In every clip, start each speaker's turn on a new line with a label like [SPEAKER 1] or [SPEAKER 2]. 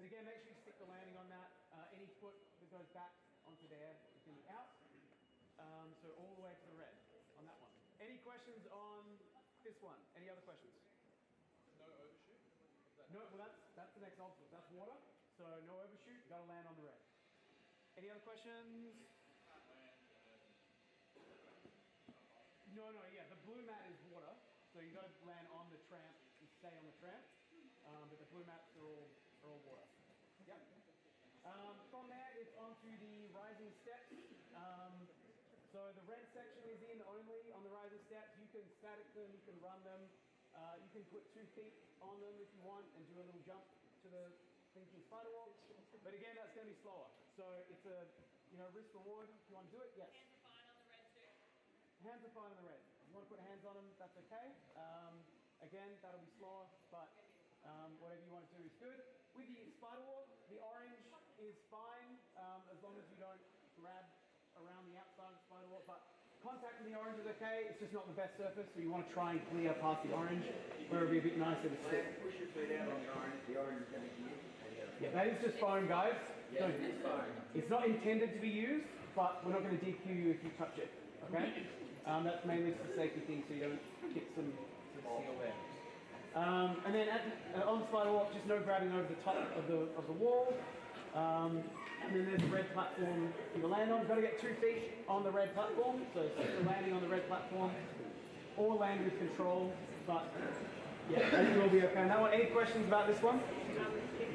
[SPEAKER 1] But again, make sure you stick the landing on that. Any foot that goes back onto there is going to be out. So all the way to the red on that one. Any questions on this one? Any other questions?
[SPEAKER 2] No overshoot?
[SPEAKER 1] No, well that's the next obstacle. That's water. So no overshoot, got to land on the red. Any other questions? No, yeah, the blue mat is water. So you got to land on the tramp and stay on the tramp. But the blue mats are all water. Yep. From there, it's onto the rising steps. So the red section is in only on the rising steps. You can static them, you can run them. You can put 2 feet on them if you want and do a little jump to the thinking spider walk. But again, that's going to be slower. So it's a risk reward. If you want to do it, yes.
[SPEAKER 3] Hands are fine on the red too.
[SPEAKER 1] Hands are fine on the red. If you want to put hands on them, that's okay. Again, that'll be slower, but whatever you want to do is good. With the spider walk, the orange is fine as long as you don't grab around the outside of the spider walk. But contact with the orange is okay. It's just not the best surface, so you want to try and clear past the orange, where it'll be a bit nicer to sit.
[SPEAKER 4] Push your feet out on the orange. The orange is going to give.
[SPEAKER 1] Yeah, that is just foam, guys.
[SPEAKER 4] Yeah, it is foam.
[SPEAKER 1] It's not intended to be used, but we're not going to DQ you if you touch it. Okay? That's mainly just a safety thing, so you don't hit some seal there. And then on the spider walk, just no grabbing over the top of the wall. And then there's a red platform for you to land on. You've got to get 2 feet on the red platform, so stick the landing on the red platform, or land with control. But yeah, I think we'll be okay on that one. Any questions about this one?
[SPEAKER 3] If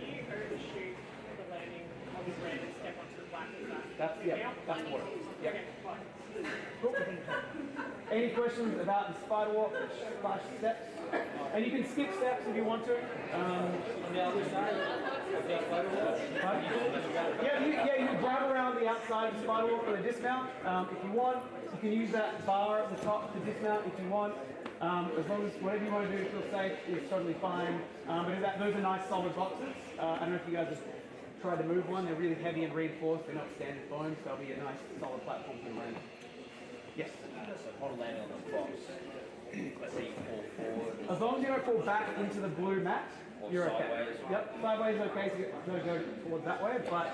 [SPEAKER 3] you overshoot the landing on the red and step onto the black, is that?
[SPEAKER 1] That's water. Yeah.
[SPEAKER 3] Okay, fine.
[SPEAKER 1] Cool. Any questions about the spider walk / steps? And you can skip steps if you want to. On the other side. Yeah, you can grab around the outside of the spider walk for the dismount. If you want, you can use that bar at the top to dismount if you want. As long as whatever you want to do to feel safe is totally fine. But those are nice solid boxes. I don't know if you guys have tried to move one. They're really heavy and reinforced. They're not standard foam, so they'll be a nice solid platform to land. Yes?
[SPEAKER 4] On landing on the box. Let's say you fall forward.
[SPEAKER 1] As long as you don't fall back into the blue mat,
[SPEAKER 4] Or
[SPEAKER 1] you're
[SPEAKER 4] sideways.
[SPEAKER 1] okay. Yep, sideways is okay, so you don't go towards that way, but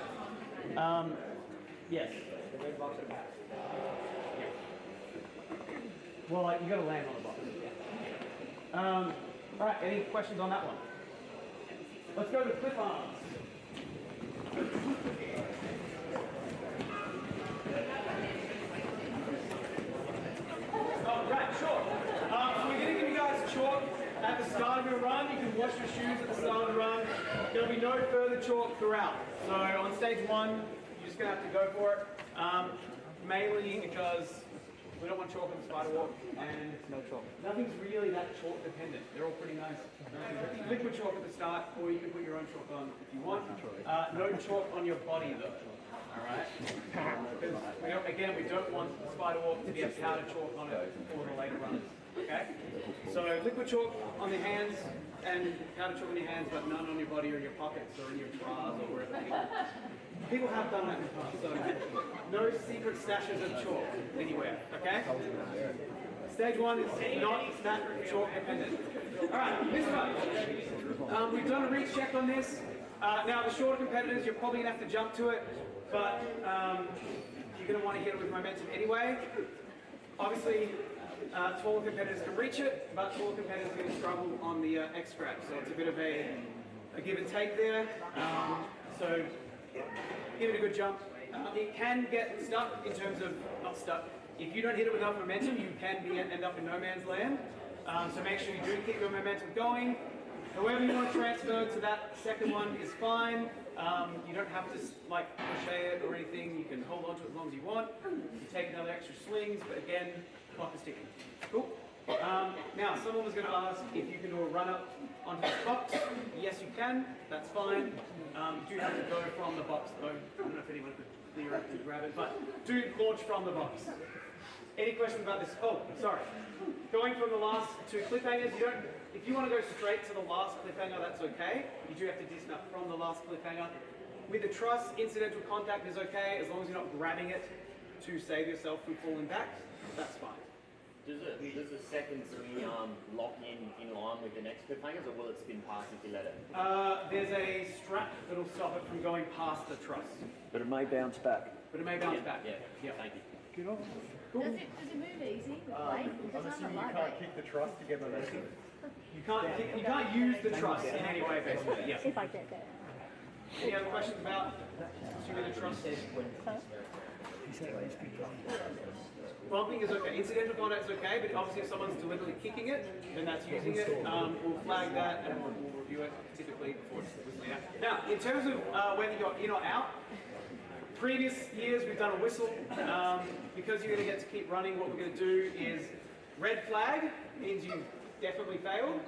[SPEAKER 1] yes.
[SPEAKER 4] The red box at the back.
[SPEAKER 1] Well, you got to land on the box. All right, any questions on that one? Let's go to clip arms. Oh, right, sure. So we're going to give you guys chalk at the start of your run. You can wash your shoes at the start of the run. There'll be no further chalk throughout. So on stage 1, you're just going to have to go for it. Mainly because we don't want chalk on the spider walk, and no chalk. Nothing's really that chalk dependent. They're all pretty nice. Liquid chalk at the start, or you can put your own chalk on if you want. No chalk on your body though. Alright? Again, we don't want the spider walk to be a powder chalk on it for the later runners. Okay? So liquid chalk on the hands and powder chalk on your hands, but none on your body or in your pockets or in your bras or wherever. People have done that in the past, so no secret stashes of chalk anywhere, okay? Stage 1 is not that chalk dependent. Alright, this one. We've done a reach check on this. Now the shorter competitors, you're probably going to have to jump to it, but you're going to want to hit it with momentum anyway. Obviously, taller competitors can reach it, but taller competitors are going to struggle on the X grab, so it's a bit of a give and take there. So give it a good jump. It can get stuck in terms of, not stuck, if you don't hit it with enough momentum, you can end up in no man's land. So make sure you do keep your momentum going. However you want to transfer to that second one is fine. You don't have to crochet it or anything. You can hold on to it as long as you want. You take another extra swings, but again, clock is ticking. Cool. Now, someone was going to ask if you can do a run up onto this box. Yes, you can. That's fine. You do have to go from the box, though. I don't know if anyone could clear up to grab it, but do launch from the box. Any questions about this? Oh, sorry. Going from the last 2 cliffhangers, if you want to go straight to the last cliffhanger, that's okay. You do have to dismount from the last cliffhanger. With the truss, incidental contact is okay, as long as you're not grabbing it to save yourself from falling back. That's fine.
[SPEAKER 4] Does the second swinging arm lock in line with the next cliffhangers, or will it spin past if you let it?
[SPEAKER 1] There's a strap that'll stop it from going past the truss.
[SPEAKER 5] But it may bounce back.
[SPEAKER 1] But it may bounce back.
[SPEAKER 4] Yeah. Thank you.
[SPEAKER 1] Cool.
[SPEAKER 6] Does it move easy with weight? Because I'm not lightweight.
[SPEAKER 2] Kick the truss together.
[SPEAKER 1] You can't use the truss in any way, basically. Yeah.
[SPEAKER 6] If I get there.
[SPEAKER 1] Any other questions about using the truss? Bumping is okay. Incidental contact is okay, but obviously if someone's deliberately kicking it, then that's using it. We'll flag that and we'll review it typically before it's whistling out. Now, in terms of whether you're in or out, previous years we've done a whistle. Because you're going to get to keep running, what we're going to do is red flag means you definitely failed.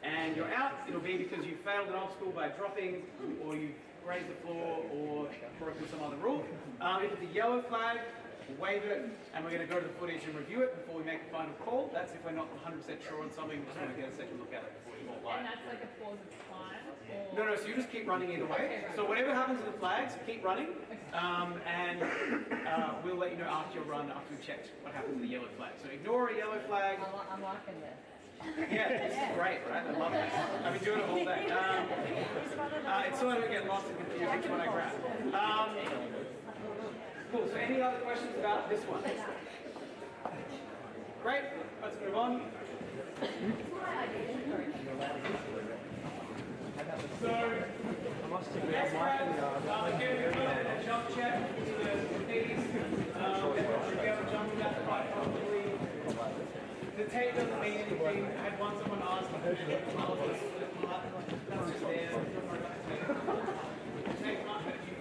[SPEAKER 1] And you're out, it'll be because you failed an obstacle by dropping, or you grazed the floor, or broken some other rule. If it's a yellow flag, we'll wave it, and we're going to go to the footage and review it before we make the final call. That's if we're not 100% sure on something, we just want to get a second look at it before we go live.
[SPEAKER 3] And that's like a pause of time?
[SPEAKER 1] No, so you just keep running either way. So whatever happens to the flags, keep running, and we'll let you know after your run, after we've checked what happens to the yellow flag. So ignore a yellow flag.
[SPEAKER 7] I'm liking this.
[SPEAKER 1] Yeah, this is great, right? I love this. I've been doing it all day. It's sort of get lost and confused which one I grab. Cool, so any other questions about this one? Great, let's move on. So, next round, again, we're going to jump check to the knees. Everyone should be able to jump that quite comfortably. The tape doesn't mean anything. I had someone ask me to get the miles of the part. That's just there. Don't worry about the tape. The tape might hurt you.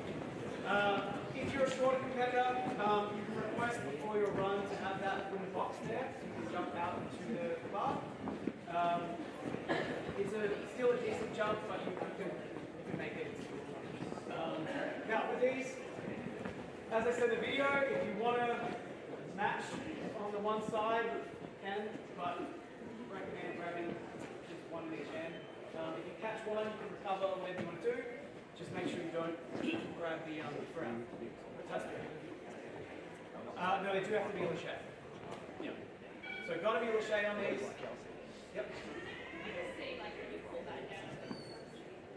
[SPEAKER 1] If you're a shorter competitor, you can request before your run to have that wooden box there so you can jump out to the bar. It's still a decent jump, but you can make it. Now with these, as I said in the video, if you want to match on the one side, but recommend grabbing just one in each hand. If you catch one, you can recover whatever you want to do. Just make sure you don't grab the ground. No, they do have to be lachet. Yeah. So got to be lachet on these. Yep.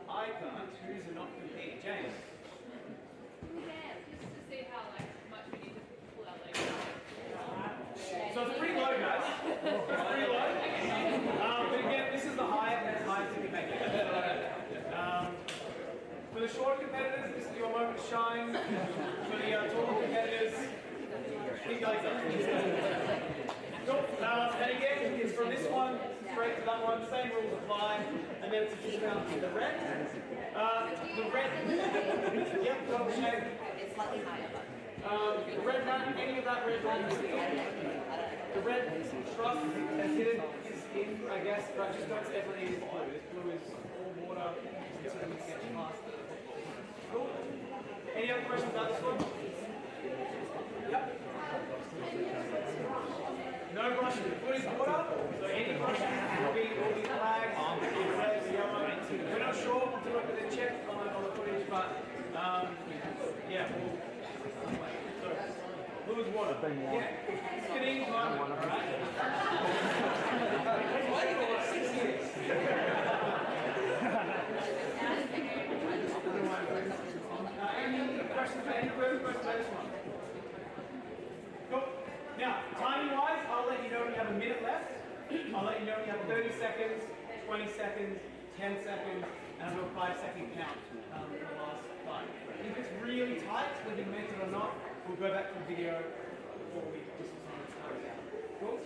[SPEAKER 1] I can't. Who's not competing? James.
[SPEAKER 8] Just to see how much we need to pull our legs
[SPEAKER 1] So it's pretty low, guys. It's pretty low. But again, this is the highest you can make it. For the short competitors, this is your moment to shine. For the taller competitors, keep your legs up. Cool. And again, it's from this one straight to that one. Same rules apply. And then it's just down to the red. The red. Yep, double shade.
[SPEAKER 7] It's slightly higher, but.
[SPEAKER 1] The red mat, any of that red mat, the red truss has hidden is in, I guess, but just don't ever need is blue. This blue is all water, so that we can get past the cool. Any other questions about this one? Yep. No brushing. The foot is water, so any brushing will be flagged, red, yellow. We're not sure, we'll do it with a check on the footage, but yeah, blue is water. Yeah. It's an easy one, alright? Why do you want 6 years? Any questions about any further questions about this one? Cool. Now, timing-wise, I'll let you know when you have a minute left. I'll let you know when you have 30 seconds, 20 seconds, 10 seconds, and I'll do a 5-second count for the last 5. If it's really tight, whether you meant it or not, we'll go back to the video before we whistle someone starts out. Cool?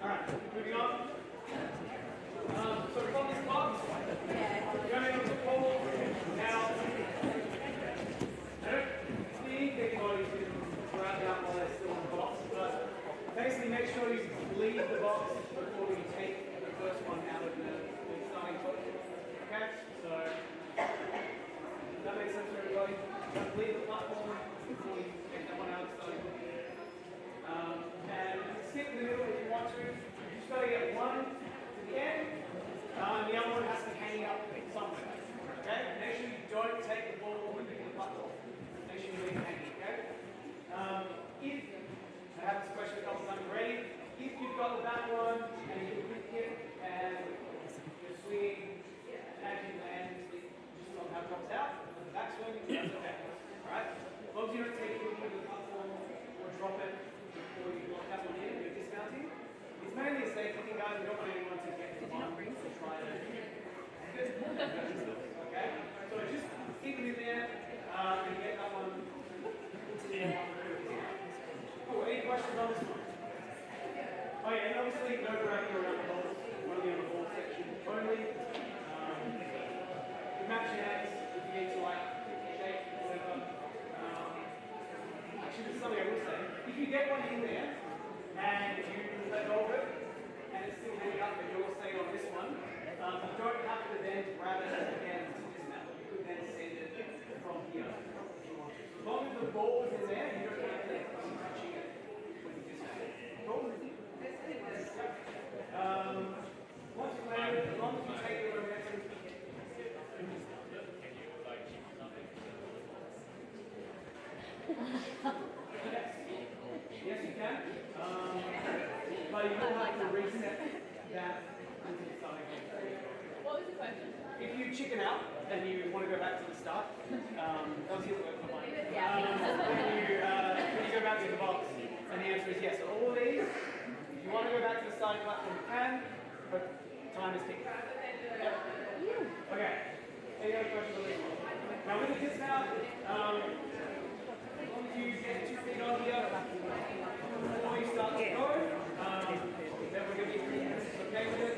[SPEAKER 1] Alright, moving on. So from this box, going on to Paul. Now, I don't think anybody's going to grab out while they're still in the box, but basically make sure you leave the box before you take the first one out of the starting foot. Okay? So, that makes sense for everybody. Leave the platform before you take that one out of the starting foot. And stick in the middle if you want to. You just got to get one to the end, and the other one has to be hanging up somewhere. Okay? Make sure you don't take the ball with the platform. Make sure you leave it hanging, okay? If I have this question a couple times already, get one in there and you let go of it and it's still hanging up, but you're staying on this one, you don't have to then grab it again to dismount. You could then send it from here. As long as the ball is in there, you don't have to keep touching it when you dismount. Cool? Once you land, as long as you take the momentum. Yes, you can. But you will have to reset that until the starting point.
[SPEAKER 8] What was the question?
[SPEAKER 1] If you chicken out and you want to go back to the start, that was the other word for mine. When you go back to the box, and the answer is yes. So all of these, if you want to go back to the starting platform, you can, but time is ticking. Yep. Okay. Any other questions on this one? Now with the dismount, as long as you get 2 feet on here, before you start to go, then we're going to be okay with it.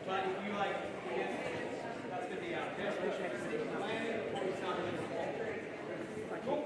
[SPEAKER 1] But if you like, yes, that's going to be out. Best position to stick the landing before you start to move. Cool.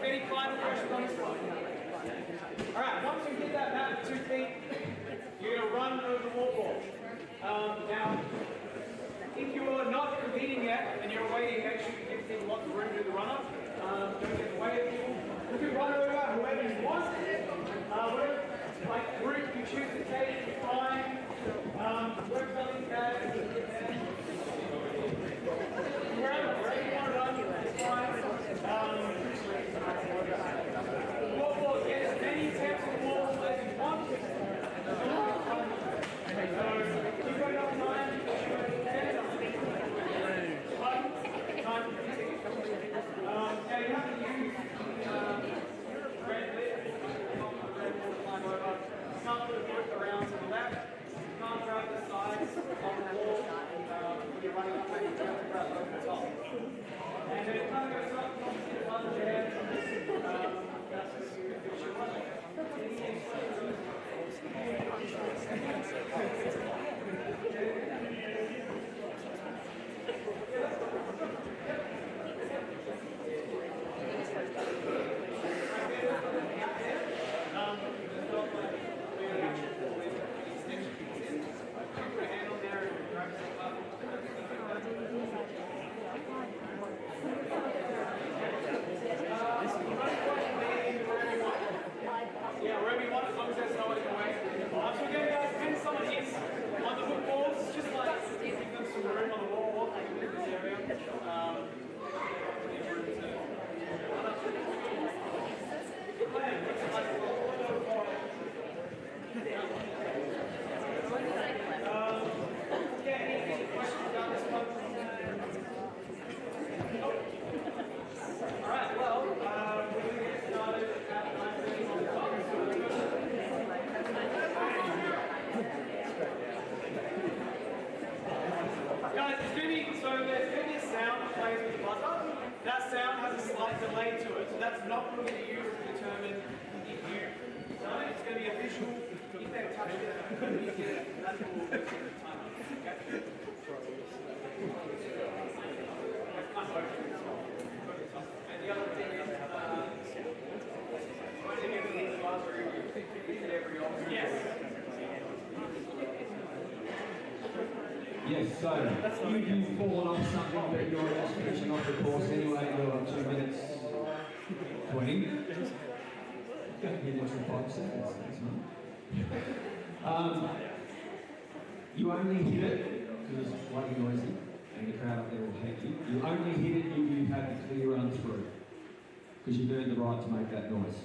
[SPEAKER 1] Any final questions on this one? All right, once you hit that mat with 2 feet, you're going to run over the wall ball. Now, if you are not competing yet and you're waiting, make sure you give people lots of room to do the run-up. Don't get in the way of people. You can run over whoever you want. Whatever like route you choose to take, fine. Work belly pad. Wherever you want to run, it's fine. Wall ball, get as many taps of the wall as you want. So, you've got enough time. Time. Now you have to use red lip, red ball to climb over. You can't put a foot around to the left. You can't grab the sides of the wall when you're running up and you have to grab over the top. And then it kind of goes up, you lunge ahead. That's just you finish your run. Yeah, wherever you want, as long as there's no other way. So again, guys, when someone hits on the footballs, just like give them some room on the wall, they can move this area. Any questions about this one? All right, well, we're going to get started at 9:30 on the clock. Guys, there's going to be a sound that plays with the buzzer. That sound has a slight delay to it, so that's not what we're going to use to determine if you. So it's going to be a visual. If they've touched it, that's what we'll do at the time. Okay? And the other thing is, yes.
[SPEAKER 5] Yes, so you've fallen off something, but you're just finishing off the course anyway. You're on 2 minutes 20. Don't get into 5 seconds. That's nice. You only hit it because it's bloody noisy, and the crowd up there will hate you. You only hit it if you've had the clear run through, because you've earned the right to make that noise.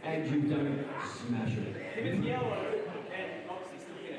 [SPEAKER 5] And you don't smash it.
[SPEAKER 1] If it's yellow, then obviously still hit it.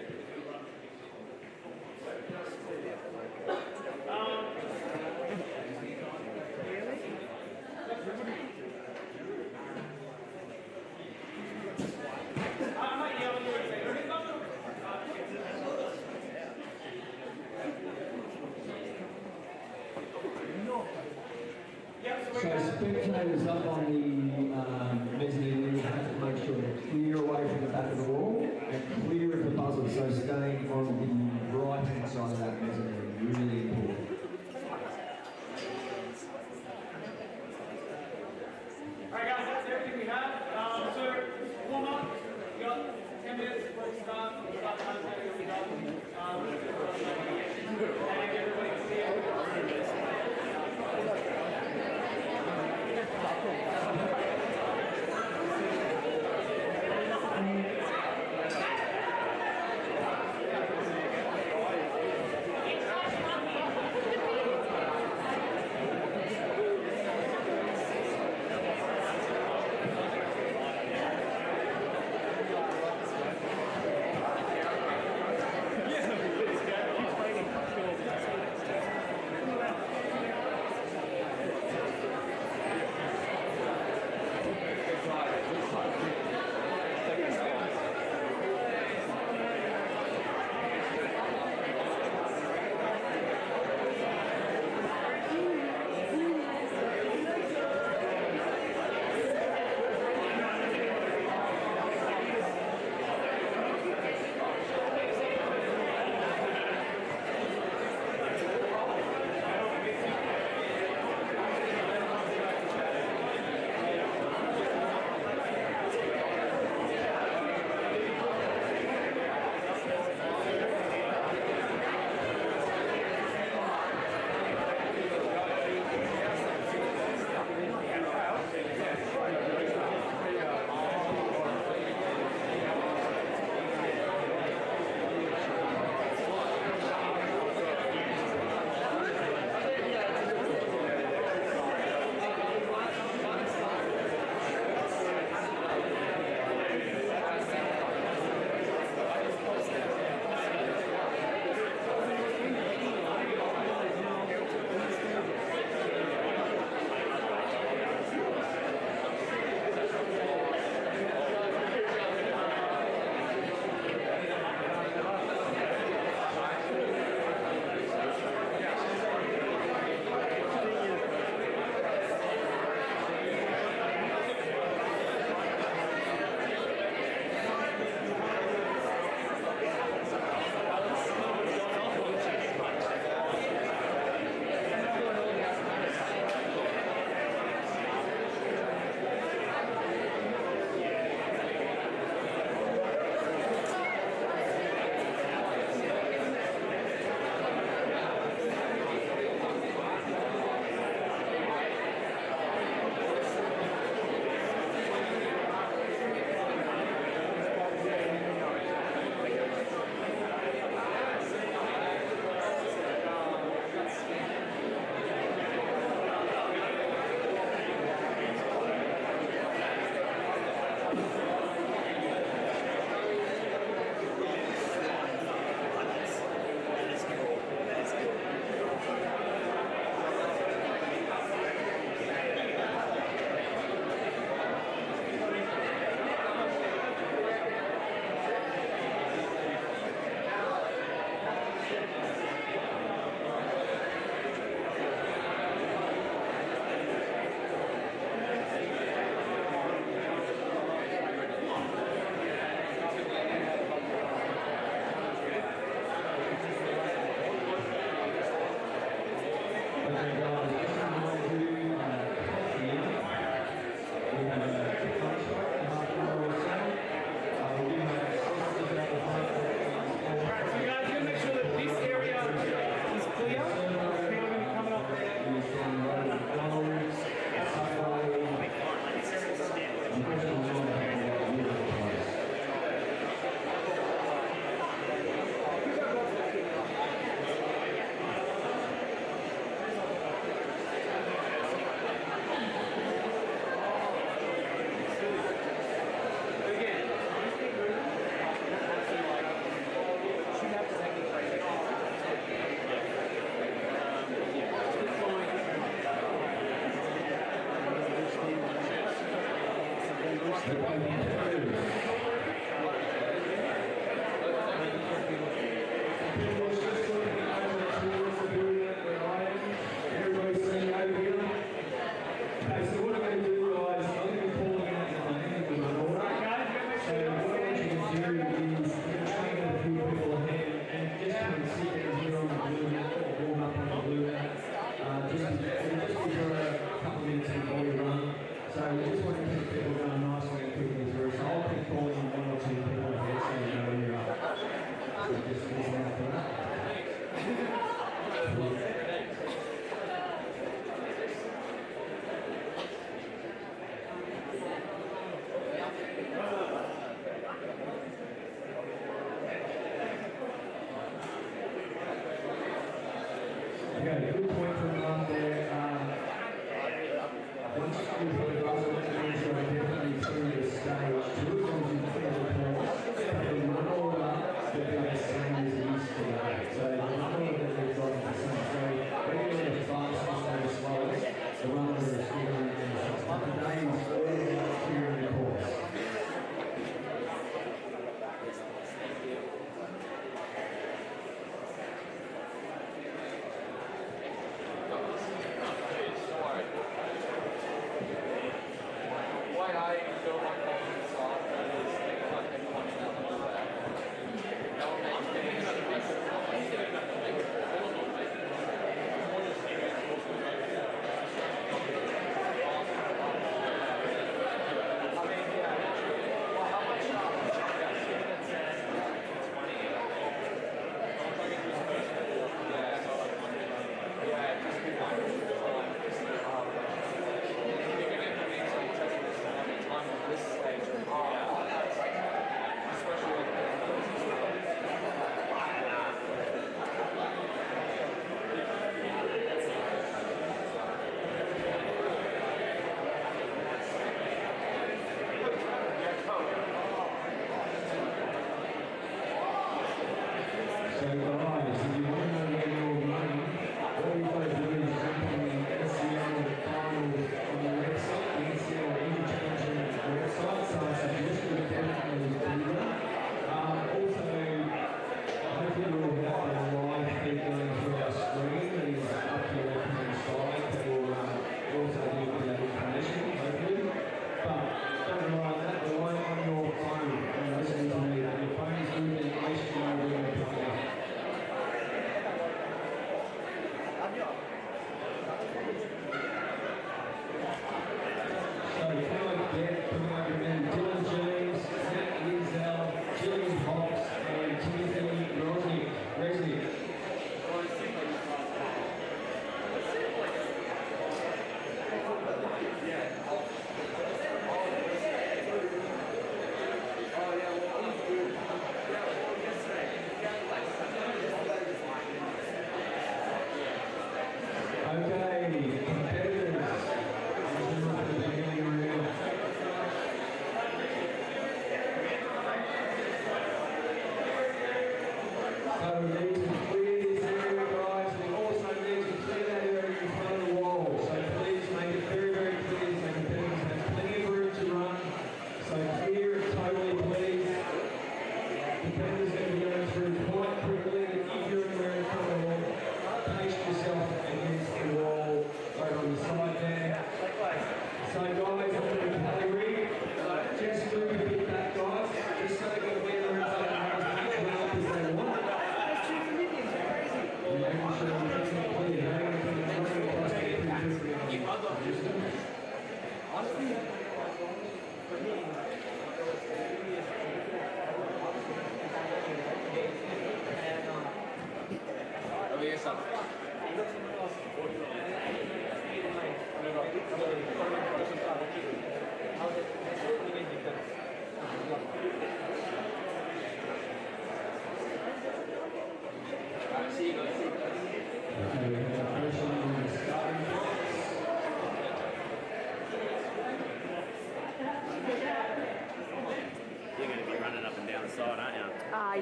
[SPEAKER 1] we
[SPEAKER 5] So
[SPEAKER 1] got.
[SPEAKER 5] spectators up on the mezzanine, you have to make sure they're clear away from the back of the wall and clear of the buzzer, so staying on the right hand side of that mezzanine, really important.
[SPEAKER 1] Alright guys, that's everything we have. So, warm up. We got 10 minutes before we start. We'll start the time when we're done. And everybody can see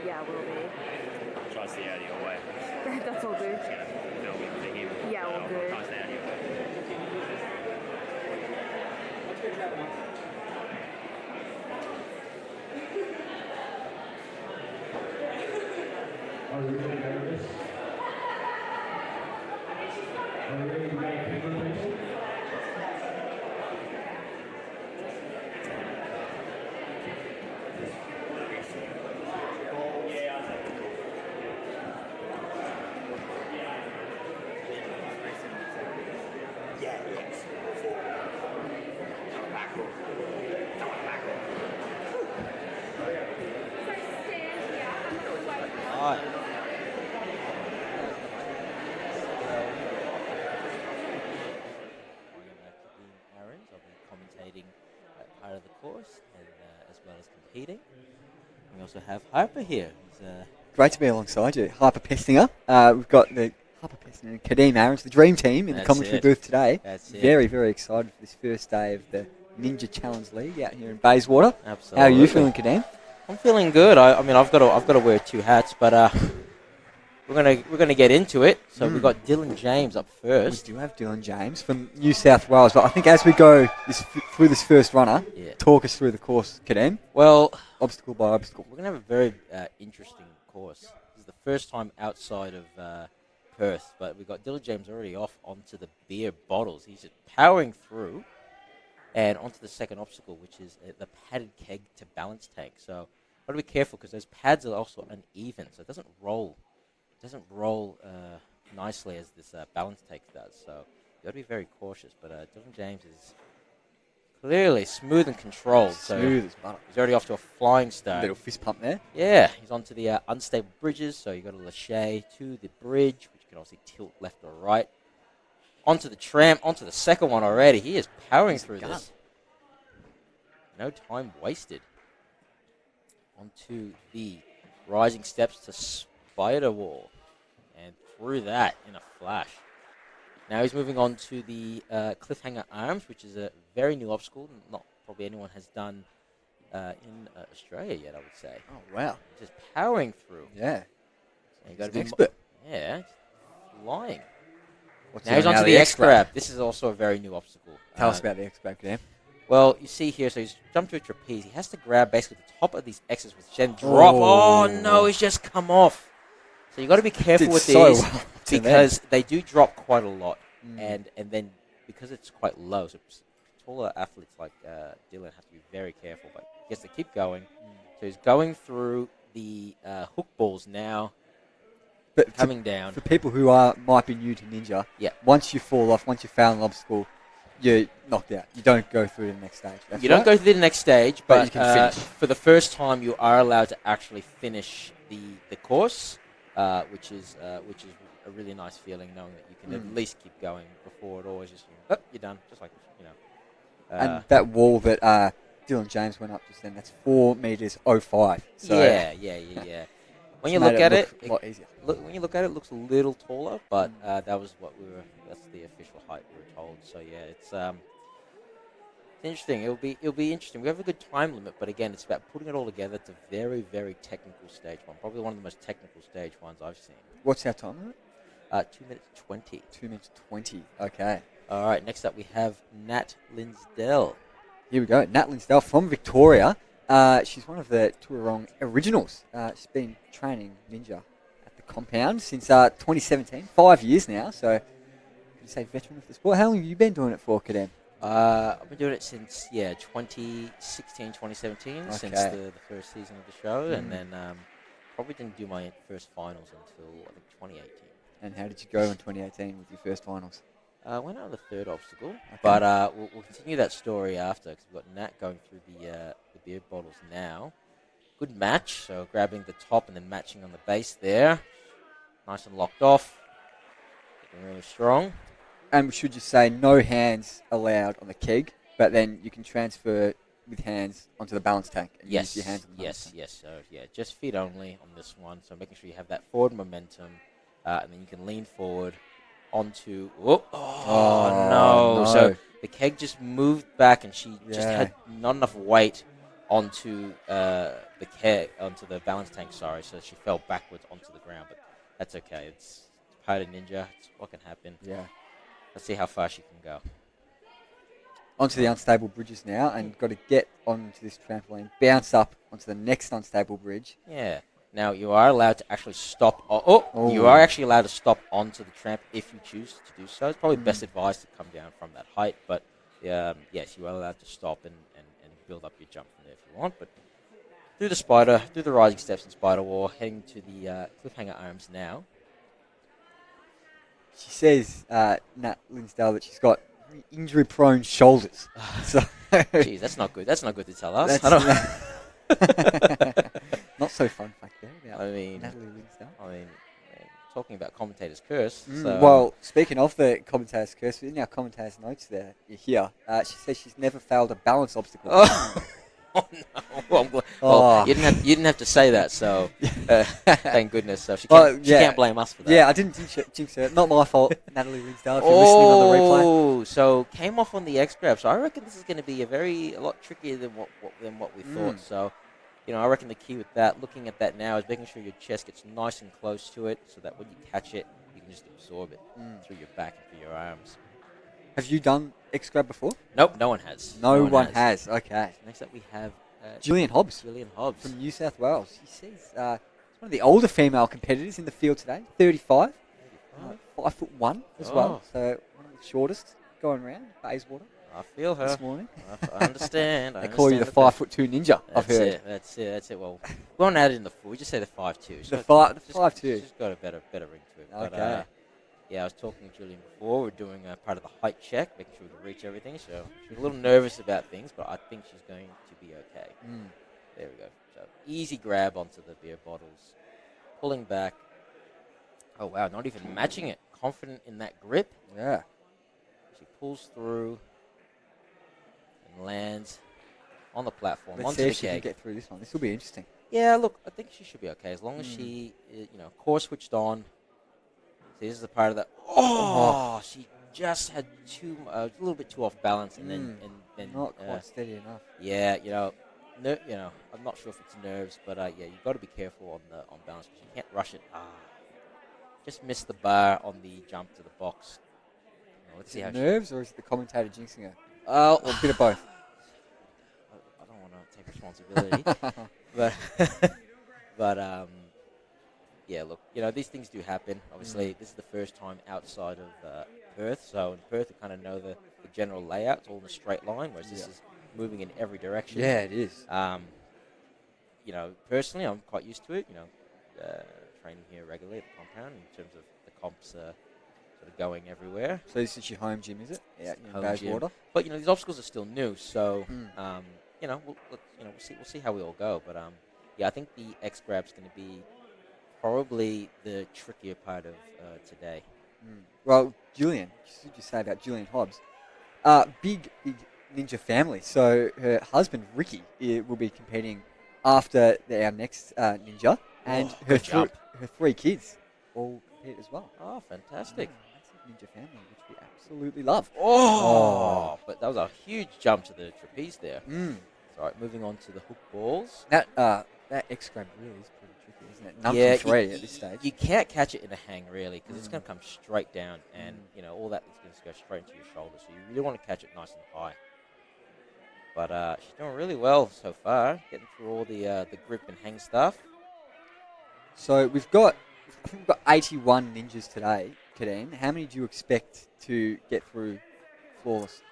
[SPEAKER 9] Yeah, will be.
[SPEAKER 4] Try to stay out of your way.
[SPEAKER 9] That's all good.
[SPEAKER 4] Just gonna film it for him.
[SPEAKER 9] Yeah, all
[SPEAKER 4] I'll
[SPEAKER 9] good.
[SPEAKER 4] try to stay out of your way.
[SPEAKER 5] Are we ready to go with this? Are we ready to go, people?
[SPEAKER 10] Alright. Aaron's. I'll be commentating part of the course and as well as competing. We also have Harper here. He's,
[SPEAKER 11] Great to be alongside you, Harper Pestinger. We've got the Harper Pestinger and Kadeem Aaron's, the dream team in the commentary booth today.
[SPEAKER 10] That's it.
[SPEAKER 11] Very, very excited for this first day of the Ninja Challenge League out here in Bayswater.
[SPEAKER 10] Absolutely.
[SPEAKER 11] How are you feeling, Kadeem?
[SPEAKER 10] I'm feeling good. I mean, I've got to wear two hats, but we're gonna get into it. So we've got Dylan James up first.
[SPEAKER 11] We do have Dylan James from New South Wales, but I think as we go through this first runner, talk us through the course, Kadeem.
[SPEAKER 10] Well,
[SPEAKER 11] obstacle by obstacle.
[SPEAKER 10] We're gonna have a very interesting course. This is the first time outside of Perth, but we've got Dylan James already off onto the beer bottles. He's just powering through and onto the second obstacle, which is the padded keg to balance tank. So got to be careful because those pads are also uneven, so it doesn't roll. Nicely as this balance tank does. So you got to be very cautious. But Dylan James is clearly smooth and controlled.
[SPEAKER 11] Smooth as butter.
[SPEAKER 10] He's already off to a flying start.
[SPEAKER 11] Little fist pump there.
[SPEAKER 10] Yeah, he's onto the unstable bridges. So you got a lâcher to the bridge, which you can obviously tilt left or right. Onto the tram, onto the second one already. He is powering through this. No time wasted. Onto the rising steps to spider wall. And through that in a flash. Now he's moving on to the cliffhanger arms, which is a very new obstacle. Not probably anyone has done in Australia yet, I would say.
[SPEAKER 11] Oh, wow.
[SPEAKER 10] Just powering through.
[SPEAKER 11] Yeah.
[SPEAKER 10] You got to
[SPEAKER 11] be
[SPEAKER 10] be
[SPEAKER 11] expert.
[SPEAKER 10] Yeah, flying.
[SPEAKER 11] What's
[SPEAKER 10] Now he's
[SPEAKER 11] doing
[SPEAKER 10] onto
[SPEAKER 11] now,
[SPEAKER 10] the
[SPEAKER 11] the
[SPEAKER 10] X-Grab. This is also a very new obstacle.
[SPEAKER 11] Tell us about the X-Grab, Kadeem.
[SPEAKER 10] Well, you see here, so he's jumped to a trapeze. He has to grab basically the top of these X's, which then drop. Oh, no, he's just come off. So you got to be careful with these because they do drop quite a lot. And then because it's quite low, so taller athletes like Dylan have to be very careful. But he has to keep going. So he's going through the hook balls now.
[SPEAKER 11] But
[SPEAKER 10] coming down.
[SPEAKER 11] For people who might be new to Ninja, once you fall off, once you foul an obstacle, you're knocked out. You don't go through to the next stage.
[SPEAKER 10] You don't go through the next stage, but
[SPEAKER 11] you can finish.
[SPEAKER 10] For the first time, you are allowed to actually finish the course, which is a really nice feeling, knowing that you can at least keep going before it always just you're done, just like
[SPEAKER 11] and that wall that Dylan James went up just then, that's 4 meters 05. So
[SPEAKER 10] yeah. When you look at it,
[SPEAKER 11] a lot easier.
[SPEAKER 10] When you look at it, it looks a little taller, but that was that's the official height we were told. So yeah, it's interesting. It'll be interesting. We have a good time limit, but again, it's about putting it all together. It's a very, very technical stage one. Probably one of the most technical stage ones I've seen.
[SPEAKER 11] What's our time limit?
[SPEAKER 10] 2 minutes 20.
[SPEAKER 11] 2 minutes 20. Okay.
[SPEAKER 10] All right. Next up, we have Nat Linsdell.
[SPEAKER 11] Here we go. Nat Linsdell from Victoria. She's one of the Tourong originals. She's been training Ninja at the compound since 2017. 5 years now. So, can you say veteran of the sport? How long have you been doing it for, Kadeem?
[SPEAKER 10] I've been doing it since 2016, 2017, since the first season of the show, and then probably didn't do my first finals until I think 2018.
[SPEAKER 11] And how did you go in 2018 with your first finals?
[SPEAKER 10] Went on the third obstacle, but we'll continue that story after because we've got Nat going through the beer bottles now. Good match, so grabbing the top and then matching on the base there. Nice and locked off. Looking really strong.
[SPEAKER 11] And we should just say no hands allowed on the keg, but then you can transfer with hands onto the balance tank and use your hands on the balance tank.
[SPEAKER 10] Yes. So yeah, just feet only on this one. So making sure you have that forward momentum, and then you can lean forward onto. Oh no! So the keg just moved back, and she just had not enough weight onto onto the balance tank. Sorry, so she fell backwards onto the ground, but that's okay. It's part of ninja. It's what can happen.
[SPEAKER 11] Yeah.
[SPEAKER 10] Let's see how far she can go.
[SPEAKER 11] Onto the unstable bridges now, and got to get onto this trampoline, bounce up onto the next unstable bridge.
[SPEAKER 10] Yeah. Now you are allowed to actually stop. You
[SPEAKER 11] Oh.
[SPEAKER 10] are actually allowed to stop onto the tramp if you choose to do so. It's probably best advised to come down from that height, but yes, you are allowed to stop and build up your jump from there if you want. But through the spider, through the rising steps and spider wall, heading to the cliffhanger arms now.
[SPEAKER 11] She says, Nat Linsdale, that she's got very injury-prone shoulders. So,
[SPEAKER 10] Jeez, that's not good. That's not good to tell us.
[SPEAKER 11] Not so fun fact there about
[SPEAKER 10] Natalie
[SPEAKER 11] Linsdale.
[SPEAKER 10] Talking about commentator's curse. So.
[SPEAKER 11] Well, speaking of the commentator's curse, in our commentator's notes there, here, she says she's never failed a balance obstacle.
[SPEAKER 10] Oh no! Well, you didn't have to say that, so thank goodness. So she can't blame us for that.
[SPEAKER 11] Yeah, I didn't jinx her. Not my fault, Natalie Linsdale. If you're listening on the replay.
[SPEAKER 10] Oh, so came off on the X grab. So I reckon this is going to be a lot trickier than what we thought. So, I reckon the key with that, looking at that now, is making sure your chest gets nice and close to it, so that when you catch it, you can just absorb it through your back and through your arms.
[SPEAKER 11] Have you done X grab before?
[SPEAKER 10] Nope, no one has.
[SPEAKER 11] No one has. Okay.
[SPEAKER 10] Next up, we have
[SPEAKER 11] Gillian Hobbs.
[SPEAKER 10] Gillian Hobbs
[SPEAKER 11] from New South Wales. She says she's one of the older female competitors in the field today. 35, 5'1" as well. So one of the shortest going around Bayswater.
[SPEAKER 10] I feel her
[SPEAKER 11] this morning.
[SPEAKER 10] I understand.
[SPEAKER 11] They call you the 5'2" ninja. I've heard.
[SPEAKER 10] That's it. Well, we won't add it in the 4. We just say the 5'2".
[SPEAKER 11] The 5'2".
[SPEAKER 10] She's got a better ring to it.
[SPEAKER 11] Okay.
[SPEAKER 10] But, I was talking to Julian before. We're doing part of the height check, making sure we can reach everything. So she's a little nervous about things, but I think she's going to be okay. There we go. So easy grab onto the beer bottles, pulling back. Oh wow! Not even matching it. Confident in that grip.
[SPEAKER 11] Yeah.
[SPEAKER 10] She pulls through and lands on the platform.
[SPEAKER 11] Let's
[SPEAKER 10] onto
[SPEAKER 11] see
[SPEAKER 10] the
[SPEAKER 11] if she
[SPEAKER 10] keg.
[SPEAKER 11] can get through this one. This will be interesting.
[SPEAKER 10] Yeah, look, I think she should be okay as long as she, core switched on. See, this is the part of that. Oh, she just had a little bit too off balance, and then
[SPEAKER 11] not quite steady enough.
[SPEAKER 10] Yeah, I'm not sure if it's nerves, but you've got to be careful on balance because you can't rush it. Just missed the bar on the jump to the box. Let's see how
[SPEAKER 11] nerves, or is it the commentator jinxing her?
[SPEAKER 10] Or
[SPEAKER 11] a bit of both.
[SPEAKER 10] I don't want to take responsibility, but yeah, look, these things do happen. Obviously, this is the first time outside of Perth, so in Perth, we kind of know the general layout. It's all in a straight line, whereas this is moving in every direction.
[SPEAKER 11] Yeah, it is.
[SPEAKER 10] Personally, I'm quite used to it. Training here regularly at the compound in terms of the comps sort of going everywhere.
[SPEAKER 11] So this is your home gym, is it? Yeah, in Bayswater.
[SPEAKER 10] But these obstacles are still new, so we'll see how we all go. But I think the X grab's going to be probably the trickier part of today.
[SPEAKER 11] Well, Julian, what did you say about Julian Hobbs? Big ninja family. So her husband, Ricky, will be competing after our next ninja. And her 3 kids all compete as well.
[SPEAKER 10] Oh, fantastic.
[SPEAKER 11] Ninja family, which we absolutely love.
[SPEAKER 10] But that was a huge jump to the trapeze there. All right, moving on to the hook balls.
[SPEAKER 11] That X grab really is pretty tricky, isn't it? Number 3 at this stage.
[SPEAKER 10] You can't catch it in a hang, really, because it's going to come straight down, and all that is going to go straight into your shoulder, so you really want to catch it nice and high. But she's doing really well so far, getting through all the grip and hang stuff.
[SPEAKER 11] So we've got 81 ninjas today, Kadeen. How many do you expect to get through flawless?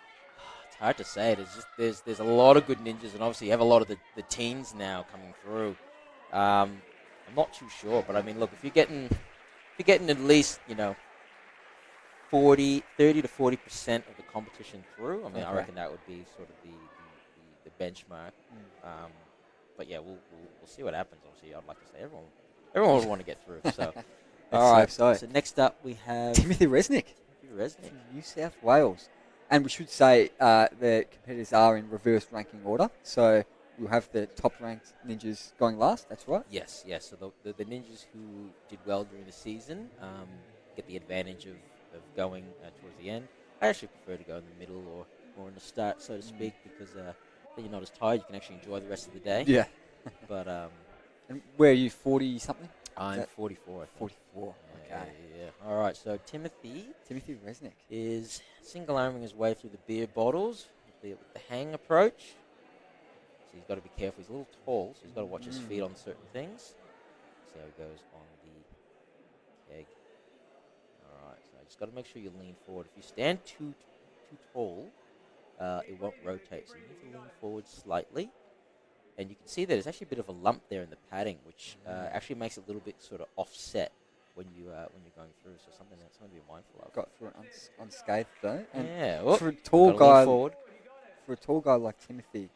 [SPEAKER 10] It's hard to say. There's a lot of good ninjas, and obviously you have a lot of the teens now coming through. I'm not too sure, but I mean, look, if you're getting at least 30 to 40% of the competition through, I mean, I reckon that would be sort of the benchmark. But yeah, we'll see what happens. Obviously, I'd like to say everyone would want to get through. So, all right. So next up we have
[SPEAKER 11] Timothy Resnick. From New South Wales. And we should say the competitors are in reverse ranking order. So we'll have the top-ranked ninjas going last. That's right.
[SPEAKER 10] Yes. So the ninjas who did well during the season get the advantage of going towards the end. I actually prefer to go in the middle or in the start, so to speak, because then you're not as tired. You can actually enjoy the rest of the day.
[SPEAKER 11] Yeah.
[SPEAKER 10] But
[SPEAKER 11] And where are you, 40 something?
[SPEAKER 10] I'm
[SPEAKER 11] that
[SPEAKER 10] 44. I think.
[SPEAKER 11] 44.
[SPEAKER 10] Yeah,
[SPEAKER 11] Okay.
[SPEAKER 10] yeah. All right. So Timothy
[SPEAKER 11] Timothy Resnick.
[SPEAKER 10] is single arming his way through the beer bottles with the hang approach. So he's got to be careful. He's a little tall, so he's got to watch his feet on certain things. See how he goes on the keg. All right. So I just got to make sure you lean forward. If you stand too tall, it won't rotate. So you need to lean forward slightly. And you can see that there's actually a bit of a lump there in the padding, which actually makes it a little bit sort of offset when you're going through. So something to be mindful of.
[SPEAKER 11] Got through it unscathed though. And
[SPEAKER 10] Yeah.
[SPEAKER 11] for a tall
[SPEAKER 10] gotta lean
[SPEAKER 11] guy,
[SPEAKER 10] forward.
[SPEAKER 11] like Timothy,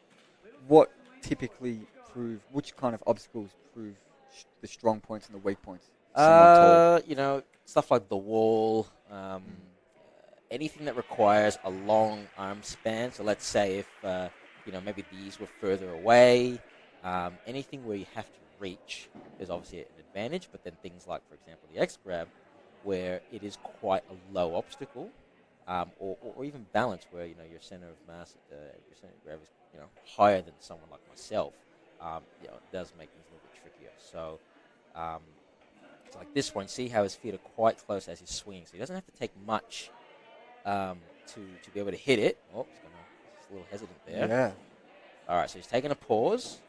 [SPEAKER 11] what typically which kind of obstacles prove the strong points and the weak points?
[SPEAKER 10] You know, stuff like the wall, anything that requires a long arm span. So let's say if you know, maybe these were further away. Anything where you have to reach is obviously an advantage, but then things like, for example, the X grab, where it is quite a low obstacle, or even balance, where you know your center of mass, your center of gravity is higher than someone like myself. You know, it does make things a little bit trickier. So, it's like this one. See how his feet are quite close as he's swinging, so he doesn't have to take much to be able to hit it. Oh, he's a little hesitant there.
[SPEAKER 11] Yeah.
[SPEAKER 10] All right, so he's taking a pause.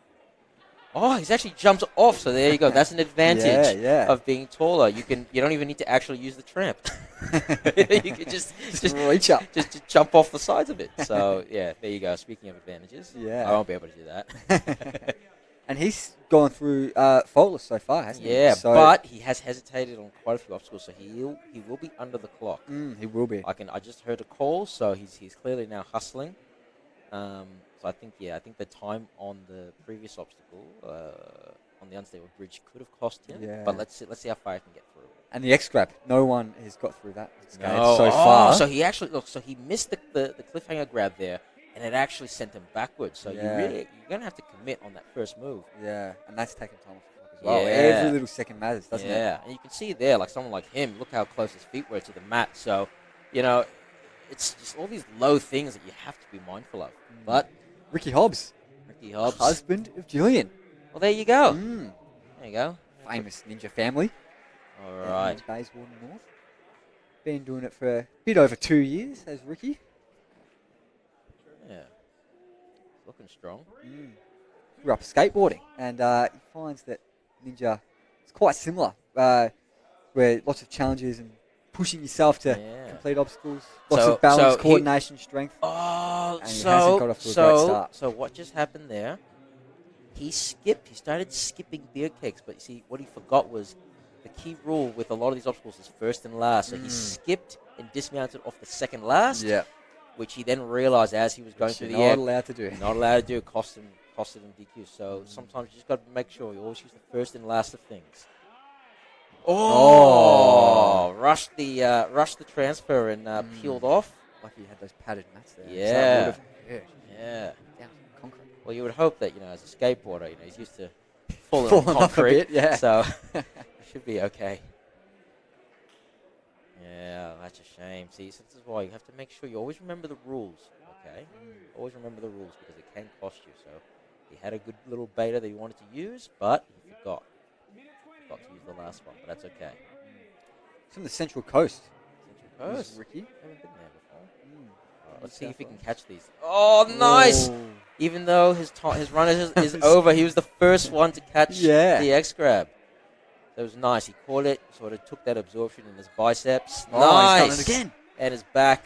[SPEAKER 10] Oh, he's actually jumped off. So there you go. That's an advantage of being taller. You don't even need to actually use the tramp. You can just
[SPEAKER 11] reach up,
[SPEAKER 10] just jump off the sides of it. So yeah, there you go. Speaking of advantages,
[SPEAKER 11] yeah,
[SPEAKER 10] I won't be able to do that.
[SPEAKER 11] And he's gone through faultless so far, hasn't he?
[SPEAKER 10] Yeah,
[SPEAKER 11] so
[SPEAKER 10] but he has hesitated on quite a few obstacles, so he will be under the clock.
[SPEAKER 11] He will be.
[SPEAKER 10] I just heard a call, so he's clearly now hustling. So I think the time on the previous obstacle on the unstable bridge could have cost him.
[SPEAKER 11] Yeah.
[SPEAKER 10] But let's see how far he can get through.
[SPEAKER 11] And the X grab, no one has got through that so far.
[SPEAKER 10] So he actually he missed the cliffhanger grab there, and it actually sent him backwards. So you're gonna have to commit on that first move.
[SPEAKER 11] Yeah, and that's taking time off the clock as well.
[SPEAKER 10] Yeah.
[SPEAKER 11] Every little second matters, doesn't it?
[SPEAKER 10] Yeah, and you can see there, like someone like him, look how close his feet were to the mat. So, you know, it's just all these low things that you have to be mindful of. But
[SPEAKER 11] Ricky Hobbs, husband of Julian.
[SPEAKER 10] Well, there you go. There you go.
[SPEAKER 11] Famous ninja family.
[SPEAKER 10] All right.
[SPEAKER 11] Bayswater North. Been doing it for a bit over 2 years, has Ricky.
[SPEAKER 10] Yeah. Looking strong.
[SPEAKER 11] Grew up skateboarding, and he finds that ninja is quite similar, where lots of challenges and pushing yourself to complete obstacles, lots of balance, coordination, strength.
[SPEAKER 10] Oh,
[SPEAKER 11] and he hasn't got off to a great start.
[SPEAKER 10] So what just happened there? He started skipping beer kegs, but you see, what he forgot was the key rule with a lot of these obstacles is first and last. So he skipped and dismounted off the second last, which he then realized as he was going through the air.
[SPEAKER 11] Not allowed to do.
[SPEAKER 10] Not allowed to do. Costed him DQ. So sometimes you just got to make sure you always use the first and last of things. Rushed the transfer and peeled off.
[SPEAKER 11] Like he had those padded mats there.
[SPEAKER 10] Yeah.
[SPEAKER 11] Yeah. Down concrete.
[SPEAKER 10] Well, you would hope that, as a skateboarder, he's used to falling on concrete.
[SPEAKER 11] Off a bit, yeah.
[SPEAKER 10] So it should be okay. Yeah, that's a shame. See, this is why you have to make sure you always remember the rules, okay? Always remember the rules because it can cost you. So he had a good little beta that he wanted to use, but he forgot. Forgot to use the last one, but that's okay.
[SPEAKER 11] It's from the Central Coast.
[SPEAKER 10] Central Coast?
[SPEAKER 11] Ricky?
[SPEAKER 10] Haven't been there before. Right, let's see if he can catch these. Oh, nice! Even though his run is over, he was the first one to catch the X grab. That was nice. He caught it, sort of took that absorption in his biceps. Nice!
[SPEAKER 11] He's done it again.
[SPEAKER 10] And his back.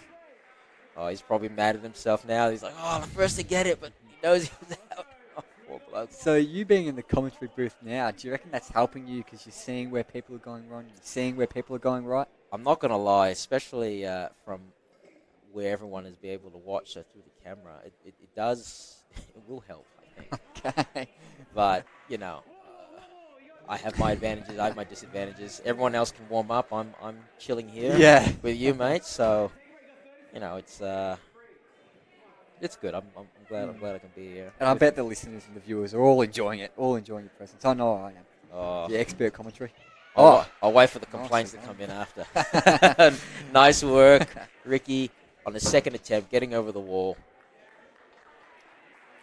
[SPEAKER 10] Oh, he's probably mad at himself now. He's like, I'm the first to get it, but he knows he was out. Oh, poor bloke.
[SPEAKER 11] So you being in the commentary booth now, do you reckon that's helping you because you're seeing where people are going wrong, you're seeing where people are going right?
[SPEAKER 10] I'm not going to lie, especially from where everyone is be able to watch through the camera. It will help, I think.
[SPEAKER 11] Okay.
[SPEAKER 10] But, I have my advantages, I have my disadvantages. Everyone else can warm up. I'm chilling here with you, mate. So, it's good. I'm glad I can be here.
[SPEAKER 11] And I bet the listeners and the viewers are all enjoying it, all enjoying your presence. I know I am.
[SPEAKER 10] Oh.
[SPEAKER 11] The expert commentary.
[SPEAKER 10] I'll wait for the complaints to come in after. Nice work, Ricky, on the second attempt, getting over the wall.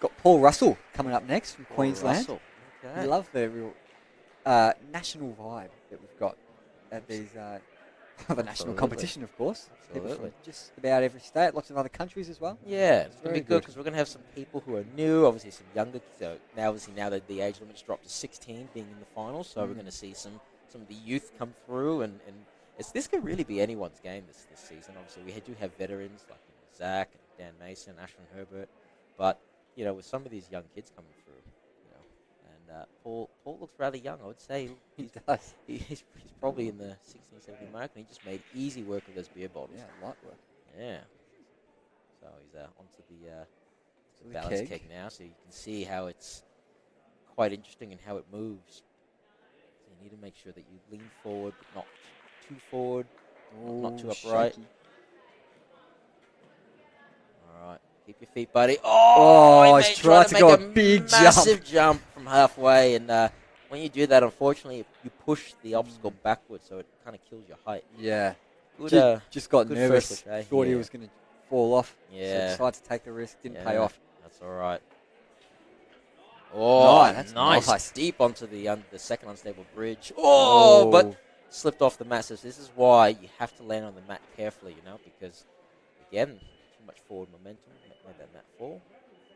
[SPEAKER 11] got Paul Russell coming up next from
[SPEAKER 10] Paul
[SPEAKER 11] Queensland.
[SPEAKER 10] Russell. Okay.
[SPEAKER 11] We love the real national vibe that we've got at these the national
[SPEAKER 10] Absolutely.
[SPEAKER 11] competition, of course. People
[SPEAKER 10] Absolutely.
[SPEAKER 11] from just about every state, lots of other countries as well.
[SPEAKER 10] Yeah, it's going to
[SPEAKER 11] Very
[SPEAKER 10] be good
[SPEAKER 11] good.
[SPEAKER 10] because we're going to have some people who are new, obviously some younger. So now that the age limit's dropped to 16 being in the finals, so we're going to see some of the youth come through, and this could really be anyone's game this season. Obviously, we do have veterans like Zach, and Dan Mason, Ashton Herbert, but with some of these young kids coming through, and Paul looks rather young. I would say
[SPEAKER 11] He does.
[SPEAKER 10] he's probably in the 16, 17 mark, and he just made easy work of those beer bottles.
[SPEAKER 11] Yeah, light work.
[SPEAKER 10] Yeah. So he's onto the
[SPEAKER 11] the
[SPEAKER 10] balance
[SPEAKER 11] keg.
[SPEAKER 10] keg now, so you can see how it's quite interesting and how it moves. So you need to make sure that you lean forward, but not too forward, not too upright.
[SPEAKER 11] Shaky.
[SPEAKER 10] All right, keep your feet, buddy.
[SPEAKER 11] Oh,
[SPEAKER 10] he
[SPEAKER 11] he's tried to
[SPEAKER 10] make
[SPEAKER 11] go
[SPEAKER 10] a
[SPEAKER 11] a big
[SPEAKER 10] massive jump from halfway, and when you do that, unfortunately, you push the obstacle backwards, so it kind of kills your height.
[SPEAKER 11] Yeah.
[SPEAKER 10] Good,
[SPEAKER 11] Just got
[SPEAKER 10] good
[SPEAKER 11] nervous.
[SPEAKER 10] first look, eh?
[SPEAKER 11] Thought he
[SPEAKER 10] Yeah.
[SPEAKER 11] was going to fall off.
[SPEAKER 10] Yeah.
[SPEAKER 11] So decided to take the risk. Didn't pay
[SPEAKER 10] Yeah,
[SPEAKER 11] off.
[SPEAKER 10] That's all right. Oh,
[SPEAKER 11] That's
[SPEAKER 10] nice.
[SPEAKER 11] nice.
[SPEAKER 10] Deep onto the second unstable bridge. Oh, but slipped off the mat. So this is why you have to land on the mat carefully, because, again, too much forward momentum made that mat fall.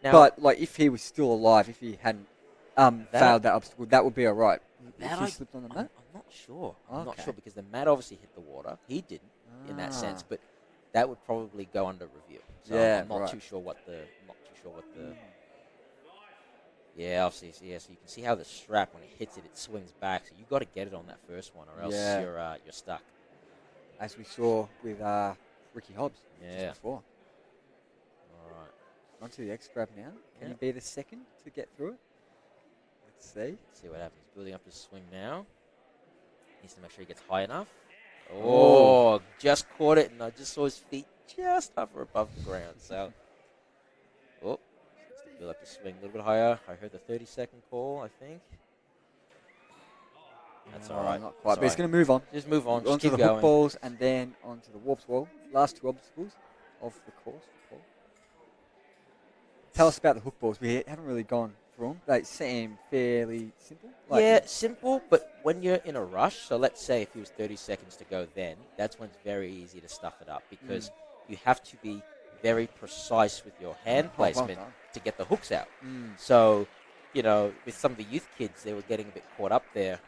[SPEAKER 10] Now,
[SPEAKER 11] But like, if he was still alive, if he hadn't failed that obstacle, that would be all right. If he slipped on the mat.
[SPEAKER 10] I'm not sure. I'm not
[SPEAKER 11] Okay.
[SPEAKER 10] sure because the mat obviously hit the water. He didn't in that sense, but that would probably go under review. So
[SPEAKER 11] Yeah,
[SPEAKER 10] I'm not
[SPEAKER 11] right.
[SPEAKER 10] too sure what the. Yeah, obviously, so you can see how the strap, when it hits it, it swings back. So you've got to get it on that first one, or else you're stuck.
[SPEAKER 11] As we saw with Ricky Hobbs
[SPEAKER 10] Yeah.
[SPEAKER 11] just before.
[SPEAKER 10] All right.
[SPEAKER 11] Onto the X grab now. Can he be the second to get through it? Let's see.
[SPEAKER 10] Let's see what happens. Building up his swing now. Needs to make sure he gets high enough. Oh, just caught it, and I just saw his feet just hover above the ground. So, needs to build up his swing a little bit higher. I heard the 30-second call, I think. That's all right.
[SPEAKER 11] Not quite, but he's going to move on.
[SPEAKER 10] Just move on. Just
[SPEAKER 11] Onto
[SPEAKER 10] keep
[SPEAKER 11] the
[SPEAKER 10] going.
[SPEAKER 11] hook balls and then onto the warps wall. Last two obstacles of the course. Tell us about the hook balls. We haven't really gone through them. They seem fairly simple.
[SPEAKER 10] Yeah, simple, but when you're in a rush, so let's say if it was 30 seconds to go then, that's when it's very easy to stuff it up because you have to be very precise with your hand placement to get the hooks out. So, with some of the youth kids, they were getting a bit caught up there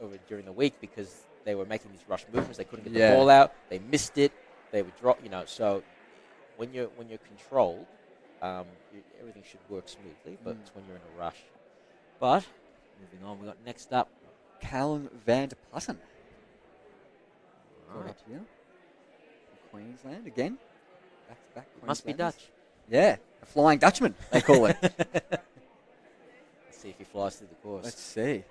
[SPEAKER 10] over during the week because they were making these rush movements. They couldn't get the ball out. They missed it. They would drop, so when you're controlled, everything should work smoothly, but it's when you're in a rush. But, moving on, we got next up
[SPEAKER 11] Callan van der Putten.
[SPEAKER 10] Right.
[SPEAKER 11] Up here. Queensland again. Back to back.
[SPEAKER 10] Must be Dutch.
[SPEAKER 11] Yeah, a Flying Dutchman, they call it.
[SPEAKER 10] Let's see if he flies through the course.
[SPEAKER 11] Let's see.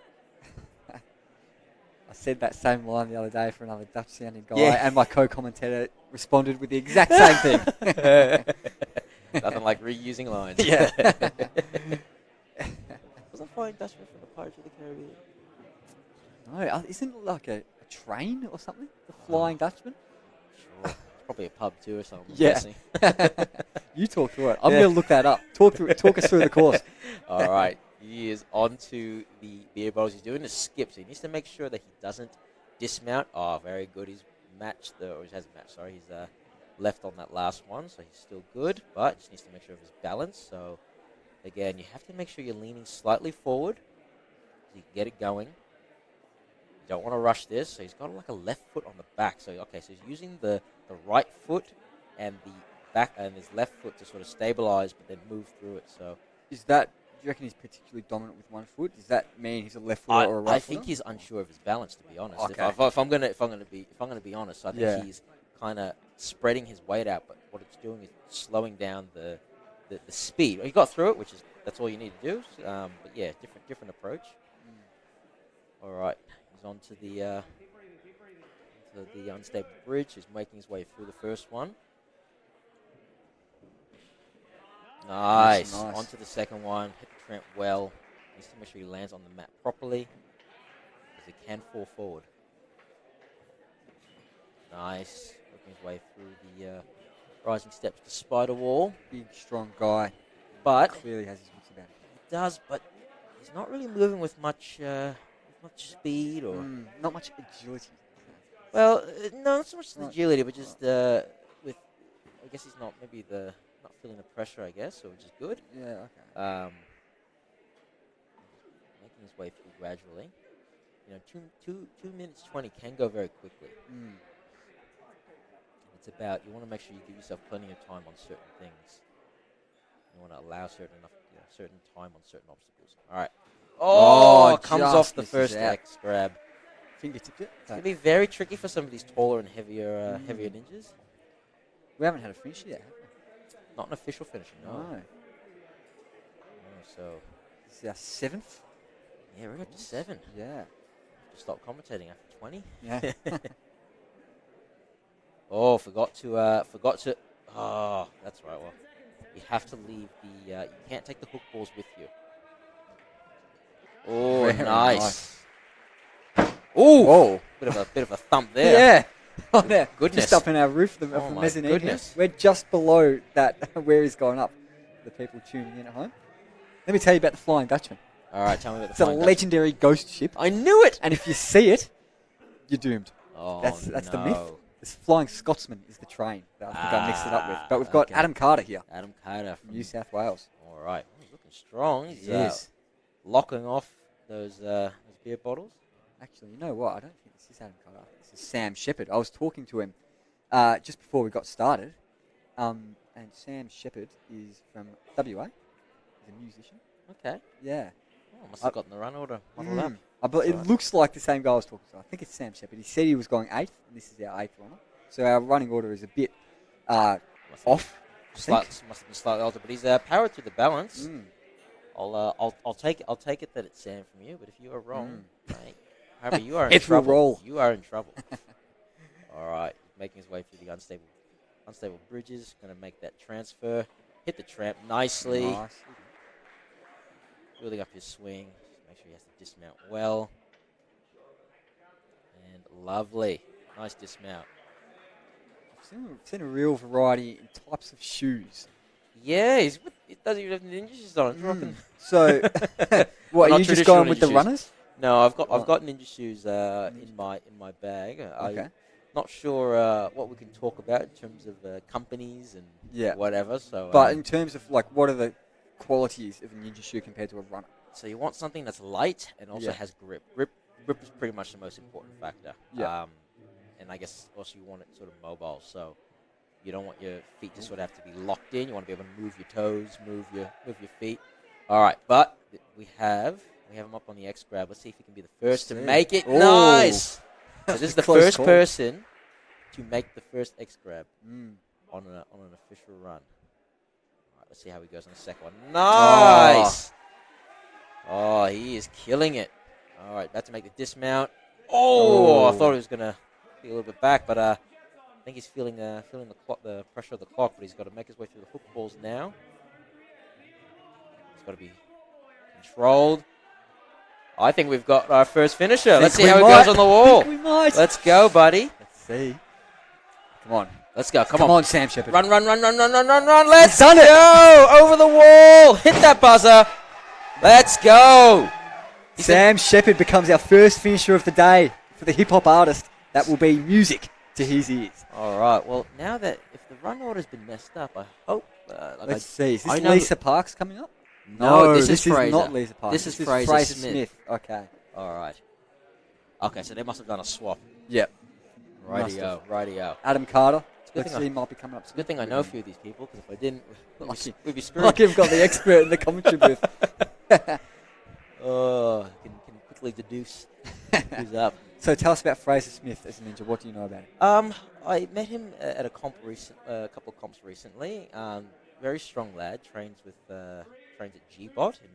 [SPEAKER 11] I said that same line the other day for another Dutch-sounding guy, and my co-commentator responded with the exact same thing.
[SPEAKER 10] Nothing like reusing lines.
[SPEAKER 11] Yeah.
[SPEAKER 10] Was a Flying Dutchman from the Pirates of the Caribbean?
[SPEAKER 11] No, isn't it like a train or something? The Flying Dutchman?
[SPEAKER 10] Sure. It's probably a pub too or something. I'm
[SPEAKER 11] Yeah.
[SPEAKER 10] guessing.
[SPEAKER 11] You talk through it. I'm going to look that up. Talk us through the course.
[SPEAKER 10] All right. He is on to the beer bottles. He's doing a skip, so he needs to make sure that he doesn't dismount. Oh, very good. He's matched, or he hasn't matched, sorry. He's left on that last one, so he's still good, but just needs to make sure of his balance. So, again, you have to make sure you're leaning slightly forward so you can get it going. You don't want to rush this, so he's got like a left foot on the back. So, okay, so he's using the right foot and the back and his left foot to sort of stabilize, but then move through it. So,
[SPEAKER 11] Is that... Do you reckon he's particularly dominant with one foot? Does that mean he's a left footer or a right
[SPEAKER 10] I
[SPEAKER 11] footer?
[SPEAKER 10] think he's unsure of his balance, to be honest.
[SPEAKER 11] Okay.
[SPEAKER 10] If I'm gonna be honest, I think he's kind of spreading his weight out, but what it's doing is slowing down the speed. He got through it, that's all you need to do. But yeah, different approach. All right, he's on to the unstable bridge. He's making his way through the first one. Nice. On to the second one. Hit the tramp well. Needs to make sure he lands on the mat properly because he can fall forward. Nice. Working his way through Rising steps to spider wall.
[SPEAKER 11] Big, strong guy.
[SPEAKER 10] But
[SPEAKER 11] Clearly has his wits about him.
[SPEAKER 10] he does, but he's not really moving with much speed or.
[SPEAKER 11] Not much agility.
[SPEAKER 10] Well, no, not so much the
[SPEAKER 11] Right.
[SPEAKER 10] agility, but just with. I guess he's not not feeling the pressure. I guess, so which is good.
[SPEAKER 11] Yeah, okay.
[SPEAKER 10] Making his way through gradually. You know, 2 minutes 20 can go very quickly. It's about you want to make sure you give yourself plenty of time on certain things. You want to allow certain time on certain obstacles. All right. Oh, comes
[SPEAKER 11] just
[SPEAKER 10] off the
[SPEAKER 11] misses
[SPEAKER 10] first
[SPEAKER 11] out.
[SPEAKER 10] X grab.
[SPEAKER 11] Fingertipped it.
[SPEAKER 10] It's gonna be very tricky for some of these taller and heavier ninjas.
[SPEAKER 11] We haven't had a finish yet, have we?
[SPEAKER 10] Not an official finisher, no.
[SPEAKER 11] No.
[SPEAKER 10] So
[SPEAKER 11] This is our 7th.
[SPEAKER 10] yeah, we're up to 7.
[SPEAKER 11] Yeah.
[SPEAKER 10] Just stop commentating after 20.
[SPEAKER 11] Yeah.
[SPEAKER 10] Oh, forgot to. Oh, that's right. Well, you have to leave the. You can't take the hook balls with you. Oh,
[SPEAKER 11] Very
[SPEAKER 10] nice. Oh,
[SPEAKER 11] Whoa.
[SPEAKER 10] bit of a thump there.
[SPEAKER 11] Yeah. Oh, there.
[SPEAKER 10] Goodness.
[SPEAKER 11] Just up in our roof of the
[SPEAKER 10] Oh my
[SPEAKER 11] mezzanine. here.
[SPEAKER 10] goodness.
[SPEAKER 11] We're just below that where he's going up. The people tuning in at home. Let me tell you about the Flying Dutchman.
[SPEAKER 10] All right, tell me about the
[SPEAKER 11] It's a
[SPEAKER 10] Flying Dutchman.
[SPEAKER 11] legendary ghost ship.
[SPEAKER 10] I knew it.
[SPEAKER 11] And if you see it, you're doomed.
[SPEAKER 10] Oh,
[SPEAKER 11] That's the
[SPEAKER 10] no.
[SPEAKER 11] myth. This Flying Scotsman is the train that I think I mixed it up with. But we've got
[SPEAKER 10] okay.
[SPEAKER 11] Adam Carter here
[SPEAKER 10] Adam Carter
[SPEAKER 11] from New South Wales.
[SPEAKER 10] All right, he's looking strong. He's
[SPEAKER 11] He is.
[SPEAKER 10] locking off those beer bottles.
[SPEAKER 11] Actually, you know what? I don't think this is Adam Carter. This is Sam Shepherd. I was talking to him just before we got started. And Sam Shepherd is from WA. He's a musician.
[SPEAKER 10] Okay.
[SPEAKER 11] Yeah.
[SPEAKER 10] Oh, must have gotten the run order muddled up.
[SPEAKER 11] It looks like the same guy I was talking to. I think it's Sam Shepherd. He said he was going 8th, and this is our 8th runner. So our running order is a bit off.
[SPEAKER 10] Must have been slightly altered, but he's powered through the balance. I'll take it that it's Sam from you, but if you are wrong, mate, however, you are in
[SPEAKER 11] It will
[SPEAKER 10] trouble.
[SPEAKER 11] roll.
[SPEAKER 10] You are in trouble. All right, making his way through the unstable bridges. Going to make that transfer. Hit the tramp nicely.
[SPEAKER 11] Nice.
[SPEAKER 10] Building up his swing. Make sure he has to dismount well. And lovely. Nice dismount.
[SPEAKER 11] I've seen a real variety in types of shoes.
[SPEAKER 10] Yeah, he doesn't even have ninja shoes on. He's rocking.
[SPEAKER 11] So, what,
[SPEAKER 10] Not
[SPEAKER 11] are you just
[SPEAKER 10] traditional
[SPEAKER 11] going with
[SPEAKER 10] ninja
[SPEAKER 11] the
[SPEAKER 10] shoes.
[SPEAKER 11] runners?
[SPEAKER 10] No, I've got ninja shoes in my bag.
[SPEAKER 11] Okay.
[SPEAKER 10] I'm not sure what we can talk about in terms of companies and whatever. So,
[SPEAKER 11] But in terms of, like, what are the qualities of a ninja shoe compared to a runner?
[SPEAKER 10] so you want something that's light and also
[SPEAKER 11] Yeah.
[SPEAKER 10] has grip. Grip is pretty much the most important factor.
[SPEAKER 11] Yeah.
[SPEAKER 10] And I guess also you want it sort of mobile. So you don't want your feet to sort of have to be locked in. You want to be able to move your toes, move your feet. All right, but we have him up on the X grab. Let's see if he can be the first to make it.
[SPEAKER 11] Oh.
[SPEAKER 10] Nice. So this is the
[SPEAKER 11] Close
[SPEAKER 10] first
[SPEAKER 11] call.
[SPEAKER 10] person to make the first X grab on an official run. All right, let's see how he goes on the second one. Nice. Oh, he is killing it. All right, about to make the dismount. Oh, I thought he was gonna be a little bit back, but I think he's feeling the pressure of the clock. But he's got to make his way through the hook balls now. He's got to be controlled. I think we've got our first finisher. Let's see how it goes on the wall.
[SPEAKER 11] We might.
[SPEAKER 10] Let's go, buddy.
[SPEAKER 11] Let's see. Come on.
[SPEAKER 10] Let's go. Come
[SPEAKER 11] Come
[SPEAKER 10] on.
[SPEAKER 11] on, Sam Shepherd.
[SPEAKER 10] Run. Let's
[SPEAKER 11] done it.
[SPEAKER 10] go. Over the wall. Hit that buzzer. Let's go.
[SPEAKER 11] Sam Shepherd becomes our first finisher of the day for the hip-hop artist. That will be music to his ears.
[SPEAKER 10] All right. Well, now that if the run order's been messed up, I hope.
[SPEAKER 11] Let's see. Is
[SPEAKER 10] I
[SPEAKER 11] this
[SPEAKER 10] know
[SPEAKER 11] Lisa Parks coming up?
[SPEAKER 10] No, this is Fraser.
[SPEAKER 11] not Lisa Parks.
[SPEAKER 10] This is Fraser Smith.
[SPEAKER 11] Okay.
[SPEAKER 10] All right. Okay, so they must have done a swap.
[SPEAKER 11] Yep.
[SPEAKER 10] Rightio.
[SPEAKER 11] Adam Carter.
[SPEAKER 10] It's a good
[SPEAKER 11] Let's
[SPEAKER 10] thing
[SPEAKER 11] see, he might be coming up.
[SPEAKER 10] It's a good thing I know a few of these people, because if I didn't, we'd be screwed.
[SPEAKER 11] Like you've got the expert in the commentary booth.
[SPEAKER 10] Oh, can quickly deduce who's up.
[SPEAKER 11] So tell us about Fraser Smith as a ninja. What do you know about him?
[SPEAKER 10] I met him at a couple of comps recently. Very strong lad. Trains at G-Bot in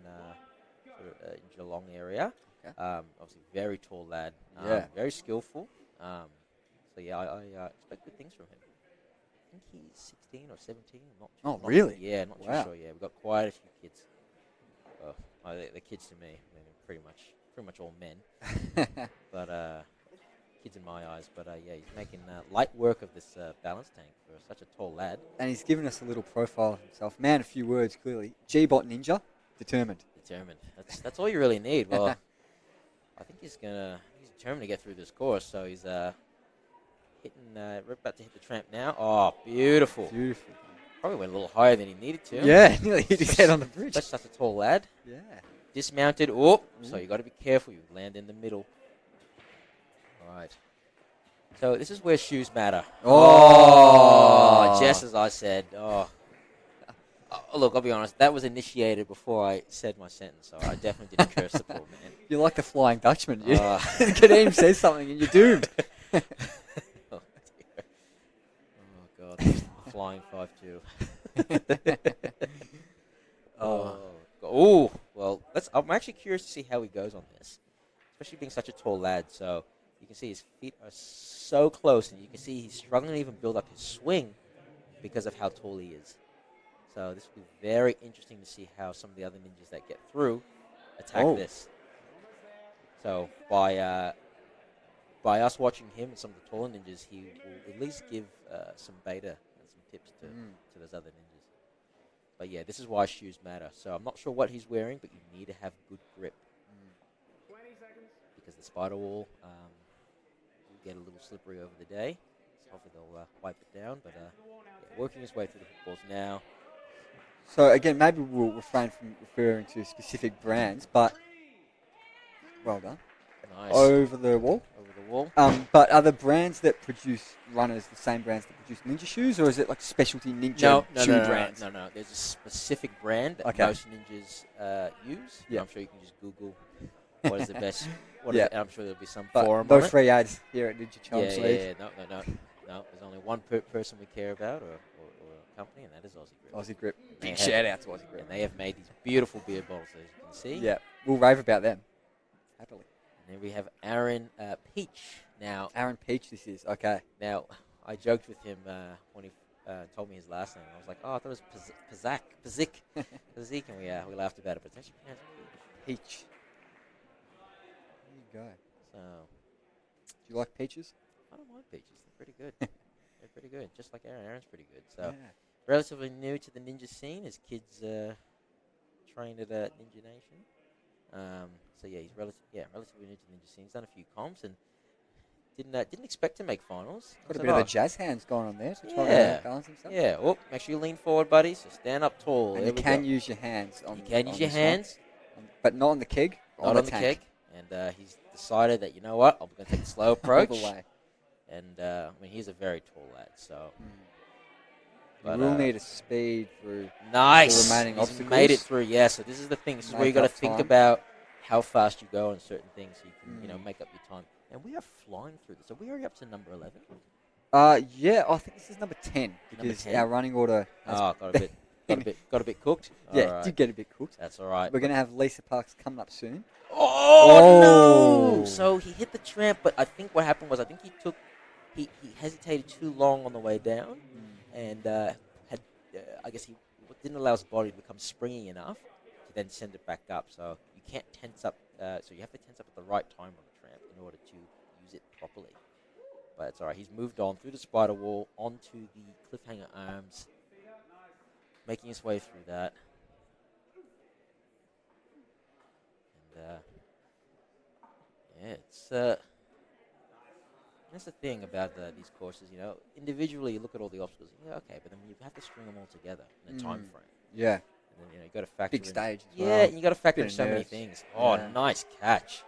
[SPEAKER 10] Geelong area.
[SPEAKER 11] Okay.
[SPEAKER 10] Obviously, very tall lad.
[SPEAKER 11] Yeah.
[SPEAKER 10] Very skillful. So yeah, I expect good things from him. I think he's 16 or 17.
[SPEAKER 11] Really?
[SPEAKER 10] Yeah, not
[SPEAKER 11] Wow.
[SPEAKER 10] too sure. Yeah, we've got quite a few kids. They're kids to me. I mean, pretty much all men. But kids in my eyes. But yeah, he's making light work of this balance tank for such a tall lad.
[SPEAKER 11] And he's given us a little profile of himself. Man, a few words, clearly. G-Bot Ninja, determined.
[SPEAKER 10] Determined. That's all you really need. Well, I think he's determined to get through this course. So he's hitting. We're about to hit the tramp now. Oh, beautiful.
[SPEAKER 11] Beautiful.
[SPEAKER 10] Probably went a little higher than he needed to.
[SPEAKER 11] Yeah, nearly hit his head on the bridge.
[SPEAKER 10] That's such a tall lad.
[SPEAKER 11] Yeah.
[SPEAKER 10] Dismounted. Oh, so you got to be careful. You land in the middle. All right. So this is where shoes matter.
[SPEAKER 11] Oh,
[SPEAKER 10] just as I said. Oh, look, I'll be honest. That was initiated before I said my sentence, so I definitely didn't curse the poor man.
[SPEAKER 11] You're like the Flying Dutchman. Kadeem says something and you're doomed.
[SPEAKER 10] Oh, dear. Oh, God. The flying 5-2. Oh, well, I'm actually curious to see how he goes on this, especially being such a tall lad. So you can see his feet are so close, and you can see he's struggling to even build up his swing because of how tall he is. So this will be very interesting to see how some of the other ninjas that get through attack this. So by us watching him and some of the taller ninjas, he will at least give some beta and some tips to those other ninjas. But yeah, this is why shoes matter. So I'm not sure what he's wearing, but you need to have good grip.
[SPEAKER 1] 20 seconds.
[SPEAKER 10] Because the spider wall will get a little slippery over the day. So hopefully they'll wipe it down. But yeah, working his way through the footballs now.
[SPEAKER 11] So again, maybe we'll refrain from referring to specific brands, but well done.
[SPEAKER 10] Nice.
[SPEAKER 11] Over the wall.
[SPEAKER 10] Over the wall.
[SPEAKER 11] But are the brands that produce runners the same brands that produce ninja shoes, or is it like specialty ninja shoe brands?
[SPEAKER 10] No. There's a specific brand that most ninjas use.
[SPEAKER 11] Yeah.
[SPEAKER 10] I'm sure you can just Google what is the best. I'm sure there'll be some forum.
[SPEAKER 11] No
[SPEAKER 10] on
[SPEAKER 11] free ads here at Ninja Challenge League.
[SPEAKER 10] Yeah. No. There's only one person we care about, or a company, and that is Aussie Grip.
[SPEAKER 11] Aussie Grip. Big shout out to Aussie Grip.
[SPEAKER 10] And they have made these beautiful beer bottles, as you can see.
[SPEAKER 11] Yeah, we'll rave about them. Happily.
[SPEAKER 10] And then we have Aaron Peach. Now,
[SPEAKER 11] Aaron Peach, this is. Okay.
[SPEAKER 10] Now, I joked with him when he told me his last name. I was like, oh, I thought it was Pazik, and we laughed about it, but it's actually pronounced
[SPEAKER 11] Peach. There you go.
[SPEAKER 10] So,
[SPEAKER 11] do you like peaches?
[SPEAKER 10] I don't mind peaches. They're pretty good. They're pretty good, just like Aaron. Aaron's pretty good. So, relatively new to the ninja scene. His kids trained at Ninja Nation. So yeah, he's relatively new to the ninja scene. He's done a few comps and didn't expect to make finals.
[SPEAKER 11] Got a bit of a jazz hands going on there to try to balance himself.
[SPEAKER 10] Yeah. Oh, make sure you lean forward, buddy. So stand up tall.
[SPEAKER 11] And you can use your hands on.
[SPEAKER 10] You can use your hands,
[SPEAKER 11] but not on the keg.
[SPEAKER 10] Not on the keg. And he's decided that, you know what, I'm going to take the slow approach.
[SPEAKER 11] All the way.
[SPEAKER 10] And I mean, he's a very tall lad, so.
[SPEAKER 11] But, you will need a speed through
[SPEAKER 10] nice.
[SPEAKER 11] the remaining
[SPEAKER 10] He's
[SPEAKER 11] obstacles.
[SPEAKER 10] Made it through, yeah. So this is the thing. This is where you got to think about how fast you go on certain things, so you can, make up your time. And we are flying through this. Are we already up to number 11?
[SPEAKER 11] Yeah, I think this is number 10 because our running order.
[SPEAKER 10] Got a bit cooked.
[SPEAKER 11] Yeah,
[SPEAKER 10] right.
[SPEAKER 11] did get a bit cooked.
[SPEAKER 10] That's all right.
[SPEAKER 11] We're going to have Lisa Parks coming up soon.
[SPEAKER 10] Oh no! So he hit the tramp, but I think what happened was he hesitated too long on the way down, and I guess he didn't allow his body to become springy enough to then send it back up. So you can't tense up. So you have to tense up at the right time on the tramp in order to use it properly. But it's all right. He's moved on through the spider wall onto the cliffhanger arms, making his way through that. And it's that's the thing about these courses. Individually you look at all the obstacles. Yeah, okay, but then you have to string them all together in a time frame.
[SPEAKER 11] Yeah.
[SPEAKER 10] And then you got to factor
[SPEAKER 11] big
[SPEAKER 10] in,
[SPEAKER 11] stage.
[SPEAKER 10] Yeah, and you got to factor in so many things. Oh, nice catch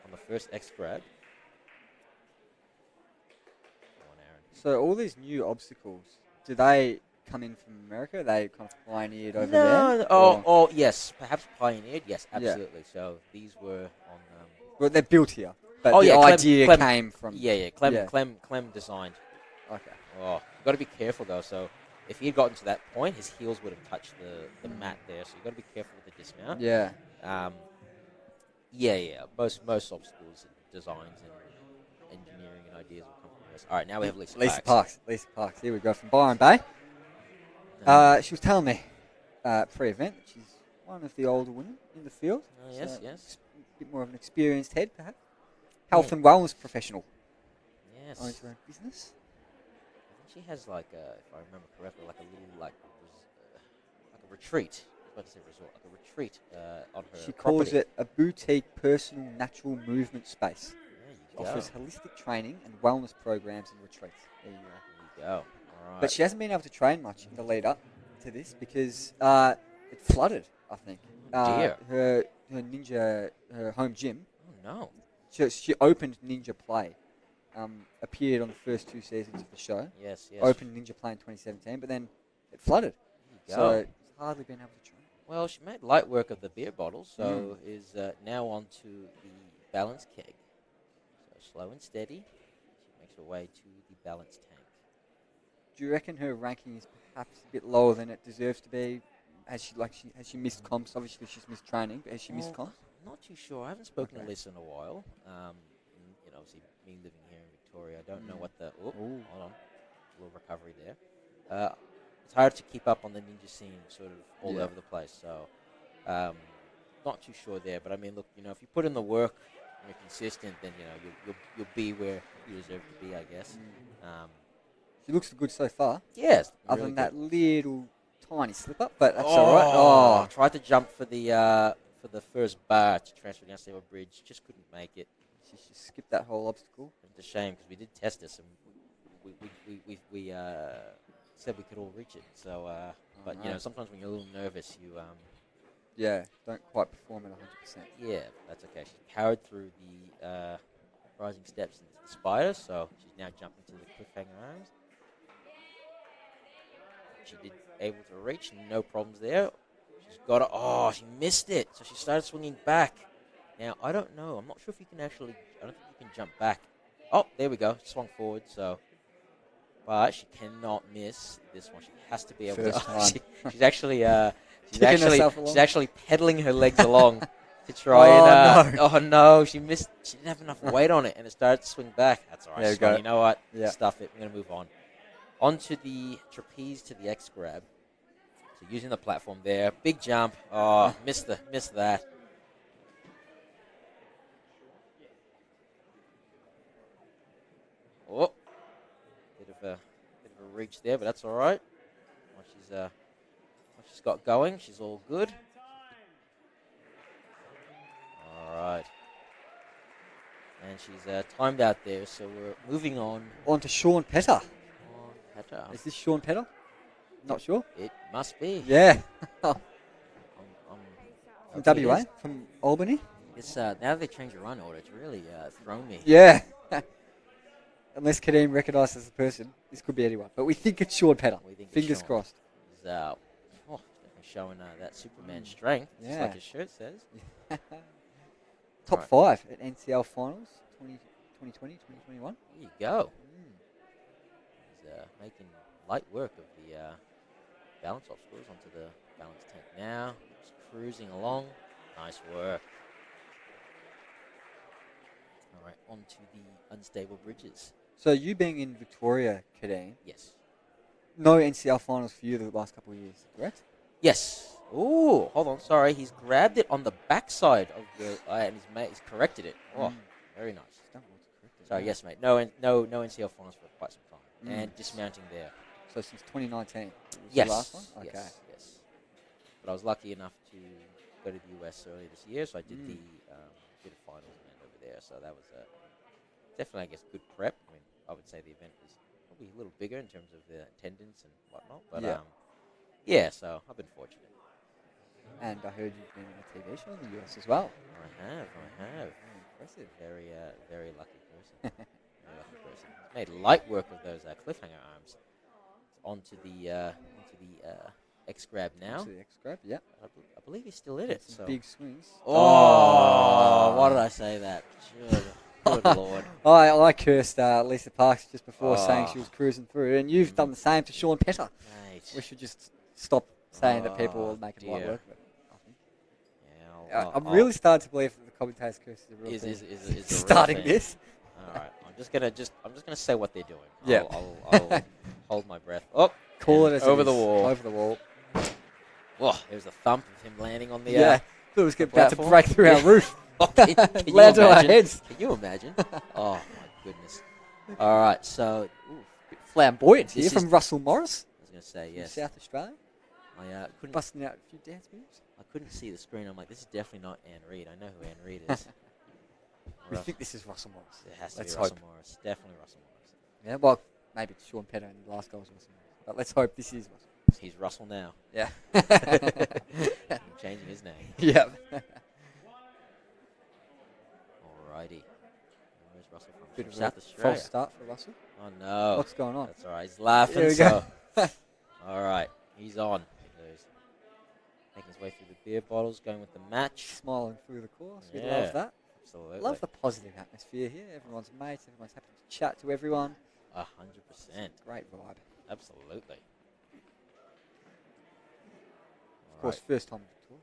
[SPEAKER 10] on the first X grab. Come on, Aaron.
[SPEAKER 11] So all these new obstacles, do they come in from America? Are they kind of pioneered over there?
[SPEAKER 10] Oh, yes. Perhaps pioneered. Yes, absolutely. Yeah. So these were on.
[SPEAKER 11] Well, they're built here, but the idea came from.
[SPEAKER 10] Yeah. Clem designed.
[SPEAKER 11] Okay.
[SPEAKER 10] Oh, you've got to be careful though. So if he had gotten to that point, his heels would have touched the mat there. So you've got to be careful with the dismount.
[SPEAKER 11] Yeah.
[SPEAKER 10] Yeah. Most obstacles, designs, and engineering and ideas will come from this. All right, now we have Lisa Parks.
[SPEAKER 11] Lisa Parks. Here we go from Byron Bay. She was telling me pre-event that she's one of the older women in the field.
[SPEAKER 10] Yes.
[SPEAKER 11] A bit more of an experienced head, perhaps. Health and wellness professional.
[SPEAKER 10] Yes.
[SPEAKER 11] owns her own business.
[SPEAKER 10] I think she has like if I remember correctly, like a little like a retreat. I was about to say resort, like a retreat on her
[SPEAKER 11] She
[SPEAKER 10] property.
[SPEAKER 11] calls it a boutique personal natural movement space.
[SPEAKER 10] There you go.
[SPEAKER 11] Offers holistic training and wellness programs and retreats. There you go.
[SPEAKER 10] There you go. All right.
[SPEAKER 11] But she hasn't been able to train much in the lead up to this because it flooded, I think.
[SPEAKER 10] Dear.
[SPEAKER 11] Her home gym.
[SPEAKER 10] Oh no.
[SPEAKER 11] She opened Ninja Play. Appeared on the first 2 seasons of the show.
[SPEAKER 10] Yes.
[SPEAKER 11] Opened Ninja Play in 2017, but then it flooded.
[SPEAKER 10] There you
[SPEAKER 11] So
[SPEAKER 10] go.
[SPEAKER 11] it's hardly been able to train.
[SPEAKER 10] Well, she made light work of the beer bottle, so is now on to the balance keg. So slow and steady, she makes her way to the balance tank.
[SPEAKER 11] Do you reckon her ranking is perhaps a bit lower than it deserves to be? Has she missed comps? Obviously, she's missed training, but has she missed comps?
[SPEAKER 10] I'm not too sure. I haven't spoken
[SPEAKER 11] Okay.
[SPEAKER 10] to Liz in a while. Obviously, me living here in Victoria, I don't know what the... Oh,
[SPEAKER 11] Ooh.
[SPEAKER 10] hold on. A little recovery there. It's hard to keep up on the ninja scene sort of all over the place, so not too sure there. But, I mean, look, if you put in the work and you're consistent, then, you'll be where you deserve to be, I guess.
[SPEAKER 11] She looks good so far.
[SPEAKER 10] Yes.
[SPEAKER 11] Other
[SPEAKER 10] really
[SPEAKER 11] than that
[SPEAKER 10] good.
[SPEAKER 11] little tiny slip up, but that's all right. Oh,
[SPEAKER 10] Tried to jump for the first bar to transfer the unstable bridge. Just couldn't make it.
[SPEAKER 11] she skipped that whole obstacle.
[SPEAKER 10] It's a shame because we did test this and we said we could all reach it. So, but
[SPEAKER 11] right.
[SPEAKER 10] sometimes when you're a little nervous, you
[SPEAKER 11] Don't quite perform at 100%.
[SPEAKER 10] yeah, that's okay. She powered through the rising steps into the spider, so she's now jumping to the cliffhanger arms. She did able to reach, no problems there. She's got it. Oh, she missed it. So she started swinging back. Now, I don't know. I'm not sure if you can actually... I don't think you can jump back. Oh, there we go. Swung forward, so... But she cannot miss this one. She has to be able
[SPEAKER 11] First
[SPEAKER 10] to...
[SPEAKER 11] time.
[SPEAKER 10] she's actually...
[SPEAKER 11] Kicking herself along.
[SPEAKER 10] she's actually pedaling her legs along to try
[SPEAKER 11] no.
[SPEAKER 10] Oh, no. She missed... She didn't have enough weight on it, and it started to swing back. That's all right.
[SPEAKER 11] There we
[SPEAKER 10] Scott,
[SPEAKER 11] go.
[SPEAKER 10] you know what?
[SPEAKER 11] Yeah.
[SPEAKER 10] Stuff it. I'm going to move on. Onto the trapeze to the X grab. So using the platform there. Big jump. Oh, missed that. Oh, bit of a reach there, but that's all right. Once she's got going, she's all good. All right. And she's timed out there, so we're moving on.
[SPEAKER 11] On to Sean Petter.
[SPEAKER 10] Petter.
[SPEAKER 11] Is this Sean Petter? Not sure.
[SPEAKER 10] It must be.
[SPEAKER 11] Yeah.
[SPEAKER 10] I'm
[SPEAKER 11] From
[SPEAKER 10] hoping it
[SPEAKER 11] WA?
[SPEAKER 10] is.
[SPEAKER 11] From Albany?
[SPEAKER 10] It's now they changed the run order. It's really thrown me.
[SPEAKER 11] Yeah. Unless Kadeem recognises the person, this could be anyone. But we think it's Sean Petter.
[SPEAKER 10] We think it's
[SPEAKER 11] Fingers
[SPEAKER 10] Sean.
[SPEAKER 11] crossed.
[SPEAKER 10] He's definitely showing that Superman strength, just
[SPEAKER 11] Yeah.
[SPEAKER 10] like his shirt says.
[SPEAKER 11] Top
[SPEAKER 10] Right.
[SPEAKER 11] 5 at NCL Finals 2020, 2021.
[SPEAKER 10] There you go. He's making light work of the balance obstacles onto the balance tank now. Just cruising along. Nice work. All right, onto the unstable bridges.
[SPEAKER 11] So you being in Victoria, Kadeem,
[SPEAKER 10] Yes.
[SPEAKER 11] no NCL Finals for you the last couple of years, correct?
[SPEAKER 10] Yes. Ooh, hold on. Sorry, he's grabbed it on the backside of the and he's corrected it. Oh, very nice. Sorry, yes, mate. No NCL Finals for quite some time, and dismounting there.
[SPEAKER 11] So since 2019, was
[SPEAKER 10] Yes.
[SPEAKER 11] the last one? Okay.
[SPEAKER 10] Yes. But I was lucky enough to go to the US earlier this year, so I did the bit of finals event over there. So that was definitely, I guess, good prep. I mean, I would say the event was probably a little bigger in terms of the attendance and whatnot. But yeah, so I've been fortunate.
[SPEAKER 11] And I heard you've been in a TV show in the US as well.
[SPEAKER 10] I have.
[SPEAKER 11] Very impressive.
[SPEAKER 10] Very lucky person. Very lucky person. Made light work of those cliffhanger arms. Onto the X grab now.
[SPEAKER 11] To the X grab, yeah.
[SPEAKER 10] I believe he's still in it.
[SPEAKER 11] Some
[SPEAKER 10] So.
[SPEAKER 11] big swings.
[SPEAKER 10] Oh, why did I say that? Good Lord.
[SPEAKER 11] I cursed Lisa Parks just before saying she was cruising through, and you've done the same to Sean Petter.
[SPEAKER 10] Mate.
[SPEAKER 11] We should just stop saying that people will make it light
[SPEAKER 10] dear.
[SPEAKER 11] work of it.
[SPEAKER 10] Yeah,
[SPEAKER 11] I'm really starting to believe that the commentators curse is a real thing.
[SPEAKER 10] is a real
[SPEAKER 11] starting
[SPEAKER 10] thing.
[SPEAKER 11] this.
[SPEAKER 10] All right, I'm just gonna say what they're doing.
[SPEAKER 11] Yeah.
[SPEAKER 10] I'll hold my breath. Oh,
[SPEAKER 11] Call it
[SPEAKER 10] and
[SPEAKER 11] as
[SPEAKER 10] over
[SPEAKER 11] it
[SPEAKER 10] the
[SPEAKER 11] is.
[SPEAKER 10] wall.
[SPEAKER 11] Over the wall.
[SPEAKER 10] Whoa, there's a thump of him landing on the
[SPEAKER 11] Yeah. Thought it was about to
[SPEAKER 10] platform.
[SPEAKER 11] break through our roof.
[SPEAKER 10] Oh, can you
[SPEAKER 11] Land on our
[SPEAKER 10] imagine?
[SPEAKER 11] heads.
[SPEAKER 10] Can you imagine? Oh my goodness. All right, so
[SPEAKER 11] Bit flamboyant here
[SPEAKER 10] This
[SPEAKER 11] from
[SPEAKER 10] is-
[SPEAKER 11] Russell Morris
[SPEAKER 10] I was going to say
[SPEAKER 11] from
[SPEAKER 10] yes.
[SPEAKER 11] South Australia.
[SPEAKER 10] I couldn't.
[SPEAKER 11] Busting out a few dance moves.
[SPEAKER 10] I couldn't see the screen. I'm like, this is definitely not Anne Reed. I know who Anne Reed is.
[SPEAKER 11] We
[SPEAKER 10] Russ-
[SPEAKER 11] think this is Russell Morris.
[SPEAKER 10] It has to
[SPEAKER 11] Let's
[SPEAKER 10] be Russell
[SPEAKER 11] hope.
[SPEAKER 10] Morris. Definitely Russell Morris.
[SPEAKER 11] Yeah, well, maybe it's Sean Petto and the last goal was Russell Morris. But let's hope this is Russell.
[SPEAKER 10] He's Russell now.
[SPEAKER 11] Yeah.
[SPEAKER 10] I'm changing his name.
[SPEAKER 11] Yeah.
[SPEAKER 10] Alrighty. Where's Russell from?
[SPEAKER 11] Bit
[SPEAKER 10] From
[SPEAKER 11] of
[SPEAKER 10] South
[SPEAKER 11] a
[SPEAKER 10] Australia.
[SPEAKER 11] false start for Russell.
[SPEAKER 10] Oh no.
[SPEAKER 11] What's going on?
[SPEAKER 10] That's all right. He's laughing.
[SPEAKER 11] Here we
[SPEAKER 10] So.
[SPEAKER 11] go.
[SPEAKER 10] All right. He's on. He's making his way through the beer bottles, going with the match.
[SPEAKER 11] Smiling through the course. We
[SPEAKER 10] Yeah.
[SPEAKER 11] love that.
[SPEAKER 10] Absolutely.
[SPEAKER 11] Love the positive atmosphere here. Everyone's mates. Everyone's happy to chat to everyone.
[SPEAKER 10] 100%.
[SPEAKER 11] Great vibe.
[SPEAKER 10] Absolutely.
[SPEAKER 11] Of course, first time Victoria.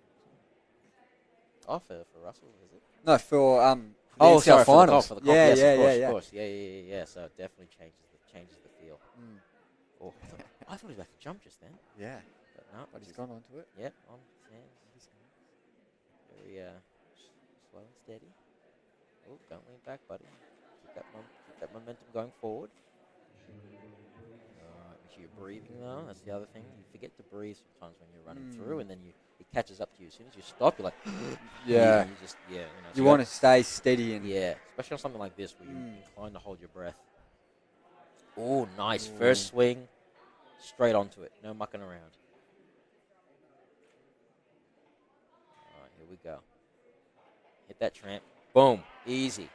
[SPEAKER 10] Oh, for Russell, is it?
[SPEAKER 11] No, for the
[SPEAKER 10] Oh,
[SPEAKER 11] NCL
[SPEAKER 10] sorry,
[SPEAKER 11] Finals.
[SPEAKER 10] for the comp.
[SPEAKER 11] Yeah,
[SPEAKER 10] Yes,
[SPEAKER 11] yeah,
[SPEAKER 10] of course,
[SPEAKER 11] yeah,
[SPEAKER 10] of
[SPEAKER 11] yeah.
[SPEAKER 10] course. Yeah. So it definitely changes the feel.
[SPEAKER 11] Mm.
[SPEAKER 10] Oh, I thought he was about to jump just then.
[SPEAKER 11] Yeah,
[SPEAKER 10] But no,
[SPEAKER 11] but he's gone onto it.
[SPEAKER 10] Yep, on stands. Very slow and steady. Oh, don't lean back, buddy. Keep that momentum going forward. Alright, make sure you're breathing though. That's the other thing. You forget to breathe sometimes when you're running through, and then it catches up to you. As soon as you stop, you're like,
[SPEAKER 11] Yeah.
[SPEAKER 10] You just, so
[SPEAKER 11] You want to stay steady and
[SPEAKER 10] yeah, especially on something like this where you're inclined to hold your breath. Oh, nice. First swing, straight onto it. No mucking around. All right, here we go. Hit that tramp. Boom. Easy.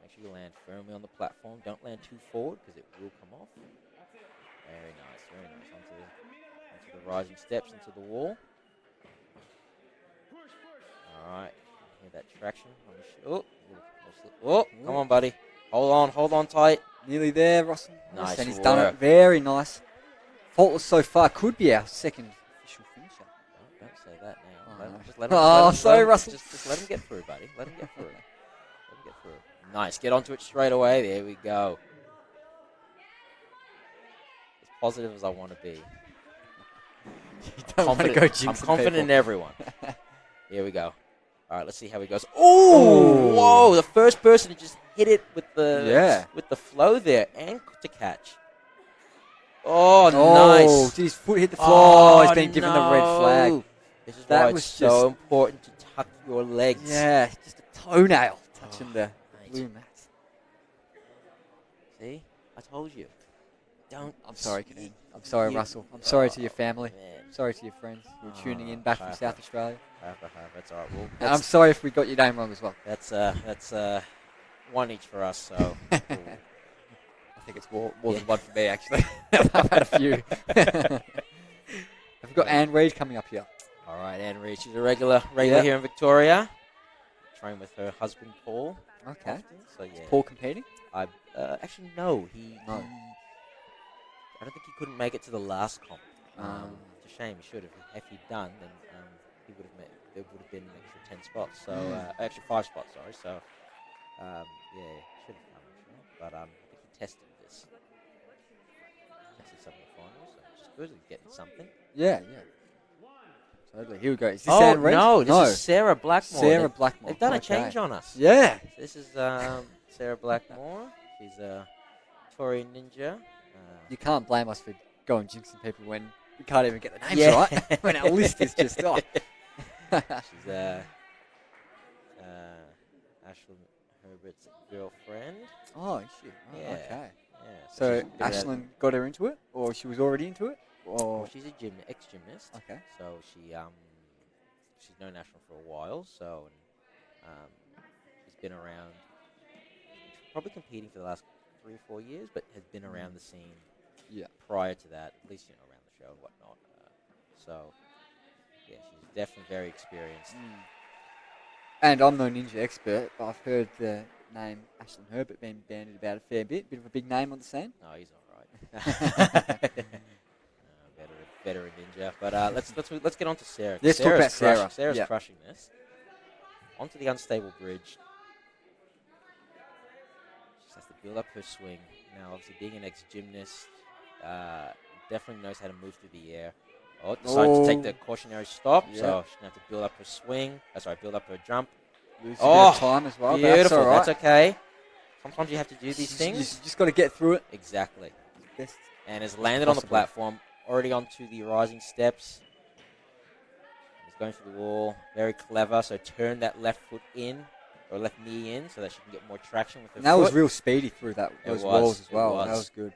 [SPEAKER 10] Make sure you land firmly on the platform. Don't land too forward because it will come off. Very nice. Very nice. Onto the rising steps, into the wall. All right. Hear that traction. Oh, come on, buddy. Hold on tight.
[SPEAKER 11] nearly there, Russell.
[SPEAKER 10] Nice
[SPEAKER 11] And he's done it.
[SPEAKER 10] work.
[SPEAKER 11] Very nice. Faultless so far. Could be our second official finisher.
[SPEAKER 10] Don't say that now.
[SPEAKER 11] Oh,
[SPEAKER 10] Let
[SPEAKER 11] no.
[SPEAKER 10] him, just let him,
[SPEAKER 11] Oh,
[SPEAKER 10] let him-
[SPEAKER 11] sorry,
[SPEAKER 10] let him-
[SPEAKER 11] Russell.
[SPEAKER 10] Just let him get through, buddy. Let him get through. Let him get through. Nice. Get onto it straight away. There we go. As positive as I want to be.
[SPEAKER 11] You don't want to go jinxing
[SPEAKER 10] I'm confident in
[SPEAKER 11] people.
[SPEAKER 10] everyone. Here we go. All right, let's see how he goes. Oh, whoa! The first person to just hit it with the flow there and to catch. Oh, nice.
[SPEAKER 11] Did his foot hit the floor? He's been given the red
[SPEAKER 10] no.
[SPEAKER 11] flag.
[SPEAKER 10] This is
[SPEAKER 11] That
[SPEAKER 10] why
[SPEAKER 11] was
[SPEAKER 10] it's so
[SPEAKER 11] just-
[SPEAKER 10] important to tuck your legs.
[SPEAKER 11] Yeah, just a toenail touching the
[SPEAKER 10] mate.
[SPEAKER 11] blue mat.
[SPEAKER 10] See? I told you. Don't.
[SPEAKER 11] I'm sorry, Caden. I'm sorry, Russell. I'm sorry to your family.
[SPEAKER 10] Man.
[SPEAKER 11] I'm sorry to your friends who are tuning in back from South Australia.
[SPEAKER 10] That's all right. Well,
[SPEAKER 11] And I'm sorry if we got your name wrong as well.
[SPEAKER 10] that's one each for us. So
[SPEAKER 11] I think it's more than one for me, actually. I've had a few. Have we got Anne Reed coming up here?
[SPEAKER 10] all right, Anne Reed. She's a regular
[SPEAKER 11] Yeah.
[SPEAKER 10] here in Victoria. Trained with her husband Paul.
[SPEAKER 11] Okay.
[SPEAKER 10] often, so yeah.
[SPEAKER 11] Paul competing?
[SPEAKER 10] I actually no.
[SPEAKER 11] No.
[SPEAKER 10] I don't think he couldn't make it to the last comp.
[SPEAKER 11] Ah.
[SPEAKER 10] It's a shame. He should have. If he'd done, then he would have made. There would have been an extra 10 spots. So actually 5 spots. Sorry. So yeah, should have come. But I think he tested this. Tested some of the finals. So which is good. He's getting something.
[SPEAKER 11] Yeah. Totally. Here we go. Is this
[SPEAKER 10] Oh
[SPEAKER 11] Anne Reed?
[SPEAKER 10] no! This is Sarah Blackmore.
[SPEAKER 11] Sarah Blackmore.
[SPEAKER 10] They've done a
[SPEAKER 11] Okay.
[SPEAKER 10] change on us.
[SPEAKER 11] Yeah.
[SPEAKER 10] This is Sarah Blackmore. She's a Tory ninja.
[SPEAKER 11] You can't blame us for going jinxing people when we can't even get the names
[SPEAKER 10] Yeah.
[SPEAKER 11] right. When our list is just off.
[SPEAKER 10] She's Ashlyn Herbert's girlfriend.
[SPEAKER 11] Oh, shit. Oh,
[SPEAKER 10] Yeah.
[SPEAKER 11] okay.
[SPEAKER 10] Yeah.
[SPEAKER 11] So
[SPEAKER 10] she's been around-
[SPEAKER 11] Ashlyn got her into it? Or she was already into it? Or
[SPEAKER 10] Well, she's a ex-gymnast.
[SPEAKER 11] Okay.
[SPEAKER 10] So she's known Ashlyn for a while. So she's been around, probably competing for the last 3 or 4 years, but has been around the scene.
[SPEAKER 11] Yeah.
[SPEAKER 10] Prior to that, at least around the show and whatnot. So yeah, she's definitely very experienced.
[SPEAKER 11] And I'm no ninja expert, but I've heard the name Ashlyn Herbert being bandied about a fair bit. Bit of a big name on the scene.
[SPEAKER 10] No, he's all right. Veteran ninja. But let's get on to Sarah.
[SPEAKER 11] Let's talk about Sarah.
[SPEAKER 10] Sarah's
[SPEAKER 11] Yeah.
[SPEAKER 10] crushing this. Onto the unstable bridge. She has to build up her swing. Now, obviously, being an ex-gymnast, definitely knows how to move through the air. Oh, decided to take the cautionary stop, so she's going to have to build up her swing. Build up her jump.
[SPEAKER 11] Lose a bit of time as well. But that's
[SPEAKER 10] beautiful.
[SPEAKER 11] all right.
[SPEAKER 10] That's okay. Sometimes you have to do these things.
[SPEAKER 11] You just got to get through it.
[SPEAKER 10] Exactly.
[SPEAKER 11] Best
[SPEAKER 10] And has landed on the
[SPEAKER 11] possible.
[SPEAKER 10] platform, already onto the rising steps. He's going for the wall. Very clever. So turn that left foot in, or left knee in, so that she can get more traction with her
[SPEAKER 11] And that
[SPEAKER 10] foot.
[SPEAKER 11] was real speedy through those walls as well.
[SPEAKER 10] It was.
[SPEAKER 11] That was good.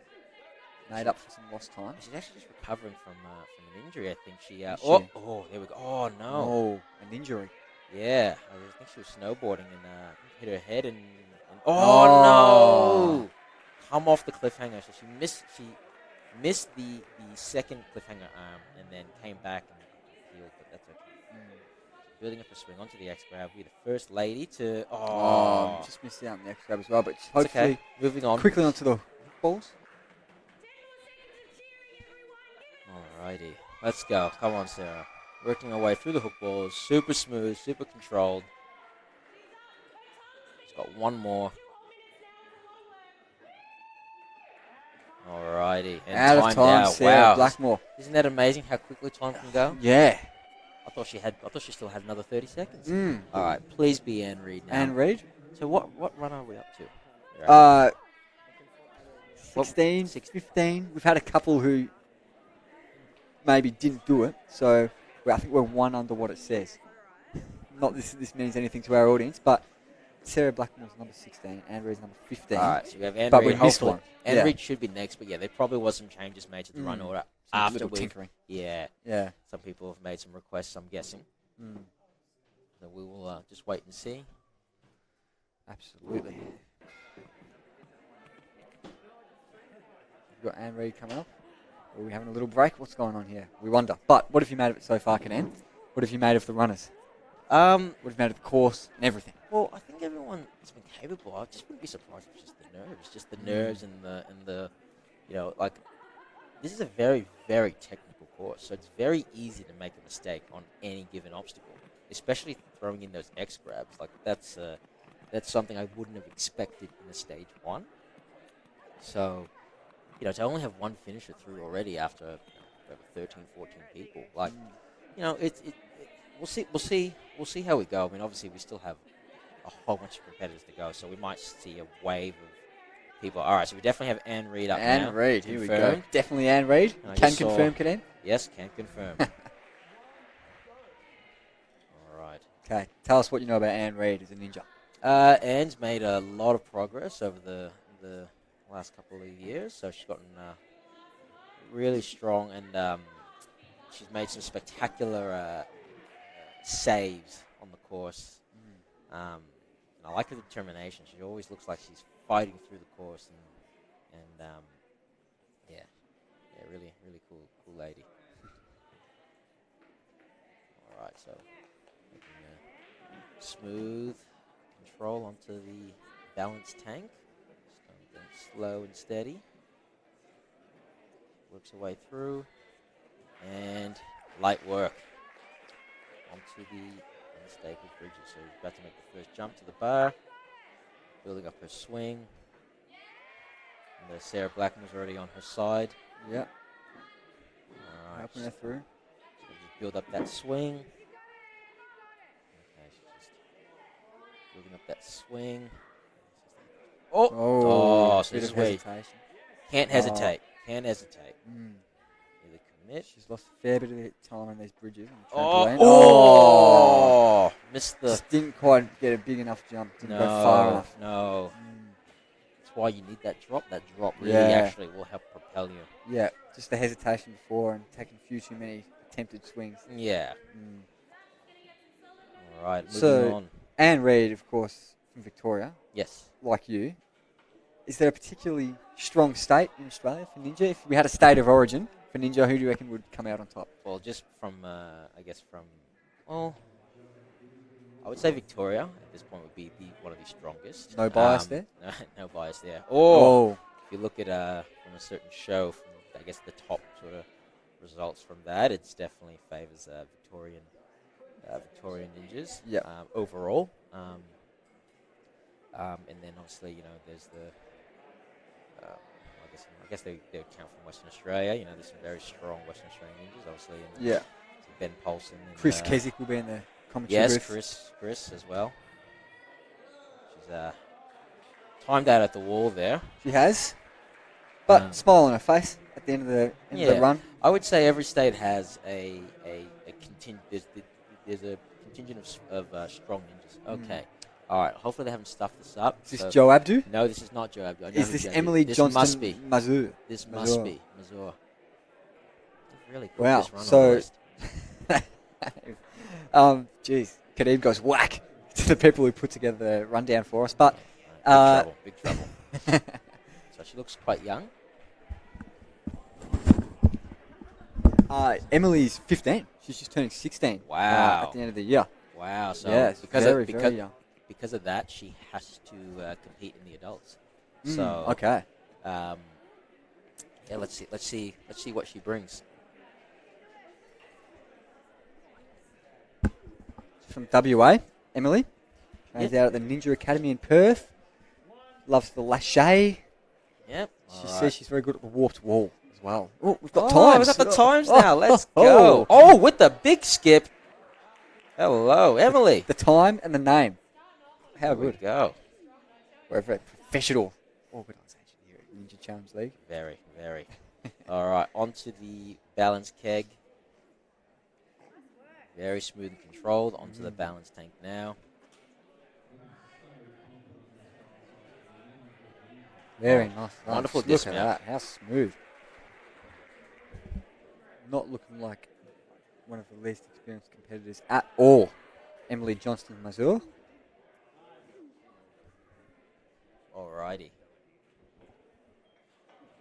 [SPEAKER 11] Made up for some lost time.
[SPEAKER 10] She's actually just recovering from an injury, I think. She,
[SPEAKER 11] Is
[SPEAKER 10] oh,
[SPEAKER 11] she?
[SPEAKER 10] oh, there we go. Oh, no.
[SPEAKER 11] Oh, an injury.
[SPEAKER 10] Yeah, I think she was snowboarding and hit her head and oh no! Come off the cliffhanger. So she missed the second cliffhanger arm and then came back and healed, but that's okay. Building up a swing onto the X grab. We're the first lady to
[SPEAKER 11] Just missed out on the X grab as well, but
[SPEAKER 10] It's
[SPEAKER 11] hopefully
[SPEAKER 10] okay. Moving on
[SPEAKER 11] quickly onto the balls.
[SPEAKER 10] Alrighty, let's go. Come on, Sarah. Working our way through the hook balls. Super smooth, super controlled. She's got one more. Alrighty. And
[SPEAKER 11] Out of
[SPEAKER 10] timed
[SPEAKER 11] time,
[SPEAKER 10] out.
[SPEAKER 11] Sarah
[SPEAKER 10] Wow.
[SPEAKER 11] Blackmore.
[SPEAKER 10] Isn't that amazing how quickly time can go?
[SPEAKER 11] Yeah.
[SPEAKER 10] I thought she still had another 30 seconds.
[SPEAKER 11] Mm.
[SPEAKER 10] Alright, please be Anne Reed now.
[SPEAKER 11] Anne Reed.
[SPEAKER 10] So what run are we up to?
[SPEAKER 11] 16, 15. We've had a couple who maybe didn't do it, so I think we're one under what it says. Not this means anything to our audience, but Sarah Blackmore's number 16, Anne Reed's number 15.
[SPEAKER 10] Alright, so we have Anne
[SPEAKER 11] but
[SPEAKER 10] Reed.
[SPEAKER 11] we missed
[SPEAKER 10] Hopefully,
[SPEAKER 11] one.
[SPEAKER 10] Anne Reed should be next, but yeah, there probably was some changes made to the run order
[SPEAKER 11] Some
[SPEAKER 10] after
[SPEAKER 11] little
[SPEAKER 10] we.
[SPEAKER 11] tinkering.
[SPEAKER 10] Yeah.
[SPEAKER 11] Yeah.
[SPEAKER 10] Some people have made some requests, I'm guessing. So we will just wait and see.
[SPEAKER 11] Absolutely. We've got Anne Reed coming up. Are we having a little break? What's going on here? We wonder. But what have you made of it so far, Kanan? What have you made of the runners? What have you made of the course and everything?
[SPEAKER 10] Well, I think everyone has been capable. I just wouldn't be surprised if it's just the nerves, and the, you know, like this is a very, very technical course, so it's very easy to make a mistake on any given obstacle, especially throwing in those X grabs. Like that's something I wouldn't have expected in a stage one. So, you know, to only have one finisher through already after over 13, 14 people, like, you know, we'll see how we go. I mean, obviously we still have a whole bunch of competitors to go, so we might see a wave of people. All right, so we definitely have Anne Reed up now.
[SPEAKER 11] Anne Reed, here we go.
[SPEAKER 10] Confirmed.
[SPEAKER 11] Definitely Anne Reed.
[SPEAKER 10] And I
[SPEAKER 11] Can
[SPEAKER 10] just saw-
[SPEAKER 11] confirm, Kanan?
[SPEAKER 10] Yes, can confirm. All right.
[SPEAKER 11] Okay, tell us what you know about Anne Reed as a ninja.
[SPEAKER 10] Anne's made a lot of progress over the last couple of years, so she's gotten really strong, and she's made some spectacular saves on the course. And I like her determination. She always looks like she's fighting through the course, and yeah, really cool lady. All right, so making smooth control onto the balance tank. Just going slow and steady. Works her way through, and light work onto the unstable bridges. So she's about to make the first jump to the bar, building up her swing. And Sarah Blackman's already on her side.
[SPEAKER 11] Yeah.
[SPEAKER 10] All right,
[SPEAKER 11] Helping her through.
[SPEAKER 10] so just build up that swing. Okay, she's just building up that swing. Oh, so
[SPEAKER 11] bit
[SPEAKER 10] this
[SPEAKER 11] of
[SPEAKER 10] way.
[SPEAKER 11] hesitation.
[SPEAKER 10] Can't hesitate. Can't hesitate. Either commit.
[SPEAKER 11] She's lost a fair bit of time on these bridges.
[SPEAKER 10] Oh,
[SPEAKER 11] trampoline.
[SPEAKER 10] oh, missed the.
[SPEAKER 11] Just didn't quite get a big enough jump. Didn't go far enough.
[SPEAKER 10] No. That's why you need that drop. That drop really
[SPEAKER 11] Yeah.
[SPEAKER 10] actually will help propel you.
[SPEAKER 11] Yeah, just the hesitation before and taking a few too many attempted swings.
[SPEAKER 10] Yeah. All right, moving
[SPEAKER 11] So,
[SPEAKER 10] on.
[SPEAKER 11] Anne Reed, of course, from Victoria,
[SPEAKER 10] Yes.
[SPEAKER 11] like you. Is there a particularly strong state in Australia for ninja? If we had a state of origin for ninja, who do you reckon would come out on top?
[SPEAKER 10] Well, just from, I guess well, I would say Victoria at this point would be one of the strongest.
[SPEAKER 11] No bias there?
[SPEAKER 10] No bias there.
[SPEAKER 11] Oh.
[SPEAKER 10] If you look at from a certain show, from I guess the top sort of results from that, it's definitely favors Victorian ninjas.
[SPEAKER 11] Yeah.
[SPEAKER 10] Overall, and then obviously there's the. I guess they count from Western Australia. You know, there's some very strong Western Australian ninjas, obviously. And Ben Polson. And,
[SPEAKER 11] Chris Keswick will be in the commentary
[SPEAKER 10] yes,
[SPEAKER 11] booth.
[SPEAKER 10] Chris as well. She's timed out at the wall there.
[SPEAKER 11] She has. But smile on her face at the end of the run.
[SPEAKER 10] I would say every state has a contingent. There's a contingent of strong ninjas. Okay. All right. Hopefully they haven't stuffed this up.
[SPEAKER 11] Is this Joe Abdu?
[SPEAKER 10] No, this is not Joe Abdu.
[SPEAKER 11] Is this Emily Johnston?
[SPEAKER 10] Must be.
[SPEAKER 11] Mazur.
[SPEAKER 10] This must be Mazur. Really put
[SPEAKER 11] Wow.
[SPEAKER 10] this run on the
[SPEAKER 11] So, geez, Kadeem goes whack to the people who put together the rundown for us. But
[SPEAKER 10] big trouble. So she looks quite young.
[SPEAKER 11] Emily's 15. She's just turning 16.
[SPEAKER 10] Wow.
[SPEAKER 11] At the end of the year.
[SPEAKER 10] Wow. So
[SPEAKER 11] yes, very young.
[SPEAKER 10] Because of that, she has to compete in the adults.
[SPEAKER 11] Okay.
[SPEAKER 10] Yeah. Let's see what she brings.
[SPEAKER 11] From WA, Emily. Trains out at the Ninja Academy in Perth. Loves the lache.
[SPEAKER 10] Yep.
[SPEAKER 11] She says she's very good at the warped wall as well. Oh, we've got
[SPEAKER 10] times.
[SPEAKER 11] times.
[SPEAKER 10] We've got the times now. Let's go. Oh, with the big skip. Hello, Emily.
[SPEAKER 11] The time and the name. How good.
[SPEAKER 10] Go.
[SPEAKER 11] We're a very professional organisation here at Ninja Challenge League.
[SPEAKER 10] Very, very. All right, onto the balance keg. Very smooth and controlled. Onto the balance tank now.
[SPEAKER 11] Very nice.
[SPEAKER 10] Wonderful
[SPEAKER 11] Look at
[SPEAKER 10] dismount.
[SPEAKER 11] that. How smooth. Not looking like one of the least experienced competitors at all. Emily Johnston Mazur.
[SPEAKER 10] Alrighty.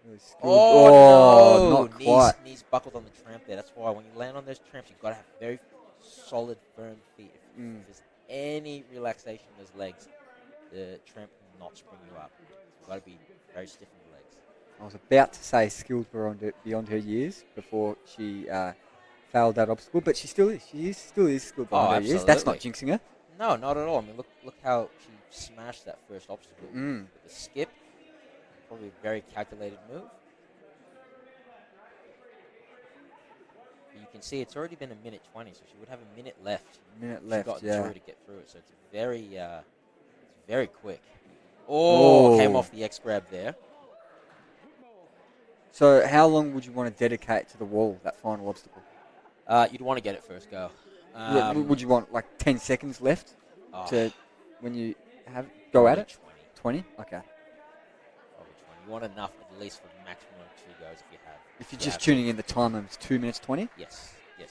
[SPEAKER 11] Really skilled.
[SPEAKER 10] Oh, no.
[SPEAKER 11] Not quite.
[SPEAKER 10] Knees buckled on the tramp there. That's why when you land on those tramps, you've got to have very solid, firm feet. If there's any relaxation in those legs, the tramp will not spring you up. You've got to be very stiff in the legs.
[SPEAKER 11] I was about to say skilled beyond her years before she failed that obstacle, but she still is. She still is skilled beyond her years. That's not jinxing her.
[SPEAKER 10] No, not at all. I mean, look how she smashed that first obstacle. With the skip, probably a very calculated move. You can see it's already been a minute 20, so she would have a minute left.
[SPEAKER 11] Through
[SPEAKER 10] to get through it. So it's very quick. Oh, came off the X grab there.
[SPEAKER 11] So how long would you want to dedicate to the wall, that final obstacle?
[SPEAKER 10] You'd want to get it first go.
[SPEAKER 11] Would you want like 10 seconds left to when you go at it? 20? Okay.
[SPEAKER 10] Probably 20. You want enough at least for the maximum of 2 goes if you have.
[SPEAKER 11] If you're just tuning in, the timer is 2 minutes 20?
[SPEAKER 10] Yes. It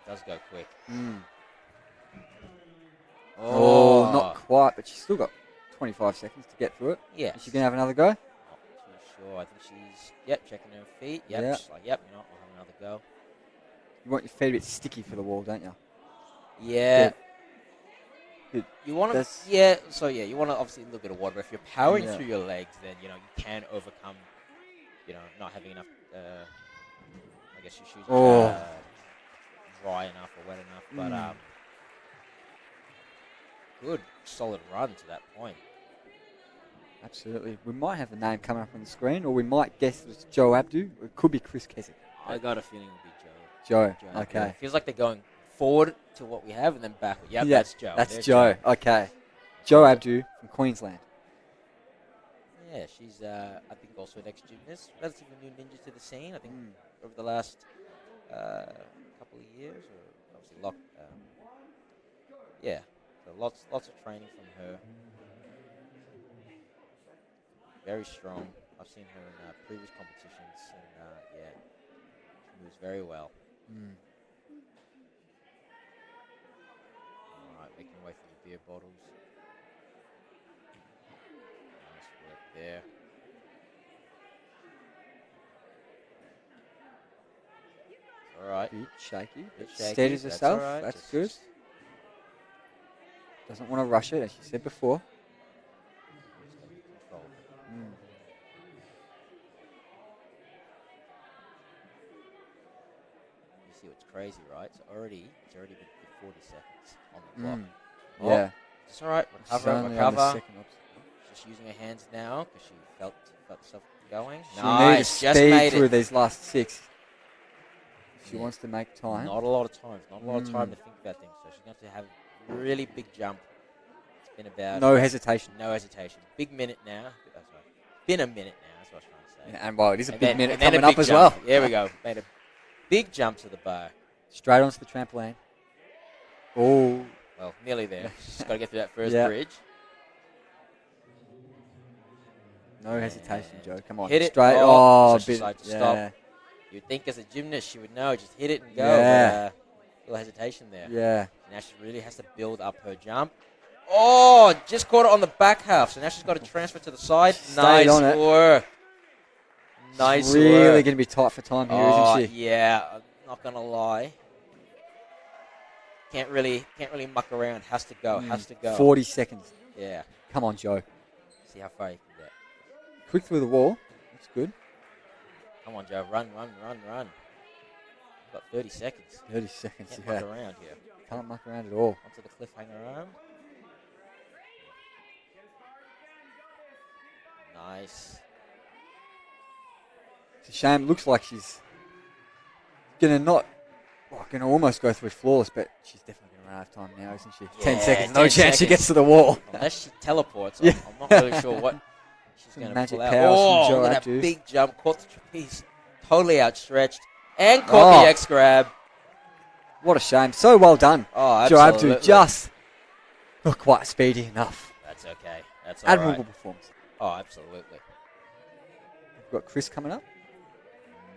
[SPEAKER 10] does go quick.
[SPEAKER 11] Oh, not quite, but she's still got 25 seconds to get through it.
[SPEAKER 10] Yeah.
[SPEAKER 11] Is she going to have another go?
[SPEAKER 10] Not too sure. I think she's, checking her feet. She's like, I'll have another go.
[SPEAKER 11] You want your feet a bit sticky for the wall, don't you?
[SPEAKER 10] Yeah. You want to, you want to obviously a little bit of water. If you're powering through your legs, then, you can overcome, not having enough, I guess your shoes are dry enough or wet enough. But good, solid run to that point.
[SPEAKER 11] Absolutely. We might have a name coming up on the screen, or we might guess it's Joe Abdu. It could be Chris Keswick.
[SPEAKER 10] I got a feeling it'll be Joe.
[SPEAKER 11] Joe. Okay.
[SPEAKER 10] It feels like they're going forward to what we have and then backward. Yep, that's Joe.
[SPEAKER 11] That's Joe. Okay. Joe Abdu from Queensland.
[SPEAKER 10] Yeah, she's, I think, also an ex-gymnast. Relatively new ninja to the scene. I think over the last couple of years, or obviously so lots of training from her. Very strong. I've seen her in previous competitions, and she moves very well. All right, making way for the beer bottles. Nice work there. All right.
[SPEAKER 11] Bit shaky.
[SPEAKER 10] Bit shaky.
[SPEAKER 11] Steadies
[SPEAKER 10] That's
[SPEAKER 11] herself.
[SPEAKER 10] all right.
[SPEAKER 11] That's good. Doesn't want to rush it, as she said before.
[SPEAKER 10] You see what's crazy, right? It's already been 40 seconds on the clock.
[SPEAKER 11] Yeah.
[SPEAKER 10] It's all right. Recover. Just using her hands now because she felt herself going.
[SPEAKER 11] Nice.
[SPEAKER 10] Just
[SPEAKER 11] speed
[SPEAKER 10] made
[SPEAKER 11] through
[SPEAKER 10] it.
[SPEAKER 11] these last 6. She wants to make time.
[SPEAKER 10] Not a lot of time. Not a lot of time to think about things. So she's going to have a really big jump. It's Been about
[SPEAKER 11] No hesitation.
[SPEAKER 10] No hesitation. Big minute now. That's right. Been a minute now. That's what I was trying to say.
[SPEAKER 11] Yeah, and well, it is a big minute
[SPEAKER 10] and then
[SPEAKER 11] coming
[SPEAKER 10] a
[SPEAKER 11] up
[SPEAKER 10] big
[SPEAKER 11] as
[SPEAKER 10] jump.
[SPEAKER 11] well.
[SPEAKER 10] There we go. Made a big jump to the bar.
[SPEAKER 11] Straight onto the trampoline. Oh.
[SPEAKER 10] Well, nearly there. Just got to get through that first
[SPEAKER 11] Yeah.
[SPEAKER 10] bridge.
[SPEAKER 11] No hesitation, Joe. Come on.
[SPEAKER 10] Hit it.
[SPEAKER 11] Straight.
[SPEAKER 10] Oh,
[SPEAKER 11] Oh,
[SPEAKER 10] so she decided to stop. You'd think as a gymnast she would know, just hit it and go.
[SPEAKER 11] Yeah.
[SPEAKER 10] But, little hesitation there.
[SPEAKER 11] Yeah.
[SPEAKER 10] Now she really has to build up her jump. Oh, just caught it on the back half. So now she's got to transfer to the side. Nice
[SPEAKER 11] on it.
[SPEAKER 10] work. Nice
[SPEAKER 11] really
[SPEAKER 10] work.
[SPEAKER 11] going to be tight for time here, isn't she?
[SPEAKER 10] Yeah, I'm not gonna lie. Can't really muck around. Has to go. Has to go.
[SPEAKER 11] 40 seconds.
[SPEAKER 10] Yeah.
[SPEAKER 11] Come on, Joe.
[SPEAKER 10] See how far you can get.
[SPEAKER 11] Quick through the wall. That's good.
[SPEAKER 10] Come on, Joe. Run. Got 30 seconds.
[SPEAKER 11] 30 seconds.
[SPEAKER 10] Can't
[SPEAKER 11] Yeah.
[SPEAKER 10] muck around here.
[SPEAKER 11] Can't muck around at all.
[SPEAKER 10] Onto the cliffhanger arm. Nice.
[SPEAKER 11] It's a shame. Looks like she's going to going to almost go through flawless, but she's definitely going to run out of time now, isn't she?
[SPEAKER 10] Yeah,
[SPEAKER 11] 10 seconds.
[SPEAKER 10] 10
[SPEAKER 11] No chance she
[SPEAKER 10] seconds.
[SPEAKER 11] gets to the wall.
[SPEAKER 10] Unless she teleports.
[SPEAKER 11] Yeah.
[SPEAKER 10] I'm not really sure what she's
[SPEAKER 11] Some
[SPEAKER 10] going to
[SPEAKER 11] magic
[SPEAKER 10] pull out.
[SPEAKER 11] powers from
[SPEAKER 10] Oh,
[SPEAKER 11] Joe
[SPEAKER 10] look at that
[SPEAKER 11] Abdu.
[SPEAKER 10] big jump. Caught the trapeze. Totally outstretched. And caught the X grab.
[SPEAKER 11] What a shame. So well done.
[SPEAKER 10] Oh,
[SPEAKER 11] Joe
[SPEAKER 10] absolutely.
[SPEAKER 11] Abdu, just not quite speedy enough.
[SPEAKER 10] That's okay. That's all
[SPEAKER 11] Admirable
[SPEAKER 10] right.
[SPEAKER 11] performance.
[SPEAKER 10] Oh, absolutely.
[SPEAKER 11] We've got Chris coming up.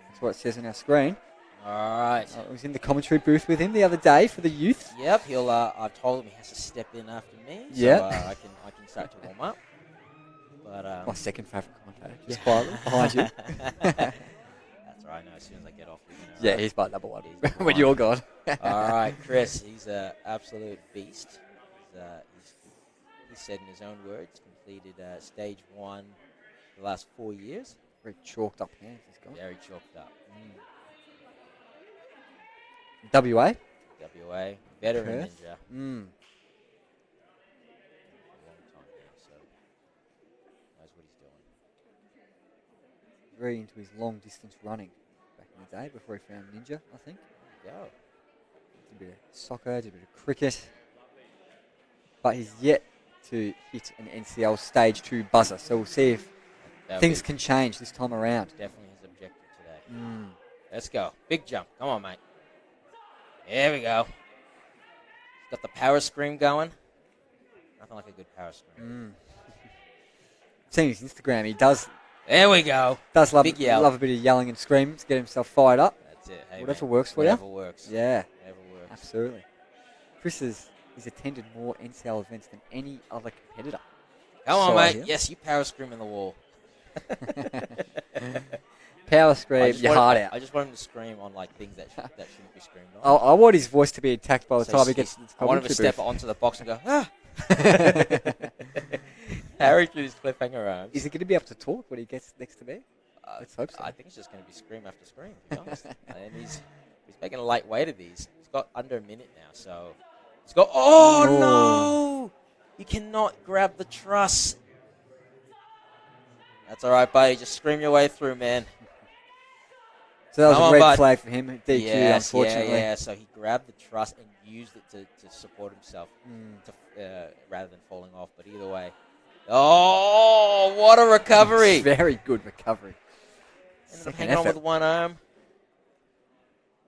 [SPEAKER 11] That's what it says on our screen.
[SPEAKER 10] All right.
[SPEAKER 11] I was in the commentary booth with him the other day for the youth.
[SPEAKER 10] Yep. He'll. I've told him he has to step in after me. So,
[SPEAKER 11] Yeah.
[SPEAKER 10] I can start to warm up. But
[SPEAKER 11] My second favourite commentator, just quietly behind you.
[SPEAKER 10] That's right. No, as soon as I get off.
[SPEAKER 11] Yeah, he's by number one.
[SPEAKER 10] He's number
[SPEAKER 11] when
[SPEAKER 10] one.
[SPEAKER 11] you're gone.
[SPEAKER 10] All right, Chris. He's an absolute beast. He said in his own words, completed stage 1 the last 4 years.
[SPEAKER 11] Very chalked up hands he's got.
[SPEAKER 10] Very chalked up.
[SPEAKER 11] WA?
[SPEAKER 10] WA. Veteran
[SPEAKER 11] Perth.
[SPEAKER 10] ninja.
[SPEAKER 11] Mm.
[SPEAKER 10] For a long time now, so knows what he's doing.
[SPEAKER 11] Very into his long distance running back in the day before he found ninja, I think.
[SPEAKER 10] There you go.
[SPEAKER 11] Did a bit of soccer, did a bit of cricket. But he's yet to hit an NCL Stage 2 buzzer. So we'll see if things can change this time around.
[SPEAKER 10] Definitely his objective today.
[SPEAKER 11] Mm.
[SPEAKER 10] Let's go. Big jump. Come on, mate. There we go. He's got the power scream going. Nothing like a good power scream.
[SPEAKER 11] Seeing his Instagram, he does
[SPEAKER 10] There we go.
[SPEAKER 11] love,
[SPEAKER 10] Big yell.
[SPEAKER 11] love a bit of yelling and screaming to get himself fired up.
[SPEAKER 10] That's it. Hey,
[SPEAKER 11] Whatever
[SPEAKER 10] man.
[SPEAKER 11] works for
[SPEAKER 10] Whatever
[SPEAKER 11] you.
[SPEAKER 10] works.
[SPEAKER 11] Yeah,
[SPEAKER 10] Whatever works.
[SPEAKER 11] absolutely. Chris he's attended more NCL events than any other competitor.
[SPEAKER 10] Come on,
[SPEAKER 11] So I
[SPEAKER 10] mate.
[SPEAKER 11] hear.
[SPEAKER 10] Yes, you power scream in the wall.
[SPEAKER 11] Power scream your heart out.
[SPEAKER 10] I just want him to scream on like things that shouldn't be screamed on.
[SPEAKER 11] I want his voice to be intact by the
[SPEAKER 10] So
[SPEAKER 11] time he gets to the
[SPEAKER 10] I want him to
[SPEAKER 11] commentary
[SPEAKER 10] step
[SPEAKER 11] booth.
[SPEAKER 10] onto the box and go, ah! Harry through his cliffhanger arms.
[SPEAKER 11] Is he going to be able to talk when he gets next to me? Let's hope so.
[SPEAKER 10] I think it's just going to be scream after scream, to be honest. And he's making a light weight of these. He's got under a minute now, so he's got. Oh no! You cannot grab the truss. That's all right, buddy. Just scream your way through, man.
[SPEAKER 11] So that was
[SPEAKER 10] Come
[SPEAKER 11] a
[SPEAKER 10] on,
[SPEAKER 11] red
[SPEAKER 10] bud.
[SPEAKER 11] flag for him, DQ,
[SPEAKER 10] Yes,
[SPEAKER 11] unfortunately.
[SPEAKER 10] Yeah. So he grabbed the truss and used it to support himself, rather than falling off. But either way, oh, what a recovery!
[SPEAKER 11] Very good recovery.
[SPEAKER 10] Ended up
[SPEAKER 11] Second
[SPEAKER 10] hanging on
[SPEAKER 11] effort.
[SPEAKER 10] with one arm.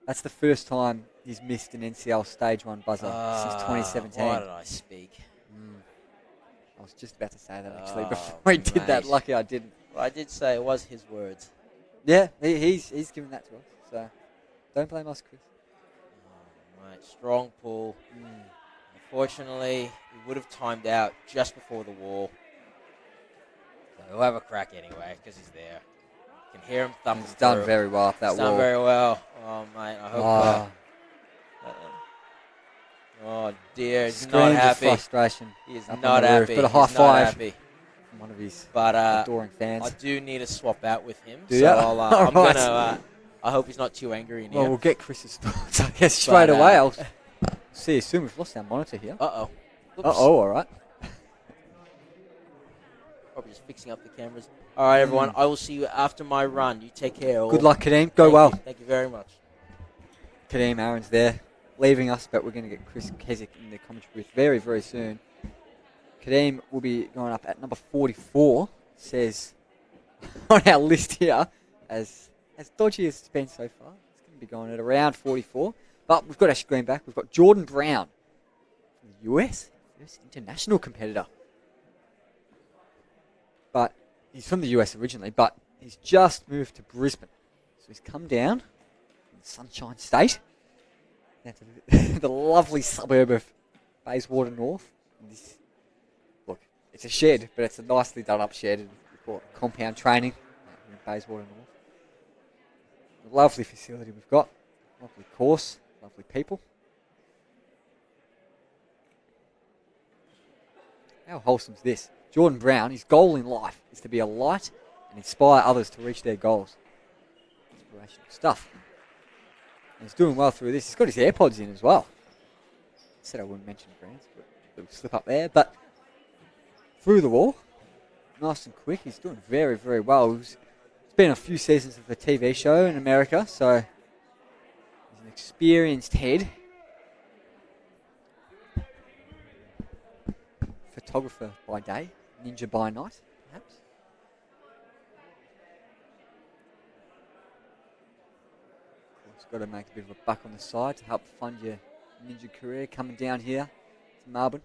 [SPEAKER 11] That's the first time he's missed an NCL Stage 1 buzzer since 2017.
[SPEAKER 10] Why did I speak?
[SPEAKER 11] I was just about to say that actually
[SPEAKER 10] Oh,
[SPEAKER 11] before he did that.
[SPEAKER 10] mate.
[SPEAKER 11] Lucky I didn't.
[SPEAKER 10] Well, I did say it was his words.
[SPEAKER 11] Yeah, he's given that to us. So don't blame us, Chris.
[SPEAKER 10] Right, strong pull. Unfortunately, he would have timed out just before the wall. So he'll have a crack anyway because he's there. You can hear him thumbing
[SPEAKER 11] He's done
[SPEAKER 10] through.
[SPEAKER 11] very well up that
[SPEAKER 10] He's
[SPEAKER 11] wall.
[SPEAKER 10] done very well. Oh, mate, I hope. Oh dear, he's not
[SPEAKER 11] Screams of
[SPEAKER 10] happy.
[SPEAKER 11] frustration.
[SPEAKER 10] He is
[SPEAKER 11] up on
[SPEAKER 10] not
[SPEAKER 11] the roof.
[SPEAKER 10] happy.
[SPEAKER 11] But a high
[SPEAKER 10] He's not
[SPEAKER 11] five
[SPEAKER 10] happy.
[SPEAKER 11] from one of his
[SPEAKER 10] But
[SPEAKER 11] adoring fans.
[SPEAKER 10] I do need to swap out with him.
[SPEAKER 11] Do
[SPEAKER 10] so
[SPEAKER 11] ya?
[SPEAKER 10] I'm
[SPEAKER 11] Alright.
[SPEAKER 10] gonna. I hope he's not too angry in
[SPEAKER 11] Well,
[SPEAKER 10] here.
[SPEAKER 11] we'll get Chris's thoughts, I guess, straight
[SPEAKER 10] But,
[SPEAKER 11] away. I'll see you soon. We've lost our monitor here.
[SPEAKER 10] Uh-oh. Oops.
[SPEAKER 11] Uh-oh, all right.
[SPEAKER 10] Probably just fixing up the cameras. All right, everyone. I will see you after my run. You take care. all.
[SPEAKER 11] Good luck, Kadeem. Go
[SPEAKER 10] Thank
[SPEAKER 11] well.
[SPEAKER 10] you. Thank you very much.
[SPEAKER 11] Kadeem Aaron's there, leaving us, but we're going to get Chris Keswick in the commentary booth very, very soon. Kadeem will be going up at number 44, says on our list here, as dodgy as it's been so far. It's going to be going at around 44. But we've got our screen back. We've got Jordan Brown from the US, first international competitor. But he's from the US originally, but he's just moved to Brisbane. So he's come down from the Sunshine State, down to the lovely suburb of Bayswater North. Look, it's a shed, but it's a nicely done up shed. We call it compound training in Bayswater North. A lovely facility we've got. Lovely course, lovely people. How wholesome's this? Jordan Brown, his goal in life is to be a light and inspire others to reach their goals. Inspirational stuff. And he's doing well through this. He's got his AirPods in as well. I said I wouldn't mention brands, but it'll slip up there. But through the wall, nice and quick. He's doing very, very well. It's been a few seasons of a TV show in America, so he's an experienced head. Photographer by day, ninja by night, perhaps. Of course, got to make a bit of a buck on the side to help fund your ninja career coming down here to Melbourne.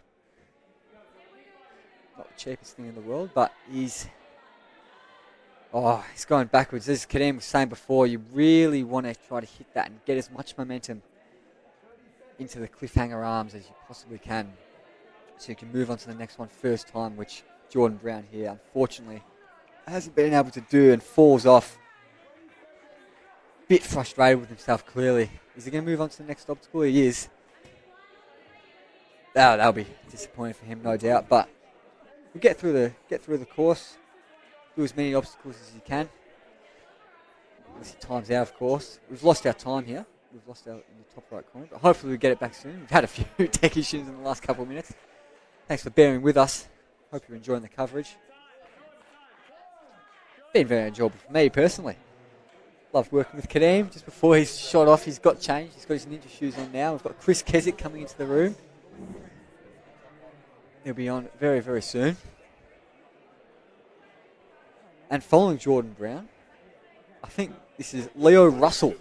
[SPEAKER 11] Not the cheapest thing in the world, but he's going backwards. As Kadeem was saying before, you really want to try to hit that and get as much momentum into the cliffhanger arms as you possibly can, so you can move on to the next one first time, which Jordan Brown here, unfortunately, hasn't been able to do and falls off. Bit frustrated with himself, clearly. Is he going to move on to the next obstacle? He is. That'll be disappointing for him, no doubt. But we'll get through the course, do as many obstacles as you can. Unless it times out, of course. We've lost our time here. We've lost our in the top right corner, but hopefully we get it back soon. We've had a few tech issues in the last couple of minutes. Thanks for bearing with us. Hope you're enjoying the coverage. Been very enjoyable for me personally. Loved working with Kadeem. Just before he's shot off, he's got changed. He's got his ninja shoes on now. We've got Chris Keswick coming into the room. He'll be on very, very soon. And following Jordan Brown, I think this is Leo Russell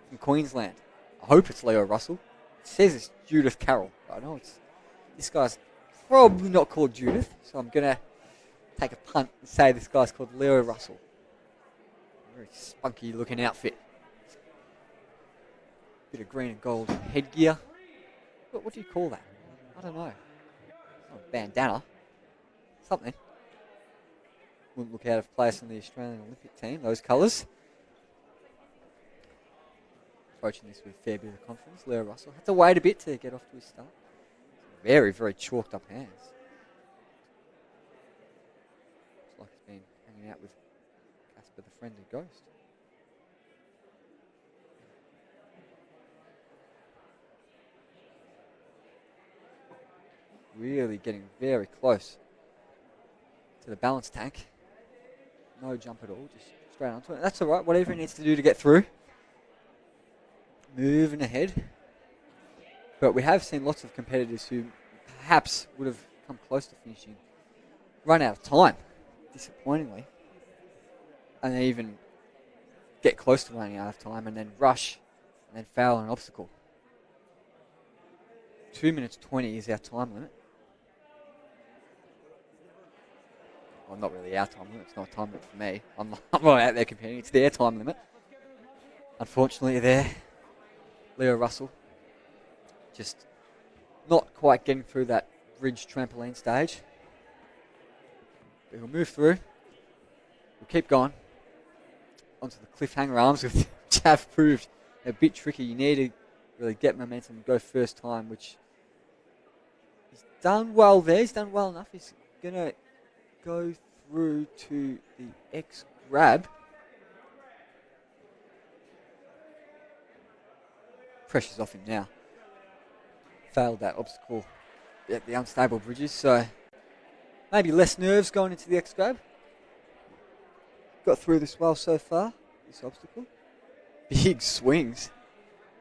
[SPEAKER 11] from Queensland. I hope it's Leo Russell. It says it's Judith Carroll. I know this guy's probably not called Judith, so I'm going to take a punt and say this guy's called Leo Russell. Very spunky looking outfit. Bit of green and gold headgear. What do you call that? I don't know. It's not a bandana. Something. Wouldn't look out of place in the Australian Olympic team, those colours. Approaching this with a fair bit of confidence. Leo Russell had to wait a bit to get off to his start. Very, very chalked up hands. Looks like he's been hanging out with Casper the Friendly Ghost. Really getting very close to the balance tank. No jump at all, just straight onto it. That's alright, whatever he needs to do to get through. Moving ahead. But we have seen lots of competitors who perhaps would have come close to finishing run out of time, disappointingly. And they even get close to running out of time and then rush and then fail an obstacle. 2 minutes 20 is our time limit. Well, not really our time limit. It's not a time limit for me. I'm not out there competing. It's their time limit. Unfortunately, there, Leo Russell just not quite getting through that bridge trampoline stage. But he'll move through. We'll keep going onto the cliffhanger arms, which have proved a bit tricky. You need to really get momentum and go first time, which he's done well there. He's done well enough. He's going to go through to the X grab. Pressure's off him now. Failed that obstacle at the unstable bridges, so maybe less nerves going into the X grab. Got through this well so far, this obstacle. Big swings.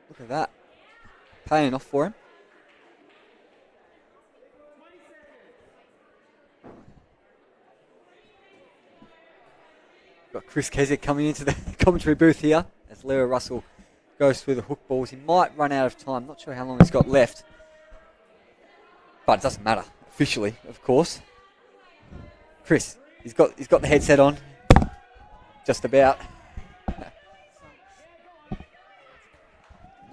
[SPEAKER 11] Look at that. Paying off for him. Got Chris Keswick coming into the commentary booth here as Leo Russell goes through the hook balls. He might run out of time. Not sure how long he's got left. But it doesn't matter, officially, of course. Chris, he's got the headset on. Just about.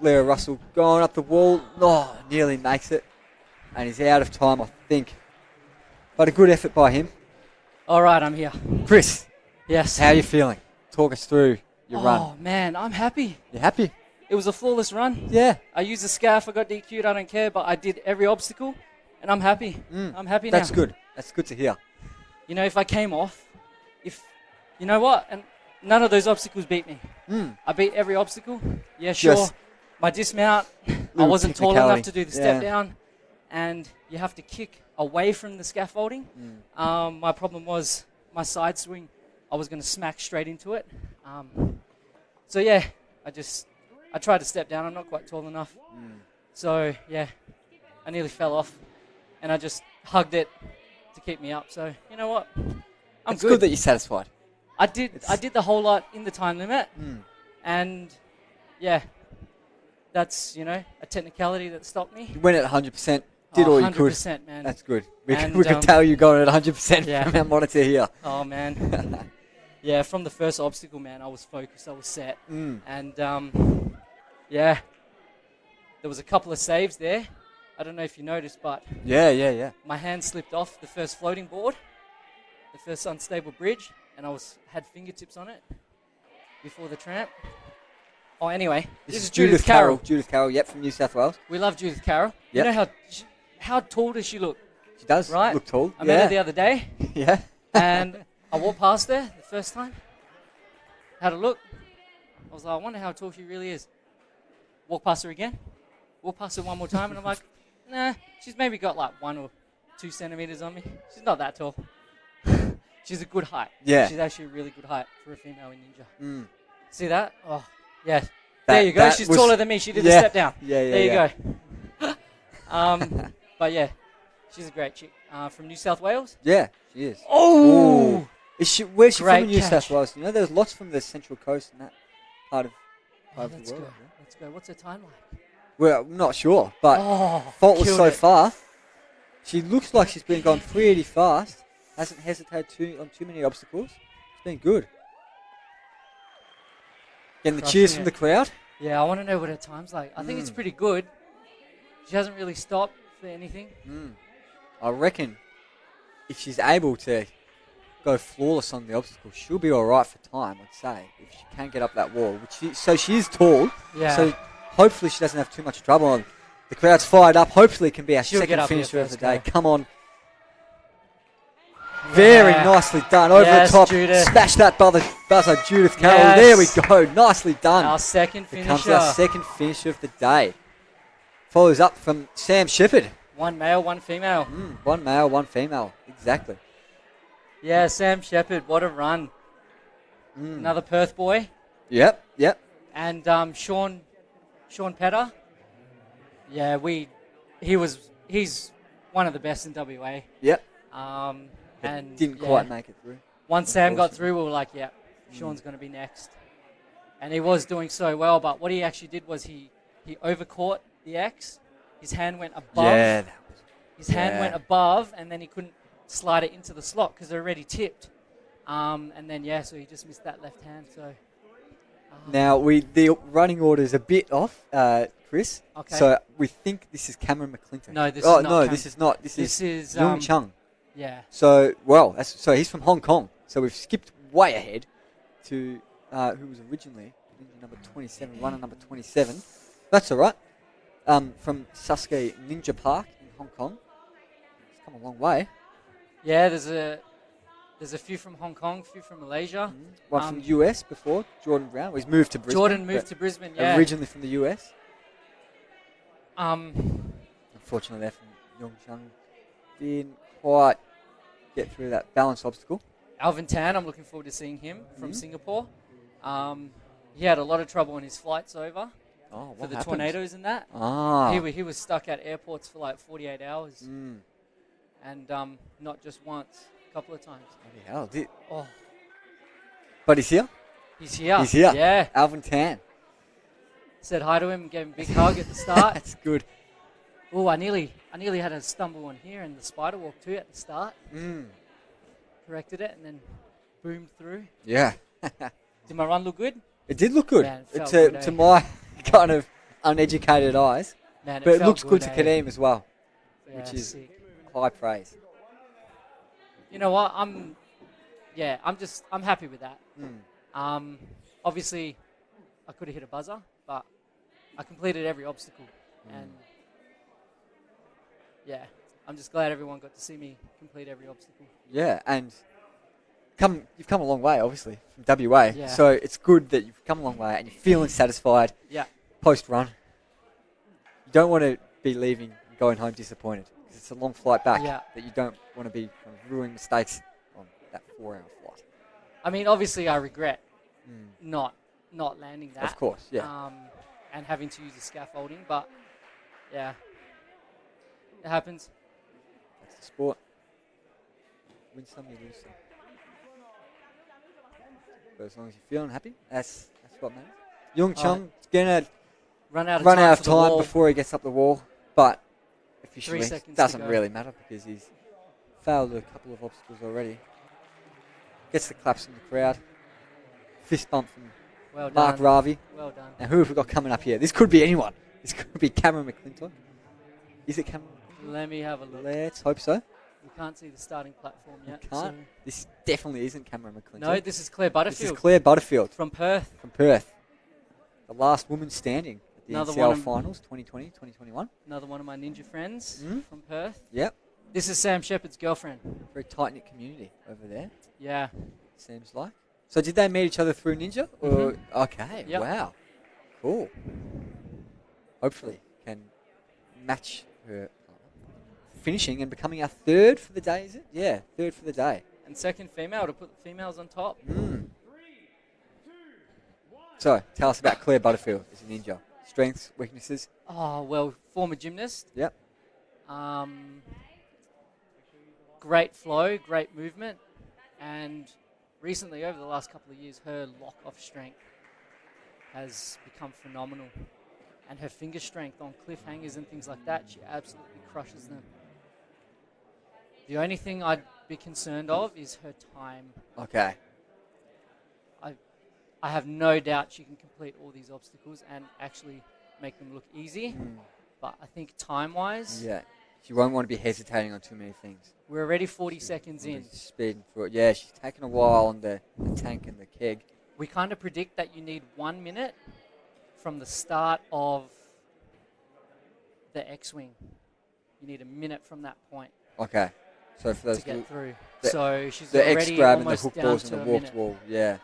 [SPEAKER 11] Leo Russell going up the wall. Oh, nearly makes it. And he's out of time, I think. But a good effort by him.
[SPEAKER 9] All right, I'm here.
[SPEAKER 11] Chris.
[SPEAKER 9] Yes.
[SPEAKER 11] How are you feeling? Talk us through your run.
[SPEAKER 9] Oh, man, I'm happy.
[SPEAKER 11] You happy?
[SPEAKER 9] It was a flawless run.
[SPEAKER 11] Yeah.
[SPEAKER 9] I used the scarf. I got DQ'd. I don't care, but I did every obstacle, and I'm happy. I'm happy now.
[SPEAKER 11] That's good. That's good to hear.
[SPEAKER 9] You know, if I came off, you know what? And none of those obstacles beat me. I beat every obstacle. Yeah, sure.
[SPEAKER 11] Just
[SPEAKER 9] my dismount, I wasn't tall
[SPEAKER 11] technicality.
[SPEAKER 9] enough to do the step down, and you have to kick away from the scaffolding. My problem was my side swing. I was going to smack straight into it. So yeah, I tried to step down. I'm not quite tall enough. So yeah, I nearly fell off, and I just hugged it to keep me up. So you know what?
[SPEAKER 11] It's good that you're satisfied.
[SPEAKER 9] I did the whole lot in the time limit, and yeah, that's a technicality that stopped me.
[SPEAKER 11] You went at 100%. Did all you could.
[SPEAKER 9] 100%, man.
[SPEAKER 11] That's good. We
[SPEAKER 9] And,
[SPEAKER 11] could tell you going at 100%
[SPEAKER 9] yeah.
[SPEAKER 11] from our monitor here.
[SPEAKER 9] Oh man. Yeah, from the first obstacle, man, I was focused. I was set, and yeah, there was a couple of saves there. I don't know if you noticed, but
[SPEAKER 11] Yeah.
[SPEAKER 9] my hand slipped off the first floating board, the first unstable bridge, and I had fingertips on it before the tramp. Oh, anyway, this is Judith Carroll.
[SPEAKER 11] Judith Carroll, yep, from New South Wales.
[SPEAKER 9] We love Judith Carroll.
[SPEAKER 11] Yep.
[SPEAKER 9] You know how tall does she look?
[SPEAKER 11] She does
[SPEAKER 9] Right?
[SPEAKER 11] look tall.
[SPEAKER 9] I met her the other day,
[SPEAKER 11] Yeah.
[SPEAKER 9] and I walked past her the first time. Had a look. I was like, I wonder how tall she really is. Walk past her again. Walk past her one more time, and I'm like, nah, she's maybe got like 1 or 2 centimeters on me. She's not that tall. She's a good height.
[SPEAKER 11] Yeah.
[SPEAKER 9] She's actually a really good height for a female in ninja.
[SPEAKER 11] Mm.
[SPEAKER 9] See that? Oh, yeah. There you go.
[SPEAKER 11] that
[SPEAKER 9] She's
[SPEAKER 11] was-
[SPEAKER 9] taller than me. She did the
[SPEAKER 11] Yeah.
[SPEAKER 9] step down.
[SPEAKER 11] Yeah,
[SPEAKER 9] There you
[SPEAKER 11] yeah.
[SPEAKER 9] go. But yeah, she's a great chick. From New South Wales.
[SPEAKER 11] Yeah, she is.
[SPEAKER 9] Oh!
[SPEAKER 11] Where's she
[SPEAKER 9] Great
[SPEAKER 11] from in New
[SPEAKER 9] catch.
[SPEAKER 11] South Wales? You know, there's lots from the Central Coast and that part of
[SPEAKER 9] Let's
[SPEAKER 11] the
[SPEAKER 9] go.
[SPEAKER 11] world.
[SPEAKER 9] Let's go. What's her time like?
[SPEAKER 11] Well, I'm not sure, but faultless
[SPEAKER 9] killed
[SPEAKER 11] so
[SPEAKER 9] it.
[SPEAKER 11] far. She looks like she's been gone pretty fast. Hasn't hesitated on too many obstacles. It's been good. Getting the
[SPEAKER 9] Crushing
[SPEAKER 11] cheers from
[SPEAKER 9] it.
[SPEAKER 11] the crowd.
[SPEAKER 9] Yeah, I want to know what her time's like. I think it's pretty good. She hasn't really stopped for anything.
[SPEAKER 11] I reckon if she's able to go flawless on the obstacle, she'll be all right for time, I'd say. If she can get up that wall. So she is tall.
[SPEAKER 9] Yeah.
[SPEAKER 11] So hopefully she doesn't have too much trouble on. The crowd's fired up. Hopefully it can be our
[SPEAKER 9] She'll get
[SPEAKER 11] second
[SPEAKER 9] up here
[SPEAKER 11] finisher of the
[SPEAKER 9] first
[SPEAKER 11] day.
[SPEAKER 9] go.
[SPEAKER 11] Come on. Very
[SPEAKER 9] Yeah.
[SPEAKER 11] nicely done. Over
[SPEAKER 9] Yes,
[SPEAKER 11] the top.
[SPEAKER 9] Judith.
[SPEAKER 11] Smash that buzzer, Judith Carroll.
[SPEAKER 9] Yes.
[SPEAKER 11] There we go. Nicely done.
[SPEAKER 9] Our second
[SPEAKER 11] Becomes
[SPEAKER 9] finisher.
[SPEAKER 11] our second finisher of the day. Follows up from Sam Shepherd.
[SPEAKER 9] One male, one female.
[SPEAKER 11] One male, one female. Exactly.
[SPEAKER 9] Yeah, Sam Shepherd, what a run. Another Perth boy.
[SPEAKER 11] Yep.
[SPEAKER 9] And Sean Petter. Yeah, he's one of the best in WA.
[SPEAKER 11] Yep.
[SPEAKER 9] And
[SPEAKER 11] Didn't
[SPEAKER 9] yeah,
[SPEAKER 11] quite make it through.
[SPEAKER 9] Once Sam got through, we were like, yeah, Sean's going to be next. And he was doing so well, but what he actually did was he overcaught the X. His hand went above.
[SPEAKER 11] Yeah.
[SPEAKER 9] His hand went above, and then he couldn't slide it into the slot because they're already tipped. And then, so he just missed that left hand. So
[SPEAKER 11] Now, the running order is a bit off, Chris.
[SPEAKER 9] Okay.
[SPEAKER 11] So we think this is Cameron McClinton.
[SPEAKER 9] No, this is
[SPEAKER 11] oh,
[SPEAKER 9] not
[SPEAKER 11] no,
[SPEAKER 9] Cam-
[SPEAKER 11] this is not. This is Yung Chung.
[SPEAKER 9] Yeah.
[SPEAKER 11] So, so he's from Hong Kong. So we've skipped way ahead to who was originally ninja number 27, runner number 27. That's all right. From Sasuke Ninja Park in Hong Kong. It's come a long way.
[SPEAKER 9] Yeah, there's a few from Hong Kong, a few from Malaysia.
[SPEAKER 11] One from the US before, Jordan Brown. He's moved to Brisbane.
[SPEAKER 9] Jordan moved to Brisbane, yeah.
[SPEAKER 11] Originally from the US.
[SPEAKER 9] Um,
[SPEAKER 11] Unfortunately, there from Yongchang didn't quite get through that balance obstacle.
[SPEAKER 9] Alvin Tan, I'm looking forward to seeing him from Singapore. He had a lot of trouble on his flights over for the tornadoes and that. He was stuck at airports for like 48 hours. And not just once, a couple of times.
[SPEAKER 11] Bloody hell. But he's here.
[SPEAKER 9] He's here.
[SPEAKER 11] He's here.
[SPEAKER 9] Yeah.
[SPEAKER 11] Alvin Tan.
[SPEAKER 9] Said hi to him, gave him a big hug at the start.
[SPEAKER 11] That's good.
[SPEAKER 9] Oh, I nearly had a stumble on here and the spider walk too at the start. Corrected it and then boomed through.
[SPEAKER 11] Yeah.
[SPEAKER 9] Did my run look good?
[SPEAKER 11] It did look good.
[SPEAKER 9] Man, it felt
[SPEAKER 11] to,
[SPEAKER 9] good,
[SPEAKER 11] to
[SPEAKER 9] eh?
[SPEAKER 11] my kind of uneducated eyes.
[SPEAKER 9] Man,
[SPEAKER 11] But it
[SPEAKER 9] felt
[SPEAKER 11] looks good to
[SPEAKER 9] eh?
[SPEAKER 11] Kadeem as well,
[SPEAKER 9] Yeah,
[SPEAKER 11] which is
[SPEAKER 9] sick.
[SPEAKER 11] high praise.
[SPEAKER 9] You know what? I'm happy with that. Obviously, I could have hit a buzzer, but I completed every obstacle, and yeah, I'm just glad everyone got to see me complete every obstacle.
[SPEAKER 11] Yeah, and you've come a long way, obviously, from WA.
[SPEAKER 9] Yeah.
[SPEAKER 11] So it's good that you've come a long way and you're feeling satisfied.
[SPEAKER 9] Yeah.
[SPEAKER 11] Post run, you don't want to be leaving and going home disappointed because it's a long flight back.
[SPEAKER 9] Yeah.
[SPEAKER 11] That you don't want to be kind of ruining mistakes on that 4-hour flight.
[SPEAKER 9] I mean, obviously, I regret not landing that.
[SPEAKER 11] Of course, yeah.
[SPEAKER 9] And having to use the scaffolding, but yeah, it happens.
[SPEAKER 11] That's the sport. Win some, you lose some. But as long as you're feeling happy, that's what matters. Young Chung is going to
[SPEAKER 9] run out of
[SPEAKER 11] time
[SPEAKER 9] time
[SPEAKER 11] before he gets up the wall, but
[SPEAKER 9] 3
[SPEAKER 11] officially
[SPEAKER 9] seconds
[SPEAKER 11] it doesn't
[SPEAKER 9] to go.
[SPEAKER 11] really matter because he's failed a couple of obstacles already. Gets the claps from the crowd. Fist bump from
[SPEAKER 9] Well
[SPEAKER 11] Mark
[SPEAKER 9] done.
[SPEAKER 11] Ravi.
[SPEAKER 9] Well done.
[SPEAKER 11] Now who have we got coming up here? This could be anyone. This could be Cameron McClintock. Is it Cameron?
[SPEAKER 9] Let me have a look.
[SPEAKER 11] Let's hope so.
[SPEAKER 9] We can't see the starting platform yet.
[SPEAKER 11] Can't.
[SPEAKER 9] So.
[SPEAKER 11] This definitely isn't Cameron McClintock.
[SPEAKER 9] No, this is Claire Butterfield.
[SPEAKER 11] This is Claire Butterfield.
[SPEAKER 9] From Perth.
[SPEAKER 11] From Perth. The last woman standing at the
[SPEAKER 9] Another
[SPEAKER 11] NCL
[SPEAKER 9] one
[SPEAKER 11] Finals 2020, 2021.
[SPEAKER 9] Another one of my ninja friends from Perth.
[SPEAKER 11] Yep.
[SPEAKER 9] This is Sam Shepherd's girlfriend.
[SPEAKER 11] Very tight-knit community over there.
[SPEAKER 9] Yeah.
[SPEAKER 11] Seems like. So did they meet each other through Ninja? Or okay,
[SPEAKER 9] Yep.
[SPEAKER 11] wow. Cool. Hopefully can match her finishing and becoming our third for the day, is it? Yeah, third for the day.
[SPEAKER 9] And second female to put the females on top.
[SPEAKER 11] So, tell us about Claire Butterfield as a ninja. Strengths, weaknesses?
[SPEAKER 9] Oh, well, former gymnast.
[SPEAKER 11] Yep.
[SPEAKER 9] Great flow, great movement. And recently, over the last couple of years, her lock-off strength has become phenomenal. And her finger strength on cliffhangers and things like that, she absolutely crushes them. The only thing I'd be concerned of is her time.
[SPEAKER 11] Okay.
[SPEAKER 9] I have no doubt she can complete all these obstacles and actually make them look easy. But I think time-wise...
[SPEAKER 11] Yeah. She won't want to be hesitating on too many things.
[SPEAKER 9] We're already 40 seconds in.
[SPEAKER 11] Speeding through it. Yeah, she's taken a while on the tank and the keg.
[SPEAKER 9] We kind of predict that you need 1 minute from the start of the X-Wing. You need a minute from that point.
[SPEAKER 11] Okay. So for those
[SPEAKER 9] to get through.
[SPEAKER 11] The,
[SPEAKER 9] so she's
[SPEAKER 11] the
[SPEAKER 9] already
[SPEAKER 11] X-grab and the
[SPEAKER 9] almost
[SPEAKER 11] hook
[SPEAKER 9] down
[SPEAKER 11] balls
[SPEAKER 9] to
[SPEAKER 11] and
[SPEAKER 9] a
[SPEAKER 11] the warped
[SPEAKER 9] minute.
[SPEAKER 11] wall. Yeah.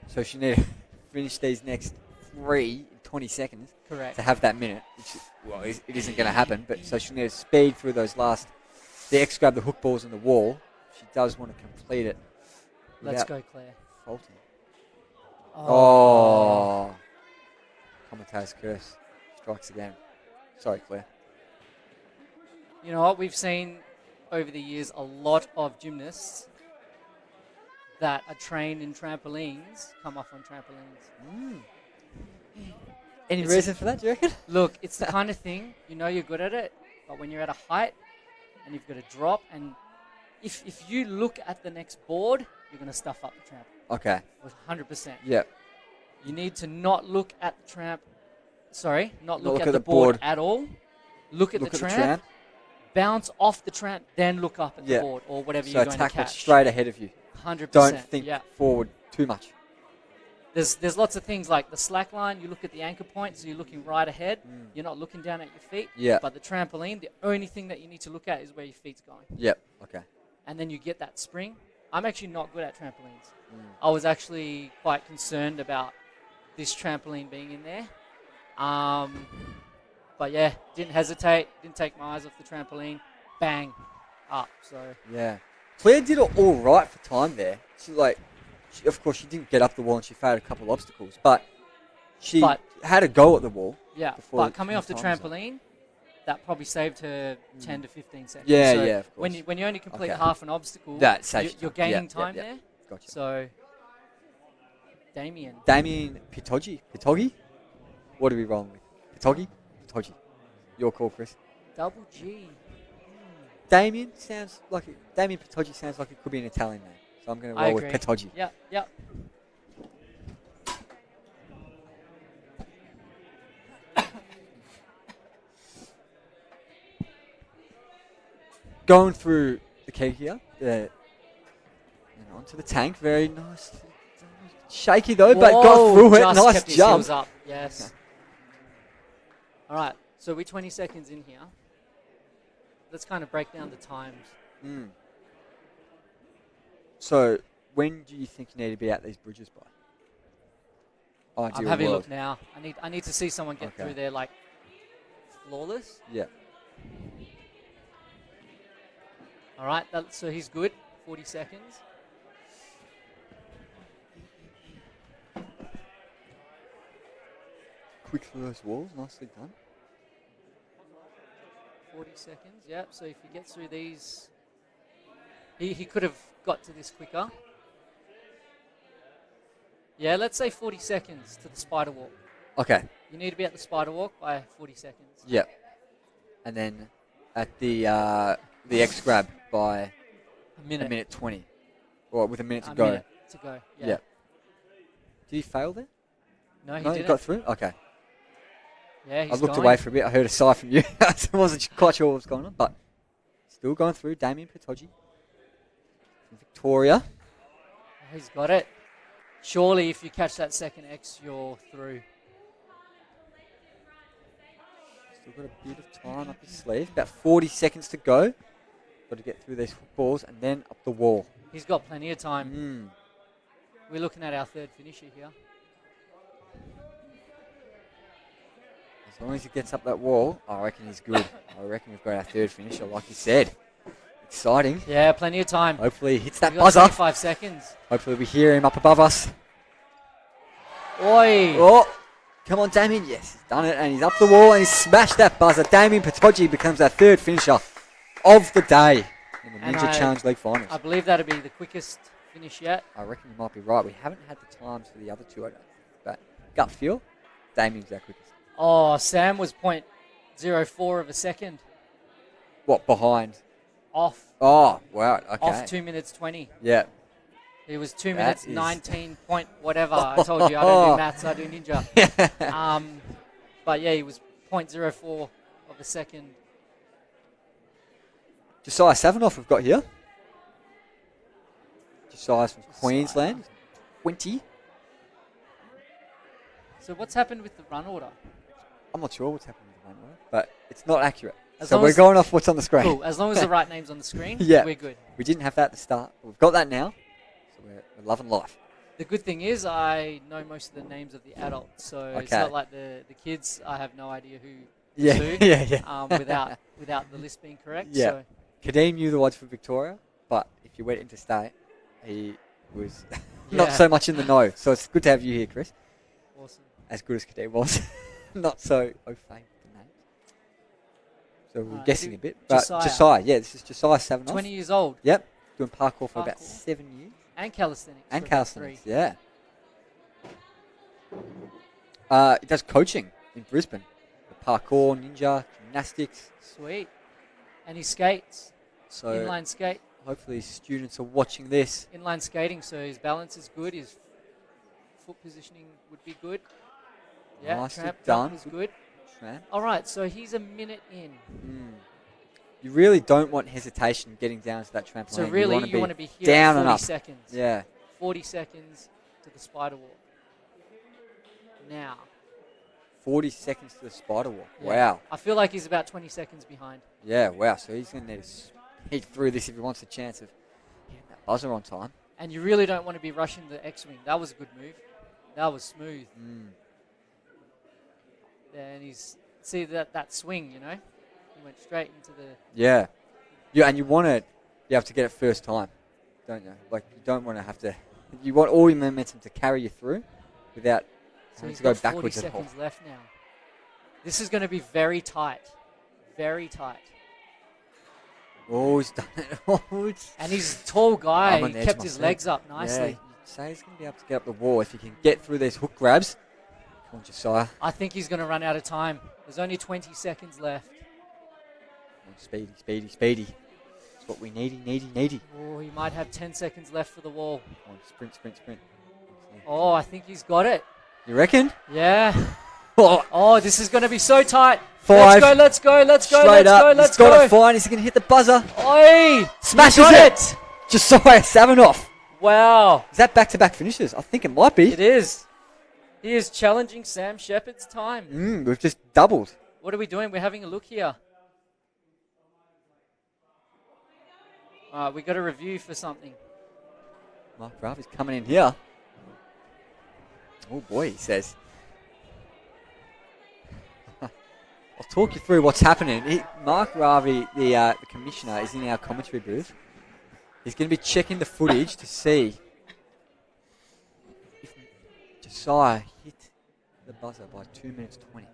[SPEAKER 11] So she need to finish these next 3 in 20 seconds.
[SPEAKER 9] Correct.
[SPEAKER 11] To have that minute, which it isn't going to happen, but so she'll need to speed through those last, the X-grab, the hook balls and the wall. She does want to complete it.
[SPEAKER 9] Let's go, Claire.
[SPEAKER 11] Faulting.
[SPEAKER 9] Oh.
[SPEAKER 11] Commentator's curse strikes again. Sorry, Claire.
[SPEAKER 9] You know what? We've seen over the years a lot of gymnasts that are trained in trampolines come off on trampolines.
[SPEAKER 11] Any reason for that, do you reckon?
[SPEAKER 9] Look, it's the kind of thing, you know you're good at it, but when you're at a height and you've got to drop, and if you look at the next board, you're going to stuff up the tramp.
[SPEAKER 11] Okay.
[SPEAKER 9] 100%.
[SPEAKER 11] Yep.
[SPEAKER 9] You need to not look at the tramp. Sorry, not look
[SPEAKER 11] look
[SPEAKER 9] at
[SPEAKER 11] at
[SPEAKER 9] the
[SPEAKER 11] the
[SPEAKER 9] board
[SPEAKER 11] board.
[SPEAKER 9] at all. Look at the tramp. Bounce off the tramp, then look up at the board or whatever you're going to
[SPEAKER 11] tackle
[SPEAKER 9] catch.
[SPEAKER 11] straight ahead of you.
[SPEAKER 9] 100%.
[SPEAKER 11] Don't think forward too much.
[SPEAKER 9] There's lots of things like the slack line. You look at the anchor point, so you're looking right ahead. You're not looking down at your feet.
[SPEAKER 11] Yeah.
[SPEAKER 9] But the trampoline, the only thing that you need to look at is where your feet's going.
[SPEAKER 11] Yep. Okay.
[SPEAKER 9] And then you get that spring. I'm actually not good at trampolines. I was actually quite concerned about this trampoline being in there. But yeah, didn't hesitate. Didn't take my eyes off the trampoline. Bang. Up. So.
[SPEAKER 11] Yeah. Claire did it all right for time there. Of course, she didn't get up the wall and she failed a couple of obstacles, but she had a go at the wall.
[SPEAKER 9] Yeah, but coming off the trampoline, that probably saved her 10 to 15 seconds.
[SPEAKER 11] Yeah,
[SPEAKER 9] so
[SPEAKER 11] yeah, of course.
[SPEAKER 9] When you only complete half an obstacle,
[SPEAKER 11] that saves
[SPEAKER 9] you're
[SPEAKER 11] time.
[SPEAKER 9] gaining
[SPEAKER 11] Yeah,
[SPEAKER 9] time
[SPEAKER 11] yeah,
[SPEAKER 9] there.
[SPEAKER 11] Gotcha.
[SPEAKER 9] So Damien.
[SPEAKER 11] Damien Pitogi? What are we rolling with? Pitogi. Your call, Chris.
[SPEAKER 9] Double G.
[SPEAKER 11] Damien Pitogi sounds like it could be an Italian name. So I'm going to roll with Pitogi.
[SPEAKER 9] Yep.
[SPEAKER 11] Going through the keg here. And onto the tank. Very nice. Shaky though, but got through it.
[SPEAKER 9] Just
[SPEAKER 11] Nice
[SPEAKER 9] kept his
[SPEAKER 11] jump.
[SPEAKER 9] heels up. Yes. All right. So we're 20 seconds in here. Let's kind of break down the times.
[SPEAKER 11] So when do you think you need to be at these bridges by?
[SPEAKER 9] I'm having a look now. I need to see someone get through there like flawless.
[SPEAKER 11] Yeah.
[SPEAKER 9] All right. So he's good. 40 seconds.
[SPEAKER 11] Quick through those walls. Nicely done.
[SPEAKER 9] 40 seconds. Yep. So if he gets through these, he could have got to this quicker. Yeah, let's say 40 seconds to the spider walk.
[SPEAKER 11] Okay.
[SPEAKER 9] You need to be at the spider walk by 40 seconds.
[SPEAKER 11] Yep. And then at the X grab by
[SPEAKER 9] a minute
[SPEAKER 11] 20. Or with a minute to
[SPEAKER 9] a
[SPEAKER 11] go.
[SPEAKER 9] Minute to go, yeah.
[SPEAKER 11] Yep. Did he fail there?
[SPEAKER 9] No, he
[SPEAKER 11] No,
[SPEAKER 9] didn't.
[SPEAKER 11] got through? Okay.
[SPEAKER 9] Yeah, he's
[SPEAKER 11] I looked
[SPEAKER 9] going.
[SPEAKER 11] away for a bit. I heard a sigh from you. I wasn't quite sure what was going on, but still going through. Damien Pitogi from Victoria.
[SPEAKER 9] He's got it. Surely if you catch that second X, you're through.
[SPEAKER 11] Still got a bit of time up his sleeve. About 40 seconds to go. Got to get through these footballs and then up the wall.
[SPEAKER 9] He's got plenty of time. We're looking at our third finisher here.
[SPEAKER 11] As long as he gets up that wall, I reckon he's good. I reckon we've got our third finisher, like you said. Exciting.
[SPEAKER 9] Yeah, plenty of time.
[SPEAKER 11] Hopefully he hits that
[SPEAKER 9] We've got
[SPEAKER 11] buzzer.
[SPEAKER 9] 25 seconds.
[SPEAKER 11] Hopefully we hear him up above us.
[SPEAKER 9] Oi!
[SPEAKER 11] Oh, come on, Damien. Yes, he's done it, and he's up the wall, and he's smashed that buzzer. Damien Pitogi becomes our third finisher of the day in the Ninja Challenge League Finals.
[SPEAKER 9] I believe that'll be the quickest finish yet.
[SPEAKER 11] I reckon you might be right. We haven't had the times for the other two, I don't think. But gut feel, Damien's our quickest.
[SPEAKER 9] Oh, Sam was 0.04 of a second.
[SPEAKER 11] What, behind?
[SPEAKER 9] Off.
[SPEAKER 11] Oh, wow, okay.
[SPEAKER 9] Off 2 minutes 20.
[SPEAKER 11] Yeah.
[SPEAKER 9] It was 2
[SPEAKER 11] That
[SPEAKER 9] minutes
[SPEAKER 11] is
[SPEAKER 9] 19 point whatever. I told you I don't do maths, I do ninja. But yeah, he was 0.04 of a second.
[SPEAKER 11] Josiah Savanoff we've got here. Josiah's from Queensland. 20.
[SPEAKER 9] So what's happened with the run order?
[SPEAKER 11] I'm not sure what's happening with the run order, but it's not accurate.
[SPEAKER 9] As
[SPEAKER 11] So
[SPEAKER 9] long
[SPEAKER 11] we're
[SPEAKER 9] as-
[SPEAKER 11] going off what's on the screen.
[SPEAKER 9] Cool. As long as the right name's on the screen,
[SPEAKER 11] Yeah.
[SPEAKER 9] we're good.
[SPEAKER 11] We didn't have that at the start. We've got that now. So we're loving life.
[SPEAKER 9] The good thing is I know most of the names of the adults, so it's
[SPEAKER 11] Okay.
[SPEAKER 9] not like the kids. I have no idea who
[SPEAKER 11] Yeah,
[SPEAKER 9] to,
[SPEAKER 11] yeah.
[SPEAKER 9] without the list being correct.
[SPEAKER 11] Yeah.
[SPEAKER 9] So
[SPEAKER 11] Kadeem knew the ones for Victoria, but if you went interstate, he was not
[SPEAKER 9] Yeah.
[SPEAKER 11] so much in the know. So it's good to have you here, Chris.
[SPEAKER 9] Awesome.
[SPEAKER 11] As good as Kadeem was. Not so au fait with the names. So we're guessing a bit. But Josiah, yeah, this is Josiah Savanoff.
[SPEAKER 9] 20 years old.
[SPEAKER 11] Yep. Doing parkour for about
[SPEAKER 9] Parkour.
[SPEAKER 11] 7 years.
[SPEAKER 9] And calisthenics.
[SPEAKER 11] And
[SPEAKER 9] for about
[SPEAKER 11] calisthenics,
[SPEAKER 9] 3.
[SPEAKER 11] yeah. He does coaching in Brisbane. The parkour, ninja, gymnastics.
[SPEAKER 9] Sweet. And he skates.
[SPEAKER 11] So
[SPEAKER 9] Inline skate.
[SPEAKER 11] hopefully students are watching this.
[SPEAKER 9] Inline skating, so his balance is good. His foot positioning would be good. Yeah,
[SPEAKER 11] Nicely
[SPEAKER 9] tramp
[SPEAKER 11] done.
[SPEAKER 9] jump is good.
[SPEAKER 11] Tramp.
[SPEAKER 9] All right, so he's a minute in.
[SPEAKER 11] You really don't want hesitation getting down to that trampoline.
[SPEAKER 9] So really, you want to be here
[SPEAKER 11] down
[SPEAKER 9] at
[SPEAKER 11] and
[SPEAKER 9] 40
[SPEAKER 11] up.
[SPEAKER 9] seconds.
[SPEAKER 11] Yeah.
[SPEAKER 9] 40 seconds to the spider walk. Now.
[SPEAKER 11] 40 seconds to the spider walk.
[SPEAKER 9] Yeah.
[SPEAKER 11] Wow.
[SPEAKER 9] I feel like he's about 20 seconds behind.
[SPEAKER 11] Yeah, wow. So he's going to need to speed through this if he wants a chance of getting that buzzer on time.
[SPEAKER 9] And you really don't want to be rushing the X-wing. That was a good move. That was smooth. And he's, see that swing, you know? He went straight into the...
[SPEAKER 11] Yeah. Yeah, and you want to be able to get it first time, don't you? Like, you don't want to have to... You want all your momentum to carry you through without
[SPEAKER 9] So
[SPEAKER 11] having
[SPEAKER 9] he's
[SPEAKER 11] to go
[SPEAKER 9] got 40
[SPEAKER 11] backwards at all.
[SPEAKER 9] seconds left now. This is going to be very tight. Very tight.
[SPEAKER 11] Oh, he's done it. Oh,
[SPEAKER 9] And he's a tall guy.
[SPEAKER 11] I'm on
[SPEAKER 9] He
[SPEAKER 11] the edge
[SPEAKER 9] kept
[SPEAKER 11] of
[SPEAKER 9] his
[SPEAKER 11] my seat.
[SPEAKER 9] legs up nicely.
[SPEAKER 11] Yeah, Josiah's going to be able to get up the wall if he can get through these hook grabs. Come on, Josiah.
[SPEAKER 9] I think he's going to run out of time. There's only 20 seconds left.
[SPEAKER 11] Come on, speedy. That's what we needy.
[SPEAKER 9] Oh, he might have 10 seconds left for the wall.
[SPEAKER 11] Come on, sprint.
[SPEAKER 9] Oh, I think he's got it.
[SPEAKER 11] You reckon?
[SPEAKER 9] Yeah.
[SPEAKER 11] Oh,
[SPEAKER 9] Oh, this is going to be so tight.
[SPEAKER 11] 5.
[SPEAKER 9] Let's go.
[SPEAKER 11] Straight up. He's got it fine. Is he going to hit the buzzer?
[SPEAKER 9] Oi!
[SPEAKER 11] Smashes it. Josiah Savinoff.
[SPEAKER 9] Wow.
[SPEAKER 11] Is that back-to-back finishes? I think it might be.
[SPEAKER 9] It is. He is challenging Sam Shepard's time.
[SPEAKER 11] We've just doubled.
[SPEAKER 9] What are we doing? We're having a look here. We got a review for something.
[SPEAKER 11] Mark Ravi's coming in here. Oh boy, he says. I'll talk you through what's happening. Mark Ravi, the commissioner, is in our commentary booth. He's going to be checking the footage to see if Josiah hit the buzzer by 2 minutes 20.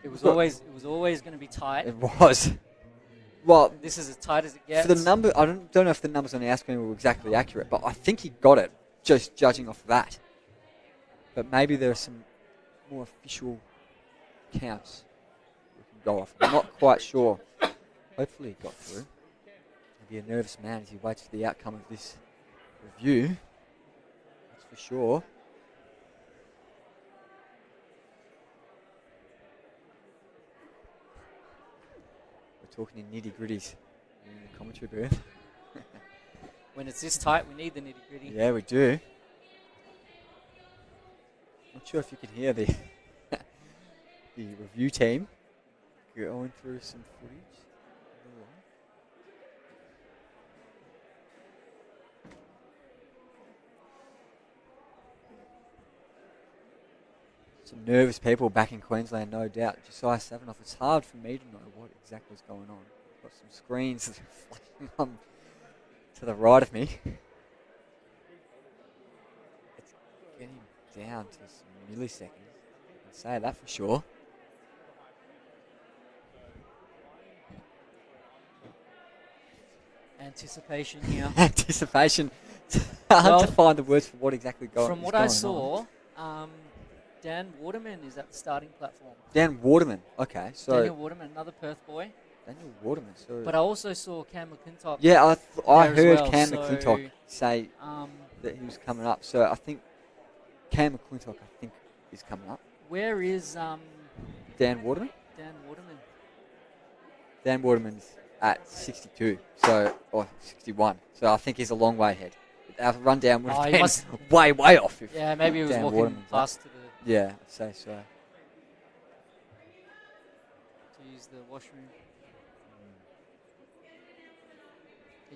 [SPEAKER 9] It was always going to be tight.
[SPEAKER 11] It was. Well,
[SPEAKER 9] this is as tight as it gets.
[SPEAKER 11] For the number, I don't know if the numbers on the screen were exactly accurate, but I think he got it just judging off that. But maybe there are some more official counts we can go off. I'm not quite sure. Hopefully he got through. He'll be a nervous man as he waits for the outcome of this review. That's for sure. We're talking in nitty-gritties in the commentary booth.
[SPEAKER 9] When it's this tight, we need the nitty-gritty.
[SPEAKER 11] Yeah, we do. Not sure if you can hear the the review team going through some footage. Some nervous people back in Queensland, no doubt. Josiah Savinoff, it's hard for me to know what exactly is going on. I've got some screens flashing on to the right of me. It's getting down to some milliseconds. I can say that for sure.
[SPEAKER 9] Anticipation here.
[SPEAKER 11] Anticipation. It's hard to find the words for what exactly going on.
[SPEAKER 9] From what I saw, Dan Waterman is at the starting platform.
[SPEAKER 11] Dan Waterman, okay. So
[SPEAKER 9] Daniel Waterman, another Perth boy.
[SPEAKER 11] Daniel Waterman. So
[SPEAKER 9] but I also saw Cam McClintock.
[SPEAKER 11] Yeah, I heard
[SPEAKER 9] well,
[SPEAKER 11] Cam McClintock say that he was coming up. So I think Cam McClintock, is coming up.
[SPEAKER 9] Where is
[SPEAKER 11] Dan Waterman?
[SPEAKER 9] Dan Waterman.
[SPEAKER 11] Dan Waterman's at 62, or 61. So I think he's a long way ahead. Our rundown would have been way off. If
[SPEAKER 9] yeah, maybe he was
[SPEAKER 11] Dan
[SPEAKER 9] walking
[SPEAKER 11] Waterman's
[SPEAKER 9] past to the.
[SPEAKER 11] Yeah, I'd say so.
[SPEAKER 9] To use the washroom.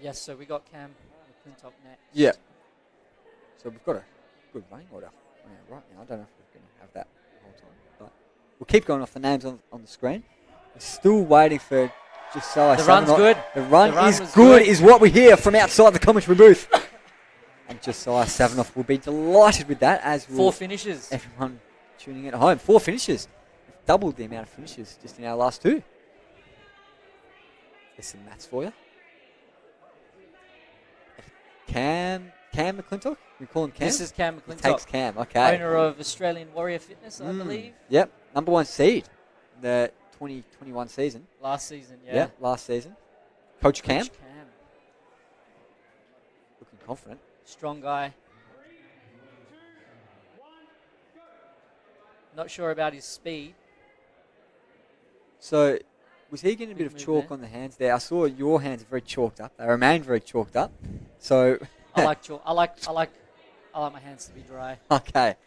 [SPEAKER 9] Yes, so we got Cam McClintock next.
[SPEAKER 11] Yeah. So we've got a good running order right now. I don't know if we're going to have that the whole time. But we'll keep going off the names on the screen. We're still waiting for Josiah.
[SPEAKER 9] The run's good.
[SPEAKER 11] The run is good, is what we hear from outside the commentary booth. And Josiah Savinoff will be delighted with that, as will
[SPEAKER 9] 4 finishes.
[SPEAKER 11] Everyone tuning in at home. 4 finishes. We've doubled the amount of finishes just in our last 2. There's some maths for you. Cam McClintock? We call him Cam?
[SPEAKER 9] This is Cam McClintock.
[SPEAKER 11] He takes Cam, okay.
[SPEAKER 9] Owner of Australian Warrior Fitness, I believe.
[SPEAKER 11] Yep, number 1 seed in the 2021 season.
[SPEAKER 9] Last season, yeah.
[SPEAKER 11] Yep, last season. Coach Cam. Looking confident.
[SPEAKER 9] Strong guy. Not sure about his speed.
[SPEAKER 11] So, was he getting a bit of chalk on the hands there? I saw your hands are very chalked up. They remain very chalked up. So
[SPEAKER 9] I like chalk. I like my hands to be dry.
[SPEAKER 11] Okay.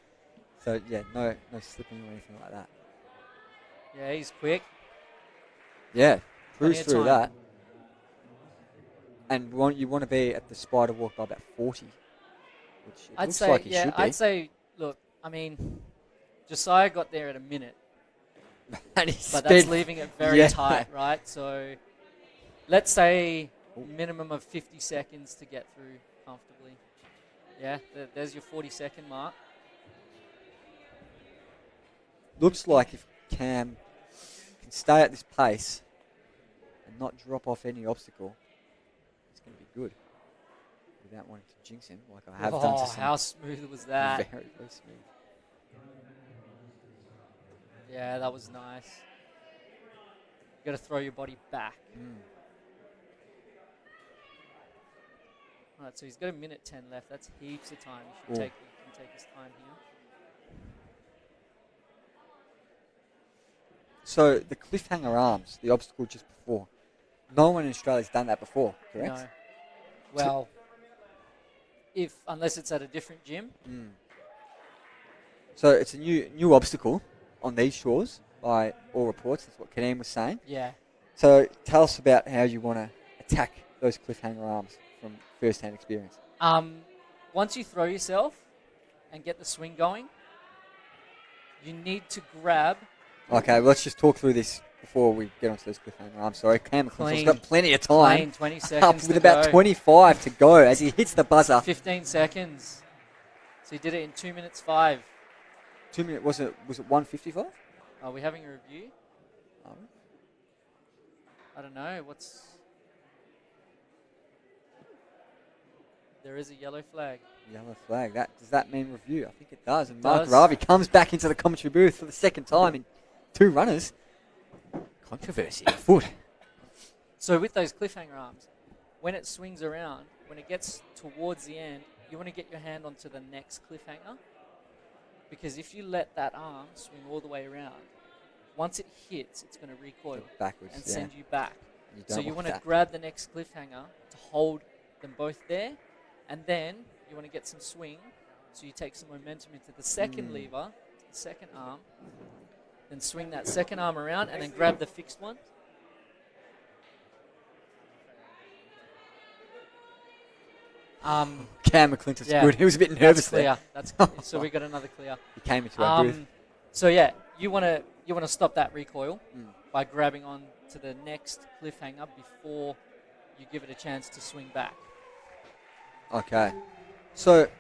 [SPEAKER 11] So yeah, no slipping or anything like that.
[SPEAKER 9] Yeah, he's quick.
[SPEAKER 11] Yeah, cruise through
[SPEAKER 9] time.
[SPEAKER 11] that. And you want to be at the spider walk by about 40, which it looks like he should be.
[SPEAKER 9] I'd say, look, I mean, Josiah got there at a minute,
[SPEAKER 11] but
[SPEAKER 9] that's leaving it very tight, right? So let's say minimum of 50 seconds to get through comfortably. Yeah, there's your 40-second mark.
[SPEAKER 11] Looks like if Cam can can stay at this pace and not drop off any obstacle, it's going to be good. Without wanting to jinx him, like I have done to some.
[SPEAKER 9] How smooth was that?
[SPEAKER 11] Very, very smooth.
[SPEAKER 9] Yeah, that was nice. You got to throw your body back. All right, so he's got 1:10 left. That's heaps of time. He can take his time here.
[SPEAKER 11] So the cliffhanger arms, the obstacle just before, no one in Australia's done that before, correct?
[SPEAKER 9] No. Well, unless it's at a different gym.
[SPEAKER 11] So it's a new obstacle on these shores by all reports. That's what Kadeem was saying.
[SPEAKER 9] Yeah.
[SPEAKER 11] So tell us about how you want to attack those cliffhanger arms from first-hand experience.
[SPEAKER 9] Once you throw yourself and get the swing going, you need to grab.
[SPEAKER 11] Okay, well, let's just talk through this before we get onto those cliffhanger arms. Sorry, Cam McClintock's got plenty of time.
[SPEAKER 9] Clean, 20 seconds
[SPEAKER 11] with about
[SPEAKER 9] go.
[SPEAKER 11] 25 to go as he hits the buzzer.
[SPEAKER 9] 15 seconds. So he did it in 2 minutes 5.
[SPEAKER 11] 2 minutes, was it 1:55?
[SPEAKER 9] Are we having a review?
[SPEAKER 11] Oh.
[SPEAKER 9] I don't know. There is a yellow flag.
[SPEAKER 11] Yellow flag. Does that mean review? I think it does. And Mark Ravi comes back into the commentary booth for the second time in 2 runners. Controversy afoot.
[SPEAKER 9] So with those cliffhanger arms, when it swings around, when it gets towards the end, you want to get your hand onto the next cliffhanger. Because if you let that arm swing all the way around, once it hits, it's going to recoil
[SPEAKER 11] backwards
[SPEAKER 9] and send you back.
[SPEAKER 11] So
[SPEAKER 9] you want to grab the next cliffhanger to hold them both there, and then you want to get some swing, so you take some momentum into the second lever, the second arm, then swing that second arm around, and then grab the fixed one.
[SPEAKER 11] Cam McClintock's good. He was a bit nervous there.
[SPEAKER 9] That's clear. So we got another clear.
[SPEAKER 11] He came into our booth.
[SPEAKER 9] So yeah, you want to stop that recoil by grabbing on to the next cliffhanger before you give it a chance to swing back.
[SPEAKER 11] Okay. So there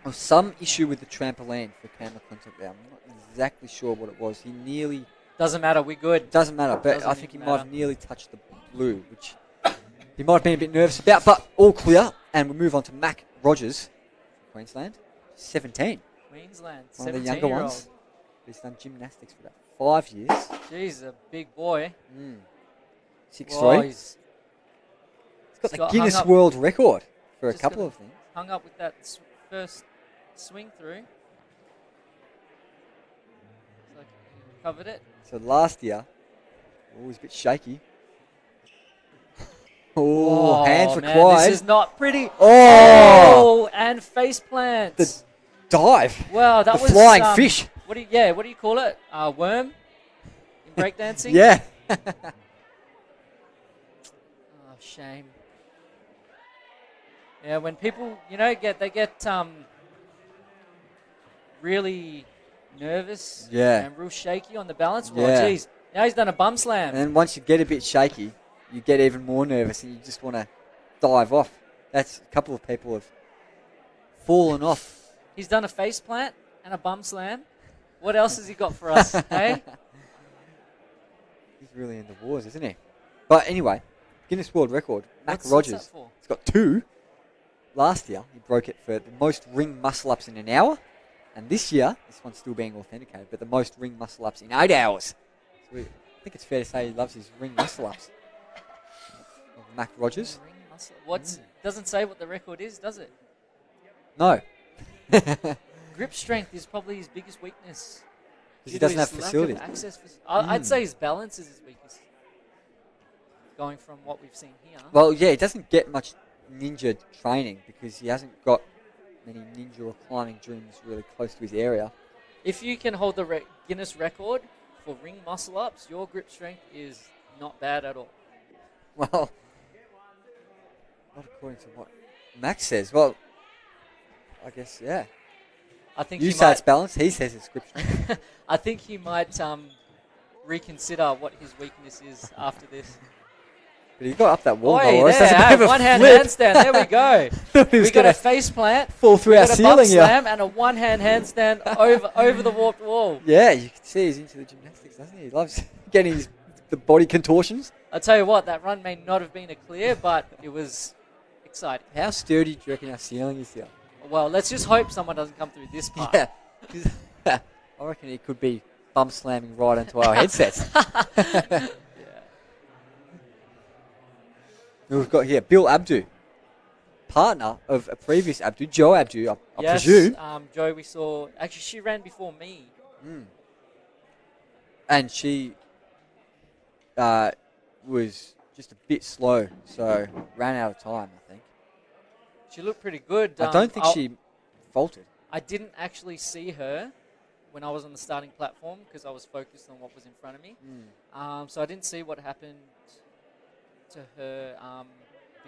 [SPEAKER 11] was some issue with the trampoline for Cam McClintock there. I'm not exactly sure what it was. He nearly...
[SPEAKER 9] Doesn't matter, we're good.
[SPEAKER 11] Doesn't matter, but I think he might have nearly touched the blue, which he might have been a bit nervous about, but all clear. And we move on to Mac Rogers, Queensland, 17.
[SPEAKER 9] Queensland,
[SPEAKER 11] one of the younger ones. He's done gymnastics for about 5 years.
[SPEAKER 9] Jeez, a big boy.
[SPEAKER 11] 6'3". He's got the Guinness World Record for a couple of things.
[SPEAKER 9] Hung up with that first swing through. So he covered it.
[SPEAKER 11] So last year, always a bit shaky. Oh, hands required.
[SPEAKER 9] This is not pretty.
[SPEAKER 11] Oh,
[SPEAKER 9] and face plants.
[SPEAKER 11] The dive.
[SPEAKER 9] Wow, that was
[SPEAKER 11] flying fish.
[SPEAKER 9] What do you call it? Worm in breakdancing?
[SPEAKER 11] Yeah.
[SPEAKER 9] Oh, shame. Yeah, when people, get really nervous and real shaky on the balance. Well, geez, now he's done a bum slam.
[SPEAKER 11] And then once you get a bit shaky, you get even more nervous and you just want to dive off. That's a couple of people have fallen off.
[SPEAKER 9] He's done a face plant and a bum slam. What else has he got for us, hey?
[SPEAKER 11] He's really in the wars, isn't he? But anyway, Guinness World Record. Mac Rogers.
[SPEAKER 9] What's that for?
[SPEAKER 11] He's got 2. Last year, he broke it for the most ring muscle-ups in an hour. And this year, this one's still being authenticated, but the most ring muscle-ups in 8 hours. So I think it's fair to say he loves his ring muscle-ups. Mac Rogers.
[SPEAKER 9] Doesn't say what the record is, does it?
[SPEAKER 11] No.
[SPEAKER 9] Grip strength is probably his biggest weakness.
[SPEAKER 11] Because he doesn't have facilities.
[SPEAKER 9] I'd say his balance is his weakest. Going from what we've seen here.
[SPEAKER 11] Well, yeah, he doesn't get much ninja training because he hasn't got many ninja or climbing gyms really close to his area.
[SPEAKER 9] If you can hold the Guinness record for ring muscle-ups, your grip strength is not bad at all.
[SPEAKER 11] Well, not according to what Max says. Well, I guess, yeah.
[SPEAKER 9] I think
[SPEAKER 11] you say it's balanced. He says it's grip strength.
[SPEAKER 9] I think he might reconsider what his weakness is after this.
[SPEAKER 11] But he got up that wall.
[SPEAKER 9] Oi,
[SPEAKER 11] Morris.
[SPEAKER 9] there,
[SPEAKER 11] That's a bit of a
[SPEAKER 9] one-hand
[SPEAKER 11] flip.
[SPEAKER 9] handstand. There we go.
[SPEAKER 11] Thought he was
[SPEAKER 9] We got
[SPEAKER 11] gonna
[SPEAKER 9] a face plant.
[SPEAKER 11] fall through
[SPEAKER 9] we
[SPEAKER 11] our
[SPEAKER 9] got a butt
[SPEAKER 11] ceiling. Yeah.
[SPEAKER 9] slam and a one-hand handstand over the warped wall.
[SPEAKER 11] Yeah, you can see he's into the gymnastics, doesn't he? He loves getting the body contortions.
[SPEAKER 9] I tell you what, that run may not have been a clear, but it was exciting.
[SPEAKER 11] How sturdy do you reckon our ceiling is here?
[SPEAKER 9] Well, let's just hope someone doesn't come through this part.
[SPEAKER 11] Yeah. I reckon he could be bum slamming right into our headsets.
[SPEAKER 9] Yeah.
[SPEAKER 11] We've got here Bill Abdu, partner of a previous Abdu, Joe Abdu, I
[SPEAKER 9] Yes,
[SPEAKER 11] presume.
[SPEAKER 9] Joe, we saw. Actually, she ran before me.
[SPEAKER 11] And she was just a bit slow, so ran out of time, I think.
[SPEAKER 9] She looked pretty good.
[SPEAKER 11] I don't think she faltered.
[SPEAKER 9] I didn't actually see her when I was on the starting platform because I was focused on what was in front of me. So I didn't see what happened to her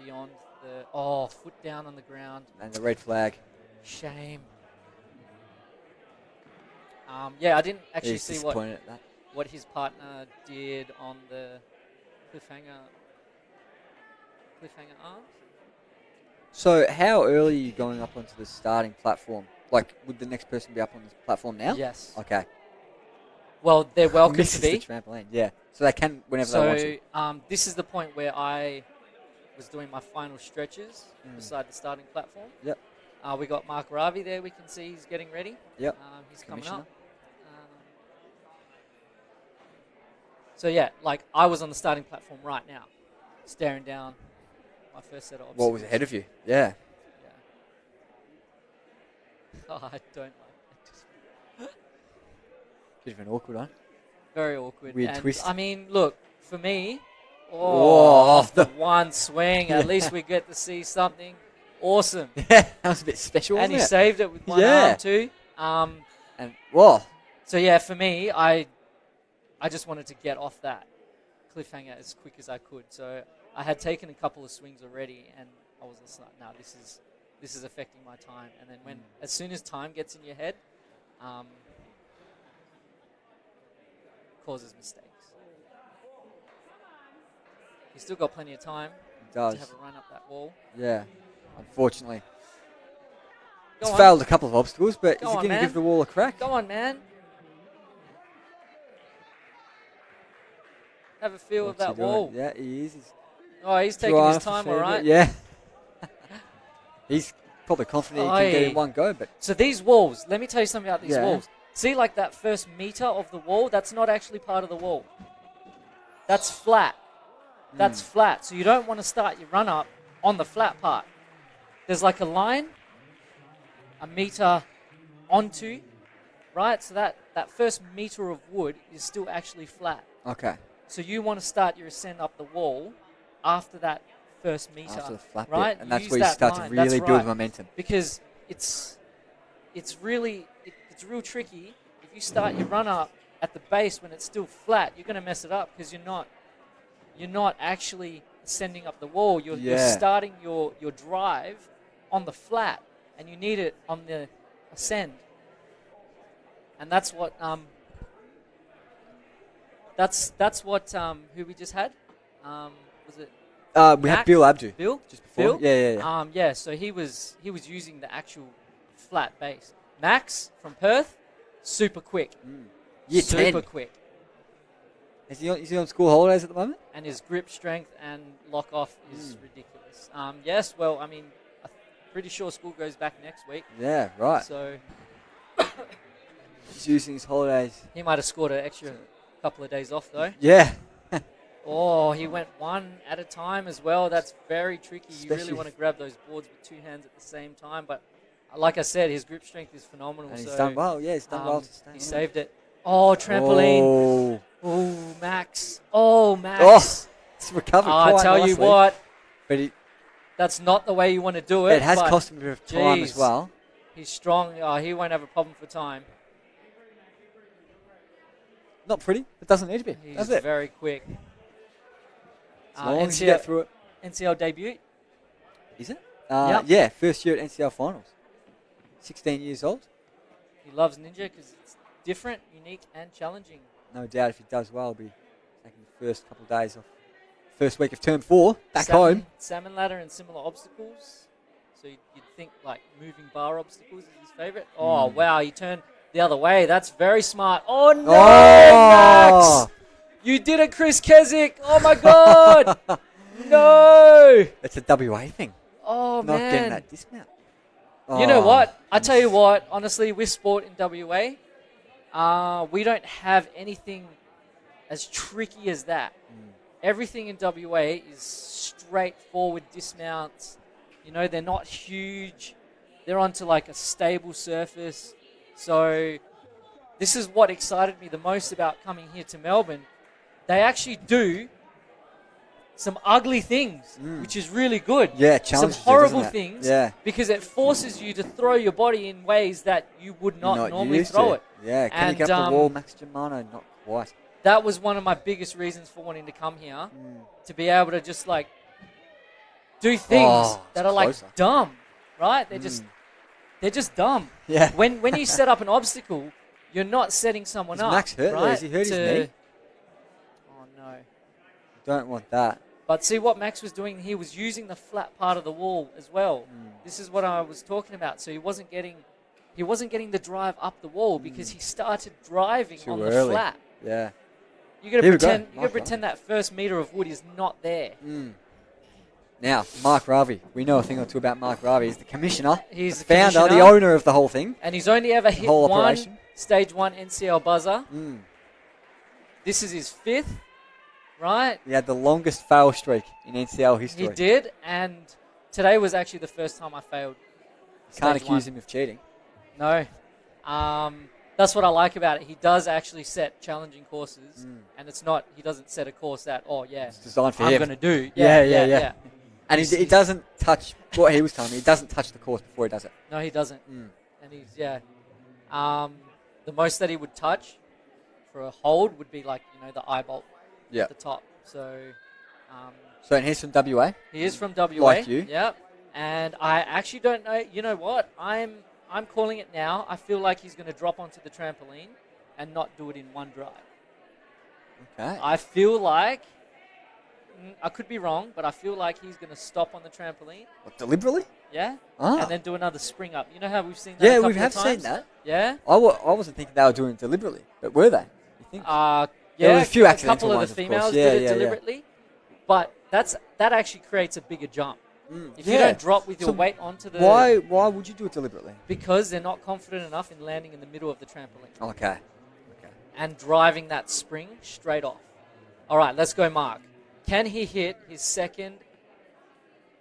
[SPEAKER 9] beyond the foot down on the ground.
[SPEAKER 11] And the red flag.
[SPEAKER 9] Shame. I didn't actually
[SPEAKER 11] He's
[SPEAKER 9] see
[SPEAKER 11] disappointed at that.
[SPEAKER 9] what his partner did on the cliffhanger arms.
[SPEAKER 11] So how early are you going up onto the starting platform? Like, would the next person be up on the platform now?
[SPEAKER 9] Yes.
[SPEAKER 11] Okay.
[SPEAKER 9] Well, they're welcome
[SPEAKER 11] This
[SPEAKER 9] to
[SPEAKER 11] is
[SPEAKER 9] be.
[SPEAKER 11] the trampoline, yeah. So they can whenever they want to.
[SPEAKER 9] So this is the point where I was doing my final stretches beside the starting platform.
[SPEAKER 11] Yep.
[SPEAKER 9] We got Mark Ravi there. We can see he's getting ready.
[SPEAKER 11] Yep.
[SPEAKER 9] He's coming
[SPEAKER 11] Commissioner.
[SPEAKER 9] up. So yeah, like I was on the starting platform right now, staring down my first set of obstacles.
[SPEAKER 11] What was ahead of you? Yeah.
[SPEAKER 9] Oh, I don't like it.
[SPEAKER 11] Bit of an awkward one.
[SPEAKER 9] Very awkward.
[SPEAKER 11] Weird
[SPEAKER 9] and
[SPEAKER 11] twist.
[SPEAKER 9] I mean, look, for me,
[SPEAKER 11] off
[SPEAKER 9] the one swing, at least we get to see something awesome.
[SPEAKER 11] Yeah, that was a bit special,
[SPEAKER 9] And
[SPEAKER 11] wasn't
[SPEAKER 9] he
[SPEAKER 11] it?
[SPEAKER 9] saved it with one
[SPEAKER 11] Yeah.
[SPEAKER 9] arm too.
[SPEAKER 11] And whoa.
[SPEAKER 9] So yeah, for me, I just wanted to get off that cliffhanger as quick as I could. So I had taken a couple of swings already, and I was just like, "No, this is affecting my time." And then as soon as time gets in your head, causes mistakes. He's still got plenty of time
[SPEAKER 11] He does.
[SPEAKER 9] to have a run up that wall.
[SPEAKER 11] Yeah. Unfortunately.
[SPEAKER 9] Go
[SPEAKER 11] He's
[SPEAKER 9] on.
[SPEAKER 11] failed a couple of obstacles, but
[SPEAKER 9] Go
[SPEAKER 11] is he
[SPEAKER 9] on,
[SPEAKER 11] going to
[SPEAKER 9] man.
[SPEAKER 11] give the wall a crack?
[SPEAKER 9] Go on, man. Have a feel
[SPEAKER 11] What's
[SPEAKER 9] of
[SPEAKER 11] he
[SPEAKER 9] that
[SPEAKER 11] doing?
[SPEAKER 9] wall.
[SPEAKER 11] Yeah, he is.
[SPEAKER 9] He's taking
[SPEAKER 11] trying
[SPEAKER 9] his
[SPEAKER 11] for
[SPEAKER 9] time,
[SPEAKER 11] fair
[SPEAKER 9] all
[SPEAKER 11] bit.
[SPEAKER 9] right.
[SPEAKER 11] Yeah. He's probably confident he can get it in one go, but
[SPEAKER 9] So these walls, let me tell you something about these
[SPEAKER 11] Yeah.
[SPEAKER 9] walls. See, like that first meter of the wall, that's not actually part of the wall. That's flat. That's flat. So you don't want to start your run up on the flat part. There's like a line, a meter onto, right? So that first meter of wood is still actually flat.
[SPEAKER 11] okay.
[SPEAKER 9] So you want to start your ascent up the wall after that first meter,
[SPEAKER 11] After the flat bit,
[SPEAKER 9] right?
[SPEAKER 11] and that's
[SPEAKER 9] Use
[SPEAKER 11] where you
[SPEAKER 9] that
[SPEAKER 11] start to
[SPEAKER 9] line.
[SPEAKER 11] really
[SPEAKER 9] That's
[SPEAKER 11] build
[SPEAKER 9] right.
[SPEAKER 11] momentum.
[SPEAKER 9] Because it's real tricky. If you start your run up at the base when it's still flat, you're going to mess it up because you're not actually ascending up the wall. You're starting your drive on the flat, and you need it on the ascend. And that's what who we just had. Was it
[SPEAKER 11] We had
[SPEAKER 9] Max?
[SPEAKER 11] Bill Abdu.
[SPEAKER 9] Bill?
[SPEAKER 11] Just before.
[SPEAKER 9] Bill?
[SPEAKER 11] Yeah.
[SPEAKER 9] So he was using the actual flat base. Max from Perth, super quick.
[SPEAKER 11] Year
[SPEAKER 9] super
[SPEAKER 11] 10.
[SPEAKER 9] quick.
[SPEAKER 11] Is he on school holidays at the moment?
[SPEAKER 9] And his grip strength and lock off is ridiculous. Yes, well, I mean, I'm pretty sure school goes back next week.
[SPEAKER 11] Yeah, right.
[SPEAKER 9] So
[SPEAKER 11] He's using his holidays.
[SPEAKER 9] he might have scored an extra couple of days off though.
[SPEAKER 11] Yeah.
[SPEAKER 9] He went one at a time as well. That's very tricky. You really
[SPEAKER 11] Especially-
[SPEAKER 9] want to grab those boards with two hands at the same time. But like I said, his grip strength is phenomenal.
[SPEAKER 11] And he's
[SPEAKER 9] so,
[SPEAKER 11] done well. Yeah, he's done well to stay.
[SPEAKER 9] He saved it. Oh, trampoline.
[SPEAKER 11] Oh.
[SPEAKER 9] Oh, Max. Oh, Max.
[SPEAKER 11] Oh, it's recovered quite
[SPEAKER 9] I tell you
[SPEAKER 11] nicely.
[SPEAKER 9] what,
[SPEAKER 11] But
[SPEAKER 9] that's not the way you want to do it.
[SPEAKER 11] it has
[SPEAKER 9] but
[SPEAKER 11] cost him a bit of time as
[SPEAKER 9] geez,
[SPEAKER 11] well.
[SPEAKER 9] He's strong. He won't have a problem for time.
[SPEAKER 11] Not pretty. It doesn't need to be.
[SPEAKER 9] He's
[SPEAKER 11] Does it?
[SPEAKER 9] very quick.
[SPEAKER 11] As long as you get through it.
[SPEAKER 9] NCL debut.
[SPEAKER 11] Is it?
[SPEAKER 9] Yep.
[SPEAKER 11] Yeah, first year at NCL Finals. 16 years old.
[SPEAKER 9] He loves Ninja because it's different, unique, and challenging.
[SPEAKER 11] No doubt if he does well, he'll be taking the first couple of days off First week of term 4, back home.
[SPEAKER 9] Salmon ladder and similar obstacles. So you'd think like moving bar obstacles is his favourite. Oh, wow, he turned the other way. That's very smart. Oh, no, Max! You did it, Chris Keswick. Oh, my God. No.
[SPEAKER 11] It's a WA thing.
[SPEAKER 9] Oh,
[SPEAKER 11] Not
[SPEAKER 9] man.
[SPEAKER 11] getting that dismount.
[SPEAKER 9] You know what? I tell you what, honestly, with sport in WA, we don't have anything as tricky as that. Everything in WA is straightforward dismounts. You know, they're not huge. They're onto like a stable surface. So this is what excited me the most about coming here to Melbourne. They actually do some ugly things, which is really good.
[SPEAKER 11] Yeah,
[SPEAKER 9] some
[SPEAKER 11] challenges
[SPEAKER 9] horrible
[SPEAKER 11] you, doesn't it?
[SPEAKER 9] things,
[SPEAKER 11] Yeah.
[SPEAKER 9] because it forces you to throw your body in ways that you would not normally
[SPEAKER 11] used
[SPEAKER 9] throw
[SPEAKER 11] to.
[SPEAKER 9] it.
[SPEAKER 11] Yeah, can
[SPEAKER 9] And,
[SPEAKER 11] you get up the wall, Max Germano? Not quite.
[SPEAKER 9] That was one of my biggest reasons for wanting to come here, to be able to just like do things that are like
[SPEAKER 11] closer.
[SPEAKER 9] dumb, right? They're just dumb.
[SPEAKER 11] Yeah.
[SPEAKER 9] When you set up an obstacle, you're not setting someone
[SPEAKER 11] Is
[SPEAKER 9] up.
[SPEAKER 11] Max hurt?
[SPEAKER 9] Right?
[SPEAKER 11] Has he hurt his knee?
[SPEAKER 9] Oh no.
[SPEAKER 11] Don't want that.
[SPEAKER 9] But see what Max was doing, he was using the flat part of the wall as well. This is what I was talking about. So he wasn't getting the drive up the wall because he started driving
[SPEAKER 11] Too
[SPEAKER 9] on
[SPEAKER 11] early.
[SPEAKER 9] the flat.
[SPEAKER 11] Yeah.
[SPEAKER 9] You got to
[SPEAKER 11] Here we go.
[SPEAKER 9] pretend. You got to
[SPEAKER 11] Mark
[SPEAKER 9] pretend that first meter of wood is not there.
[SPEAKER 11] Now, Mark Ravi. We know a thing or two about Mark Ravi. He's the commissioner,
[SPEAKER 9] He's
[SPEAKER 11] the
[SPEAKER 9] the
[SPEAKER 11] founder,
[SPEAKER 9] commissioner.
[SPEAKER 11] the owner of the whole thing.
[SPEAKER 9] And he's only ever hit
[SPEAKER 11] whole
[SPEAKER 9] one
[SPEAKER 11] operation.
[SPEAKER 9] stage 1 NCL buzzer. This is his 5th, right?
[SPEAKER 11] He had the longest fail streak in NCL history.
[SPEAKER 9] He did, and today was actually the first time I failed.
[SPEAKER 11] Can't
[SPEAKER 9] stage
[SPEAKER 11] accuse
[SPEAKER 9] 1.
[SPEAKER 11] him of cheating.
[SPEAKER 9] No. That's what I like about it. He does actually set challenging courses, and it's not, he doesn't set a course that, it's
[SPEAKER 11] designed for
[SPEAKER 9] I'm
[SPEAKER 11] him.
[SPEAKER 9] going to do.
[SPEAKER 11] Yeah. And he doesn't touch, what he was telling me, he doesn't touch the course before he does it.
[SPEAKER 9] No, he doesn't. And he's, the most that he would touch for a hold would be like, the eye bolt
[SPEAKER 11] Yeah.
[SPEAKER 9] at the top. So,
[SPEAKER 11] So and he's from WA?
[SPEAKER 9] he is from WA.
[SPEAKER 11] Like you.
[SPEAKER 9] Yep. And I actually don't know, you know what? I'm calling it now. I feel like he's going to drop onto the trampoline and not do it in one drive.
[SPEAKER 11] Okay.
[SPEAKER 9] I feel like, I could be wrong, but I feel like he's going to stop on the trampoline.
[SPEAKER 11] What, deliberately?
[SPEAKER 9] Yeah.
[SPEAKER 11] Ah.
[SPEAKER 9] And then do another spring up. You know how we've seen that?
[SPEAKER 11] Yeah,
[SPEAKER 9] a couple
[SPEAKER 11] we have
[SPEAKER 9] of times?
[SPEAKER 11] seen that.
[SPEAKER 9] Yeah.
[SPEAKER 11] I wasn't thinking they were doing it deliberately, but were they? You think?
[SPEAKER 9] Yeah.
[SPEAKER 11] There was a few
[SPEAKER 9] a
[SPEAKER 11] accidental
[SPEAKER 9] couple of
[SPEAKER 11] ones,
[SPEAKER 9] the
[SPEAKER 11] of course.
[SPEAKER 9] females
[SPEAKER 11] Yeah,
[SPEAKER 9] did it
[SPEAKER 11] yeah, yeah.
[SPEAKER 9] deliberately, but that actually creates a bigger jump. If you
[SPEAKER 11] Yeah.
[SPEAKER 9] don't drop with your
[SPEAKER 11] So
[SPEAKER 9] weight onto the
[SPEAKER 11] Why would you do it deliberately?
[SPEAKER 9] because they're not confident enough in landing in the middle of the trampoline
[SPEAKER 11] Okay.
[SPEAKER 9] and driving that spring straight off. All right, let's go, Mark. Can he hit his second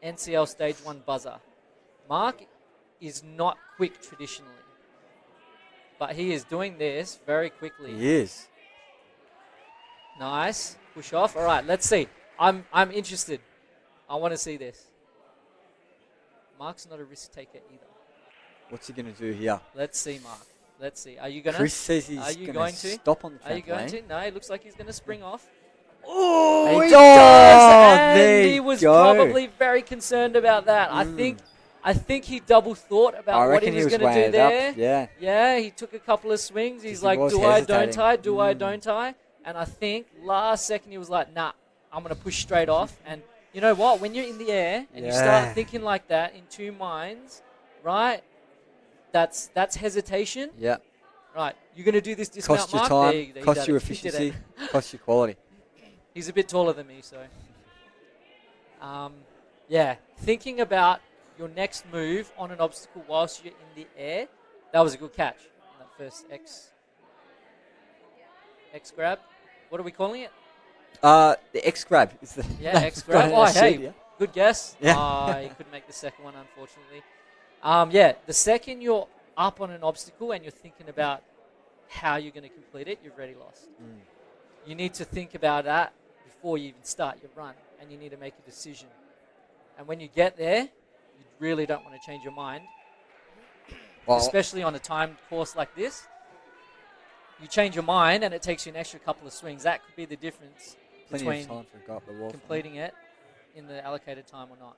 [SPEAKER 9] NCL Stage 1 buzzer? Mark is not quick traditionally, but he is doing this very quickly.
[SPEAKER 11] He is.
[SPEAKER 9] Nice. Push off. All right, let's see. I'm interested. I want to see this. Mark's not a risk taker either.
[SPEAKER 11] What's he going to do here?
[SPEAKER 9] Let's see, Mark. Let's see. Are you going to?
[SPEAKER 11] Chris says he's
[SPEAKER 9] Are you
[SPEAKER 11] gonna
[SPEAKER 9] going to
[SPEAKER 11] stop on the trampoline.
[SPEAKER 9] Are you going to? No, it looks like he's going to spring off.
[SPEAKER 11] Oh,
[SPEAKER 9] He does,
[SPEAKER 11] there
[SPEAKER 9] and he
[SPEAKER 11] you
[SPEAKER 9] was
[SPEAKER 11] go.
[SPEAKER 9] probably very concerned about that. I think he double thought
[SPEAKER 11] I
[SPEAKER 9] about what he
[SPEAKER 11] reckon
[SPEAKER 9] was going to
[SPEAKER 11] weighing
[SPEAKER 9] do
[SPEAKER 11] it up.
[SPEAKER 9] there.
[SPEAKER 11] Yeah.
[SPEAKER 9] Yeah, he took a couple of swings. He's
[SPEAKER 11] He
[SPEAKER 9] like,
[SPEAKER 11] was
[SPEAKER 9] do I, don't
[SPEAKER 11] hesitating.
[SPEAKER 9] I, do I, don't I? And I think last second he was like, nah, I'm going to push straight off. And you know what? When you're in the air and you start thinking like that in two minds, right, that's hesitation.
[SPEAKER 11] Yeah.
[SPEAKER 9] Right, you're going to do this dismount,
[SPEAKER 11] Cost you
[SPEAKER 9] Mark?
[SPEAKER 11] time,
[SPEAKER 9] There you
[SPEAKER 11] cost
[SPEAKER 9] did
[SPEAKER 11] you
[SPEAKER 9] it. He did
[SPEAKER 11] efficiency,
[SPEAKER 9] it.
[SPEAKER 11] cost you quality.
[SPEAKER 9] He's a bit taller than me, so. Yeah, thinking about your next move on an obstacle whilst you're in the air, that was a good catch. That first X grab. What are we calling it?
[SPEAKER 11] The X grab is the
[SPEAKER 9] Yeah, X grab. Oh, hey, good guess.
[SPEAKER 11] Yeah.
[SPEAKER 9] I couldn't make the second one, unfortunately. Yeah, the second you're up on an obstacle and you're thinking about how you're going to complete it, you've already lost. You need to think about that before you even start your run, and you need to make a decision. And when you get there, you really don't want to change your mind, especially on a timed course like this. You change your mind, and it takes you an extra couple of swings. That could be the difference
[SPEAKER 11] Plenty
[SPEAKER 9] between
[SPEAKER 11] of time to go up the wall.
[SPEAKER 9] completing it in the allocated time or not.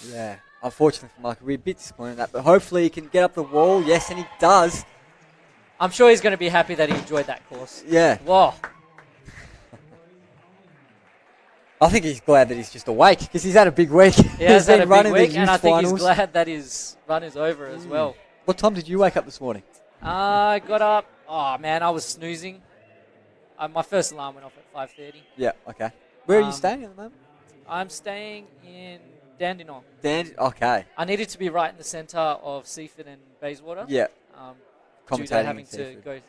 [SPEAKER 11] Yeah, unfortunately for Michael, we're a bit disappointed in that, but hopefully he can get up the wall. Yes, and he does.
[SPEAKER 9] I'm sure he's going to be happy that he enjoyed that course.
[SPEAKER 11] Yeah.
[SPEAKER 9] Whoa.
[SPEAKER 11] I think he's glad that he's just awake because he's had a big week.
[SPEAKER 9] He has had a big
[SPEAKER 11] running
[SPEAKER 9] week,
[SPEAKER 11] the
[SPEAKER 9] and I
[SPEAKER 11] youth
[SPEAKER 9] think he's
[SPEAKER 11] finals.
[SPEAKER 9] glad that his run is over as well.
[SPEAKER 11] What time did you wake up this morning?
[SPEAKER 9] I got up. Oh man, I was snoozing. My first alarm went off at 5:30.
[SPEAKER 11] Yeah, okay. Where are you staying at the moment?
[SPEAKER 9] I'm staying in Dandenong.
[SPEAKER 11] Okay.
[SPEAKER 9] I needed to be right in the centre of Seaford and Bayswater.
[SPEAKER 11] Yeah.
[SPEAKER 9] Due to having to go to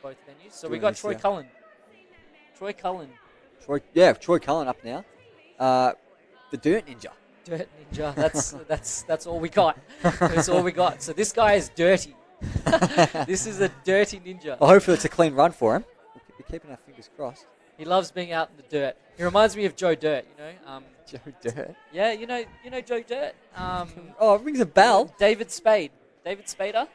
[SPEAKER 9] both venues. So we got Troy Cullen. Troy Cullen.
[SPEAKER 11] Troy Cullen up now. The Dirt Ninja.
[SPEAKER 9] Dirt Ninja. That's all we got. That's all we got. So this guy is dirty. This is a dirty ninja.
[SPEAKER 11] Well, hopefully it's a clean run for him. We're keeping our fingers crossed.
[SPEAKER 9] He loves being out in the dirt. He reminds me of Joe Dirt, you know.
[SPEAKER 11] Joe Dirt?
[SPEAKER 9] Yeah, you know Joe Dirt.
[SPEAKER 11] Oh, it rings a bell.
[SPEAKER 9] David Spade. David Spader.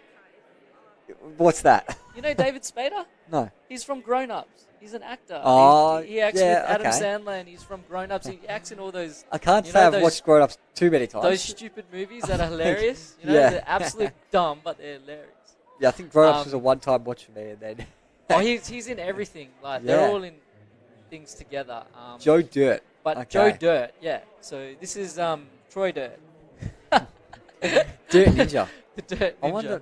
[SPEAKER 11] What's that?
[SPEAKER 9] You know David Spader?
[SPEAKER 11] No.
[SPEAKER 9] He's from Grown Ups. He's an actor.
[SPEAKER 11] Oh,
[SPEAKER 9] he acts with Adam Sandler, and he's from Grown Ups. He acts in all those.
[SPEAKER 11] I can't say I've watched Grown Ups too many times.
[SPEAKER 9] Those stupid movies that are hilarious. You know, they're absolute dumb, but they're hilarious.
[SPEAKER 11] Yeah, I think Grown Ups was a one-time watch for me, and then.
[SPEAKER 9] He's in everything. Like they're all in things together.
[SPEAKER 11] Joe Dirt.
[SPEAKER 9] But Joe Dirt, yeah. So this is Troy Dirt.
[SPEAKER 11] Dirt Ninja.
[SPEAKER 9] The Dirt Ninja.
[SPEAKER 11] I wonder,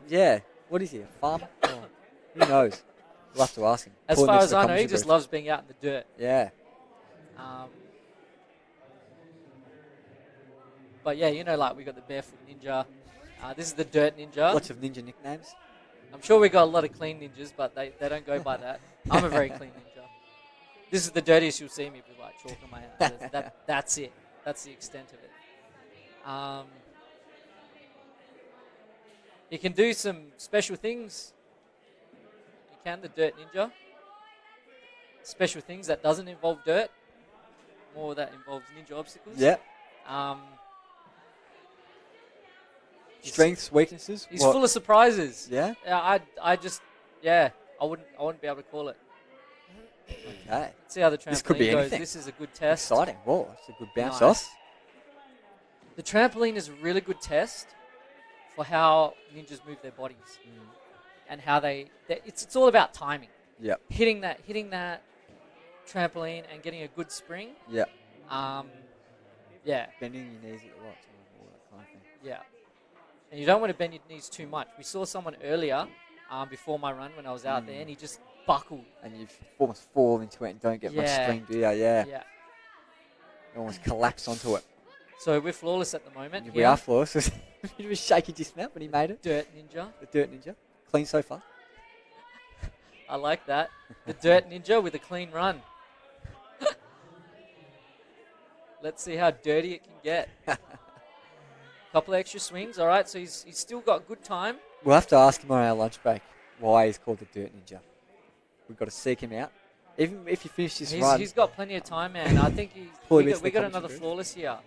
[SPEAKER 11] what is he, a farmer? Oh, who knows? We'll have to ask him.
[SPEAKER 9] As far as I know, he just loves being out in the dirt.
[SPEAKER 11] Yeah.
[SPEAKER 9] But yeah, you know, like we got the Barefoot Ninja. This is the Dirt Ninja.
[SPEAKER 11] Lots of ninja nicknames.
[SPEAKER 9] I'm sure we got a lot of clean ninjas, but they don't go by that. I'm a very clean ninja. This is the dirtiest you'll see me with like chalk on my hands. That's it. That's the extent of it. You can do some special things. You can, the Dirt Ninja. Special things that doesn't involve dirt. More that involves ninja obstacles.
[SPEAKER 11] Yeah. Strengths, weaknesses.
[SPEAKER 9] He's full of surprises.
[SPEAKER 11] Yeah.
[SPEAKER 9] I wouldn't be able to call it.
[SPEAKER 11] Okay.
[SPEAKER 9] See how the trampoline
[SPEAKER 11] This could be
[SPEAKER 9] goes.
[SPEAKER 11] anything.
[SPEAKER 9] This is a good test.
[SPEAKER 11] Exciting. Whoa, that's a good bounce
[SPEAKER 9] Nice.
[SPEAKER 11] off.
[SPEAKER 9] The trampoline is a really good test for how ninjas move their bodies and how it's all about timing.
[SPEAKER 11] Yep.
[SPEAKER 9] Hitting that trampoline and getting a good spring.
[SPEAKER 11] Yep.
[SPEAKER 9] Yeah.
[SPEAKER 11] Bending your knees at the right time, all that kind of thing.
[SPEAKER 9] Yeah. And you don't want to bend your knees too much. We saw someone earlier before my run when I was out there, and he just buckled.
[SPEAKER 11] And you almost fall into it and don't get much string, do you? Yeah.
[SPEAKER 9] Yeah.
[SPEAKER 11] You almost collapse onto it.
[SPEAKER 9] So we're flawless at the moment.
[SPEAKER 11] We are flawless. It was a bit of a shaky dismount, but he made it.
[SPEAKER 9] Dirt Ninja.
[SPEAKER 11] The Dirt Ninja. Clean so far.
[SPEAKER 9] I like that. The Dirt Ninja with a clean run. Let's see how dirty it can get. Couple of extra swings. All right, so he's still got good time.
[SPEAKER 11] We'll have to ask him on our lunch break why he's called the Dirt Ninja. We've got to seek him out. Even if he finishes this run.
[SPEAKER 9] He's got plenty of time, man. I think we got another flawless here.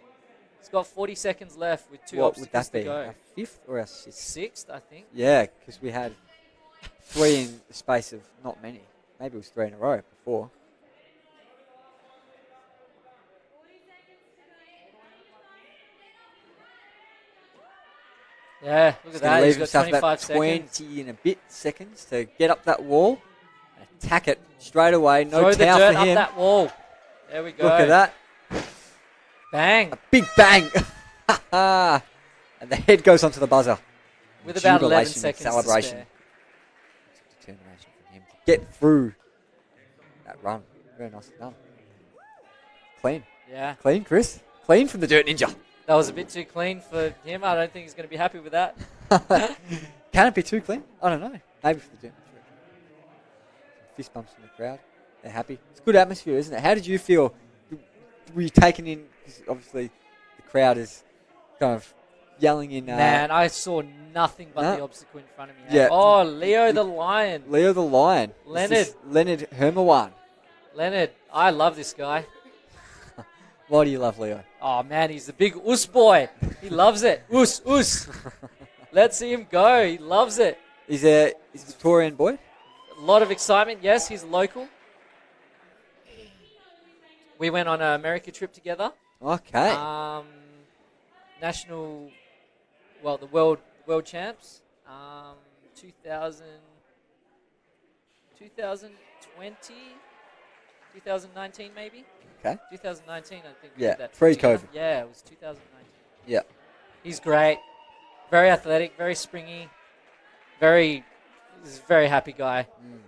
[SPEAKER 9] He's got 40 seconds left with two obstacles to go.
[SPEAKER 11] Our fifth or our sixth?
[SPEAKER 9] Sixth, I think.
[SPEAKER 11] Yeah, because we had 3 in the space of not many. Maybe it was 3 in a row before.
[SPEAKER 9] Yeah, look at that. He's got 25 seconds.
[SPEAKER 11] 20 and a bit seconds to get up that wall. Attack it straight away. No
[SPEAKER 9] Throw the
[SPEAKER 11] towel
[SPEAKER 9] dirt
[SPEAKER 11] for
[SPEAKER 9] up
[SPEAKER 11] him.
[SPEAKER 9] that wall. There we go.
[SPEAKER 11] Look at that.
[SPEAKER 9] Bang.
[SPEAKER 11] A big bang. And the head goes onto the buzzer.
[SPEAKER 9] With about 11
[SPEAKER 11] Jubilation and
[SPEAKER 9] seconds
[SPEAKER 11] celebration.
[SPEAKER 9] to spare.
[SPEAKER 11] Determination from him to get through that run. Very nicely done. Clean.
[SPEAKER 9] Yeah.
[SPEAKER 11] Clean, Chris. Clean from the Dirt Ninja.
[SPEAKER 9] That was a bit too clean for him. I don't think he's going to be happy with that.
[SPEAKER 11] Can it be too clean? I don't know. Maybe for the Dirt Ninja. Fist bumps from the crowd. They're happy. It's a good atmosphere, isn't it? How did you feel? Were you taken in? Because obviously the crowd is kind of yelling in.
[SPEAKER 9] Man, I saw nothing but the obstacle in front of me.
[SPEAKER 11] Yeah.
[SPEAKER 9] Oh, Leo the Lion.
[SPEAKER 11] Leo the Lion.
[SPEAKER 9] Leonard.
[SPEAKER 11] Leonard Hermawan.
[SPEAKER 9] Leonard. I love this guy.
[SPEAKER 11] Why do you love Leo?
[SPEAKER 9] Oh, man, he's the big us boy. He loves it. Us. Let's see him go. He loves it.
[SPEAKER 11] He's a Victorian boy?
[SPEAKER 9] A lot of excitement. Yes, he's local. We went on an America trip together.
[SPEAKER 11] Okay.
[SPEAKER 9] The world champs. 2020. 2019 maybe.
[SPEAKER 11] Okay.
[SPEAKER 9] 2019, I think. we
[SPEAKER 11] Yeah,
[SPEAKER 9] did that
[SPEAKER 11] pre-COVID.
[SPEAKER 9] together. Yeah, it was 2019.
[SPEAKER 11] Yeah.
[SPEAKER 9] He's great. Very athletic, very springy. He's a very happy guy.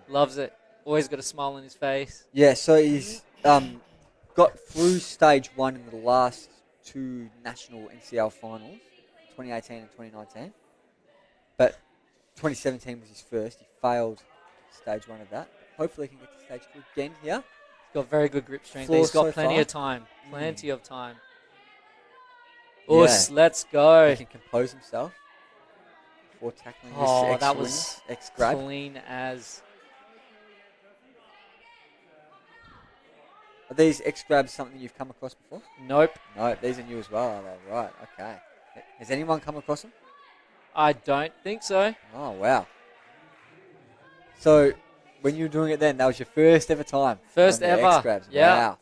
[SPEAKER 9] Loves it. Always got a smile on his face.
[SPEAKER 11] Yeah, so he's got through stage 1 in the last 2 national NCL finals, 2018 and 2019. But 2017 was his first. He failed stage 1 of that. Hopefully he can get to stage 2 again here.
[SPEAKER 9] He's got very good grip strength.
[SPEAKER 11] Floor
[SPEAKER 9] He's got
[SPEAKER 11] so
[SPEAKER 9] plenty
[SPEAKER 11] far.
[SPEAKER 9] of time. Plenty of time.
[SPEAKER 11] Yeah.
[SPEAKER 9] Us, let's go.
[SPEAKER 11] He can compose himself before tackling
[SPEAKER 9] Oh,
[SPEAKER 11] this
[SPEAKER 9] that was
[SPEAKER 11] X-grab.
[SPEAKER 9] clean as...
[SPEAKER 11] Are these X-grabs something you've come across before?
[SPEAKER 9] Nope.
[SPEAKER 11] No, these are new as well, are they? Right, okay. Has anyone come across them?
[SPEAKER 9] I don't think so.
[SPEAKER 11] Oh, wow. So, when you were doing it then, that was your first ever time?
[SPEAKER 9] First
[SPEAKER 11] on the
[SPEAKER 9] ever.
[SPEAKER 11] X-grabs.
[SPEAKER 9] Yeah.
[SPEAKER 11] Wow.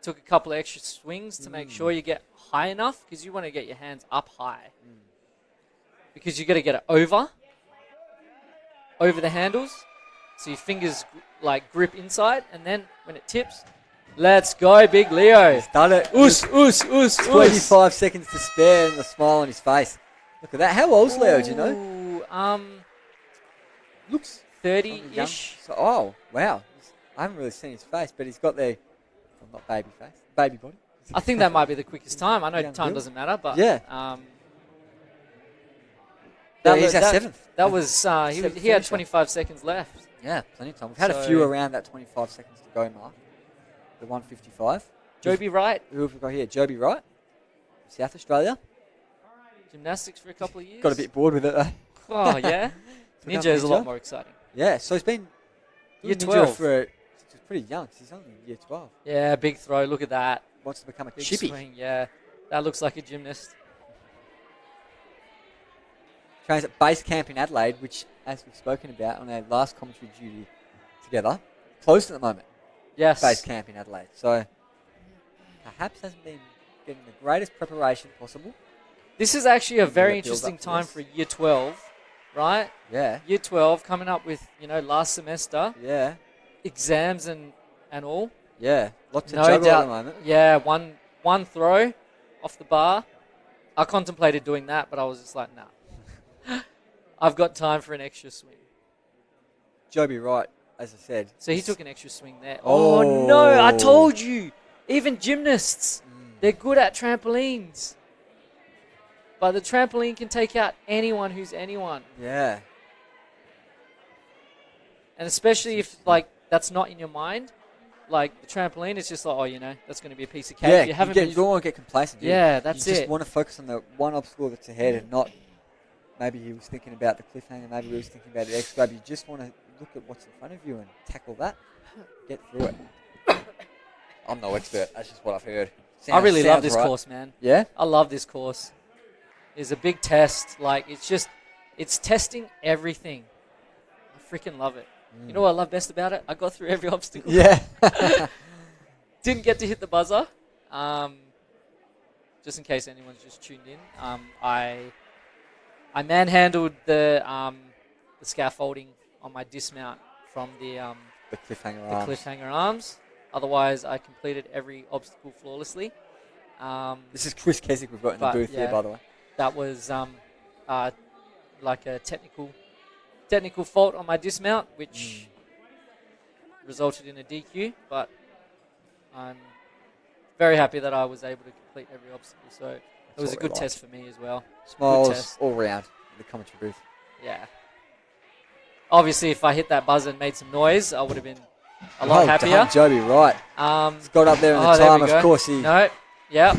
[SPEAKER 9] Took a couple of extra swings to make sure you get high enough, because you want to get your hands up high. Because you got to get it over the handles, so your fingers grip inside, and then when it tips, let's go, Big Leo.
[SPEAKER 11] He's done it.
[SPEAKER 9] Us.
[SPEAKER 11] 25 seconds to spare and the smile on his face. Look at that. How old's Leo, do you know?
[SPEAKER 9] Looks 30-ish.
[SPEAKER 11] So, oh, wow. I haven't really seen his face, but he's got the, well, not baby face, baby body.
[SPEAKER 9] I think that might be the quickest time. I know
[SPEAKER 11] Young
[SPEAKER 9] time
[SPEAKER 11] Bill.
[SPEAKER 9] doesn't matter, but
[SPEAKER 11] Yeah. He's at 7th.
[SPEAKER 9] That was he
[SPEAKER 11] Seventh
[SPEAKER 9] had
[SPEAKER 11] finisher.
[SPEAKER 9] 25 seconds left.
[SPEAKER 11] Yeah, plenty of time. We've had a
[SPEAKER 9] So-
[SPEAKER 11] few around that 25 seconds to go mark. The 155.
[SPEAKER 9] Joby Wright,
[SPEAKER 11] Who have we got here? Joby Wright, South Australia.
[SPEAKER 9] gymnastics for a couple of years.
[SPEAKER 11] Got a bit bored with it though.
[SPEAKER 9] Oh yeah,
[SPEAKER 11] Took
[SPEAKER 9] Ninja
[SPEAKER 11] up
[SPEAKER 9] is a lot
[SPEAKER 11] Ninja.
[SPEAKER 9] more exciting.
[SPEAKER 11] Yeah, so he's been
[SPEAKER 9] Year
[SPEAKER 11] doing Ninja
[SPEAKER 9] 12.
[SPEAKER 11] since he's pretty young. 'Cause he's only in year 12.
[SPEAKER 9] Yeah, big throw. Look at that.
[SPEAKER 11] Wants to become a
[SPEAKER 9] Big
[SPEAKER 11] chippy.
[SPEAKER 9] swing. Yeah, that looks like a gymnast.
[SPEAKER 11] Trains at base camp in Adelaide, which, as we've spoken about on our last commentary duty together, closed at the moment.
[SPEAKER 9] Yes.
[SPEAKER 11] Base camp in Adelaide. So perhaps hasn't been getting the greatest preparation possible.
[SPEAKER 9] This is actually a very
[SPEAKER 11] Build up
[SPEAKER 9] interesting
[SPEAKER 11] to
[SPEAKER 9] time
[SPEAKER 11] this.
[SPEAKER 9] for year 12, right?
[SPEAKER 11] Yeah.
[SPEAKER 9] Year 12 coming up with last semester
[SPEAKER 11] Yeah.
[SPEAKER 9] exams and all.
[SPEAKER 11] Yeah. Lots to
[SPEAKER 9] No
[SPEAKER 11] juggle
[SPEAKER 9] doubt.
[SPEAKER 11] at the moment.
[SPEAKER 9] Yeah, one throw off the bar. I contemplated doing that, but I was just like, nah. I've got time for an extra swing.
[SPEAKER 11] Joby Wright, as I said.
[SPEAKER 9] So he took an extra swing there.
[SPEAKER 11] Oh.
[SPEAKER 9] Oh no, I told you. Even gymnasts, they're good at trampolines. But the trampoline can take out anyone who's anyone.
[SPEAKER 11] Yeah.
[SPEAKER 9] And especially if that's not in your mind. Like the trampoline, it's just like, that's going to be a piece of cake.
[SPEAKER 11] Yeah,
[SPEAKER 9] you haven't
[SPEAKER 11] you don't want to get complacent. Do you?
[SPEAKER 9] Yeah, that's
[SPEAKER 11] You just
[SPEAKER 9] it.
[SPEAKER 11] want to focus on the one obstacle that's ahead and not maybe he was thinking about the cliffhanger, maybe he was thinking about the X-grab. You just want to look at what's in front of you and tackle that. Get through it. I'm no expert. That's just what I've heard.
[SPEAKER 9] I really love
[SPEAKER 11] Sounds
[SPEAKER 9] this
[SPEAKER 11] right.
[SPEAKER 9] course, man.
[SPEAKER 11] Yeah?
[SPEAKER 9] I love this course. It's a big test. It's testing everything. I freaking love it. You know what I love best about it? I got through every obstacle.
[SPEAKER 11] Yeah.
[SPEAKER 9] Didn't get to hit the buzzer. Just in case anyone's just tuned in. I manhandled the scaffolding on my dismount from the cliffhanger arms. Otherwise, I completed every obstacle flawlessly.
[SPEAKER 11] This is Chris Keswick we've got in the booth here, by the way.
[SPEAKER 9] That was like a technical fault on my dismount, which resulted in a DQ. But I'm very happy that I was able to complete every obstacle. So it was a good test for me as well.
[SPEAKER 11] Smiles
[SPEAKER 9] Good test.
[SPEAKER 11] all round in the commentary booth.
[SPEAKER 9] Yeah. Obviously, if I hit that buzzer and made some noise, I would have been a lot happier.
[SPEAKER 11] Done, Joby, right. He's got up there in the
[SPEAKER 9] there
[SPEAKER 11] time,
[SPEAKER 9] we go.
[SPEAKER 11] of course. He
[SPEAKER 9] Nope. Yep.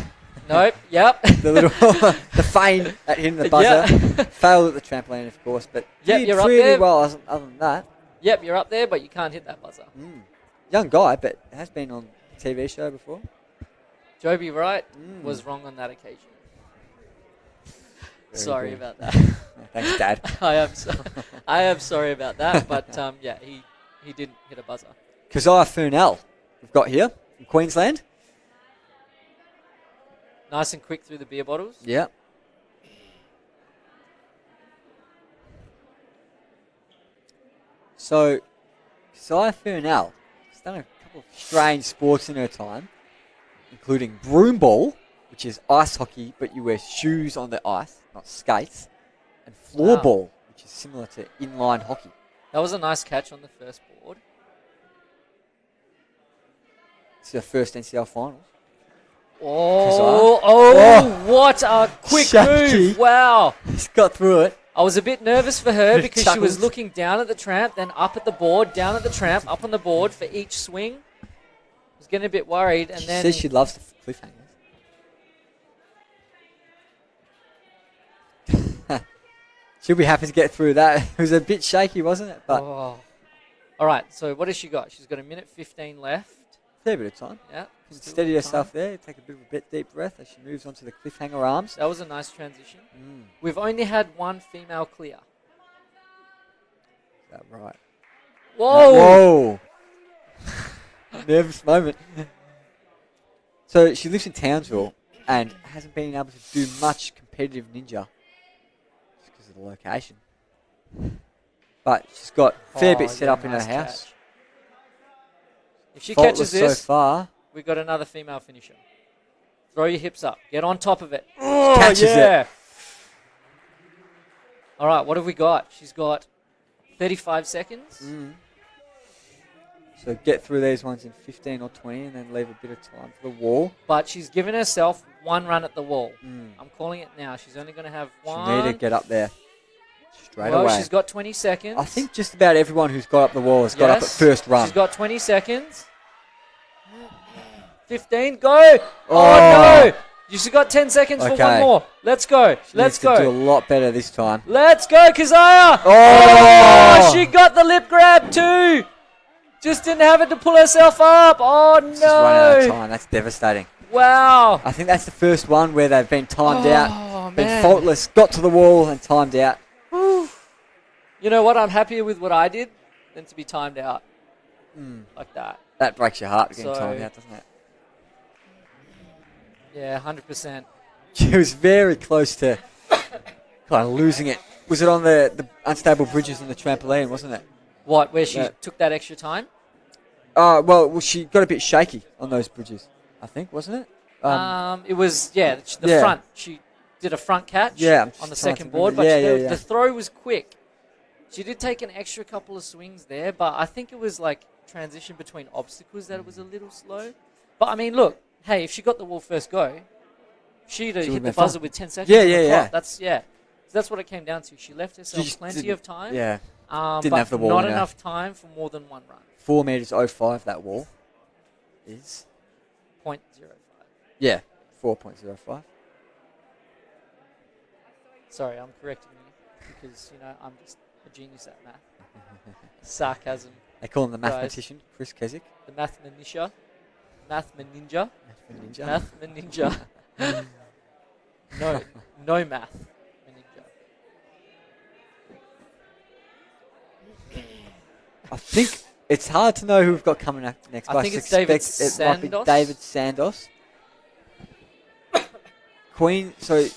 [SPEAKER 9] Nope. Yep.
[SPEAKER 11] the little the feign at hitting the buzzer. Failed at the trampoline, of course, but did
[SPEAKER 9] you're up
[SPEAKER 11] pretty
[SPEAKER 9] there.
[SPEAKER 11] well other than that.
[SPEAKER 9] Yep, you're up there, but you can't hit that buzzer.
[SPEAKER 11] Young guy, but has been on a TV show before.
[SPEAKER 9] Joby Wright was wrong on that occasion.
[SPEAKER 11] Very
[SPEAKER 9] Sorry
[SPEAKER 11] good.
[SPEAKER 9] about that.
[SPEAKER 11] Thanks, Dad.
[SPEAKER 9] I am sorry about that, but he didn't hit a buzzer.
[SPEAKER 11] Keziah Furnell, we've got here from Queensland.
[SPEAKER 9] Nice and quick through the beer bottles.
[SPEAKER 11] Yeah. So, Keziah Furnell, he's done a couple couple of strange sports in her time, including broomball, which is ice hockey, but you wear shoes on the ice, not skates, and floorball, which is similar to inline hockey.
[SPEAKER 9] That was a nice catch on the first board.
[SPEAKER 11] It's her first NCL Finals.
[SPEAKER 9] What a quick
[SPEAKER 11] Shaky.
[SPEAKER 9] move. Wow.
[SPEAKER 11] He's got through it.
[SPEAKER 9] I was a bit nervous for her because she was
[SPEAKER 11] Chuckles.
[SPEAKER 9] looking down at the tramp, then up at the board, down at the tramp, up on the board for each swing. I was getting a bit worried, and
[SPEAKER 11] She
[SPEAKER 9] then
[SPEAKER 11] says she loves the cliffhangers. She'll be happy to get through that. It was a bit shaky, wasn't it? But
[SPEAKER 9] All right, so what has she got? She's got 1:15 left.
[SPEAKER 11] fair bit of time.
[SPEAKER 9] Yeah.
[SPEAKER 11] Can
[SPEAKER 9] still
[SPEAKER 11] steady
[SPEAKER 9] time.
[SPEAKER 11] herself there. Take a bit of a deep breath as she moves on to the cliffhanger arms.
[SPEAKER 9] That was a nice transition.
[SPEAKER 11] Mm.
[SPEAKER 9] We've only had one female clear.
[SPEAKER 11] Is that right?
[SPEAKER 9] Whoa!
[SPEAKER 11] Nervous moment. So she lives in Townsville and hasn't been able to do much competitive ninja just because of the location. But she's got a fair bit set up in her
[SPEAKER 9] nice
[SPEAKER 11] house.
[SPEAKER 9] catch. If she
[SPEAKER 11] Faultless
[SPEAKER 9] catches this,
[SPEAKER 11] so far.
[SPEAKER 9] we've got another female finisher. Throw your hips up. Get on top of it.
[SPEAKER 11] Catches it.
[SPEAKER 9] All right, what have we got? She's got 35 seconds.
[SPEAKER 11] So get through these ones in 15 or 20 and then leave a bit of time for the wall.
[SPEAKER 9] But she's given herself one run at the wall.
[SPEAKER 11] Mm.
[SPEAKER 9] I'm calling it now. She's only going to have one.
[SPEAKER 11] She'll need to get up there straight
[SPEAKER 9] well,
[SPEAKER 11] away.
[SPEAKER 9] she's got 20 seconds.
[SPEAKER 11] I think just about everyone who's got up the wall has got up at first run.
[SPEAKER 9] She's got 20 seconds. 15, go! Oh, no! She's got 10 seconds for one more. Let's go. Let's
[SPEAKER 11] go. Do a lot better this time.
[SPEAKER 9] Let's go, Keziah! Oh, she got the lip grab too! Just didn't have it to pull herself up. Oh, no!
[SPEAKER 11] She's run out of time. That's devastating.
[SPEAKER 9] Wow.
[SPEAKER 11] I think that's the first one where they've been timed out, been
[SPEAKER 9] man.
[SPEAKER 11] faultless, got to the wall and timed out.
[SPEAKER 9] You know what? I'm happier with what I did than to be timed out like that.
[SPEAKER 11] That breaks your heart getting
[SPEAKER 9] So-
[SPEAKER 11] timed out, doesn't it?
[SPEAKER 9] Yeah, 100%.
[SPEAKER 11] She was very close to kind of losing it. Was it on the unstable bridges and the trampoline, wasn't it?
[SPEAKER 9] What, where she
[SPEAKER 11] Yeah.
[SPEAKER 9] took that extra time?
[SPEAKER 11] Well, she got a bit shaky on those bridges, I think, wasn't it?
[SPEAKER 9] It was, the
[SPEAKER 11] yeah.
[SPEAKER 9] front. She did a front catch
[SPEAKER 11] I'm just
[SPEAKER 9] on the
[SPEAKER 11] trying to
[SPEAKER 9] second board,
[SPEAKER 11] remember.
[SPEAKER 9] but
[SPEAKER 11] Yeah.
[SPEAKER 9] the throw was quick. She did take an extra couple of swings there, but I think it was like transition between obstacles that it was a little slow. But I mean, look, hey, if she got the wall first go, she'd have hit the buzzer with 10 seconds on the clock. So that's what it came down to. She left herself plenty of time.
[SPEAKER 11] Yeah.
[SPEAKER 9] But
[SPEAKER 11] have the wall
[SPEAKER 9] not
[SPEAKER 11] in her.
[SPEAKER 9] enough time for more than one run.
[SPEAKER 11] 4 metres 05, that wall is.
[SPEAKER 9] 0.05.
[SPEAKER 11] Yeah, 4.05.
[SPEAKER 9] Sorry, I'm correcting you because, I'm just a genius at math. Sarcasm.
[SPEAKER 11] They call him the
[SPEAKER 9] guys.
[SPEAKER 11] mathematician, Chris Keswick.
[SPEAKER 9] The mathmanisha. Mathmaninja.
[SPEAKER 11] Ninja.
[SPEAKER 9] Mathmaninja. No math. Ninja.
[SPEAKER 11] I think it's hard to know who we've got coming up next.
[SPEAKER 9] I think it's David
[SPEAKER 11] It might be
[SPEAKER 9] Sandos.
[SPEAKER 11] David Sandos. So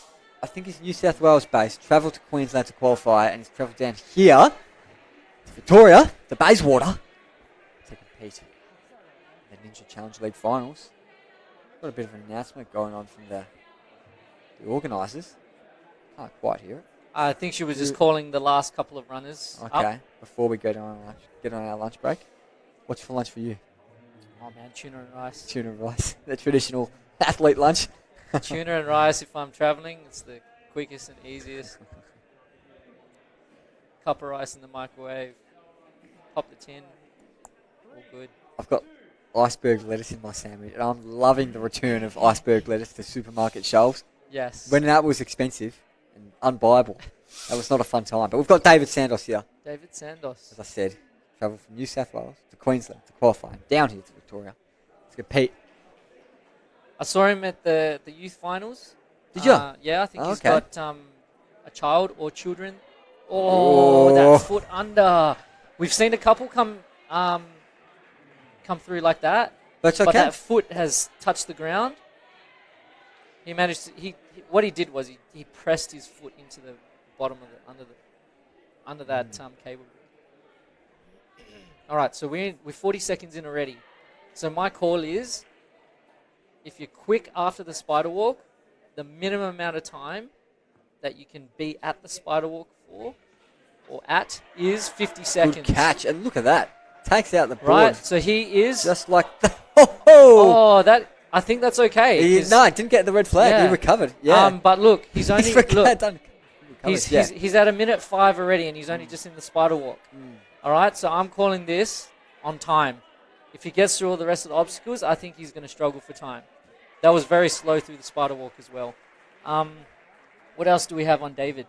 [SPEAKER 11] I think he's New South Wales based, travelled to Queensland to qualify, and he's travelled down here to Victoria, to Bayswater, to compete in the Ninja Challenge League finals. Got a bit of an announcement going on from the organisers. Can't quite hear it.
[SPEAKER 9] I think she was just calling the last couple of runners
[SPEAKER 11] Okay,
[SPEAKER 9] up.
[SPEAKER 11] before we get on our lunch break. What's for lunch for you?
[SPEAKER 9] Oh, man, tuna and rice.
[SPEAKER 11] Tuna and rice, the traditional athlete lunch.
[SPEAKER 9] Tuna and rice if I'm travelling. It's the quickest and easiest. Cup of rice in the microwave. Pop the tin. All good.
[SPEAKER 11] I've got iceberg lettuce in my sandwich, and I'm loving the return of iceberg lettuce to supermarket shelves.
[SPEAKER 9] Yes.
[SPEAKER 11] When that was expensive and unbuyable, that was not a fun time. But we've got David Sandos here.
[SPEAKER 9] David Sandos.
[SPEAKER 11] As I said, travelled from New South Wales to Queensland to qualify, down here to Victoria to compete.
[SPEAKER 9] I saw him at the youth finals.
[SPEAKER 11] Did you?
[SPEAKER 9] Yeah, I think he's
[SPEAKER 11] okay.
[SPEAKER 9] got a child or children. Oh, that foot under. We've seen a couple come through like that.
[SPEAKER 11] That's okay.
[SPEAKER 9] But that foot has touched the ground. He managed to. What he did was he pressed his foot into the bottom of under that cable. All right, so we're 40 seconds in already. So my call is, if you're quick after the spider walk, the minimum amount of time that you can be at the spider walk for, or at, is 50 seconds.
[SPEAKER 11] Good catch. And look at that. Takes out the board.
[SPEAKER 9] Right, so he is...
[SPEAKER 11] Just like the...
[SPEAKER 9] Oh, I think that's okay.
[SPEAKER 11] No, he didn't get the red flag.
[SPEAKER 9] Yeah.
[SPEAKER 11] He recovered. Yeah.
[SPEAKER 9] But look, he's only...
[SPEAKER 11] He's
[SPEAKER 9] He's at a minute 5 already, and he's only just in the spider walk. All right, so I'm calling this on time. If he gets through all the rest of the obstacles, I think he's going to struggle for time. That was very slow through the spider walk as well. What else do we have on David?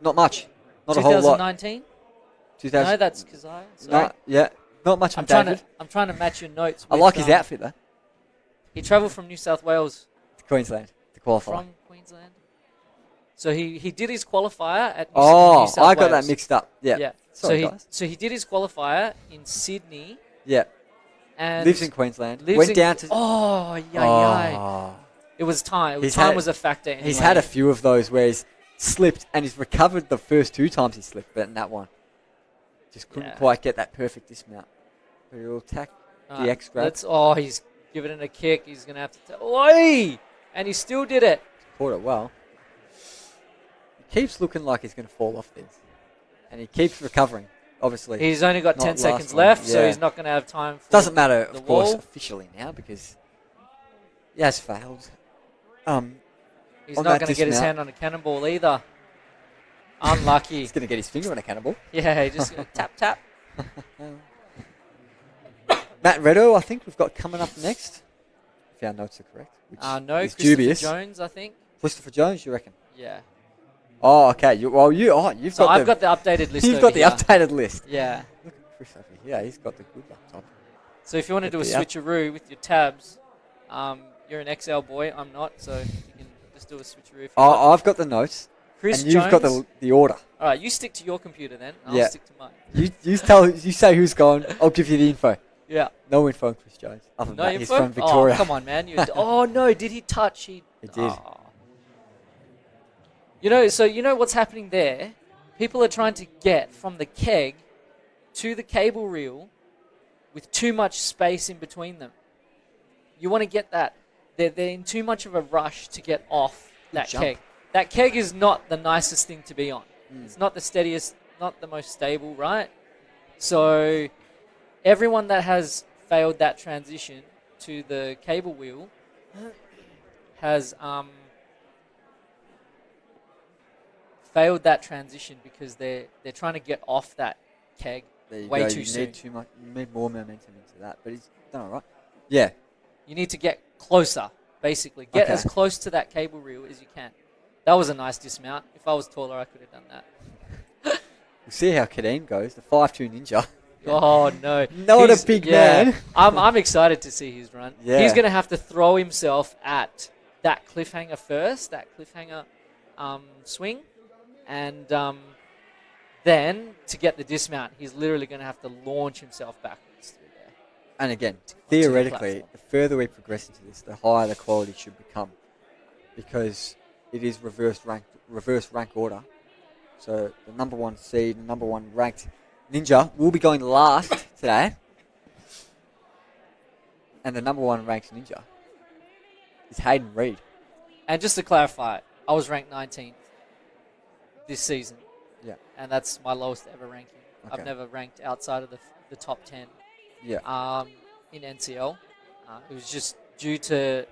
[SPEAKER 11] Not much. Not a whole lot.
[SPEAKER 9] 2019?
[SPEAKER 11] 2000.
[SPEAKER 9] No, that's Kazai.
[SPEAKER 11] No, yeah. Not much on David.
[SPEAKER 9] I'm trying to match your notes.
[SPEAKER 11] I like his outfit, though.
[SPEAKER 9] He travelled from New South Wales.
[SPEAKER 11] To Queensland to qualify.
[SPEAKER 9] From Queensland. So he did his qualifier at New South Wales.
[SPEAKER 11] I got that mixed up. Yeah.
[SPEAKER 9] Yeah.
[SPEAKER 11] Sorry,
[SPEAKER 9] so he did his qualifier in Sydney.
[SPEAKER 11] Yeah.
[SPEAKER 9] And
[SPEAKER 11] lives in Queensland. Went down to...
[SPEAKER 9] It was time.
[SPEAKER 11] He's
[SPEAKER 9] time
[SPEAKER 11] had-
[SPEAKER 9] was a factor anyway.
[SPEAKER 11] He's had a few of those where he's slipped and he's recovered the first 2 times he slipped, but in that one, just couldn't quite get that perfect dismount. But he'll attack the X grab.
[SPEAKER 9] He's giving it a kick. He's going to have to... Oi! And he still did it.
[SPEAKER 11] Caught it well. He keeps looking like he's going to fall off this. And he keeps recovering, obviously.
[SPEAKER 9] He's only got
[SPEAKER 11] Not
[SPEAKER 9] 10 seconds
[SPEAKER 11] last one.
[SPEAKER 9] left, so
[SPEAKER 11] Yeah.
[SPEAKER 9] he's not going to have time for
[SPEAKER 11] Doesn't matter,
[SPEAKER 9] the
[SPEAKER 11] of course,
[SPEAKER 9] wall.
[SPEAKER 11] officially now because he has failed.
[SPEAKER 9] He's
[SPEAKER 11] on
[SPEAKER 9] not
[SPEAKER 11] that
[SPEAKER 9] going to get his
[SPEAKER 11] dismount.
[SPEAKER 9] hand on a cannonball either. Unlucky.
[SPEAKER 11] He's going to get his finger on a cannonball.
[SPEAKER 9] Yeah, he just tap, tap.
[SPEAKER 11] Matt Reddo, I think we've got coming up next, if our notes are correct. Which
[SPEAKER 9] No,
[SPEAKER 11] is
[SPEAKER 9] Christopher
[SPEAKER 11] dubious.
[SPEAKER 9] Jones, I think.
[SPEAKER 11] Christopher Jones, you reckon?
[SPEAKER 9] Yeah.
[SPEAKER 11] Oh, okay. You've
[SPEAKER 9] So
[SPEAKER 11] got
[SPEAKER 9] I've got the updated list
[SPEAKER 11] You've
[SPEAKER 9] over
[SPEAKER 11] got the
[SPEAKER 9] here.
[SPEAKER 11] updated list.
[SPEAKER 9] Yeah.
[SPEAKER 11] Look at Chris over here. Yeah, he's got the good laptop.
[SPEAKER 9] So if you want to do a
[SPEAKER 11] Get the up-
[SPEAKER 9] switcheroo with your tabs, you're an XL boy. I'm not, so you can just do a switcheroo. If you
[SPEAKER 11] Oh,
[SPEAKER 9] want.
[SPEAKER 11] I've got the notes.
[SPEAKER 9] Chris
[SPEAKER 11] and you've got
[SPEAKER 9] Jones?
[SPEAKER 11] the order.
[SPEAKER 9] All right, you stick to your computer then. I'll
[SPEAKER 11] Yeah.
[SPEAKER 9] stick to mine.
[SPEAKER 11] You say who's gone. I'll give you the info.
[SPEAKER 9] Yeah.
[SPEAKER 11] No info on Chris Jones. Other than
[SPEAKER 9] No
[SPEAKER 11] that,
[SPEAKER 9] info?
[SPEAKER 11] he's from Victoria.
[SPEAKER 9] Oh, come on, man. Oh, no. Did he touch? He
[SPEAKER 11] He did.
[SPEAKER 9] Oh. So you know what's happening there? People are trying to get from the keg to the cable reel with too much space in between them. You want to get that. They're in too much of a rush to get off that
[SPEAKER 11] jump.
[SPEAKER 9] keg. That keg is not the nicest thing to be on. It's not the steadiest, not the most stable, right? So everyone that has failed that transition to the cable wheel has failed that transition because they're trying to get off that keg
[SPEAKER 11] There you
[SPEAKER 9] way
[SPEAKER 11] go.
[SPEAKER 9] too
[SPEAKER 11] you
[SPEAKER 9] soon.
[SPEAKER 11] need too much. You need more momentum into that. But he's done all right. Yeah.
[SPEAKER 9] You need to get closer, basically. Get
[SPEAKER 11] Okay.
[SPEAKER 9] as close to that cable reel as you can. That was a nice dismount. If I was taller, I could have done that.
[SPEAKER 11] We'll see how Kadeem goes. The 5'2" ninja.
[SPEAKER 9] Oh, no.
[SPEAKER 11] Not a big man.
[SPEAKER 9] I'm excited to see his run.
[SPEAKER 11] Yeah.
[SPEAKER 9] He's going to have to throw himself at that cliffhanger first, that cliffhanger swing. And then, to get the dismount, he's literally going to have to launch himself backwards through there.
[SPEAKER 11] And again,
[SPEAKER 9] the
[SPEAKER 11] theoretically,
[SPEAKER 9] platform.
[SPEAKER 11] the further we progress into this, the higher the quality should become, because it is reverse rank order. So the number 1 seed, number 1 ranked ninja will be going last today, and the number 1 ranked ninja is Hayden Reed.
[SPEAKER 9] And just to clarify, I was ranked 19th this season.
[SPEAKER 11] Yeah.
[SPEAKER 9] And that's my lowest ever ranking.
[SPEAKER 11] Okay.
[SPEAKER 9] I've never ranked outside of the top 10
[SPEAKER 11] Yeah.
[SPEAKER 9] in NCL. It was just due to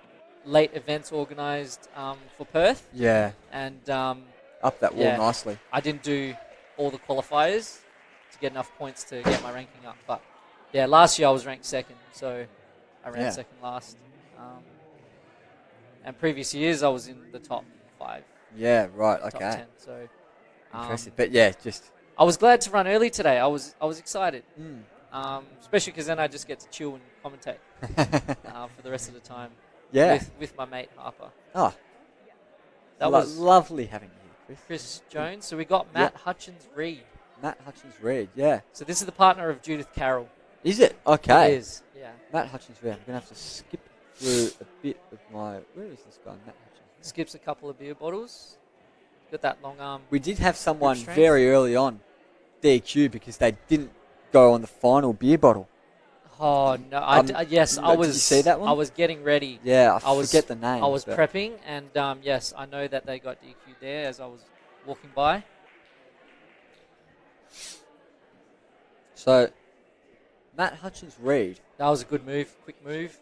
[SPEAKER 9] late events organised for Perth.
[SPEAKER 11] Yeah.
[SPEAKER 9] And
[SPEAKER 11] Up that wall nicely.
[SPEAKER 9] I didn't do all the qualifiers to get enough points to get my ranking up. But yeah, last year I was ranked 2nd, so I ran 2nd last. And previous years I was in the top 5.
[SPEAKER 11] Yeah, right,
[SPEAKER 9] Top
[SPEAKER 11] okay.
[SPEAKER 9] 10, so
[SPEAKER 11] Impressive. But yeah, just...
[SPEAKER 9] I was glad to run early today. I was excited,
[SPEAKER 11] Mm.
[SPEAKER 9] especially because then I just get to chill and commentate for the rest of the time.
[SPEAKER 11] Yeah.
[SPEAKER 9] With my mate Harper.
[SPEAKER 11] Oh.
[SPEAKER 9] That was
[SPEAKER 11] lovely having you here,
[SPEAKER 9] Chris Jones. So we got Matt Hutchins Reed.
[SPEAKER 11] Matt Hutchins Reed, yeah.
[SPEAKER 9] So this is the partner of Judith Carroll.
[SPEAKER 11] Is it? Okay.
[SPEAKER 9] It is, yeah.
[SPEAKER 11] Matt Hutchins Reed. I'm going to have to skip through a bit of my... Where is this guy, Matt Hutchins?
[SPEAKER 9] Skips a couple of beer bottles. Got that long arm.
[SPEAKER 11] We did have someone
[SPEAKER 9] strength.
[SPEAKER 11] very early on DQ because they didn't go on the final beer bottle.
[SPEAKER 9] Oh no! Yes, I
[SPEAKER 11] did
[SPEAKER 9] was.
[SPEAKER 11] you see that one?
[SPEAKER 9] I was getting ready.
[SPEAKER 11] Yeah,
[SPEAKER 9] I was
[SPEAKER 11] forget the name.
[SPEAKER 9] I was
[SPEAKER 11] but-
[SPEAKER 9] prepping, and yes, I know that they got DQ'd there as I was walking by.
[SPEAKER 11] So, Matt Hutchins-Reed.
[SPEAKER 9] That was a good move, quick move.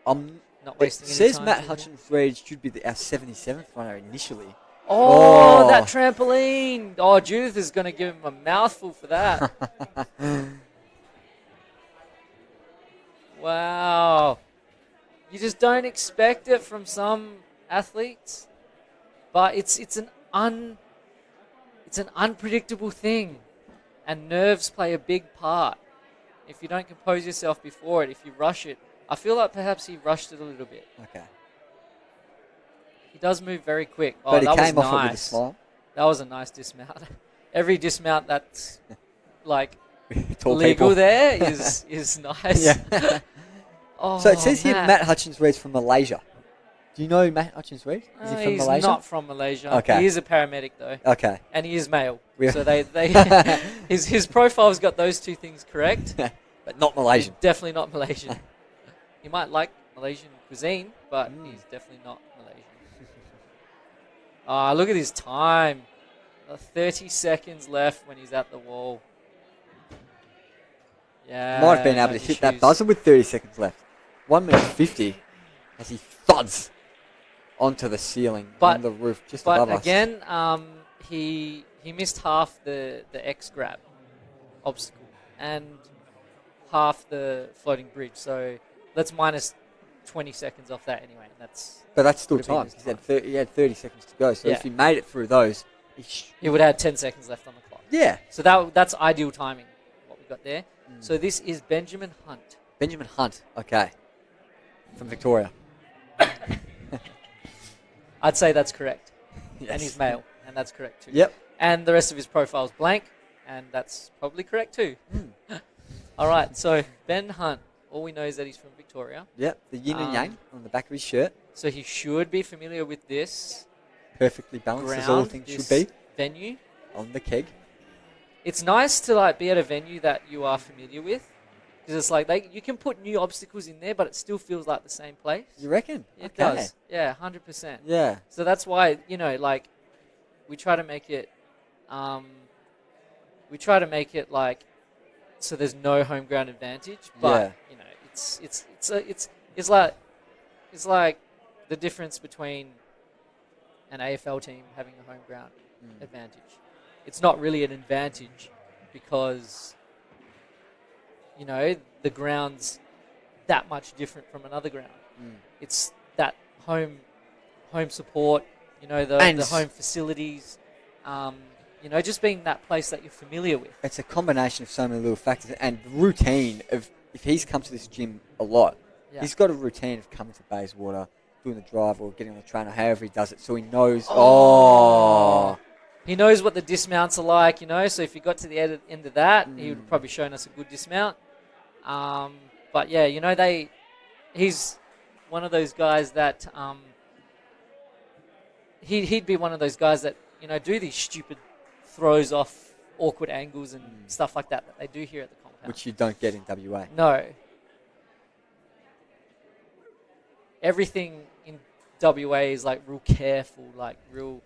[SPEAKER 9] Not
[SPEAKER 11] It
[SPEAKER 9] wasting any
[SPEAKER 11] says
[SPEAKER 9] time.
[SPEAKER 11] Matt Hutchins-Reed should be our 77th runner initially.
[SPEAKER 9] Oh, that trampoline! Oh, Judith is going to give him a mouthful for that. Wow. You just don't expect it from some athletes, but it's an unpredictable thing, and nerves play a big part. If you don't compose yourself before it, if you rush it, I feel like perhaps he rushed it a little bit.
[SPEAKER 11] Okay.
[SPEAKER 9] He does move very quick. Oh,
[SPEAKER 11] But he
[SPEAKER 9] that
[SPEAKER 11] came
[SPEAKER 9] was
[SPEAKER 11] off it with a
[SPEAKER 9] nice.
[SPEAKER 11] smile.
[SPEAKER 9] That was a nice dismount. Every dismount that's like
[SPEAKER 11] Tall
[SPEAKER 9] legal
[SPEAKER 11] people.
[SPEAKER 9] there is nice.
[SPEAKER 11] Yeah.
[SPEAKER 9] Oh,
[SPEAKER 11] So it says here Matt Hutchins-Reed's from Malaysia. Do you know Matt Hutchins-Reed? Is he from
[SPEAKER 9] he's
[SPEAKER 11] Malaysia?
[SPEAKER 9] not from Malaysia.
[SPEAKER 11] Okay.
[SPEAKER 9] He is a paramedic though.
[SPEAKER 11] Okay.
[SPEAKER 9] And he is male.
[SPEAKER 11] Yeah.
[SPEAKER 9] So they his profile's got those two things correct.
[SPEAKER 11] But not Malaysian.
[SPEAKER 9] He's definitely not Malaysian. He might like Malaysian cuisine, but he's definitely not Malaysian. Look at his time. 30 seconds left when he's at the wall. Yeah.
[SPEAKER 11] Might have been able to hit that buzzer with 30 seconds left. 1 minute 50 as he thuds onto the ceiling on the roof just above us.
[SPEAKER 9] But again, he missed half the X grab obstacle and half the floating bridge. So let's minus 20 seconds off that anyway.
[SPEAKER 11] But that's still time. He had 30 seconds to go. So if he made it through those,
[SPEAKER 9] he would have had 10 seconds left on the clock.
[SPEAKER 11] Yeah.
[SPEAKER 9] So that's ideal timing, what we got there. So this is Benjamin Hunt.
[SPEAKER 11] Benjamin Hunt, okay. From Victoria.
[SPEAKER 9] I'd say that's correct.
[SPEAKER 11] Yes.
[SPEAKER 9] And he's male, and that's correct too.
[SPEAKER 11] Yep.
[SPEAKER 9] And the rest of his profile is blank, and that's probably correct too. All right, so Ben Hunt, all we know is that he's from Victoria.
[SPEAKER 11] Yep, the yin and yang on the back of his shirt.
[SPEAKER 9] So he should be familiar with this.
[SPEAKER 11] Perfectly balanced as all things should be.
[SPEAKER 9] Venue.
[SPEAKER 11] On the keg.
[SPEAKER 9] It's nice to be at a venue that you are familiar with. Because it's like you can put new obstacles in there, but it still feels like the same place.
[SPEAKER 11] You reckon?
[SPEAKER 9] It does. Yeah, 100%.
[SPEAKER 11] Yeah.
[SPEAKER 9] So that's why, we try to make it, so there's no home ground advantage. But, it's like the difference between an AFL team having a home ground advantage. It's not really an advantage because the ground's that much different from another ground. It's that home support, the home facilities, just being that place that you're familiar with.
[SPEAKER 11] It's a combination of so many little factors and the routine of if he's come to this gym a lot, he's got a routine of coming to Bayswater, doing the drive or getting on the train or however he does it, so he knows.
[SPEAKER 9] He knows what the dismounts are like, so if he got to the end of that, he would have probably shown us a good dismount. But yeah, he's one of those guys that he'd be one of those guys that do these stupid throws off awkward angles and stuff like that they do here at the compound,
[SPEAKER 11] which you don't get in WA.
[SPEAKER 9] No, everything in WA is real careful, real.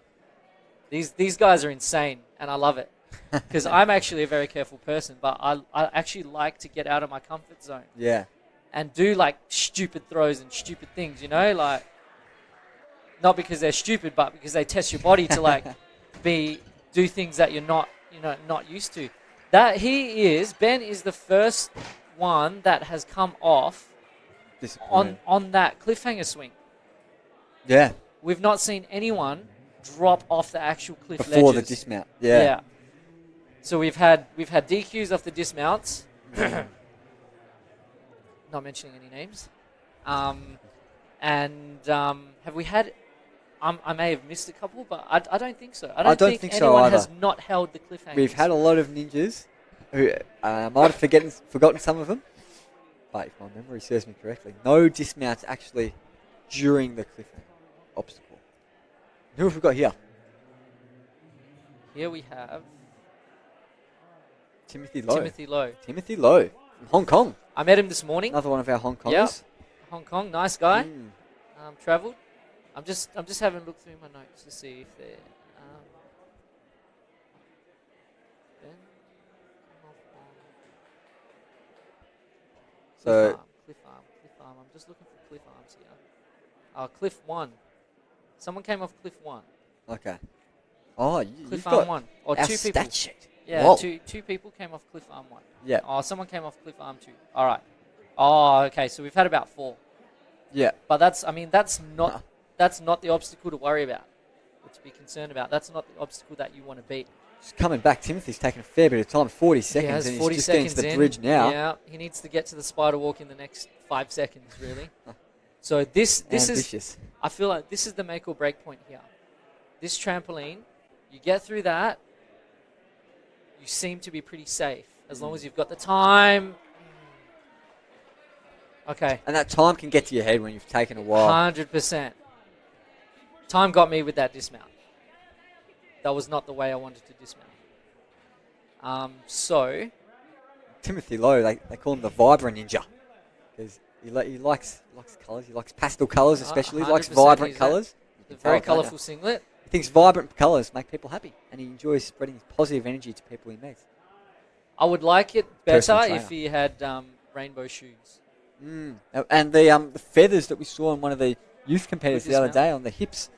[SPEAKER 9] These guys are insane, and I love it. Because I'm actually a very careful person, but I actually like to get out of my comfort zone.
[SPEAKER 11] Yeah.
[SPEAKER 9] And do stupid throws and stupid things, not because they're stupid, but because they test your body to do things that you're not used to. Ben is the first one that has come off on that cliffhanger swing.
[SPEAKER 11] Yeah.
[SPEAKER 9] We've not seen anyone drop off the actual cliff
[SPEAKER 11] before
[SPEAKER 9] ledges.
[SPEAKER 11] the dismount. Yeah.
[SPEAKER 9] So we've had DQs off the dismounts. Not mentioning any names. Have we had? I may have missed a couple, but I don't think so. I don't think
[SPEAKER 11] so
[SPEAKER 9] anyone
[SPEAKER 11] either.
[SPEAKER 9] has not held the cliffhangers.
[SPEAKER 11] We've had a lot of ninjas who might have forgotten some of them, but if my memory serves me correctly, no dismounts actually during the cliffhanger obstacle. Who have we got here?
[SPEAKER 9] Here we have
[SPEAKER 11] Timothy Lowe.
[SPEAKER 9] Timothy Lowe
[SPEAKER 11] from Hong Kong.
[SPEAKER 12] I met him this morning.
[SPEAKER 11] Another one of our Hong Kongers.
[SPEAKER 12] Yep. Hong Kong, nice guy.
[SPEAKER 11] Mm.
[SPEAKER 12] Travelled. I'm just having a look through my notes to see if they're. Ben, come off on.
[SPEAKER 11] So
[SPEAKER 12] Cliff Arm. I'm just looking for Cliff Arms here. Cliff 1. Someone came off Cliff 1.
[SPEAKER 11] okay. Oh,
[SPEAKER 12] Cliff
[SPEAKER 11] you've
[SPEAKER 12] Arm
[SPEAKER 11] got
[SPEAKER 12] 1. Or
[SPEAKER 11] our
[SPEAKER 12] 2 people.
[SPEAKER 11] stat sheet.
[SPEAKER 12] Yeah,
[SPEAKER 11] Whoa.
[SPEAKER 12] two people came off Cliff Arm 1.
[SPEAKER 11] Yeah.
[SPEAKER 12] Oh, someone came off Cliff Arm 2. All right. Oh, okay. So we've had about 4.
[SPEAKER 11] Yeah.
[SPEAKER 12] But that's not the obstacle to worry about, or to be concerned about. That's not the obstacle that you want to beat.
[SPEAKER 11] Just coming back, Timothy's taking a fair bit of time. 40 seconds, and he's
[SPEAKER 12] 40
[SPEAKER 11] just getting to the bridge now.
[SPEAKER 12] Yeah, he needs to get to the spider walk in the next 5 seconds, really. So this
[SPEAKER 11] Ambitious.
[SPEAKER 12] is. I feel like this is the make or break point here. This trampoline, you get through that, you seem to be pretty safe as long as you've got the time. Okay.
[SPEAKER 11] And that time can get to your head when you've taken a while.
[SPEAKER 12] 100%. Time got me with that dismount. That was not the way I wanted to dismount. So.
[SPEAKER 11] Timothy Lowe, they call him the vibrant ninja. Because he likes colours. He likes pastel colours especially. He likes
[SPEAKER 12] 100%
[SPEAKER 11] vibrant
[SPEAKER 12] he's
[SPEAKER 11] colours.
[SPEAKER 12] A very colourful singlet.
[SPEAKER 11] He thinks vibrant colours make people happy. And he enjoys spreading his positive energy to people he meets.
[SPEAKER 12] I would like it better
[SPEAKER 11] Personal trainer.
[SPEAKER 12] if he had rainbow shoes.
[SPEAKER 11] Mm. And the feathers that we saw on one of the youth competitors the other
[SPEAKER 12] dismount.
[SPEAKER 11] day on the hips.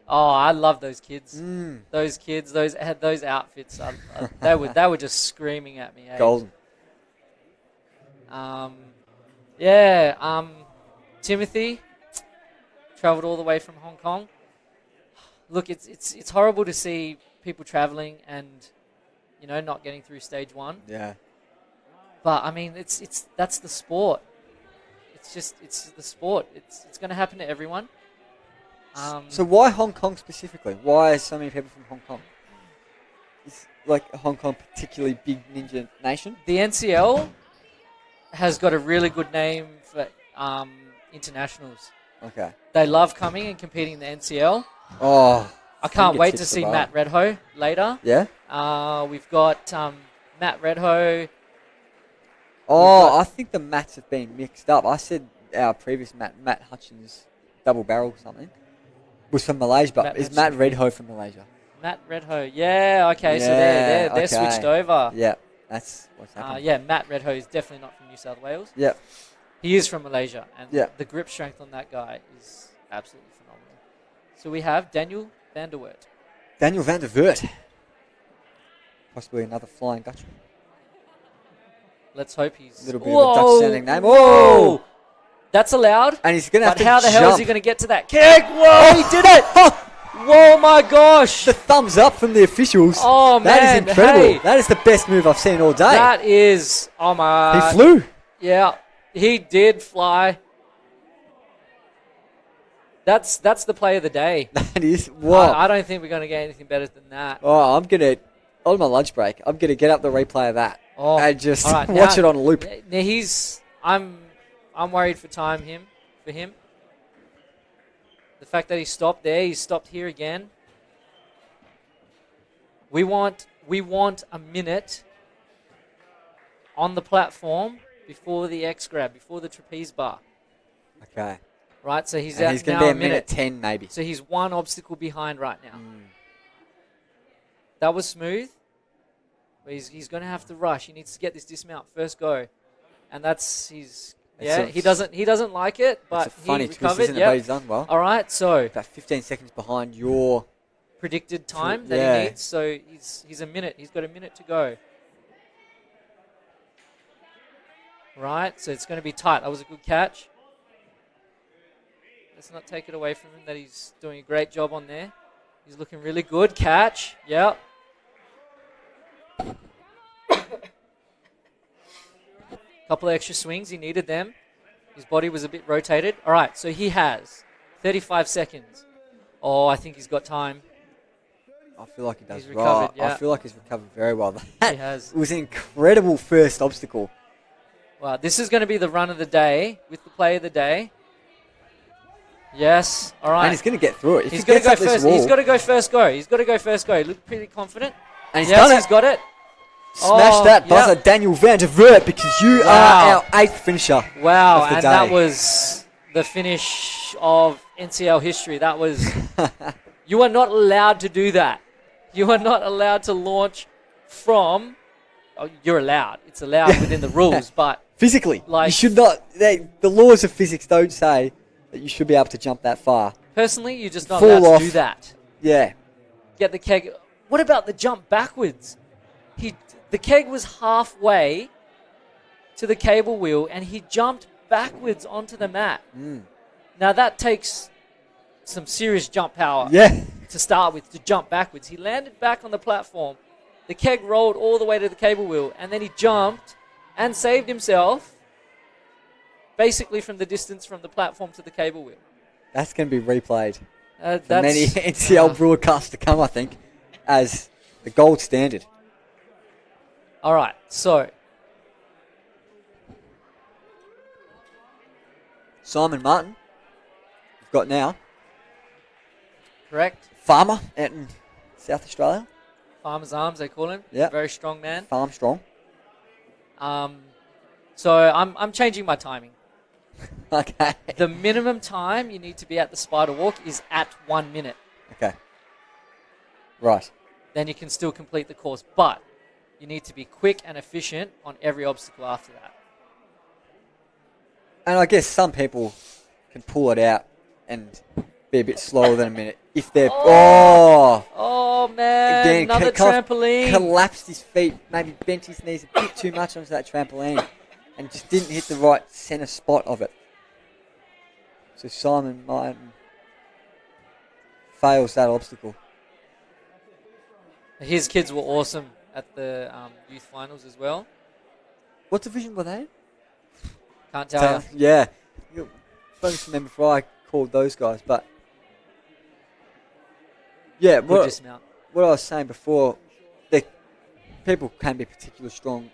[SPEAKER 12] Oh, I love those kids.
[SPEAKER 11] Mm.
[SPEAKER 12] Those kids, had those outfits. They were just screaming at me. Eh?
[SPEAKER 11] Golden.
[SPEAKER 12] Timothy travelled all the way from Hong Kong. Look, it's horrible to see people travelling and not getting through stage 1.
[SPEAKER 11] Yeah.
[SPEAKER 12] But I mean, that's the sport. It's the sport. It's going to happen to everyone.
[SPEAKER 11] So why Hong Kong specifically? Why so many people from Hong Kong? Is like Hong Kong particularly big ninja nation?
[SPEAKER 12] The NCL has got a really good name for internationals.
[SPEAKER 11] Okay.
[SPEAKER 12] They love coming and competing in the NCL.
[SPEAKER 11] Oh,
[SPEAKER 12] I can't wait to see Matt Redho later.
[SPEAKER 11] Yeah.
[SPEAKER 12] We've got Matt Redho.
[SPEAKER 11] Oh, I think the mats have been mixed up. I said our previous Matt Hutchins double barrel or something was from Malaysia, but is Matt Redho from Malaysia?
[SPEAKER 12] Matt Redho, yeah, okay, so they're
[SPEAKER 11] okay.
[SPEAKER 12] switched over.
[SPEAKER 11] Yeah, that's what's happening.
[SPEAKER 12] Yeah, Matt Redho is definitely not from New South Wales.
[SPEAKER 11] Yeah.
[SPEAKER 12] He is from Malaysia, and
[SPEAKER 11] Yeah.
[SPEAKER 12] the grip strength on that guy is absolutely phenomenal. So we have Daniel van der Wert.
[SPEAKER 11] Daniel van der Wert. Possibly another flying Dutchman.
[SPEAKER 12] Let's hope he's...
[SPEAKER 11] A little bit of a Dutch-sounding name.
[SPEAKER 12] Whoa! That's allowed.
[SPEAKER 11] And he's going to have
[SPEAKER 12] But
[SPEAKER 11] to
[SPEAKER 12] how the hell is
[SPEAKER 11] jump.
[SPEAKER 12] he going to get to that kick? Whoa, he did it! Whoa, my gosh!
[SPEAKER 11] The thumbs up from the officials.
[SPEAKER 12] Oh, man.
[SPEAKER 11] That is incredible.
[SPEAKER 12] Hey.
[SPEAKER 11] That is the best move I've seen all day.
[SPEAKER 12] That is... Oh, my...
[SPEAKER 11] He flew.
[SPEAKER 12] Yeah, he did fly. That's the play of the day.
[SPEAKER 11] That is... What?
[SPEAKER 12] I don't think we're going to get anything better than that.
[SPEAKER 11] Oh, I'm going to... On my lunch break, I'm going to get up the replay of that.
[SPEAKER 12] Oh,
[SPEAKER 11] and just
[SPEAKER 12] all right,
[SPEAKER 11] watch
[SPEAKER 12] now,
[SPEAKER 11] it on loop.
[SPEAKER 12] Now I'm worried for him. The fact that he stopped there, he stopped here again. We want a minute on the platform before the X grab, before the trapeze bar.
[SPEAKER 11] Okay.
[SPEAKER 12] Right, so he's
[SPEAKER 11] and
[SPEAKER 12] out
[SPEAKER 11] he's going
[SPEAKER 12] now
[SPEAKER 11] to be a minute 10 maybe.
[SPEAKER 12] So he's one obstacle behind right now. That was smooth. But he's going to have to rush. He needs to get this dismount first go, and he doesn't like it, but
[SPEAKER 11] it's a funny
[SPEAKER 12] he
[SPEAKER 11] twist,
[SPEAKER 12] recovered.
[SPEAKER 11] isn't it? But he's done well.
[SPEAKER 12] All right, so
[SPEAKER 11] about 15 seconds behind your
[SPEAKER 12] predicted time that he needs. So he's a minute. He's got a minute to go. Right, so it's going to be tight. That was a good catch. Let's not take it away from him that he's doing a great job on there. He's looking really good. Catch. Yep. Couple of extra swings. He needed them. His body was a bit rotated. All right, so he has 35 seconds. Oh, I think he's got time.
[SPEAKER 11] I feel like he does
[SPEAKER 12] He's recovered, yeah.
[SPEAKER 11] I feel like he's recovered very well.
[SPEAKER 12] He has.
[SPEAKER 11] It was an incredible first obstacle.
[SPEAKER 12] Well, this is going to be the run of the day with the play of the day. Yes. All right.
[SPEAKER 11] And he's going to get through it. If
[SPEAKER 12] he's
[SPEAKER 11] he
[SPEAKER 12] going to
[SPEAKER 11] gets
[SPEAKER 12] go
[SPEAKER 11] up this
[SPEAKER 12] first.
[SPEAKER 11] wall,
[SPEAKER 12] He's got to go first go. He's got to go first go. He looked pretty confident.
[SPEAKER 11] And he's
[SPEAKER 12] yes,
[SPEAKER 11] done it.
[SPEAKER 12] He's got it.
[SPEAKER 11] Smash that buzzer, Daniel Van der Vert, because you are our 8th finisher.
[SPEAKER 12] Wow,
[SPEAKER 11] of the
[SPEAKER 12] and
[SPEAKER 11] day.
[SPEAKER 12] that was the finish of NCL history. That was... You are not allowed to do that. You are not allowed to launch from... Oh, you're allowed. It's allowed within the rules, but...
[SPEAKER 11] Physically, you should not... the laws of physics don't say that you should be able to jump that far.
[SPEAKER 12] Personally, you're just not
[SPEAKER 11] Fall
[SPEAKER 12] allowed
[SPEAKER 11] off.
[SPEAKER 12] to do that.
[SPEAKER 11] Yeah.
[SPEAKER 12] Get the keg... What about the jump backwards? The keg was halfway to the cable wheel, and he jumped backwards onto the mat. Now, that takes some serious jump power to start with, to jump backwards. He landed back on the platform. The keg rolled all the way to the cable wheel, and then he jumped and saved himself basically from the distance from the platform to the cable wheel.
[SPEAKER 11] That's going to be replayed for
[SPEAKER 12] that's-
[SPEAKER 11] many NCL broadcasts to come, I think, as the gold standard.
[SPEAKER 12] All right, so
[SPEAKER 11] Simon Martin, we've got now.
[SPEAKER 12] correct.
[SPEAKER 11] Farmer out in South Australia.
[SPEAKER 12] Farmer's Arms, they call him.
[SPEAKER 11] Yep.
[SPEAKER 12] Very strong man.
[SPEAKER 11] Farm strong.
[SPEAKER 12] So I'm changing my timing.
[SPEAKER 11] Okay.
[SPEAKER 12] The minimum time you need to be at the spider walk is at 1 minute.
[SPEAKER 11] Okay. Right.
[SPEAKER 12] Then you can still complete the course, but you need to be quick and efficient on every obstacle after that.
[SPEAKER 11] And I guess some people can pull it out and be a bit slower than a minute if they're...
[SPEAKER 12] Oh, man.
[SPEAKER 11] Again,
[SPEAKER 12] Another trampoline.
[SPEAKER 11] Collapsed his feet, maybe bent his knees a bit too much onto that trampoline and just didn't hit the right centre spot of it. So Simon Martin fails that obstacle.
[SPEAKER 12] His kids were awesome at the youth finals as well.
[SPEAKER 11] What division were they in?
[SPEAKER 12] Can't tell you.
[SPEAKER 11] Yeah. You'll spoken to them before I called those guys, but... Yeah,
[SPEAKER 12] Good dismount.
[SPEAKER 11] what I was saying before, people can be particularly strong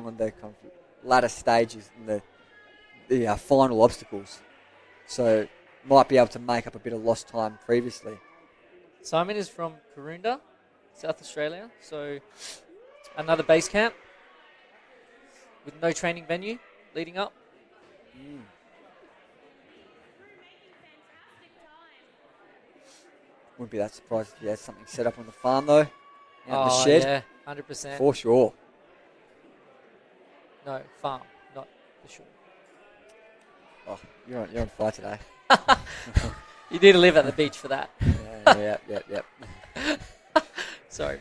[SPEAKER 11] on the kind of latter stages and the final obstacles. So might be able to make up a bit of lost time previously.
[SPEAKER 12] Simon is from Karoonda, South Australia, so another base camp with no training venue leading up.
[SPEAKER 11] Wouldn't be that surprised if he had something set up on the farm though, out in the shed.
[SPEAKER 12] Yeah, 100%.
[SPEAKER 11] For sure.
[SPEAKER 12] No, farm, not the shore.
[SPEAKER 11] Oh, you're on fire today.
[SPEAKER 12] You need to live at the beach for that.
[SPEAKER 11] Yep.
[SPEAKER 12] Sorry,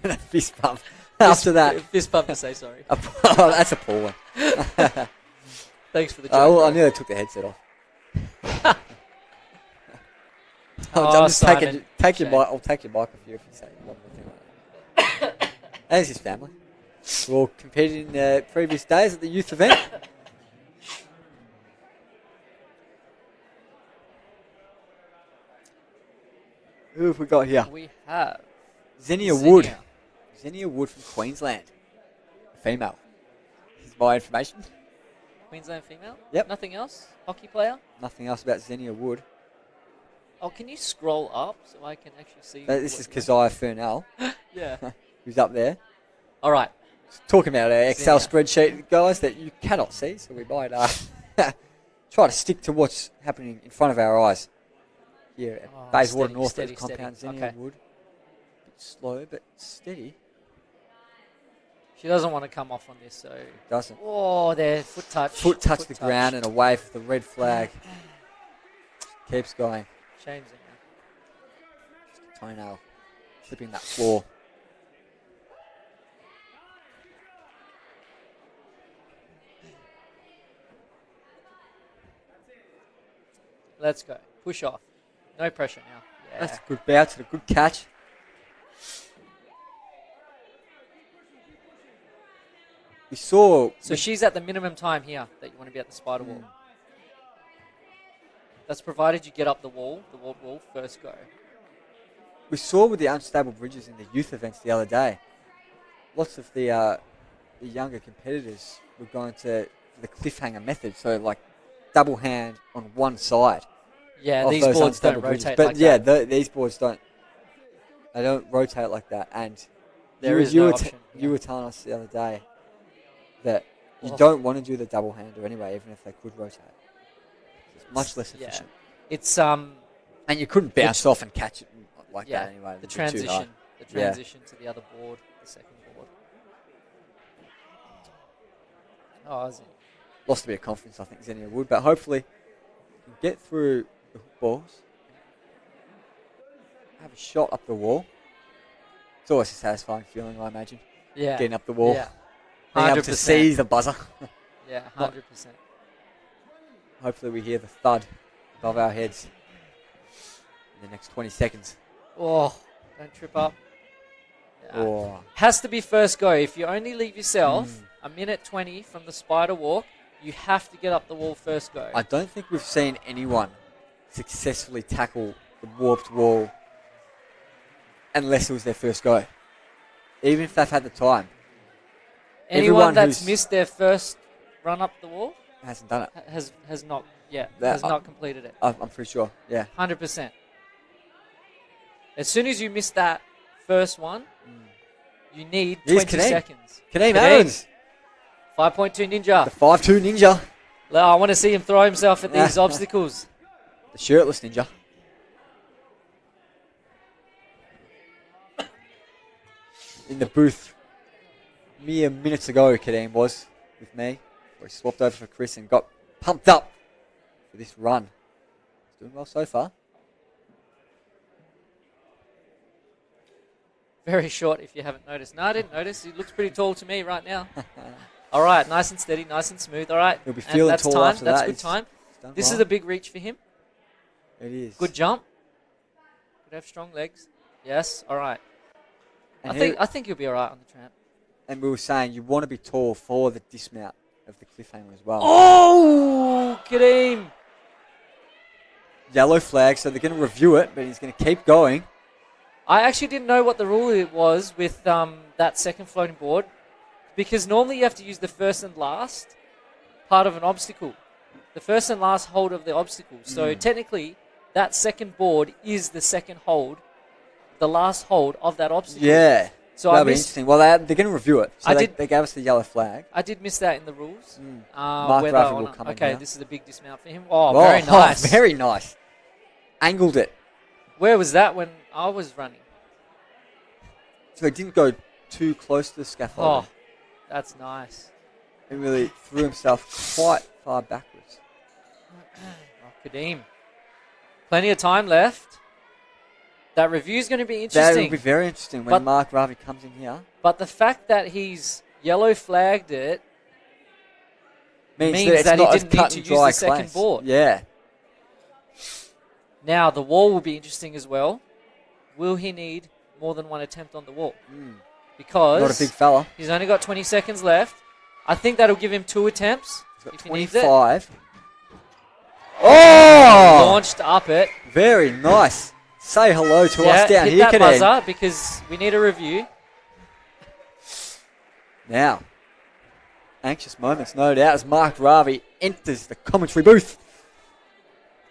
[SPEAKER 12] man.
[SPEAKER 11] Fist bump. After that.
[SPEAKER 12] Fist bump to say sorry.
[SPEAKER 11] Oh, that's a poor one.
[SPEAKER 12] Thanks for the joke.
[SPEAKER 11] I nearly took the headset off.
[SPEAKER 12] Oh,
[SPEAKER 11] just
[SPEAKER 12] Simon.
[SPEAKER 11] take your mic. I'll take your mic off you if you say one more thing like that. There's his family. We all competed in the previous days at the youth event. Who have we got here?
[SPEAKER 12] We have
[SPEAKER 11] Xenia Wood. Xenia Wood from Queensland. Female. This is my information.
[SPEAKER 12] Queensland female?
[SPEAKER 11] Yep.
[SPEAKER 12] Nothing else? Hockey player?
[SPEAKER 11] Nothing else about Xenia Wood.
[SPEAKER 12] Oh, can you scroll up so I can actually see?
[SPEAKER 11] This is Keziah Furnell.
[SPEAKER 12] Yeah.
[SPEAKER 11] Who's up there.
[SPEAKER 12] All right.
[SPEAKER 11] Talking about our Excel spreadsheet, guys, that you cannot see, so we might try to stick to what's happening in front of our eyes. Here at Bayswater North Compound, Xenia Wood. A bit slow, but steady.
[SPEAKER 12] She doesn't want to come off on this, so...
[SPEAKER 11] Doesn't.
[SPEAKER 12] Oh, there, foot touch.
[SPEAKER 11] Foot touch the ground and away for the red flag. Keeps going.
[SPEAKER 12] Shame's in there.
[SPEAKER 11] Toenail slipping that floor.
[SPEAKER 12] Let's go. Push off. No pressure now. Yeah.
[SPEAKER 11] That's a good bounce and a good catch. We saw...
[SPEAKER 12] So she's at the minimum time here that you want to be at the spider wall. That's provided you get up the wall first go.
[SPEAKER 11] We saw with the unstable bridges in the youth events the other day, lots of the younger competitors were going to the cliffhanger method, so like double hand on one side.
[SPEAKER 12] Yeah, these boards don't rotate
[SPEAKER 11] but
[SPEAKER 12] like that.
[SPEAKER 11] But these boards don't. They don't rotate like that, and
[SPEAKER 12] There is no option.
[SPEAKER 11] You were telling us the other day that you
[SPEAKER 12] Well,
[SPEAKER 11] don't want to do the double hander anyway, even if they could rotate. It's much less
[SPEAKER 12] Yeah.
[SPEAKER 11] efficient.
[SPEAKER 12] It's
[SPEAKER 11] And you couldn't bounce off and catch it like
[SPEAKER 12] yeah,
[SPEAKER 11] that anyway.
[SPEAKER 12] the
[SPEAKER 11] It'd be too hard.
[SPEAKER 12] transition to the other board, the second board. Oh, is it?
[SPEAKER 11] Lost a bit of confidence, I think, Xenia would, but hopefully can get through the hook balls. Have a shot up the wall. It's always a satisfying feeling, I imagine.
[SPEAKER 12] Yeah.
[SPEAKER 11] Getting up the wall.
[SPEAKER 12] Yeah.
[SPEAKER 11] Being able to
[SPEAKER 12] 100%.
[SPEAKER 11] seize the buzzer.
[SPEAKER 12] Yeah, 100%.
[SPEAKER 11] Hopefully we hear the thud above our heads in the next 20 seconds.
[SPEAKER 12] Oh, don't trip up. Yeah.
[SPEAKER 11] Oh.
[SPEAKER 12] Has to be first go. If you only leave yourself a minute 20 from the spider walk, you have to get up the wall first go.
[SPEAKER 11] I don't think we've seen anyone successfully tackle the warped wall unless it was their first go. Even if they've had the time.
[SPEAKER 12] Anyone that's missed their first run up the wall
[SPEAKER 11] hasn't done it.
[SPEAKER 12] Has not
[SPEAKER 11] That-
[SPEAKER 12] not completed it.
[SPEAKER 11] I'm pretty sure, yeah.
[SPEAKER 12] 100%. As soon as you miss that first one, you need
[SPEAKER 11] Here's
[SPEAKER 12] 20
[SPEAKER 11] Kadeem.
[SPEAKER 12] seconds.
[SPEAKER 11] Kadeem Aarons.
[SPEAKER 12] 5.2 Ninja.
[SPEAKER 11] The 5'2 ninja.
[SPEAKER 12] I want to see him throw himself at these obstacles.
[SPEAKER 11] The shirtless ninja. In the booth mere minutes ago, Kadeem was with me. Where he swapped over for Chris and got pumped up for this run. He's doing well so far.
[SPEAKER 12] Very short, if you haven't noticed. No, I didn't notice. He looks pretty tall to me right now. All right, nice and steady, nice and smooth. All right.
[SPEAKER 11] He'll be feeling
[SPEAKER 12] that's
[SPEAKER 11] tall
[SPEAKER 12] time.
[SPEAKER 11] after
[SPEAKER 12] That's
[SPEAKER 11] that.
[SPEAKER 12] good
[SPEAKER 11] He's
[SPEAKER 12] time.
[SPEAKER 11] done
[SPEAKER 12] This
[SPEAKER 11] well.
[SPEAKER 12] is a big reach for him.
[SPEAKER 11] It is.
[SPEAKER 12] Good jump. Could have strong legs. Yes. All right.
[SPEAKER 11] And
[SPEAKER 12] I think he'll be all right on the tramp.
[SPEAKER 11] And we were saying you want to be tall for the dismount of the cliffhanger as well.
[SPEAKER 12] Oh, Kadeem.
[SPEAKER 11] Yellow flag, so they're going to review it, but he's going to keep going.
[SPEAKER 12] I actually didn't know what the rule it was with that second floating board, because normally you have to use the first and last part of an obstacle, the first and last hold of the obstacle. So technically, that second board is the second hold, the last hold of that obstacle.
[SPEAKER 11] Yeah.
[SPEAKER 12] So
[SPEAKER 11] that'll be interesting. Well, they're going to review it. So they gave us the yellow flag.
[SPEAKER 12] I did miss that in the rules.
[SPEAKER 11] Mark Raffy will come in
[SPEAKER 12] Okay,
[SPEAKER 11] now.
[SPEAKER 12] this is a big dismount for him. Oh, very nice.
[SPEAKER 11] Very nice. Angled it.
[SPEAKER 12] Where was that when I was running?
[SPEAKER 11] So he didn't go too close to the scaffold.
[SPEAKER 12] Oh, that's nice.
[SPEAKER 11] He really threw himself quite far backwards.
[SPEAKER 12] Oh, Kadeem. Plenty of time left. That review is going to be interesting.
[SPEAKER 11] That will be very interesting when Mark Ravi comes in here.
[SPEAKER 12] But the fact that he's yellow flagged it
[SPEAKER 11] means
[SPEAKER 12] that he
[SPEAKER 11] not
[SPEAKER 12] didn't need to use the second board.
[SPEAKER 11] Yeah.
[SPEAKER 12] Now, the wall will be interesting as well. Will he need more than one attempt on the wall? Because
[SPEAKER 11] not a big fella.
[SPEAKER 12] He's only got 20 seconds left. I think that'll give him 2 attempts.
[SPEAKER 11] He's got
[SPEAKER 12] if
[SPEAKER 11] 25.
[SPEAKER 12] Oh! Launched up it.
[SPEAKER 11] Very nice. Say hello to us down
[SPEAKER 12] hit
[SPEAKER 11] here,
[SPEAKER 12] that
[SPEAKER 11] Kadeem.
[SPEAKER 12] buzzer because we need a review.
[SPEAKER 11] Now, anxious moments, no doubt, as Mark Ravi enters the commentary booth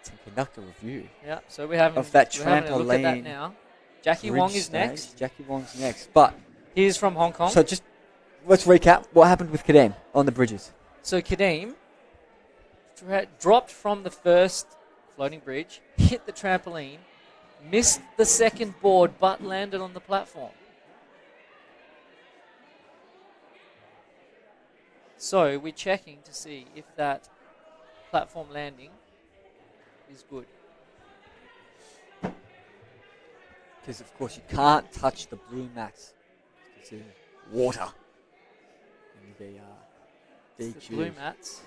[SPEAKER 11] to conduct a review.
[SPEAKER 12] Yeah, so we're having
[SPEAKER 11] of that
[SPEAKER 12] we're having a look at that
[SPEAKER 11] trampoline
[SPEAKER 12] now. Jackie Wong is next.
[SPEAKER 11] Jackie Wong's next, but
[SPEAKER 12] he's from Hong Kong.
[SPEAKER 11] So just let's recap what happened with Kadeem on the bridges.
[SPEAKER 12] So Kadeem dropped from the first floating bridge, hit the trampoline, missed the second board, but landed on the platform. So we're checking to see if that platform landing is good.
[SPEAKER 11] Because, of course, you can't touch the blue mats. It's water. And
[SPEAKER 12] It's the blue mats.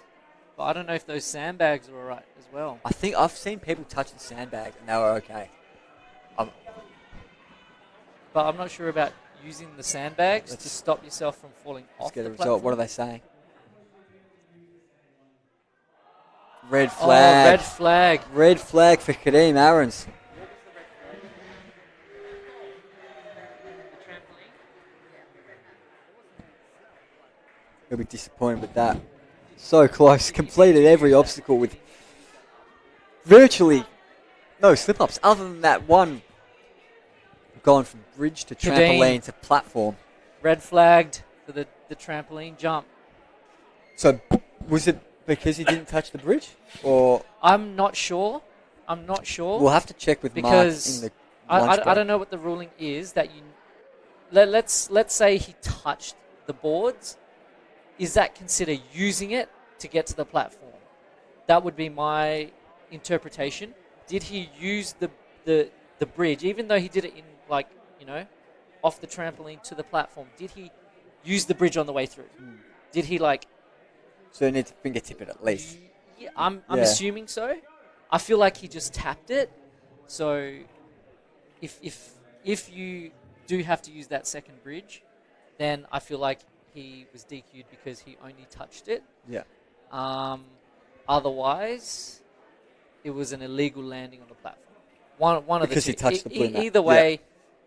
[SPEAKER 12] But I don't know if those sandbags are all right as well.
[SPEAKER 11] I think I've seen people touch the sandbag and they were okay.
[SPEAKER 12] But I'm not sure about using the sandbags to stop yourself from falling off
[SPEAKER 11] Let's get
[SPEAKER 12] the
[SPEAKER 11] a result.
[SPEAKER 12] platform.
[SPEAKER 11] What are they saying? Red flag.
[SPEAKER 12] Oh, red flag.
[SPEAKER 11] Red flag for Kadeem Aarons. He'll be disappointed with that. So close. Completed every obstacle with virtually no slip-ups. Other than that one gone from bridge to trampoline to platform.
[SPEAKER 12] red flagged for the trampoline jump.
[SPEAKER 11] So, was it because he didn't touch the bridge, or
[SPEAKER 12] I'm not sure.
[SPEAKER 11] we'll have to check with
[SPEAKER 12] because
[SPEAKER 11] Mark in the lunch
[SPEAKER 12] I
[SPEAKER 11] break.
[SPEAKER 12] don't know what the ruling is that you. Let's say he touched the boards. Is that considered using it to get to the platform? That would be my interpretation. Did he use the bridge, even though he did it in off the trampoline to the platform? Did he use the bridge on the way through? Did he
[SPEAKER 11] So he needs to fingertip it at least.
[SPEAKER 12] Yeah, I'm assuming so. I feel like he just tapped it. So if you do have to use that second bridge, then I feel like he was DQ'd because he only touched it.
[SPEAKER 11] Yeah.
[SPEAKER 12] Otherwise, it was an illegal landing on the platform. One of
[SPEAKER 11] Because
[SPEAKER 12] the
[SPEAKER 11] he
[SPEAKER 12] two.
[SPEAKER 11] touched the blue mat.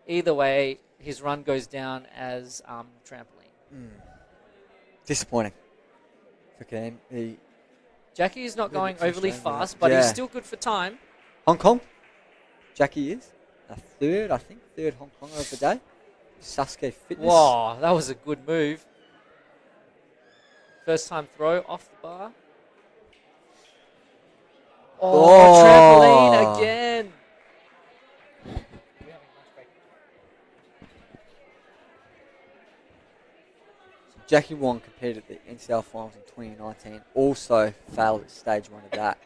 [SPEAKER 12] Either way, his run goes down as trampoline.
[SPEAKER 11] Disappointing. Okay.
[SPEAKER 12] Jackie is not going overly
[SPEAKER 11] frustrating,
[SPEAKER 12] fast, but
[SPEAKER 11] yeah.
[SPEAKER 12] he's still good for time.
[SPEAKER 11] Hong Kong. Jackie is a third Hong Konger of the day. Sasuke Fitness.
[SPEAKER 12] Wow, that was a good move. First time throw off the bar. Oh, trampoline again.
[SPEAKER 11] Jackie Wong competed at the NCL Finals in 2019. Also failed at stage 1 of that.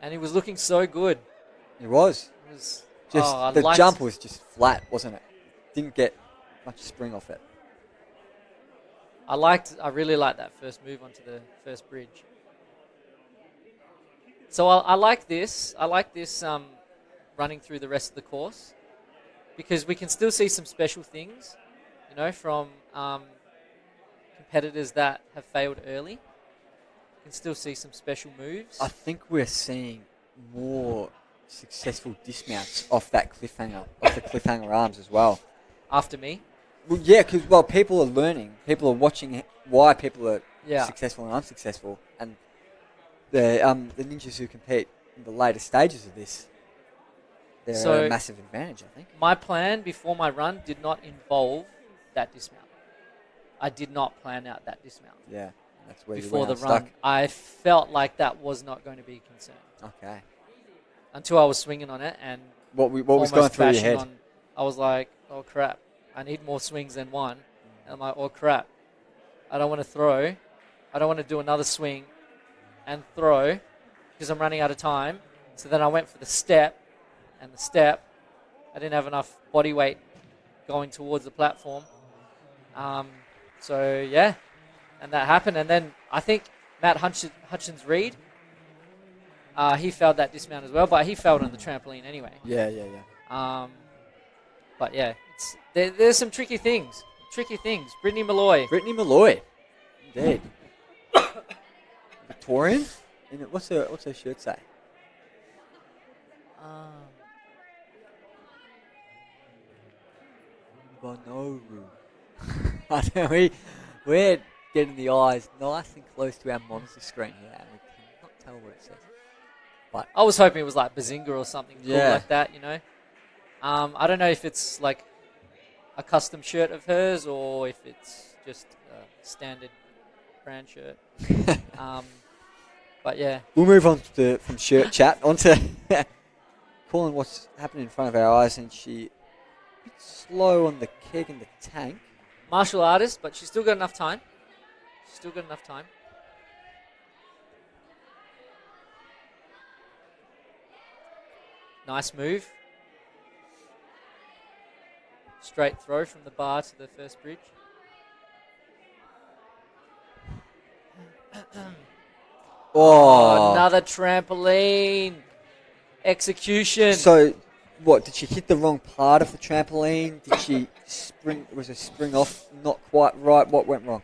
[SPEAKER 12] And he was looking so good.
[SPEAKER 11] He was. The jump was just flat, wasn't it? Didn't get much spring off it.
[SPEAKER 12] I really liked that first move onto the first bridge. So I like this. I like this running through the rest of the course because we can still see some special things, from competitors that have failed early. You can still see some special moves.
[SPEAKER 11] I think we're seeing more successful dismounts off that cliffhanger, off the cliffhanger arms as well.
[SPEAKER 12] After me?
[SPEAKER 11] Well, yeah, because people are learning. People are watching why people are successful and unsuccessful. And the ninjas who compete in the later stages of this, they're a massive advantage, I think.
[SPEAKER 12] My plan before my run did not involve that dismount. I did not plan out that dismount.
[SPEAKER 11] Yeah, that's where
[SPEAKER 12] before
[SPEAKER 11] you
[SPEAKER 12] the
[SPEAKER 11] went
[SPEAKER 12] run.
[SPEAKER 11] unstuck.
[SPEAKER 12] I felt like that was not going to be a concern.
[SPEAKER 11] Okay.
[SPEAKER 12] Until I was swinging on it and
[SPEAKER 11] what was going through your head?
[SPEAKER 12] I was like, oh crap, I need more swings than one. And I'm like, oh crap, I don't want to throw. I don't want to do another swing and throw because I'm running out of time. So then I went for the step, and the step, I didn't have enough body weight going towards the platform. And that happened. And then I think Matt Hutchins Reed, he failed that dismount as well, but he failed on the trampoline anyway.
[SPEAKER 11] Yeah.
[SPEAKER 12] But yeah, there's some tricky things. Brittany Malloy.
[SPEAKER 11] Indeed. Victorian? What's her shirt say? Bonoru. I know we're getting the eyes nice and close to our monitor screen here, and we cannot tell what it says. But
[SPEAKER 12] I was hoping it was like Bazinga or something cool like that, I don't know if it's like a custom shirt of hers or if it's just a standard brand shirt. But yeah.
[SPEAKER 11] We'll move on from shirt chat onto calling what's happening in front of our eyes, and she a bit slow on the keg and the tank.
[SPEAKER 12] Martial artist, but she's still got enough time. Nice move. Straight throw from the bar to the first bridge.
[SPEAKER 11] Oh,
[SPEAKER 12] another trampoline. Execution.
[SPEAKER 11] So, what, did she hit the wrong part of the trampoline? Did she was her spring off not quite right? What went wrong?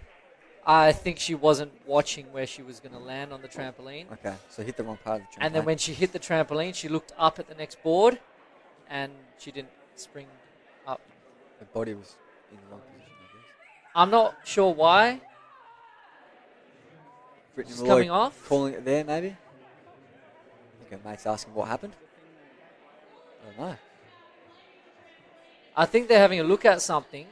[SPEAKER 12] I think she wasn't watching where she was going to land on the trampoline.
[SPEAKER 11] Okay, so hit the wrong part of the trampoline.
[SPEAKER 12] And then when she hit the trampoline, she looked up at the next board, and she didn't spring up.
[SPEAKER 11] Her body was in the wrong position, I guess.
[SPEAKER 12] I'm not sure why.
[SPEAKER 11] Brittany
[SPEAKER 12] It's
[SPEAKER 11] Malloy
[SPEAKER 12] coming off.
[SPEAKER 11] Calling it there, maybe? I think her mate's asking what happened. I don't know.
[SPEAKER 12] I think they're having a look at something.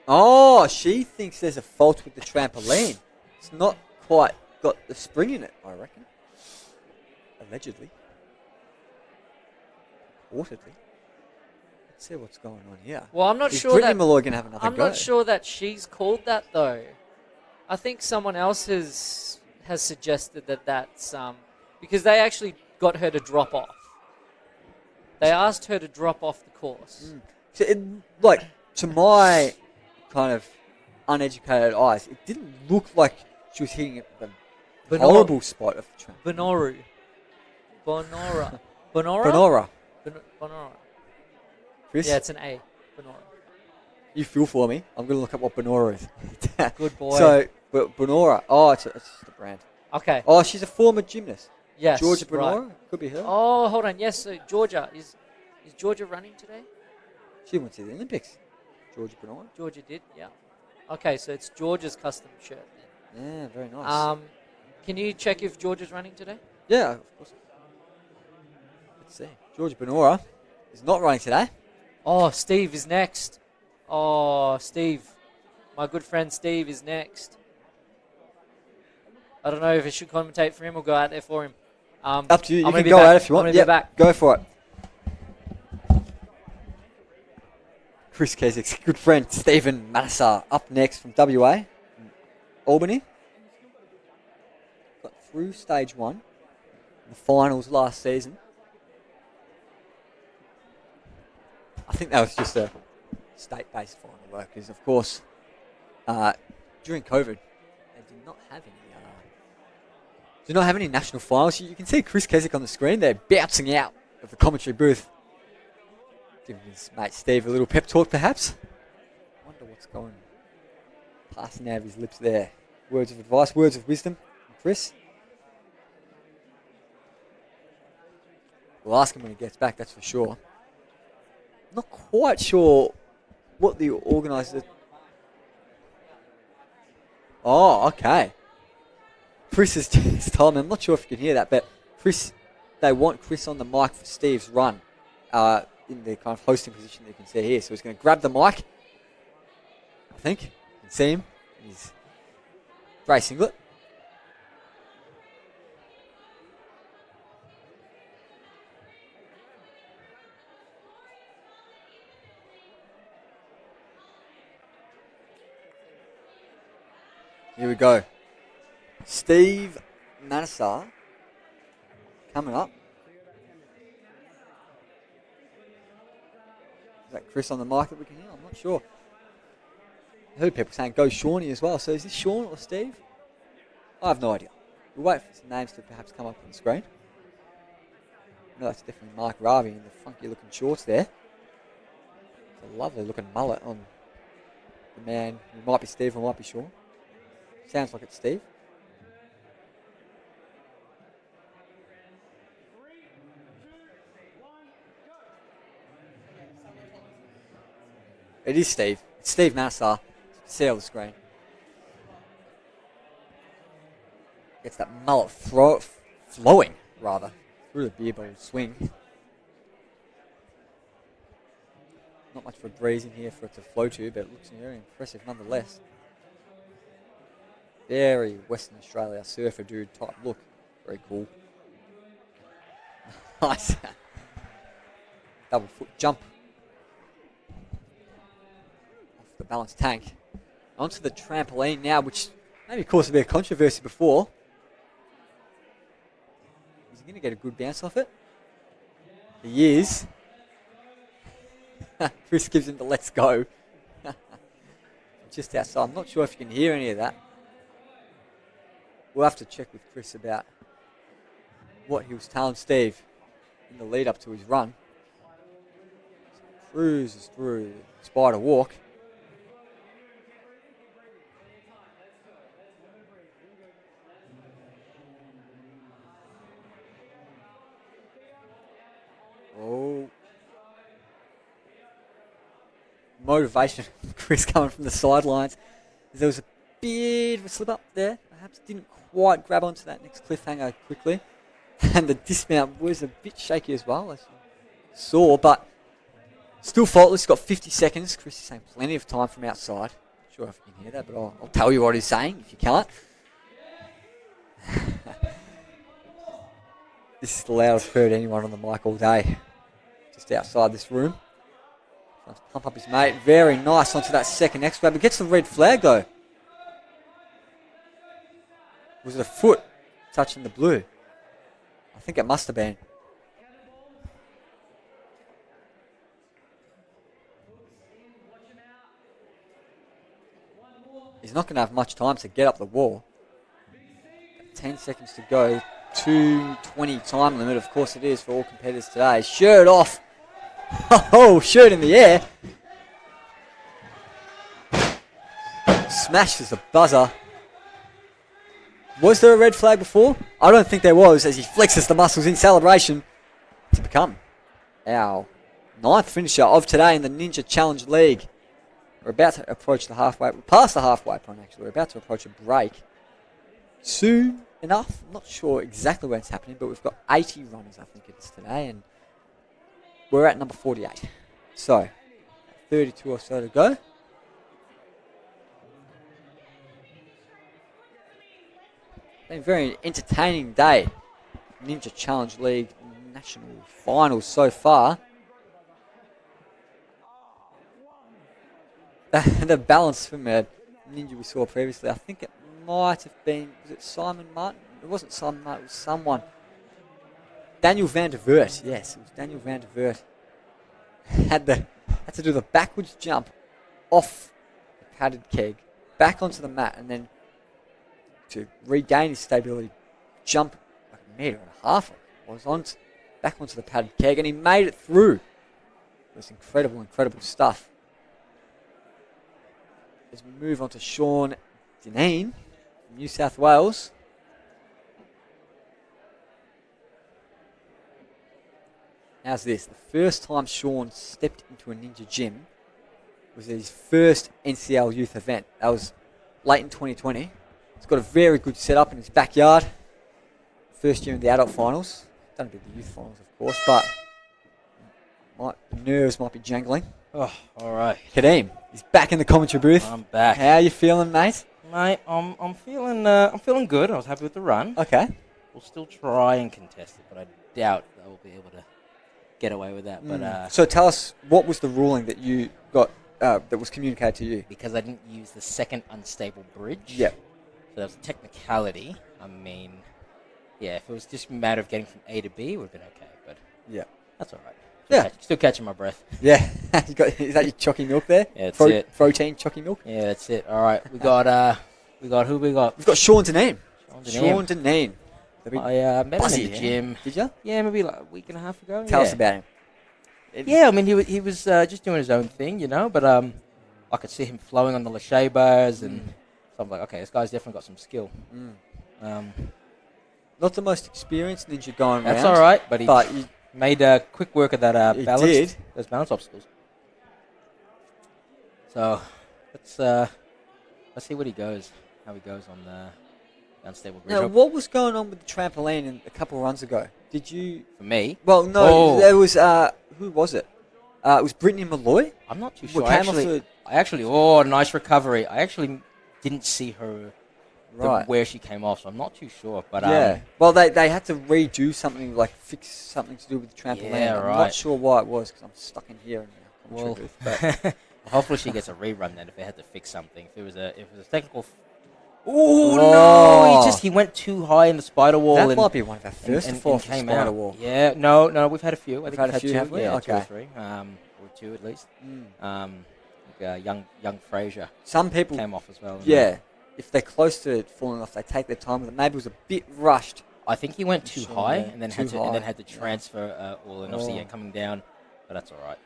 [SPEAKER 11] Oh, she thinks there's a fault with the trampoline. It's not quite got the spring in it, I reckon. Allegedly. Reportedly. Let's see what's going on here.
[SPEAKER 12] Well, I'm not
[SPEAKER 11] Is
[SPEAKER 12] sure
[SPEAKER 11] Brittany
[SPEAKER 12] that
[SPEAKER 11] Malloy gonna have another
[SPEAKER 12] I'm
[SPEAKER 11] go?
[SPEAKER 12] not sure that she's called that though. I think someone else has suggested that that's because they actually got her to drop off. They asked her to drop off the course.
[SPEAKER 11] So to my kind of uneducated eyes, it didn't look like she was hitting it the horrible spot of the tramp.
[SPEAKER 12] Bonora. Bonora.
[SPEAKER 11] Bonora.
[SPEAKER 12] Bonora.
[SPEAKER 11] Chris?
[SPEAKER 12] Yeah, it's an A. Bonora.
[SPEAKER 11] You feel for me. I'm going to look up what Bonora is.
[SPEAKER 12] Good boy.
[SPEAKER 11] So, Bonora. Oh, it's the brand.
[SPEAKER 12] Okay.
[SPEAKER 11] Oh, she's a former gymnast.
[SPEAKER 12] Yes.
[SPEAKER 11] Georgia Bonora.
[SPEAKER 12] Right.
[SPEAKER 11] Could be her.
[SPEAKER 12] Oh, hold on. Yes, so Georgia. Is Georgia running today?
[SPEAKER 11] She went to the Olympics. Georgia Bonora.
[SPEAKER 12] Georgia did, yeah. Okay, so it's Georgia's custom shirt then.
[SPEAKER 11] Yeah, very nice.
[SPEAKER 12] Can you check if Georgia's running today?
[SPEAKER 11] Yeah, of course. Let's see. Georgia Bonora is not running today.
[SPEAKER 12] Oh, Steve is next. Oh, Steve. My good friend Steve is next. I don't know if I should commentate for him or go out there for him.
[SPEAKER 11] Up to you.
[SPEAKER 12] I'm
[SPEAKER 11] You can
[SPEAKER 12] gonna be
[SPEAKER 11] go
[SPEAKER 12] back.
[SPEAKER 11] out if you want.
[SPEAKER 12] I'm gonna
[SPEAKER 11] Yeah,
[SPEAKER 12] be back.
[SPEAKER 11] go for it. Chris Kesik's good friend Stephen Manasseh up next from WA, Albany. Got through stage 1, the finals last season. I think that was just a state-based final though, because of course, during COVID, they did not have any national finals. You can see Chris Kesik on the screen. They're bouncing out of the commentary booth. Giving his mate Steve a little pep talk, perhaps. Wonder what's going passing out of his lips there. Words of advice, words of wisdom, Chris. We'll ask him when he gets back, that's for sure. Not quite sure what the organisers... Oh, okay. Chris has told me, I'm not sure if you can hear that, but they want Chris on the mic for Steve's run. In the kind of hosting position that you can see here. So he's going to grab the mic. I think. You can see him. He's grey singlet. Here we go. Steve Manasseh coming up. Is that Chris on the mic that we can hear? I'm not sure. I heard people saying go Shawnee as well. So is this Sean or Steve? I have no idea. We'll wait for some names to perhaps come up on the screen. No, that's definitely Mark Ravi in the funky looking shorts there. It's a lovely looking mullet on the man. It might be Steve or might be Sean. Sounds like it's Steve. It is Steve. It's Steve Manasseh. See on the screen. Gets that mullet flowing, rather, through the beer bottle swing. Not much for a breeze in here for it to flow to, but it looks very impressive nonetheless. Very Western Australia surfer dude type look. Very cool. Nice. Double foot jump. The balance tank. Onto the trampoline now, which maybe caused a bit of controversy before. Is he going to get a good bounce off it? He is. Chris gives him the let's go. Just outside. I'm not sure if you can hear any of that. We'll have to check with Chris about what he was telling Steve in the lead up to his run. So cruises through the spider walk. Oh. Motivation, Chris coming from the sidelines. There was a bit of a slip up there. Perhaps didn't quite grab onto that next cliffhanger quickly. And the dismount was a bit shaky as well, as you saw. But Still faultless. He's got 50 seconds. Chris is saying plenty of time from outside. Not sure if you can hear that, but I'll tell you what he's saying if you can't. This is the loudest I've heard anyone on the mic all day. Just outside this room. Trying to pump up his mate. Very nice onto that second X grab. He gets the red flag though. Was it a foot touching the blue? I think it must have been. He's not going to have much time to get up the wall. 10 seconds to go. 2:20 time limit, of course it is for all competitors today. Shirt off. Oh, shirt in the air. Smashes the buzzer. Was there a red flag before? I don't think there was, as he flexes the muscles in celebration to become our 9th finisher of today in the Ninja Challenge League. We're about to approach the halfway, we're past the halfway point actually. We're about to approach a break soon enough. I'm not sure exactly when it's happening, but we've got 80 runners, I think it is today, and we're at number 48. So, 32 or so to go. Been a very entertaining day. Ninja Challenge League National Finals so far. The balance from a Ninja we saw previously, I think it might have been, was it Simon Martin? It wasn't Simon Martin, it was someone. Daniel van der Voort, yes, it was Daniel van der Voort. Had to do the backwards jump off the padded keg, back onto the mat, and then to regain his stability, jump like a metre and a half. Back onto the padded keg, and he made it through. It was incredible, incredible stuff. As we move on to Sean Dineen from New South Wales. How's this? The first time Sean stepped into a Ninja gym was at his first NCL youth event. That was late in 2020. He's got a very good setup in his backyard. First year in the adult finals. Done a bit of the youth finals, of course, but the nerves might be jangling.
[SPEAKER 10] Oh, all right.
[SPEAKER 11] Kadeem, he's back in the commentary booth.
[SPEAKER 10] I'm back.
[SPEAKER 11] How are you feeling, mate?
[SPEAKER 10] Mate, I'm feeling good. I was happy with the run.
[SPEAKER 11] Okay.
[SPEAKER 10] We'll still try and contest it, but I doubt that we'll be able to get away with that. But
[SPEAKER 11] so tell us, what was the ruling that you got that was communicated to you?
[SPEAKER 10] Because I didn't use the second unstable bridge.
[SPEAKER 11] Yep.
[SPEAKER 10] So that was a technicality. I mean, yeah, if it was just a matter of getting from A to B, it would have been okay. But
[SPEAKER 11] yeah,
[SPEAKER 10] that's all right.
[SPEAKER 11] Yeah.
[SPEAKER 10] Still catching my breath.
[SPEAKER 11] Yeah. Is that your chalky milk there?
[SPEAKER 10] Yeah, that's it.
[SPEAKER 11] Protein chalky milk?
[SPEAKER 10] Yeah, that's it. All right. We got who we got?
[SPEAKER 11] We've got Sean Dineen.
[SPEAKER 10] Sean
[SPEAKER 11] Dineen.
[SPEAKER 10] I met him in the gym.
[SPEAKER 11] Did you?
[SPEAKER 10] Yeah, maybe like a week and a half ago.
[SPEAKER 11] Tell us about him.
[SPEAKER 10] Yeah, I mean, he was just doing his own thing, you know, but I could see him flowing on the lâché bars, and so I'm like, okay, this guy's definitely got some skill.
[SPEAKER 11] Not the most experienced ninja going
[SPEAKER 10] That's
[SPEAKER 11] around.
[SPEAKER 10] all right, but he made quick work of that balance. Those balance obstacles. So let's see what he goes, how he goes on the unstable bridge.
[SPEAKER 11] Now, what was going on with the trampoline a couple of runs ago? Did you?
[SPEAKER 10] For me?
[SPEAKER 11] Well, no, there was who was it? It was Brittany Malloy.
[SPEAKER 10] I'm not too sure. Nice recovery. I actually didn't see her.
[SPEAKER 11] Right.
[SPEAKER 10] Where she came off, so I'm not too sure. But
[SPEAKER 11] yeah, well, they had to redo something, like fix something to do with the trampoline.
[SPEAKER 10] Yeah,
[SPEAKER 11] I'm not sure why it was, because I'm stuck in here.
[SPEAKER 10] Well, hopefully she gets a rerun then if they had to fix something. If it was a technical. No! He went too high in the spider wall.
[SPEAKER 11] That might be one of our first to fall off the spider wall.
[SPEAKER 10] Yeah, no, we've had a few. I think
[SPEAKER 11] we've had a few,
[SPEAKER 10] two.
[SPEAKER 11] have we?
[SPEAKER 10] Yeah,
[SPEAKER 11] okay.
[SPEAKER 10] 2 or 3, or 2 at least. Young Fraser.
[SPEAKER 11] Some people
[SPEAKER 10] came off as well.
[SPEAKER 11] Yeah. If they're close to falling off, they take their time with it. Maybe it was a bit rushed.
[SPEAKER 10] I think he went too high and then had to transfer all, and obviously coming down, but that's all right.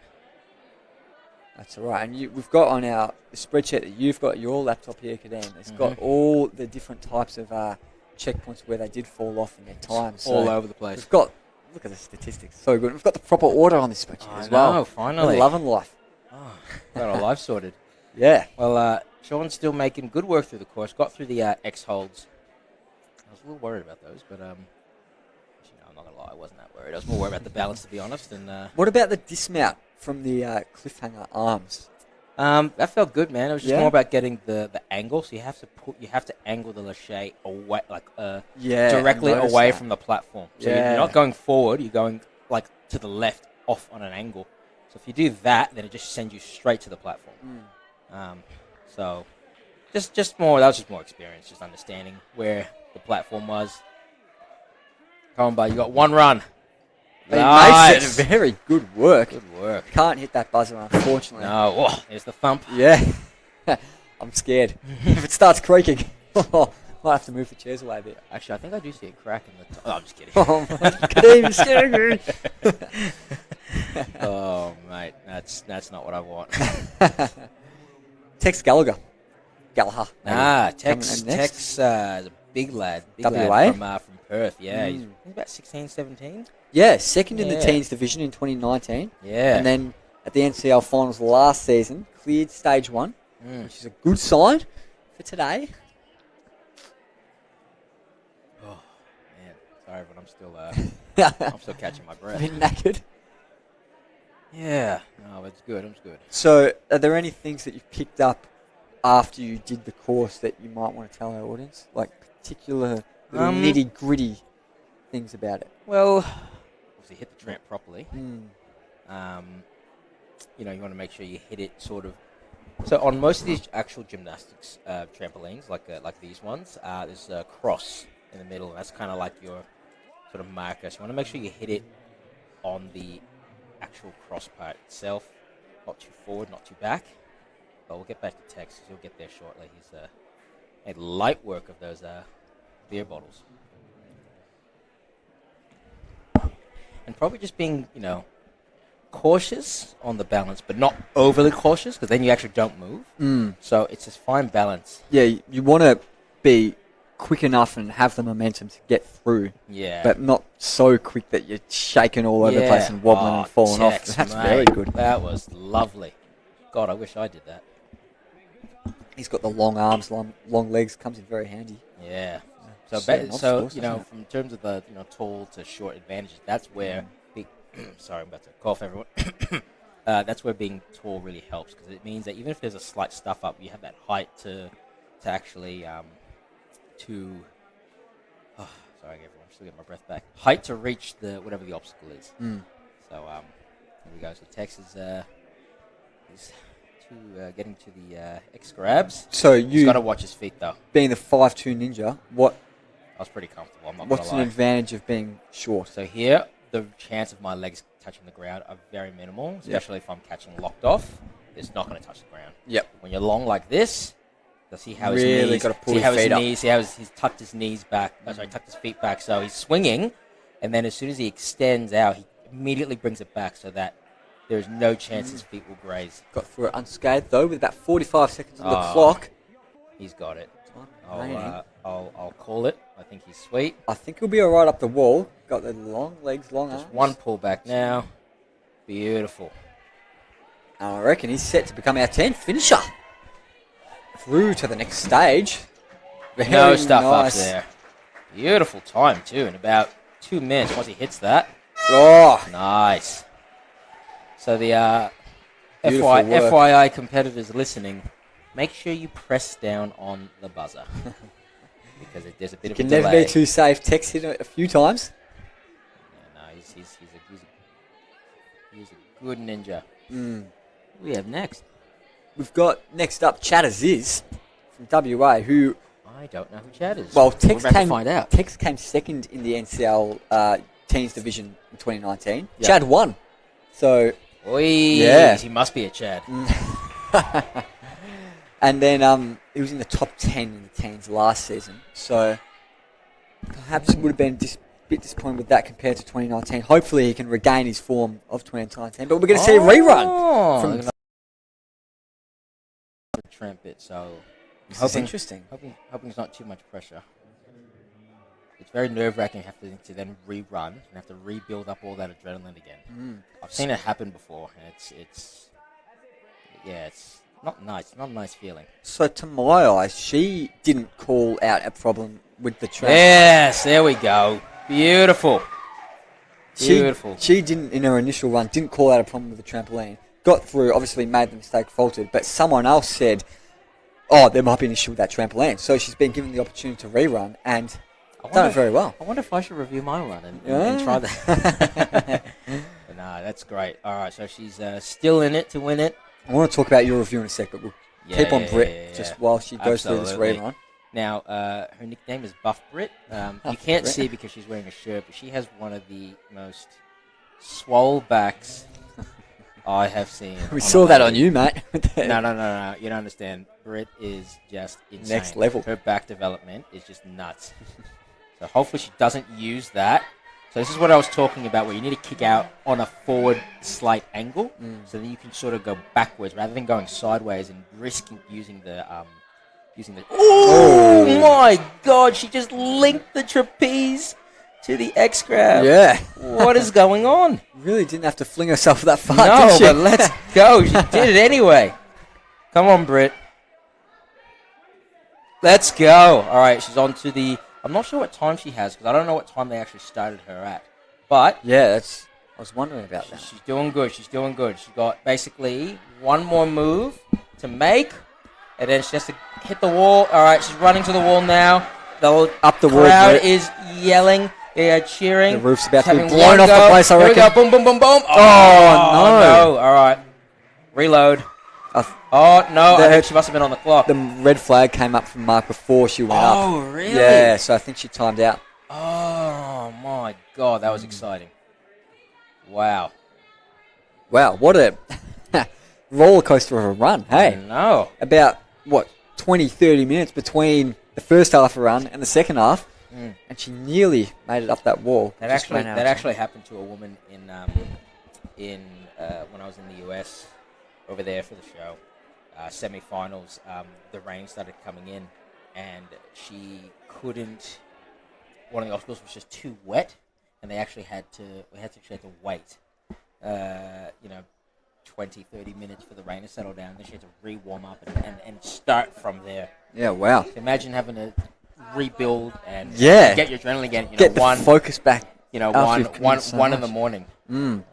[SPEAKER 11] That's all right. And we've got on the spreadsheet that you've got your laptop here, Kadeem. It's got all the different types of checkpoints where they did fall off in their time.
[SPEAKER 10] So all over the place.
[SPEAKER 11] We've got, look at the statistics, so good. We've got the proper order on this spreadsheet as well.
[SPEAKER 10] Oh, finally.
[SPEAKER 11] Love and life.
[SPEAKER 10] Oh, got our life sorted.
[SPEAKER 11] Yeah.
[SPEAKER 10] Well, Sean's still making good work through the course. Got through the X holds. I was a little worried about those, but actually, no, I'm not gonna lie, I wasn't that worried. I was more worried about the balance, to be honest. And
[SPEAKER 11] what about the dismount from the cliffhanger arms?
[SPEAKER 10] That felt good, man. It was just
[SPEAKER 11] Yeah?
[SPEAKER 10] more about getting the angle. So you have to angle the lâcher away, directly
[SPEAKER 11] I noticed
[SPEAKER 10] away
[SPEAKER 11] that.
[SPEAKER 10] from the platform. So
[SPEAKER 11] Yeah.
[SPEAKER 10] you're not going forward. You're going like to the left, off on an angle. So if you do that, then it just sends you straight to the platform. So just more. That was just more experience, just understanding where the platform was. Come on, bud. You got one run.
[SPEAKER 11] He
[SPEAKER 10] Nice.
[SPEAKER 11] makes it. Very good work.
[SPEAKER 10] Good work.
[SPEAKER 11] Can't hit that buzzer, unfortunately.
[SPEAKER 10] No. Oh, there's the thump.
[SPEAKER 11] Yeah. I'm scared. If it starts creaking, might have to move the chairs away a bit.
[SPEAKER 10] Actually, I think I do see a crack in the top. Oh, I'm just kidding.
[SPEAKER 11] Oh, my scaring me.
[SPEAKER 10] Oh, mate. That's not what I want.
[SPEAKER 11] Tex Gallagher.
[SPEAKER 10] Tex is a big lad.
[SPEAKER 11] WA?
[SPEAKER 10] From Perth. Yeah, he's about 16, 17.
[SPEAKER 11] Yeah, second in the
[SPEAKER 10] Yeah.
[SPEAKER 11] teens division in 2019.
[SPEAKER 10] Yeah.
[SPEAKER 11] And then at the NCL Finals last season, cleared stage 1, which is a good sign for today.
[SPEAKER 10] Oh, man. Sorry, but I'm still catching my breath.
[SPEAKER 11] Bit knackered.
[SPEAKER 10] Yeah. No, it's good. It's good.
[SPEAKER 11] So, are there any things that you've picked up after you did the course that you might want to tell our audience? Like particular little nitty-gritty things about it?
[SPEAKER 10] Well, obviously hit the tramp properly. You want to make sure you hit it sort of. So on most of these actual gymnastics trampolines, like these ones, there's a cross in the middle, and that's kind of like your sort of marker. So you want to make sure you hit it on the actual cross part itself, not too forward, not too back. But we'll get back to Tex, because he'll get there shortly. He's made light work of those beer bottles. And probably just being, cautious on the balance, but not overly cautious, because then you actually don't move. So it's this fine balance.
[SPEAKER 11] Yeah, you want to be quick enough and have the momentum to get through.
[SPEAKER 10] Yeah.
[SPEAKER 11] But not so quick that you're shaking all over the place and wobbling and falling off.
[SPEAKER 10] Tex,
[SPEAKER 11] That's
[SPEAKER 10] mate,
[SPEAKER 11] very good.
[SPEAKER 10] That was lovely. God, I wish I did that.
[SPEAKER 11] He's got the long arms, long legs, comes in very handy.
[SPEAKER 10] Yeah.
[SPEAKER 11] Certain obstacles, doesn't it?
[SPEAKER 10] from terms of the tall to short advantages, that's where sorry, I'm about to cough, everyone. That's where being tall really helps, because it means that even if there's a slight stuff up, you have that height to actually sorry, everyone, I'm still getting my breath back. Height to reach whatever the obstacle is. So here we go. So Tex is getting to the X grabs.
[SPEAKER 11] So
[SPEAKER 10] He's got to watch his feet though.
[SPEAKER 11] Being the 5'2" ninja, I
[SPEAKER 10] was pretty comfortable. I'm not
[SPEAKER 11] what's
[SPEAKER 10] gonna
[SPEAKER 11] an
[SPEAKER 10] lie.
[SPEAKER 11] advantage of being short?
[SPEAKER 10] So here, the chance of my legs touching the ground are very minimal, especially if I'm catching locked off. It's not going to touch the ground.
[SPEAKER 11] Yep.
[SPEAKER 10] When you're long like this, you'll see how his
[SPEAKER 11] Really
[SPEAKER 10] knees.
[SPEAKER 11] gotta pull
[SPEAKER 10] see
[SPEAKER 11] his
[SPEAKER 10] how his
[SPEAKER 11] feet up.
[SPEAKER 10] knees. See how he's tucked his knees back. Tucked his feet back. So he's swinging, and then as soon as he extends out, he immediately brings it back so that there's no chance his feet will graze.
[SPEAKER 11] Got through it unscathed though, with about 45 seconds on the clock.
[SPEAKER 10] He's got it.
[SPEAKER 11] Raining.
[SPEAKER 10] I'll call it. I think he's sweet.
[SPEAKER 11] I think he'll be all right up the wall. Got the long legs, long arms.
[SPEAKER 10] Just one pull back now. Beautiful.
[SPEAKER 11] And I reckon he's set to become our 10th finisher. Through to the next stage. Very
[SPEAKER 10] No stuff
[SPEAKER 11] nice.
[SPEAKER 10] up there. Beautiful time too. In about 2 minutes once he hits that.
[SPEAKER 11] Oh,
[SPEAKER 10] nice. So the
[SPEAKER 11] Beautiful work.
[SPEAKER 10] FYI competitors listening, make sure you press down on the buzzer because there's a bit of a
[SPEAKER 11] can
[SPEAKER 10] delay.
[SPEAKER 11] never be too safe. Tex hit it a few times.
[SPEAKER 10] Yeah, no, he's a good ninja.
[SPEAKER 11] Mm.
[SPEAKER 10] What do we have next?
[SPEAKER 11] We've got next up Chad Aziz from WA, who
[SPEAKER 10] I don't know who Chad is.
[SPEAKER 11] well,
[SPEAKER 10] We're
[SPEAKER 11] Tex
[SPEAKER 10] about to
[SPEAKER 11] came
[SPEAKER 10] find out.
[SPEAKER 11] Tex came second in the NCL teens division in 2019.
[SPEAKER 10] Yep.
[SPEAKER 11] Chad won. So
[SPEAKER 10] Oi,
[SPEAKER 11] yeah,
[SPEAKER 10] he must be a Chad.
[SPEAKER 11] And then he was in the top 10 in the teens last season. So perhaps would have been a bit disappointed with that compared to 2019. Hopefully he can regain his form of 2019. But we're going to see a rerun from
[SPEAKER 10] the tramp bit. So
[SPEAKER 11] This is interesting.
[SPEAKER 10] Hoping it's not too much pressure. It's very nerve-wracking having to then rerun and have to rebuild up all that adrenaline again. I've seen it happen before, and it's not nice. Not a nice feeling.
[SPEAKER 11] So to my eyes, she didn't call out a problem with the tramp.
[SPEAKER 10] Yes, there we go. Beautiful.
[SPEAKER 12] Beautiful.
[SPEAKER 11] She didn't, in her initial run, didn't call out a problem with the trampoline. Got through, obviously made the mistake, faltered, but someone else said, oh, there might be an issue with that trampoline. So she's been given the opportunity to rerun and done it very well.
[SPEAKER 10] I wonder if I should review my run and try that. But no, that's great. All right, so she's still in it to win it.
[SPEAKER 11] I want to talk about your review in a sec, but we'll keep on Brit just while she goes through this rerun.
[SPEAKER 10] Now, her nickname is Buff Brit. You can't see because she's wearing a shirt, but she has one of the most swole backs I have seen.
[SPEAKER 11] We saw that on you, mate.
[SPEAKER 10] No. You don't understand. Brit is just insane.
[SPEAKER 11] Next level.
[SPEAKER 10] Her back development is just nuts. So hopefully she doesn't use that. So this is what I was talking about, where you need to kick out on a forward slight angle, so then you can sort of go backwards rather than going sideways and risking using the. Oh my God! She just linked the trapeze to the X grab.
[SPEAKER 11] Yeah.
[SPEAKER 10] What is going on?
[SPEAKER 11] Really didn't have to fling herself that far,
[SPEAKER 10] No,
[SPEAKER 11] did she?
[SPEAKER 10] but let's go. She did it anyway. Come on, Britt. Let's go. All right, she's on to the... I'm not sure what time she has, because I don't know what time they actually started her at. But...
[SPEAKER 11] yeah, I was wondering about that.
[SPEAKER 10] She's doing good. She's doing good. She's got basically one more move to make, and then she has to hit the wall. All right, she's running to the wall now.
[SPEAKER 11] Up the wall,
[SPEAKER 10] crowd
[SPEAKER 11] Britt.
[SPEAKER 10] is yelling. They are cheering.
[SPEAKER 11] The roof's about to be
[SPEAKER 10] Having
[SPEAKER 11] blown
[SPEAKER 10] one
[SPEAKER 11] off the
[SPEAKER 10] go.
[SPEAKER 11] place, I
[SPEAKER 10] Here
[SPEAKER 11] reckon.
[SPEAKER 10] we go. Boom, boom, boom, boom.
[SPEAKER 11] Oh, no.
[SPEAKER 10] All right. Reload. Oh, no. I think she must have been on the clock.
[SPEAKER 11] The red flag came up from Mark before she went up.
[SPEAKER 10] Oh, really?
[SPEAKER 11] Yeah, so I think she timed out.
[SPEAKER 10] Oh, my God. That was exciting. Wow.
[SPEAKER 11] Wow, what a roller coaster of a run, hey?
[SPEAKER 10] No.
[SPEAKER 11] About, 20, 30 minutes between the first half of run and the second half, and she nearly made it up that wall.
[SPEAKER 10] That actually happened to a woman in when I was in the US over there for the show, semi-finals. The rain started coming in, and she couldn't. One of the obstacles was just too wet, and we actually had to wait. 20, 30 minutes for the rain to settle down. Then she had to re-warm up and start from there.
[SPEAKER 11] Yeah, wow.
[SPEAKER 10] So imagine having to rebuild and get your adrenaline again.
[SPEAKER 11] Get the focus back.
[SPEAKER 10] One in the morning.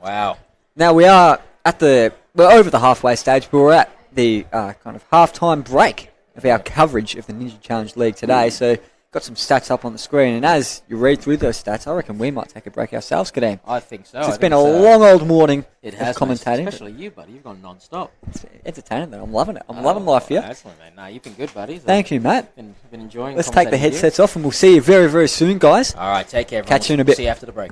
[SPEAKER 10] Wow.
[SPEAKER 11] Now we are we're over the halfway stage. But we're at the kind of halftime break of our coverage of the Ninja Challenge League today. So got some stats up on the screen, and as you read through those stats, I reckon we might take a break ourselves, Kadeem.
[SPEAKER 10] I think so.
[SPEAKER 11] It's been a long old morning
[SPEAKER 10] of
[SPEAKER 11] commentating.
[SPEAKER 10] Especially you, buddy. You've gone non-stop.
[SPEAKER 11] It's entertaining, though. I'm loving it. I'm loving life here.
[SPEAKER 10] Excellent, mate. No, you've been good, buddy.
[SPEAKER 11] Thank you, mate.
[SPEAKER 10] Been enjoying.
[SPEAKER 11] Let's take the headsets off, and we'll see you very, very soon, guys.
[SPEAKER 10] All right, take care, everyone.
[SPEAKER 11] Catch you in a bit.
[SPEAKER 10] See you after the break.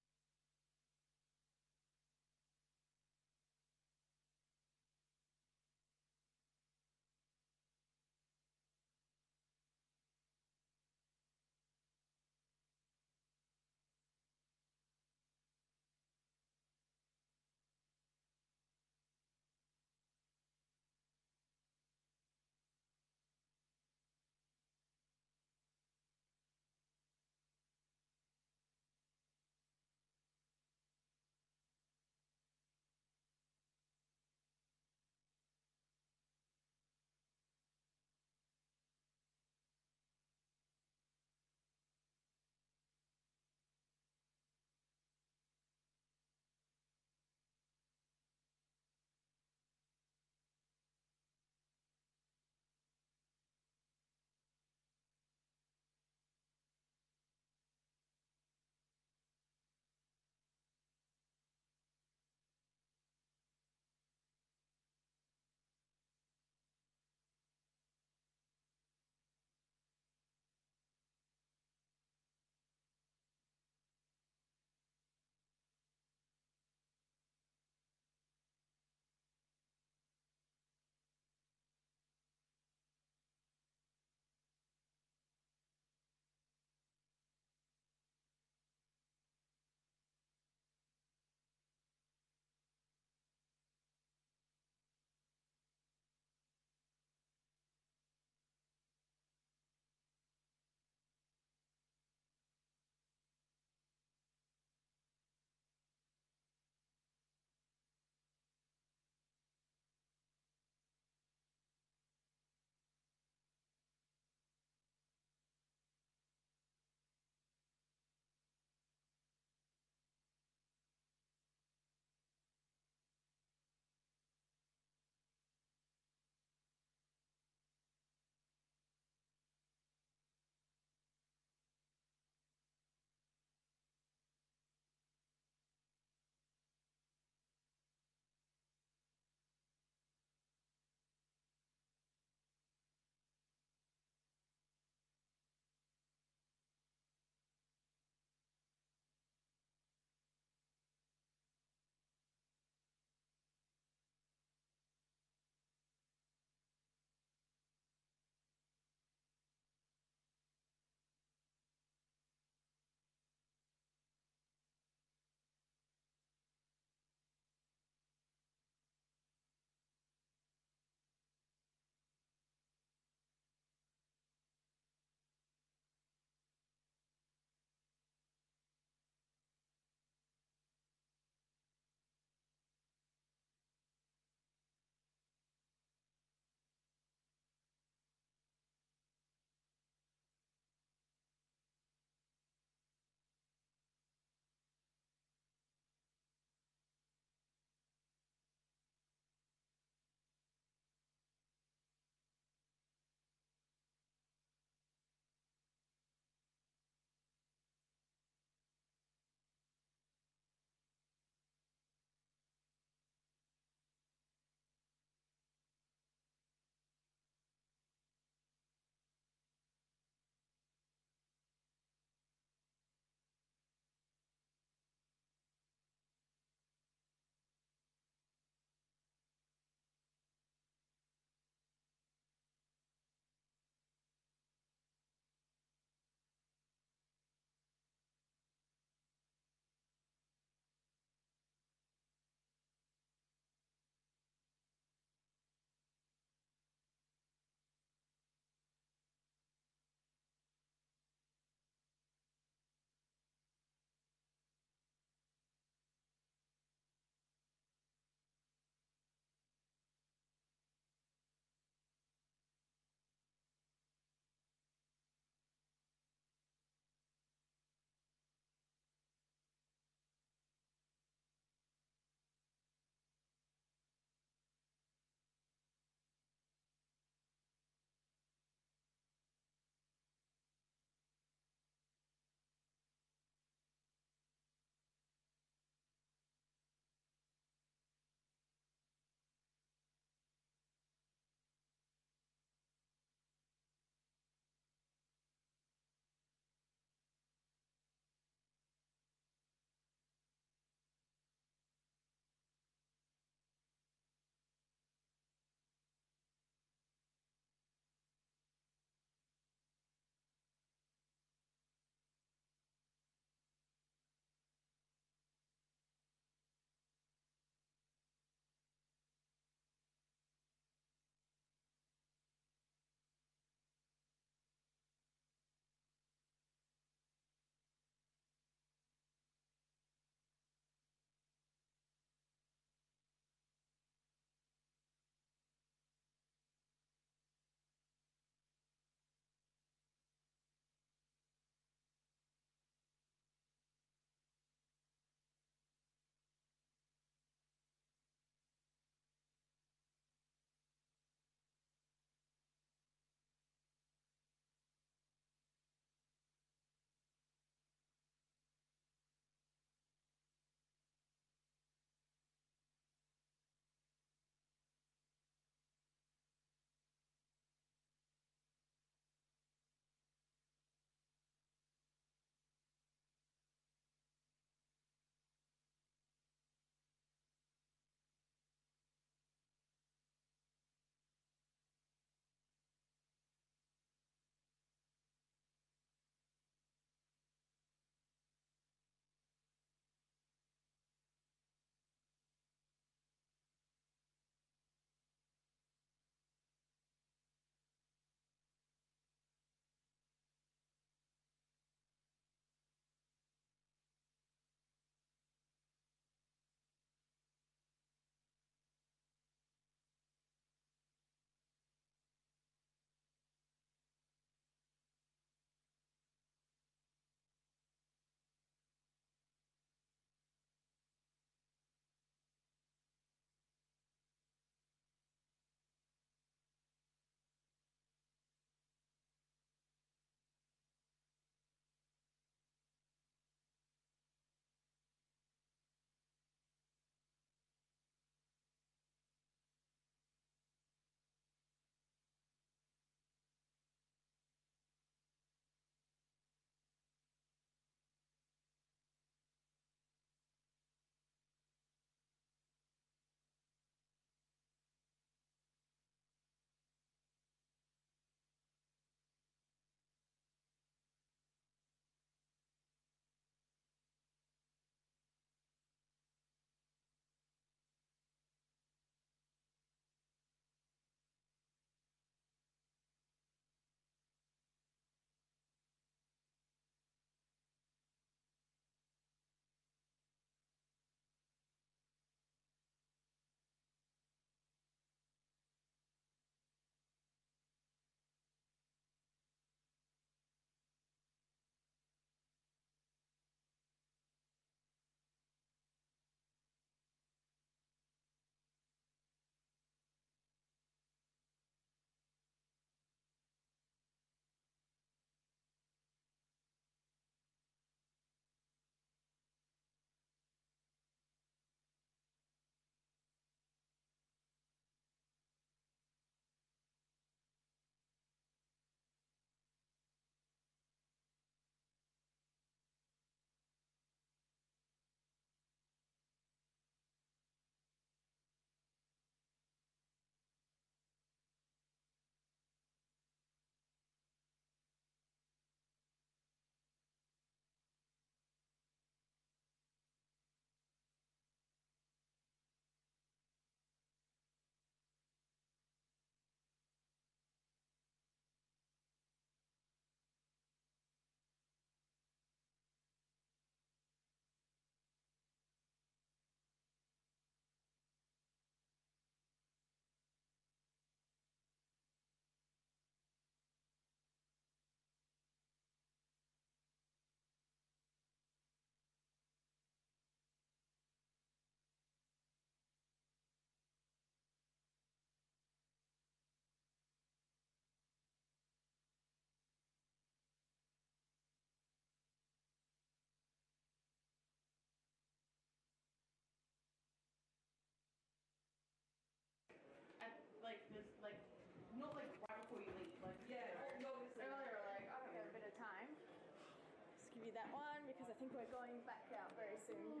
[SPEAKER 6] because I think we're going back out very soon.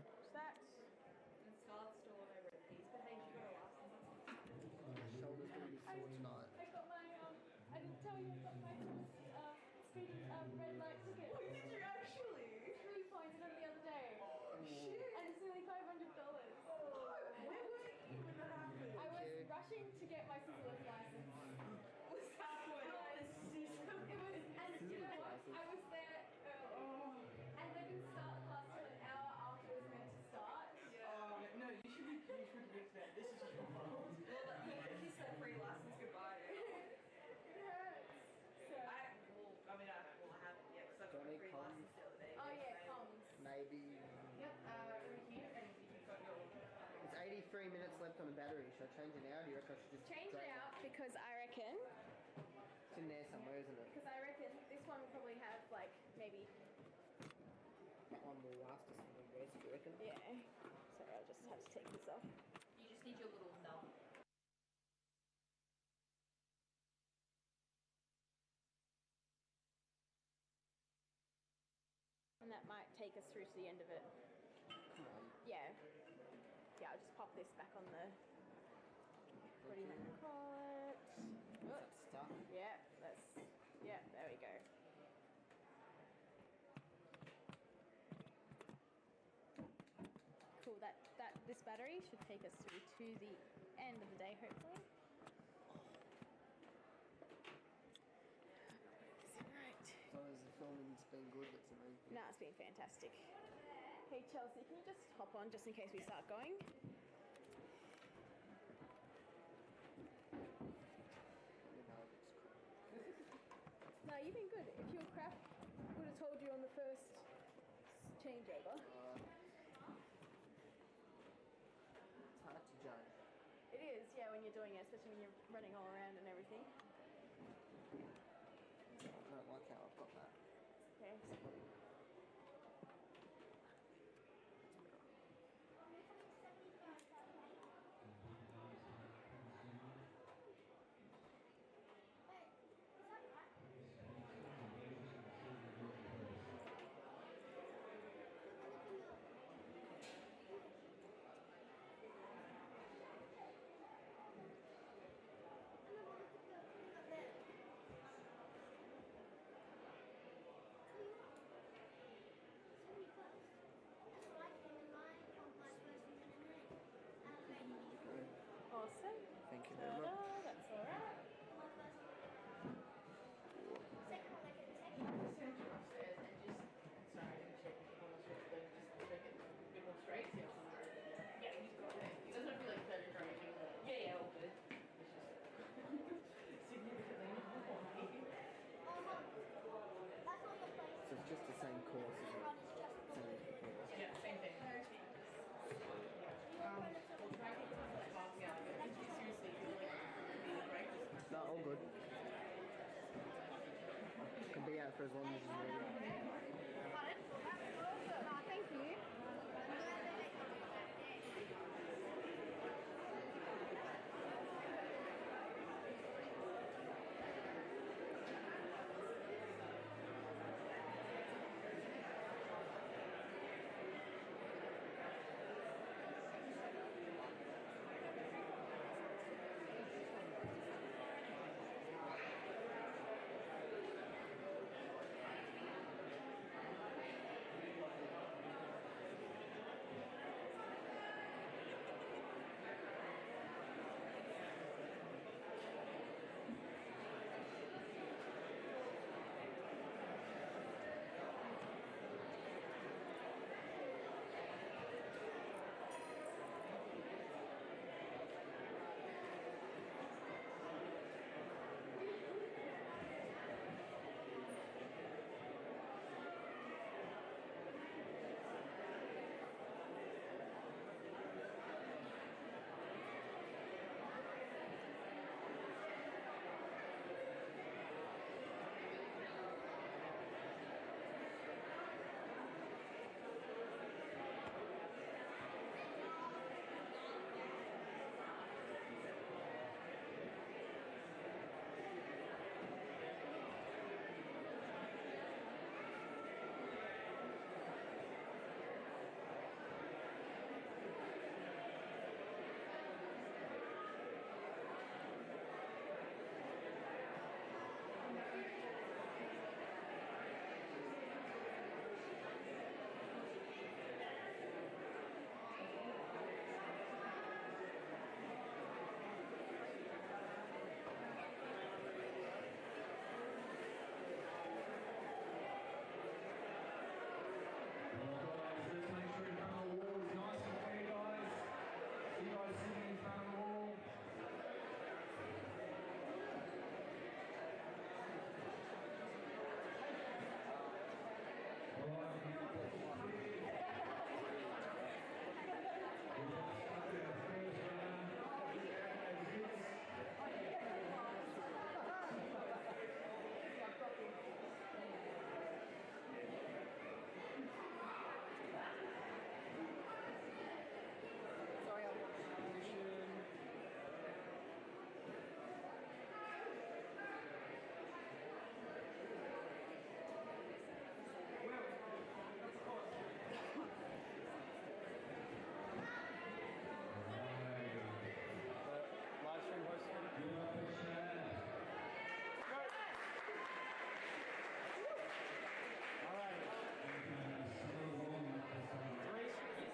[SPEAKER 6] Watch that.
[SPEAKER 7] And Scarlett's still on over at Peace, but hey, she got a license.
[SPEAKER 13] Shoulder's going to be sore tonight.
[SPEAKER 6] I got my, I didn't tell you, I got my speed red light ticket.
[SPEAKER 7] Oh, did you actually?
[SPEAKER 6] 3 points on the other day.
[SPEAKER 7] Oh, shit.
[SPEAKER 6] And it's nearly $500.
[SPEAKER 7] Where were you when that happened?
[SPEAKER 6] I was rushing to get my scissors license.
[SPEAKER 7] Was that what it was?
[SPEAKER 6] It was, and you know what? I was there early. And they didn't start the class till an hour after it was meant to start.
[SPEAKER 7] No, you should be good that. This is your fault. Well, he kiss that free license goodbye.
[SPEAKER 6] It hurts. So.
[SPEAKER 7] I haven't yet because I got a free license the other day.
[SPEAKER 6] Oh yeah, comms.
[SPEAKER 13] Maybe.
[SPEAKER 6] Yep, over here. And you've got your...
[SPEAKER 13] It's 83 minutes left on the battery. Should I change it now? Or do you reckon I should just
[SPEAKER 6] Change it
[SPEAKER 13] drain
[SPEAKER 6] out because I reckon...
[SPEAKER 13] It's in there somewhere, isn't it?
[SPEAKER 6] Because I reckon this one will probably have like maybe...
[SPEAKER 13] That one will last us some years, do you reckon?
[SPEAKER 6] Yeah. Sorry, I'll just have to take this off.
[SPEAKER 7] You just need your little thumb.
[SPEAKER 6] And that might take us through to the end of it. Yeah. Yeah, I'll just pop this back on the... What do you want to call it?
[SPEAKER 13] That's stuck.
[SPEAKER 6] Yeah, that's... Yeah, there we go. Cool, this battery should take us through to the end of the day, hopefully. Right.
[SPEAKER 13] As long as the filming's been good, that's the main thing.
[SPEAKER 6] No, it's been fantastic. Hey Chelsea, can you just hop on just in case we start going? No, you've been good. If you were crap, I would have told you on the first changeover.
[SPEAKER 13] It's hard to judge.
[SPEAKER 6] It is, yeah, when you're doing it, especially when you're running all around and everything.
[SPEAKER 13] I don't like how I've got that.
[SPEAKER 6] Okay. Awesome.
[SPEAKER 13] Thank you very much.
[SPEAKER 6] That's all right.
[SPEAKER 7] Send you upstairs and just... Sorry, I didn't check if you want to switch, but just make it a bit more straight. Yeah, he's got it. It doesn't feel like furniture or anything. Yeah, all good. It's just significantly more.
[SPEAKER 13] So it's just the same course, isn't it? Same course.
[SPEAKER 7] Yeah, same thing. We'll try to get to the top. Yeah, like, seriously, you like break?
[SPEAKER 13] No, all good. Can be out for as long as you need.
[SPEAKER 6] Pardon? Oh, thank you.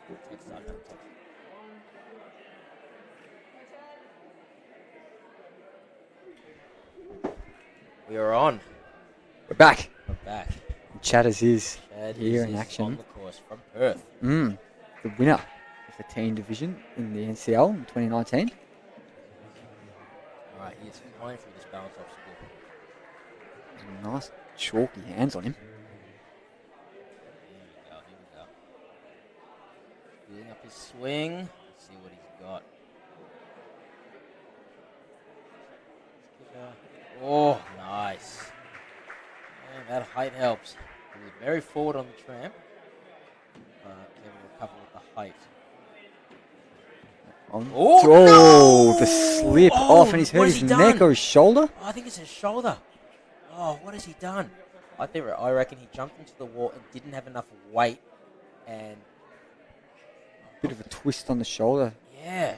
[SPEAKER 10] Text on that text. We are on.
[SPEAKER 11] We're back.
[SPEAKER 10] We're back.
[SPEAKER 11] Chatters is
[SPEAKER 10] Chad
[SPEAKER 11] here
[SPEAKER 10] is
[SPEAKER 11] in action.
[SPEAKER 10] on the course from Perth.
[SPEAKER 11] The winner of the teen division in the NCL in 2019.
[SPEAKER 10] All right, he's flying through this balance obstacle.
[SPEAKER 11] Nice chalky hands on him.
[SPEAKER 10] Here we go. Building up his swing. Let's see what he's got. Oh, nice. Man, that height helps. He was very forward on the tramp. Maybe recover with the height.
[SPEAKER 11] The slip off, and he's hurt his neck or his shoulder.
[SPEAKER 10] Oh, I think it's his shoulder. Oh, what has he done? I reckon he jumped into the wall and didn't have enough weight, and
[SPEAKER 11] Bit of a twist on the shoulder.
[SPEAKER 10] yeah,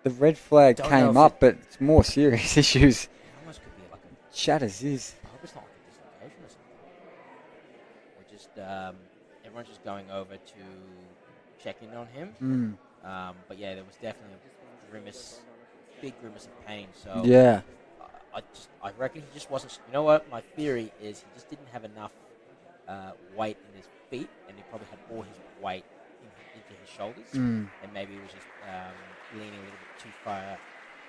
[SPEAKER 11] The red flag
[SPEAKER 10] Don't know
[SPEAKER 11] came
[SPEAKER 10] if
[SPEAKER 11] up, but it's more serious issues.
[SPEAKER 10] it almost could be like a.
[SPEAKER 11] Chatters is.
[SPEAKER 10] I hope it's not like a dislocation or something. Or just everyone's just going over to check in on him. But yeah, there was definitely a big grimace of pain. So
[SPEAKER 11] Yeah.
[SPEAKER 10] I reckon he just wasn't. You know what? My theory is he just didn't have enough weight in his feet, and he probably had all his weight into his shoulders, and maybe he was just leaning a little bit too far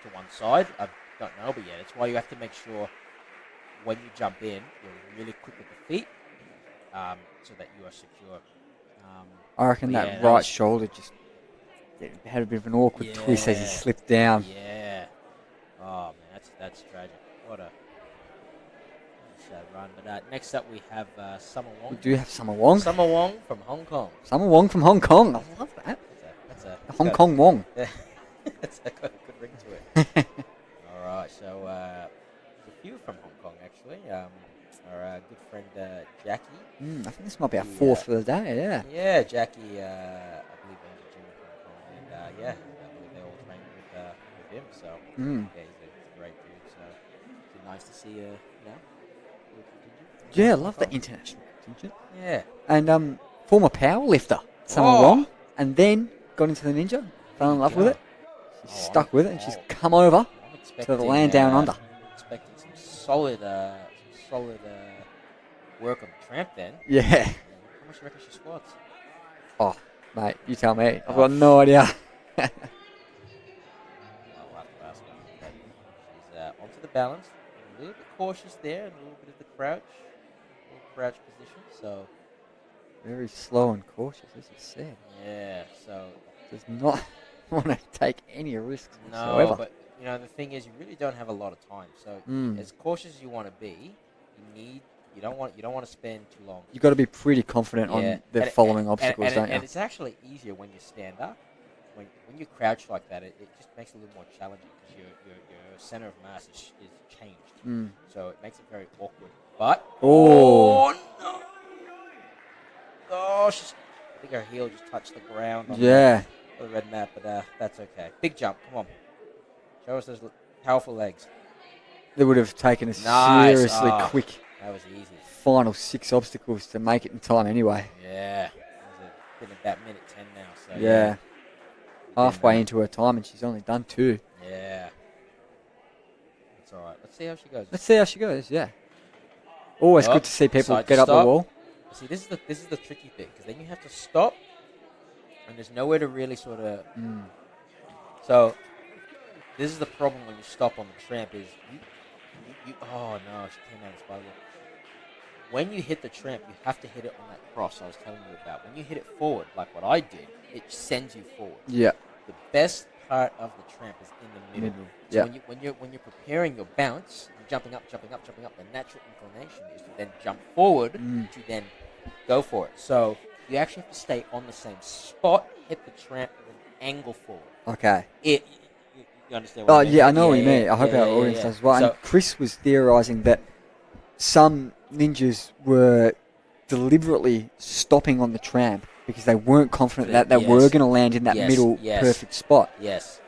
[SPEAKER 10] to one side. I don't know, but yeah, that's why you have to make sure when you jump in, you're really quick with the feet, so that you are secure.
[SPEAKER 11] I reckon
[SPEAKER 10] but
[SPEAKER 11] that
[SPEAKER 10] yeah,
[SPEAKER 11] right shoulder just had a bit of an awkward twist as he slipped down.
[SPEAKER 10] Yeah. Oh man, that's tragic. What a sad run. But next up we have Summer Wong.
[SPEAKER 11] We do have Summer Wong.
[SPEAKER 10] Summer Wong from Hong Kong.
[SPEAKER 11] Summer Wong from Hong Kong. I love that.
[SPEAKER 10] That's
[SPEAKER 11] Hong Kong Wong.
[SPEAKER 10] That's got a good ring to it. All right, so there's a few from Hong Kong actually. Our good friend Jackie.
[SPEAKER 11] I think this might be our fourth for the day. Yeah.
[SPEAKER 10] Yeah, Jackie. I believe owns a gym in Hong Kong, and I believe they all train with him. So yeah, he's a great dude. So it's nice to see
[SPEAKER 11] Yeah, I love the international contingent.
[SPEAKER 10] Yeah.
[SPEAKER 11] And former power lifter, Summer Wong, and then got into the ninja, fell in love with it. She's stuck with it, and she's come over to the land down under.
[SPEAKER 10] Expecting some solid work on the tramp then.
[SPEAKER 11] Yeah.
[SPEAKER 10] How much do you reckon she squats?
[SPEAKER 11] Oh, mate, you tell me. I've got no idea.
[SPEAKER 10] I'll have to ask her. But she's onto the balance, a little bit cautious there, and a little bit of the crouch position. So
[SPEAKER 11] Very slow and cautious, as you said.
[SPEAKER 10] yeah, so
[SPEAKER 11] Does not want to take any risks
[SPEAKER 10] no,
[SPEAKER 11] whatsoever.
[SPEAKER 10] but you know the thing is, you really don't have a lot of time. So as cautious as you want to be, you don't want to spend too long.
[SPEAKER 11] You've got to be pretty confident on the following obstacles, don't you?
[SPEAKER 10] And it's actually easier when you stand up. When you crouch like that, it just makes it a little more challenging because your center of mass is changed. So it makes it very awkward. But
[SPEAKER 11] Oh.
[SPEAKER 10] no! Oh, I think her heel just touched the ground on
[SPEAKER 11] Yeah.
[SPEAKER 10] the red mat, but that's okay. Big jump, come on. Show us those powerful legs.
[SPEAKER 11] They would have taken a
[SPEAKER 10] Nice.
[SPEAKER 11] seriously
[SPEAKER 10] Oh,
[SPEAKER 11] quick
[SPEAKER 10] that was easy.
[SPEAKER 11] final 6 obstacles to make it in time anyway.
[SPEAKER 10] Yeah. Been about minute 10 now. So
[SPEAKER 11] Yeah. Halfway into her time, and she's only done 2.
[SPEAKER 10] Yeah. That's all right. Let's see how she goes.
[SPEAKER 11] Let's see how she goes, yeah. Always good to see people
[SPEAKER 10] Decide
[SPEAKER 11] get
[SPEAKER 10] to
[SPEAKER 11] up the
[SPEAKER 10] stop.
[SPEAKER 11] wall.
[SPEAKER 10] See, this is the tricky thing, because then you have to stop, and there's nowhere to really sort of. So, this is the problem when you stop on the tramp is you oh no, she came out of the spiral. When you hit the tramp, you have to hit it on that cross I was telling you about. When you hit it forward, like what I did, it sends you forward.
[SPEAKER 11] Yeah.
[SPEAKER 10] The best part of the tramp is in the middle. So
[SPEAKER 11] Yeah.
[SPEAKER 10] when you're preparing your bounce, you're jumping up, the natural inclination is to then jump forward to then go for it. So you actually have to stay on the same spot, hit the tramp, and then angle forward.
[SPEAKER 11] Okay.
[SPEAKER 10] You understand what I mean?
[SPEAKER 11] Yeah, I know what you mean. I hope our audience does as well.
[SPEAKER 10] So,
[SPEAKER 11] And Chris was theorising that some ninjas were deliberately stopping on the tramp because they weren't confident that they were going to land in that middle perfect spot.
[SPEAKER 10] Yes.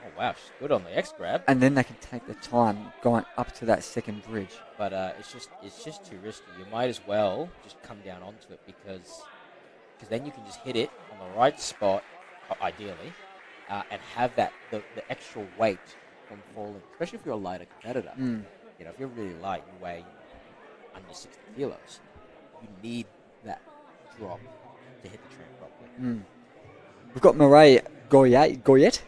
[SPEAKER 10] Oh, wow. She's good on the X grab.
[SPEAKER 11] And then they can take the time going up to that second bridge.
[SPEAKER 10] But it's just too risky. You might as well just come down onto it because then you can just hit it on on the right spot, ideally, and have the extra weight from falling, especially if you're a lighter competitor.
[SPEAKER 11] Mm.
[SPEAKER 10] You know, if you're really light, you weigh under 60 kilos, you need that drop to hit the tramp properly.
[SPEAKER 11] Mm. We've got Mireille Goyet?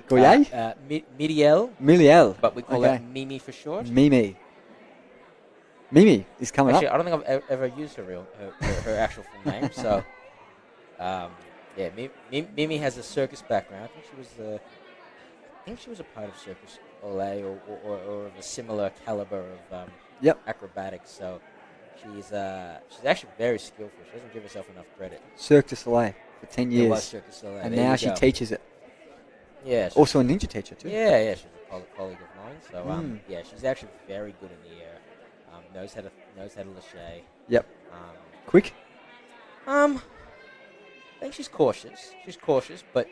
[SPEAKER 11] Miliel.
[SPEAKER 10] But we call that Mimi for short.
[SPEAKER 11] Mimi is coming
[SPEAKER 10] Actually,
[SPEAKER 11] up.
[SPEAKER 10] I don't think I've ever used her actual full name. So, Mimi has a circus background. I think she was a part of Circus Olay or of a similar caliber of acrobatics. So she's actually very skillful. She doesn't give herself enough credit.
[SPEAKER 11] Cirque du Soleil for 10 years.
[SPEAKER 10] It was Cirque du Soleil.
[SPEAKER 11] And
[SPEAKER 10] There
[SPEAKER 11] now
[SPEAKER 10] you
[SPEAKER 11] she
[SPEAKER 10] go.
[SPEAKER 11] teaches it.
[SPEAKER 10] Yeah.
[SPEAKER 11] Also a ninja teacher too.
[SPEAKER 10] Yeah, she's a colleague of mine. So she's actually very good in the air. Knows how to lâcher.
[SPEAKER 11] Yep. Quick.
[SPEAKER 10] I think she's cautious. But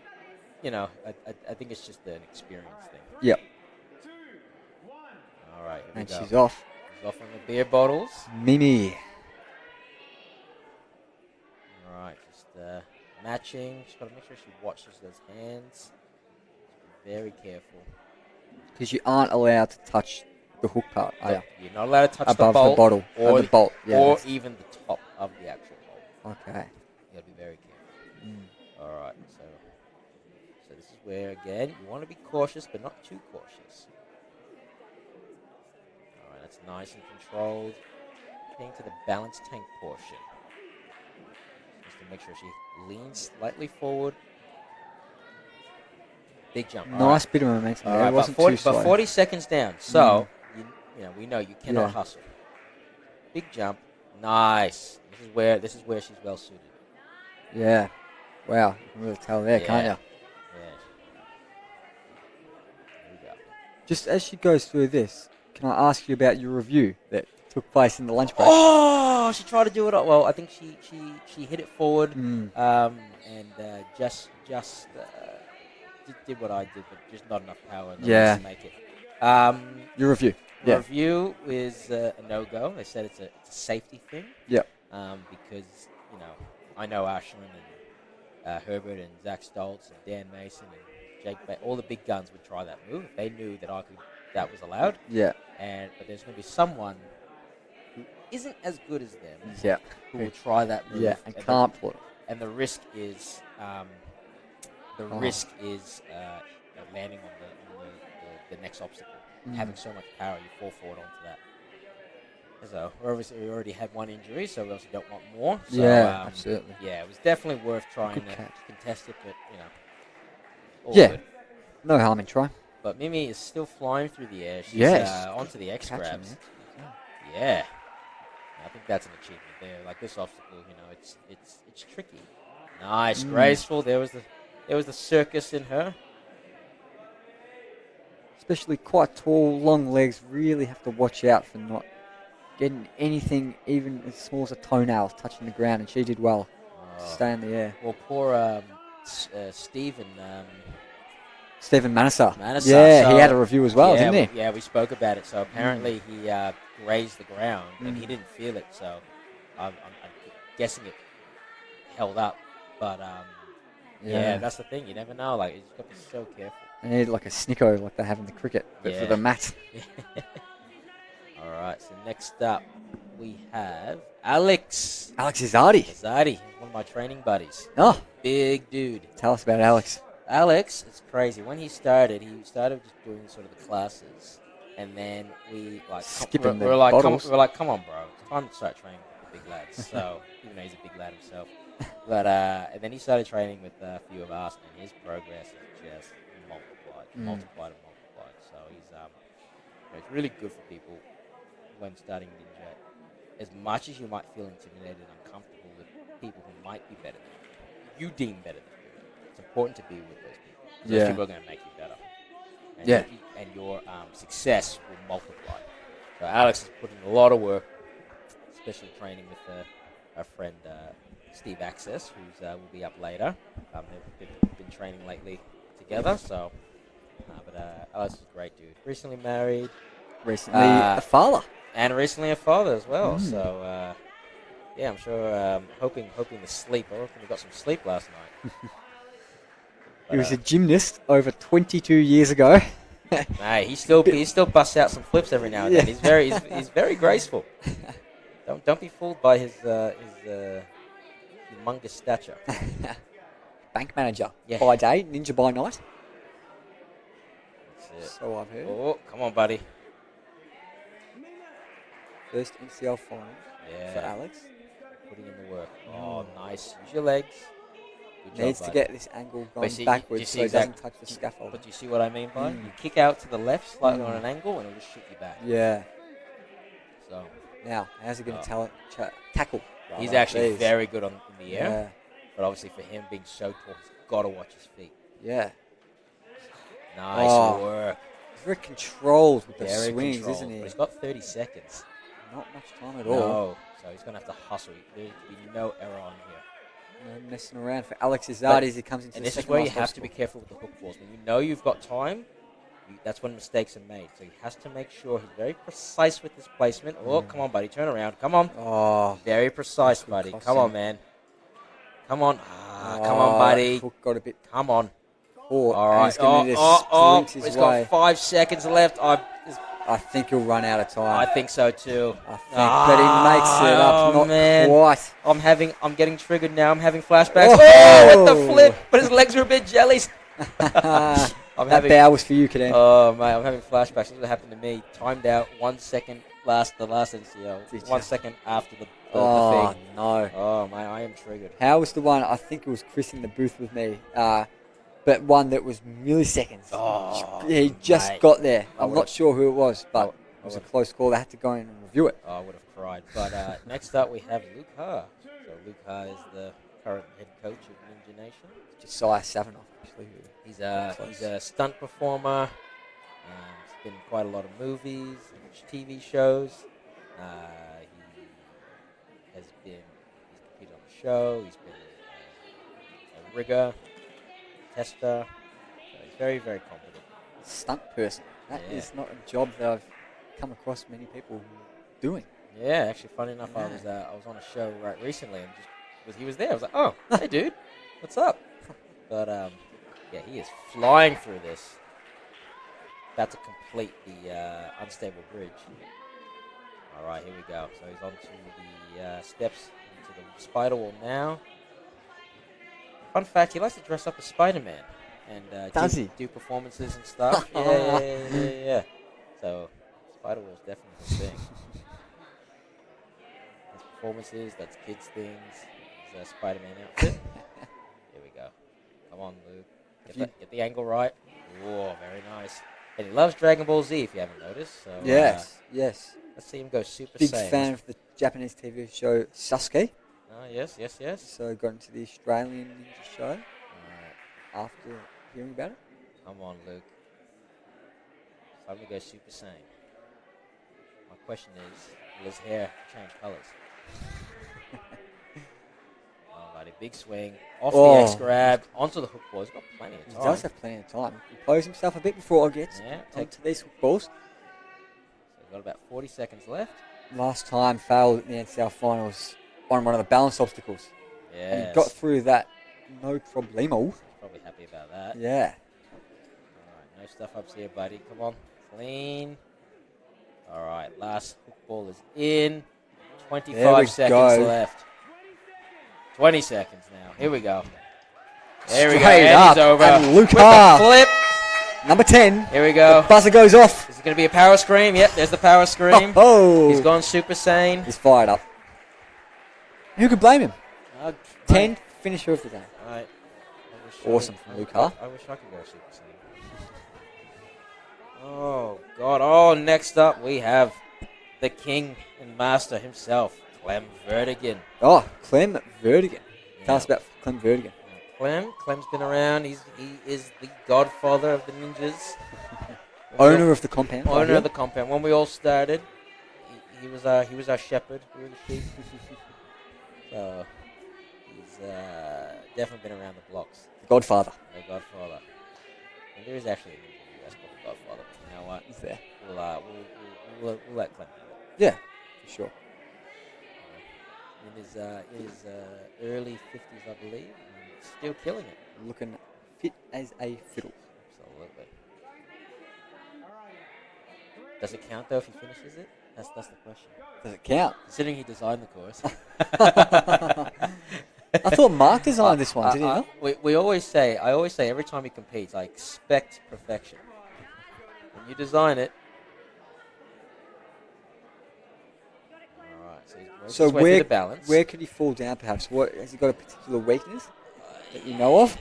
[SPEAKER 10] you know, I think it's just an experience thing.
[SPEAKER 11] Yep.
[SPEAKER 10] All right. Here
[SPEAKER 11] And
[SPEAKER 10] we go.
[SPEAKER 11] she's off.
[SPEAKER 10] She's off on the beer bottles.
[SPEAKER 11] Mimi.
[SPEAKER 10] All right, just matching. She's got to make sure she watches those hands. Be very careful.
[SPEAKER 11] Because you aren't allowed to touch the hook part, are you?
[SPEAKER 10] You're not allowed to touch
[SPEAKER 11] above
[SPEAKER 10] the
[SPEAKER 11] the bottle
[SPEAKER 10] or
[SPEAKER 11] the bolt, yeah,
[SPEAKER 10] or
[SPEAKER 11] that's-
[SPEAKER 10] even the top of the actual bowl.
[SPEAKER 11] Okay.
[SPEAKER 10] You got to be very careful. All right, so this is where again you want to be cautious, but not too cautious. All right, that's nice and controlled. Getting to the balance tank portion, just to make sure she leans slightly forward. Big jump. All
[SPEAKER 11] Nice
[SPEAKER 10] right.
[SPEAKER 11] bit of momentum
[SPEAKER 10] All
[SPEAKER 11] there.
[SPEAKER 10] right,
[SPEAKER 11] It wasn't
[SPEAKER 10] but 40,
[SPEAKER 11] too slow.
[SPEAKER 10] but 40 seconds down. So, we know you cannot hustle. Big jump. Nice. This is where she's well suited.
[SPEAKER 11] Yeah. Wow. You can really tell there, can't you?
[SPEAKER 10] Yeah. There we go.
[SPEAKER 11] Just as she goes through this, can I ask you about your review that took place in the lunch break?
[SPEAKER 10] Oh, she tried to do it. Well, I think she hit it forward, and just did what I did, but just not enough power in the legs to make it.
[SPEAKER 11] Your review.
[SPEAKER 10] The review is a no-go. They said it's a safety thing.
[SPEAKER 11] Yep.
[SPEAKER 10] Because, I know Ashlyn and Herbert and Zach Stoltz and Dan Mason and Jake all the big guns would try that move. They knew that that was allowed.
[SPEAKER 11] Yeah.
[SPEAKER 10] But there's going to be someone who isn't as good as them.
[SPEAKER 11] Yeah.
[SPEAKER 10] Who will try that move.
[SPEAKER 11] Yeah, and can't pull it.
[SPEAKER 10] And the risk is landing on the next obstacle. Having so much power, you fall forward onto that. So obviously we already had one injury, so we also don't want more. So,
[SPEAKER 11] absolutely.
[SPEAKER 10] Yeah, it was definitely worth trying to contest it, but all
[SPEAKER 11] yeah,
[SPEAKER 10] good.
[SPEAKER 11] no harm in trying.
[SPEAKER 10] But Mimi is still flying through the air. She's onto the X grabs. Yeah, I think that's an achievement there. Like this obstacle, it's tricky. Nice, graceful. There was the circus in her.
[SPEAKER 11] Especially quite tall, long legs, really have to watch out for not getting anything even as small as a toenail touching the ground, and she did well. Stay in the air.
[SPEAKER 10] Well, poor Stephen
[SPEAKER 11] Manassa.
[SPEAKER 10] Yeah,
[SPEAKER 11] he had a review as well, didn't he?
[SPEAKER 10] Yeah, we spoke about it. So apparently he grazed the ground and he didn't feel it. So I'm guessing it held up. But that's the thing. You never know. Like, you just got to be so careful.
[SPEAKER 11] They need like a snicko like they have in the cricket, but for the mat.
[SPEAKER 10] All right, so next up we have Alex.
[SPEAKER 11] Alex Izzardi.
[SPEAKER 10] One of my training buddies.
[SPEAKER 11] Oh.
[SPEAKER 10] Big dude.
[SPEAKER 11] Tell us about Alex.
[SPEAKER 10] Alex, it's crazy. When he started just doing sort of the classes, and then we like we're like, come on, bro, it's time to start training with the big lads. So even though he's a big lad himself, but and then he started training with a few of us, and his progress is just multiplied. So he's it's really good for people when starting ninja. As much as you might feel intimidated and uncomfortable with people who might be better than you deem better than you, it's important to be with those people. Those people are going to make you better. And your success will multiply. So Alex has put in a lot of work, especially training with our friend Steve Access, who's will be up later. They've been training lately together. So, but Alex is a great dude. Recently married.
[SPEAKER 11] Recently a father.
[SPEAKER 10] And recently a father as well. So, I'm sure hoping to sleep. I reckon we got some sleep last night.
[SPEAKER 11] He was a gymnast over 22 years ago.
[SPEAKER 10] Nah, he still busts out some flips every now and then. He's very graceful. Don't be fooled by his humongous stature.
[SPEAKER 11] Bank manager
[SPEAKER 10] Yeah.
[SPEAKER 11] by day, ninja by night.
[SPEAKER 10] That's it.
[SPEAKER 11] So I've heard.
[SPEAKER 10] Oh, come on, buddy.
[SPEAKER 11] First NCL final for Alex.
[SPEAKER 10] Putting in the work. Oh, nice. Use your legs. Good job,
[SPEAKER 11] Needs to
[SPEAKER 10] bud.
[SPEAKER 11] get this angle going
[SPEAKER 10] See,
[SPEAKER 11] backwards
[SPEAKER 10] you
[SPEAKER 11] so it
[SPEAKER 10] exact-
[SPEAKER 11] doesn't touch the scaffold.
[SPEAKER 10] But do you see what I mean by? You kick out to the left slightly on an angle and it'll just shoot you back.
[SPEAKER 11] Yeah.
[SPEAKER 10] So
[SPEAKER 11] Now, how's he going to tackle?
[SPEAKER 10] he's
[SPEAKER 11] rather?
[SPEAKER 10] actually
[SPEAKER 11] Jeez.
[SPEAKER 10] very good in the air.
[SPEAKER 11] Yeah.
[SPEAKER 10] But obviously for him being so tall, he's got to watch his feet.
[SPEAKER 11] Yeah.
[SPEAKER 10] Nice work.
[SPEAKER 11] He's very controlled with the
[SPEAKER 10] Very
[SPEAKER 11] swings,
[SPEAKER 10] controlled,
[SPEAKER 11] isn't he?
[SPEAKER 10] But he's got 30 seconds.
[SPEAKER 11] Not much time at all.
[SPEAKER 10] No. So he's going to have to hustle. There's be no error on here.
[SPEAKER 11] No messing around for Alex Izzard as he comes into
[SPEAKER 10] And
[SPEAKER 11] the
[SPEAKER 10] this is
[SPEAKER 11] second
[SPEAKER 10] where you
[SPEAKER 11] last
[SPEAKER 10] have to be
[SPEAKER 11] obstacle.
[SPEAKER 10] careful with the hook balls. When you know you've got time, that's when mistakes are made. So he has to make sure he's very precise with his placement. Oh, come on, buddy. Turn around. Come on.
[SPEAKER 11] Oh.
[SPEAKER 10] Very precise, buddy.
[SPEAKER 11] cost
[SPEAKER 10] Come
[SPEAKER 11] him.
[SPEAKER 10] on, man. Come on. Come on, buddy.
[SPEAKER 11] Hook got a bit
[SPEAKER 10] Come on.
[SPEAKER 11] caught.
[SPEAKER 10] All
[SPEAKER 11] and
[SPEAKER 10] right.
[SPEAKER 11] he's going to sprint his
[SPEAKER 10] He's
[SPEAKER 11] way.
[SPEAKER 10] got 5 seconds left.
[SPEAKER 11] I think he'll run out of time.
[SPEAKER 10] I think so too.
[SPEAKER 11] I think, but he makes it up. Not
[SPEAKER 10] man.
[SPEAKER 11] quite.
[SPEAKER 10] I'm getting triggered now. I'm having flashbacks.
[SPEAKER 11] Oh!
[SPEAKER 10] Oh, with the flip, but his legs are a bit jellies.
[SPEAKER 11] That bow was for you, Kaden.
[SPEAKER 10] Oh, mate, I'm having flashbacks. This is what happened to me. Timed out 1 second the last NCL. 1 second after the
[SPEAKER 11] Oh,
[SPEAKER 10] thing.
[SPEAKER 11] no.
[SPEAKER 10] Oh, mate, I am triggered.
[SPEAKER 11] How was the one? I think it was Chris in the booth with me. But one that was milliseconds.
[SPEAKER 10] Oh,
[SPEAKER 11] yeah, he just
[SPEAKER 10] mate.
[SPEAKER 11] got there.
[SPEAKER 10] I
[SPEAKER 11] I'm
[SPEAKER 10] would've-
[SPEAKER 11] not sure who it was, but it was a close call. They had to go in and review it.
[SPEAKER 10] Oh, I would have cried. But next up, we have Luke Ha. So Luke Ha is the current head coach of Ninja Nation.
[SPEAKER 11] Josiah Savinoff, actually.
[SPEAKER 10] He's a stunt performer. He's been in quite a lot of movies, TV shows. He's competed on the show. He's been a rigger, tester. So he's very, very competent.
[SPEAKER 11] Stunt person. That
[SPEAKER 10] Yeah.
[SPEAKER 11] is not a job that I've come across many people doing.
[SPEAKER 10] Yeah, actually, funny enough, I was on a show right recently, and he was there. I was like, oh, hey, dude, what's up? But yeah, he is flying through this. About to complete the unstable bridge. All right, here we go. So he's onto the steps into the spider wall now. Fun fact: he likes to dress up as Spider-Man and
[SPEAKER 11] Does he?
[SPEAKER 10] do performances and stuff. Yeah. So spider wall's definitely his thing. That's performances. That's kids things. His Spider-Man outfit. Here we go. Come on, Luke. Get the angle right. Whoa, very nice. And he loves Dragon Ball Z, if you haven't noticed. So,
[SPEAKER 11] Yes.
[SPEAKER 10] Let's see him go Super
[SPEAKER 11] Big
[SPEAKER 10] Saiyan.
[SPEAKER 11] fan of the Japanese TV show Sasuke.
[SPEAKER 10] Oh, yes.
[SPEAKER 11] So got into the Australian ninja show after hearing about it.
[SPEAKER 10] Come on, Luke. It's time to go Super Saiyan. My question is, will his hair change colours? Oh, buddy, big swing. Off the X grab, onto the hook ball. He's got plenty of time.
[SPEAKER 11] He does have plenty of time. He plays himself a bit before it gets onto these hook balls.
[SPEAKER 10] So we've got about 40 seconds left.
[SPEAKER 11] Last time failed in the NCL Finals on one of the balance obstacles. And
[SPEAKER 10] Yes.
[SPEAKER 11] he got through that no problemo.
[SPEAKER 10] Probably happy about that.
[SPEAKER 11] Yeah.
[SPEAKER 10] All right, no stuff ups here, buddy. Come on, clean. All right, last hook ball is in.
[SPEAKER 11] There
[SPEAKER 10] 25
[SPEAKER 11] we
[SPEAKER 10] seconds
[SPEAKER 11] go.
[SPEAKER 10] left. 20 seconds now. Here we go. There we go.
[SPEAKER 11] Straight
[SPEAKER 10] And
[SPEAKER 11] up.
[SPEAKER 10] he's over.
[SPEAKER 11] And Luke
[SPEAKER 10] With
[SPEAKER 11] Ha.
[SPEAKER 10] the flip.
[SPEAKER 11] Number 10.
[SPEAKER 10] Here we go.
[SPEAKER 11] The buzzer goes off.
[SPEAKER 10] Is it going to be a power scream? Yep, there's the power scream.
[SPEAKER 11] Oh.
[SPEAKER 10] He's gone Super Saiyan.
[SPEAKER 11] He's fired up. Who could blame him? 10th
[SPEAKER 10] Mate.
[SPEAKER 11] finisher of the day.
[SPEAKER 10] Right.
[SPEAKER 11] Awesome from Luke Ha.
[SPEAKER 10] I wish I could go Super Saiyan. Oh, God. Oh, next up we have the king and master himself, Clem Vertigan.
[SPEAKER 11] Oh, Clem Vertigan. Tell us about Clem Vertigan.
[SPEAKER 10] Clem's been around. He is the godfather of the ninjas.
[SPEAKER 11] Owner of the compound.
[SPEAKER 10] Owner of the compound. When we all started, he was our shepherd. We were the sheep. So he's definitely been around the blocks.
[SPEAKER 11] The Godfather.
[SPEAKER 10] The Godfather. And there is actually a ninja US called the Godfather. But you know what?
[SPEAKER 11] He's there.
[SPEAKER 10] We'll let Clem have it.
[SPEAKER 11] Yeah, for sure.
[SPEAKER 10] In his early 50s, I believe. And still killing it.
[SPEAKER 11] Looking fit as a fiddle.
[SPEAKER 10] Absolutely. Does it count though if he finishes it? That's the question.
[SPEAKER 11] Does it count?
[SPEAKER 10] Considering he designed the course.
[SPEAKER 11] I thought Mark designed this one, did he not?
[SPEAKER 10] I always say every time he competes, I expect perfection. When you design it. All right, so he's working
[SPEAKER 11] So
[SPEAKER 10] his way through the balance.
[SPEAKER 11] where could he fall down? Perhaps what has he got a particular weakness that you know of?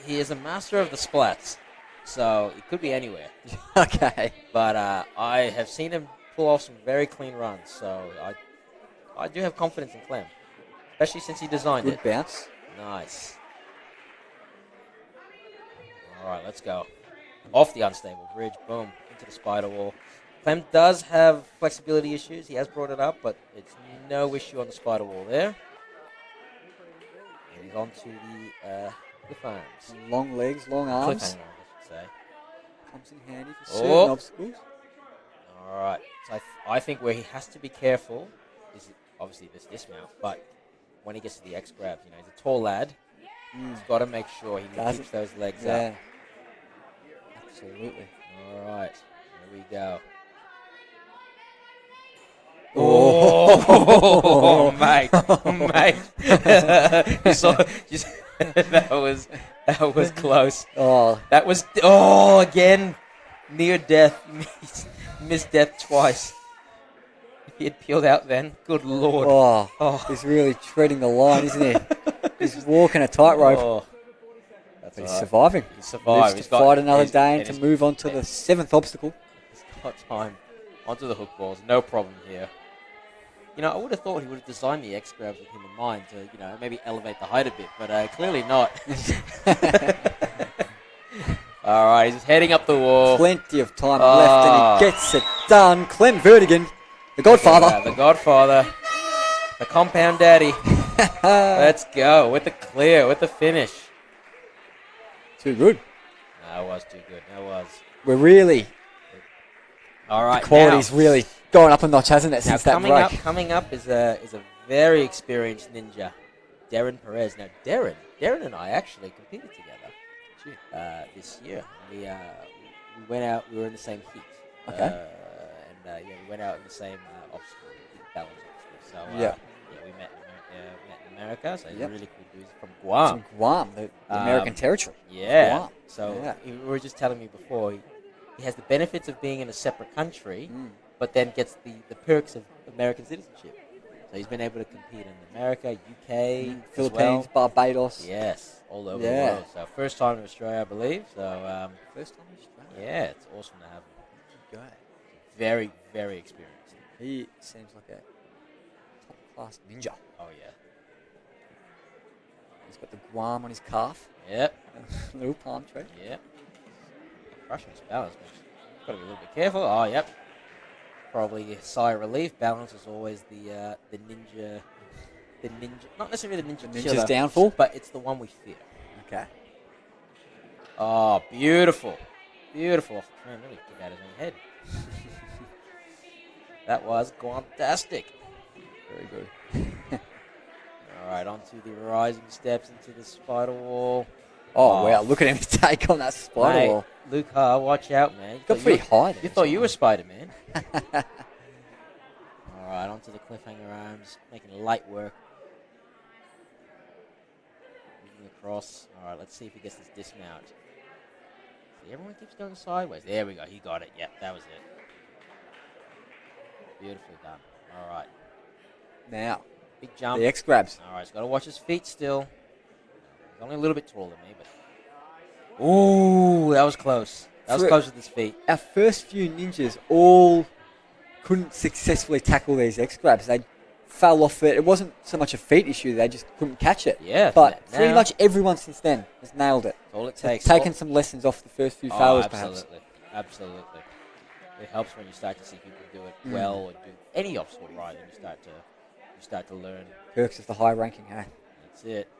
[SPEAKER 10] he is a master of the splats, so it could be anywhere.
[SPEAKER 11] Okay,
[SPEAKER 10] but I have seen him pull off some very clean runs, so I do have confidence in Clem, especially since he designed it.
[SPEAKER 11] Good bounce.
[SPEAKER 10] Nice. All right, let's go. Off the unstable bridge, boom, into the spider wall. Clem does have flexibility issues. He has brought it up, but it's no issue on the spider wall there. And he's on to the cliff arms.
[SPEAKER 11] Long legs, long arms.
[SPEAKER 10] Cliffhanger, I should say.
[SPEAKER 11] Comes in handy for certain obstacles.
[SPEAKER 10] All right. So I think where he has to be careful is obviously this dismount, but when he gets to the X grabs, he's a tall lad. He's got to make sure he keeps those legs up.
[SPEAKER 11] Absolutely.
[SPEAKER 10] All right. Here we go.
[SPEAKER 11] Oh,
[SPEAKER 10] mate. That was close.
[SPEAKER 11] Oh,
[SPEAKER 10] that was again near death. Missed death twice. If he had peeled out then, good lord.
[SPEAKER 11] He's really treading the line, isn't he? He's walking a tightrope. But he's surviving.
[SPEAKER 10] He's survived.
[SPEAKER 11] He's got to fight another day to move on to the 7th obstacle.
[SPEAKER 10] He's got time. Onto the hook balls. No problem here. I would have thought he would have designed the X grabs with him in mind to, maybe elevate the height a bit, but clearly not. All right, he's just heading up the wall.
[SPEAKER 11] Plenty of time left, and he gets it done. Clem Vertigan, the Godfather.
[SPEAKER 10] The Godfather, the compound daddy. Let's go with the clear, with the finish.
[SPEAKER 11] Too good.
[SPEAKER 10] That was too good. That was.
[SPEAKER 11] We're really.
[SPEAKER 10] All right.
[SPEAKER 11] The quality's really going up a notch, hasn't it? Since that break.
[SPEAKER 10] Coming up is a very experienced ninja, Darren Perez. Now, Darren and I actually competed together this year. We went out. We were in the same heat.
[SPEAKER 11] Okay.
[SPEAKER 10] We went out in the same obstacle, balance obstacle. So we met in America. So he's a really cool dude from Guam.
[SPEAKER 11] From Guam, the American territory.
[SPEAKER 10] Yeah.
[SPEAKER 11] Guam.
[SPEAKER 10] So you were just telling me before. He has the benefits of being in a separate country, but then gets the perks of American citizenship. So he's been able to compete in America, UK,
[SPEAKER 11] Philippines, Barbados.
[SPEAKER 10] Yes, all over the world. So first time in Australia, I believe. So
[SPEAKER 11] first time in Australia.
[SPEAKER 10] Yeah, it's awesome to have him.
[SPEAKER 11] Guy.
[SPEAKER 10] Very, very experienced.
[SPEAKER 11] He seems like a top-class ninja.
[SPEAKER 10] Oh yeah.
[SPEAKER 11] He's got the Guam on his calf.
[SPEAKER 10] Yep.
[SPEAKER 11] Little palm tree.
[SPEAKER 10] Yep. Crushing his balance, but got to be a little bit careful. Oh, yep. Probably a sigh of relief. Balance is always the ninja, not necessarily the ninja's
[SPEAKER 11] ninja's downfall,
[SPEAKER 10] but it's the one we fear.
[SPEAKER 11] Okay.
[SPEAKER 10] Oh, beautiful, beautiful. Man, really took out his own head. That was fantastic.
[SPEAKER 11] Very good.
[SPEAKER 10] All right, onto the rising steps into the spider wall.
[SPEAKER 11] Oh, wow, look at him take on that spider wall.
[SPEAKER 10] Luke Ha, watch out, man.
[SPEAKER 11] Got pretty high there.
[SPEAKER 10] You thought you were Spider-Man. All right, onto the cliffhanger arms, making light work. Moving across. All right, let's see if he gets this dismount. See, everyone keeps going sideways. There we go. He got it. Yep, that was it. Beautifully done. All right.
[SPEAKER 11] Now,
[SPEAKER 10] big jump.
[SPEAKER 11] The X grabs.
[SPEAKER 10] All right, he's got to watch his feet still. He's only a little bit taller than me, but. Ooh, that was close. That was close with his feet.
[SPEAKER 11] Our first few ninjas all couldn't successfully tackle these X grabs. They fell off it. It wasn't so much a feet issue. They just couldn't catch it.
[SPEAKER 10] Yeah.
[SPEAKER 11] But pretty much everyone since then has nailed it.
[SPEAKER 10] That's all it takes.
[SPEAKER 11] Taken some lessons off the first few failures, perhaps.
[SPEAKER 10] Absolutely. It helps when you start to see people do it well or do any obstacle right, and you start to learn.
[SPEAKER 11] Perks of the high ranking, hey?
[SPEAKER 10] That's it.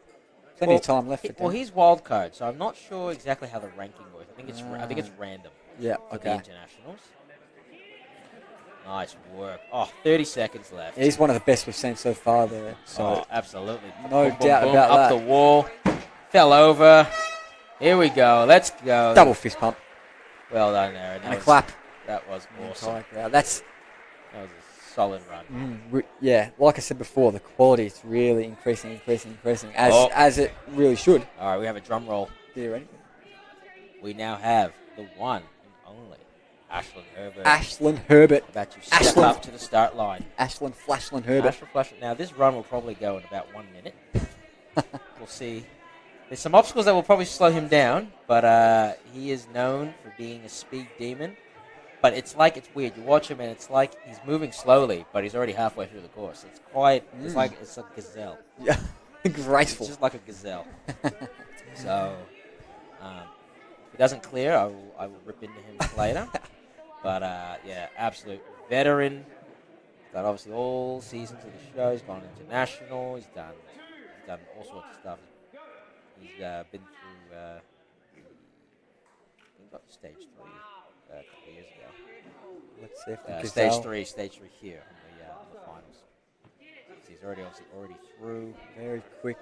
[SPEAKER 11] Plenty of time left.
[SPEAKER 10] Well, he's wild card, so I'm not sure exactly how the ranking works. I think it's random.
[SPEAKER 11] Yeah.
[SPEAKER 10] For the internationals. Nice work. Oh, 30 seconds left.
[SPEAKER 11] He's one of the best we've seen so far there. So
[SPEAKER 10] absolutely.
[SPEAKER 11] No doubt about that.
[SPEAKER 10] Up the wall. Fell over. Here we go. Let's go.
[SPEAKER 11] Double fist pump.
[SPEAKER 10] Well done, Aaron.
[SPEAKER 11] And a clap.
[SPEAKER 10] That was awesome.
[SPEAKER 11] That
[SPEAKER 10] was a solid run.
[SPEAKER 11] Yeah, like I said before, the quality is really increasing, as it really should.
[SPEAKER 10] All right, we have a drum roll.
[SPEAKER 11] Are you ready?
[SPEAKER 10] We now have the one and only Ashlyn Herbert.
[SPEAKER 11] Ashlyn Herbert.
[SPEAKER 10] About to step up to the start line.
[SPEAKER 11] Ashlyn Flashlyn Herbert.
[SPEAKER 10] Ashlyn Flashlyn. Now, this run will probably go in about 1 minute. We'll see. There's some obstacles that will probably slow him down, but he is known for being a speed demon. But it's weird. You watch him and it's like he's moving slowly, but he's already halfway through the course. It's it's like a gazelle.
[SPEAKER 11] Yeah, graceful.
[SPEAKER 10] It's just like a gazelle. So, if he doesn't clear, I will rip into him later. But yeah, absolute veteran. Done obviously all seasons of the show. He's gone international. He's done all sorts of stuff. He's been through. He got to stage 3 a couple of years ago.
[SPEAKER 11] Let's see if
[SPEAKER 10] stage three here in the finals. So he's already through.
[SPEAKER 11] Very quick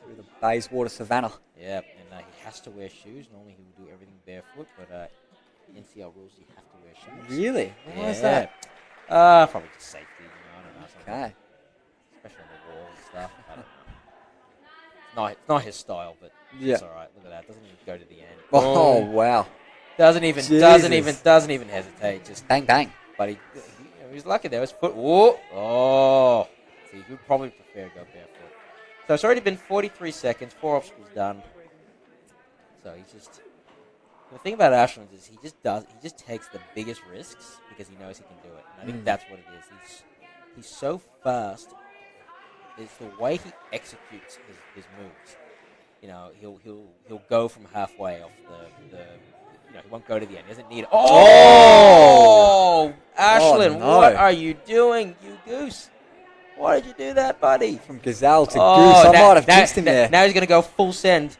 [SPEAKER 11] through the Bayswater Savannah.
[SPEAKER 10] Yeah, and he has to wear shoes. Normally he would do everything barefoot, but NCL rules you have to wear shoes.
[SPEAKER 11] Really? Why is that?
[SPEAKER 10] Probably just safety. I don't know.
[SPEAKER 11] Okay.
[SPEAKER 10] Especially on the wall and stuff. It's not his style, but it's all right. Look at that. Doesn't even go to the end.
[SPEAKER 11] Oh wow.
[SPEAKER 10] Doesn't even hesitate. Just
[SPEAKER 11] bang bang.
[SPEAKER 10] But he was lucky there. His foot. Whoa. Oh. See, he would probably prefer to go barefoot. So it's already been 43 seconds. 4 obstacles done. So he's just. The thing about Ashland is he just takes the biggest risks because he knows he can do it. And I think that's what it is. He's so fast. It's the way he executes his moves. You know, he'll go from halfway off the he won't go to the end. He doesn't need it. Oh, Ashlyn,
[SPEAKER 11] no.
[SPEAKER 10] What are you doing, you goose? Why did you do that, buddy?
[SPEAKER 11] From gazelle to goose. I might have jinxed him there.
[SPEAKER 10] Now he's going to go full send.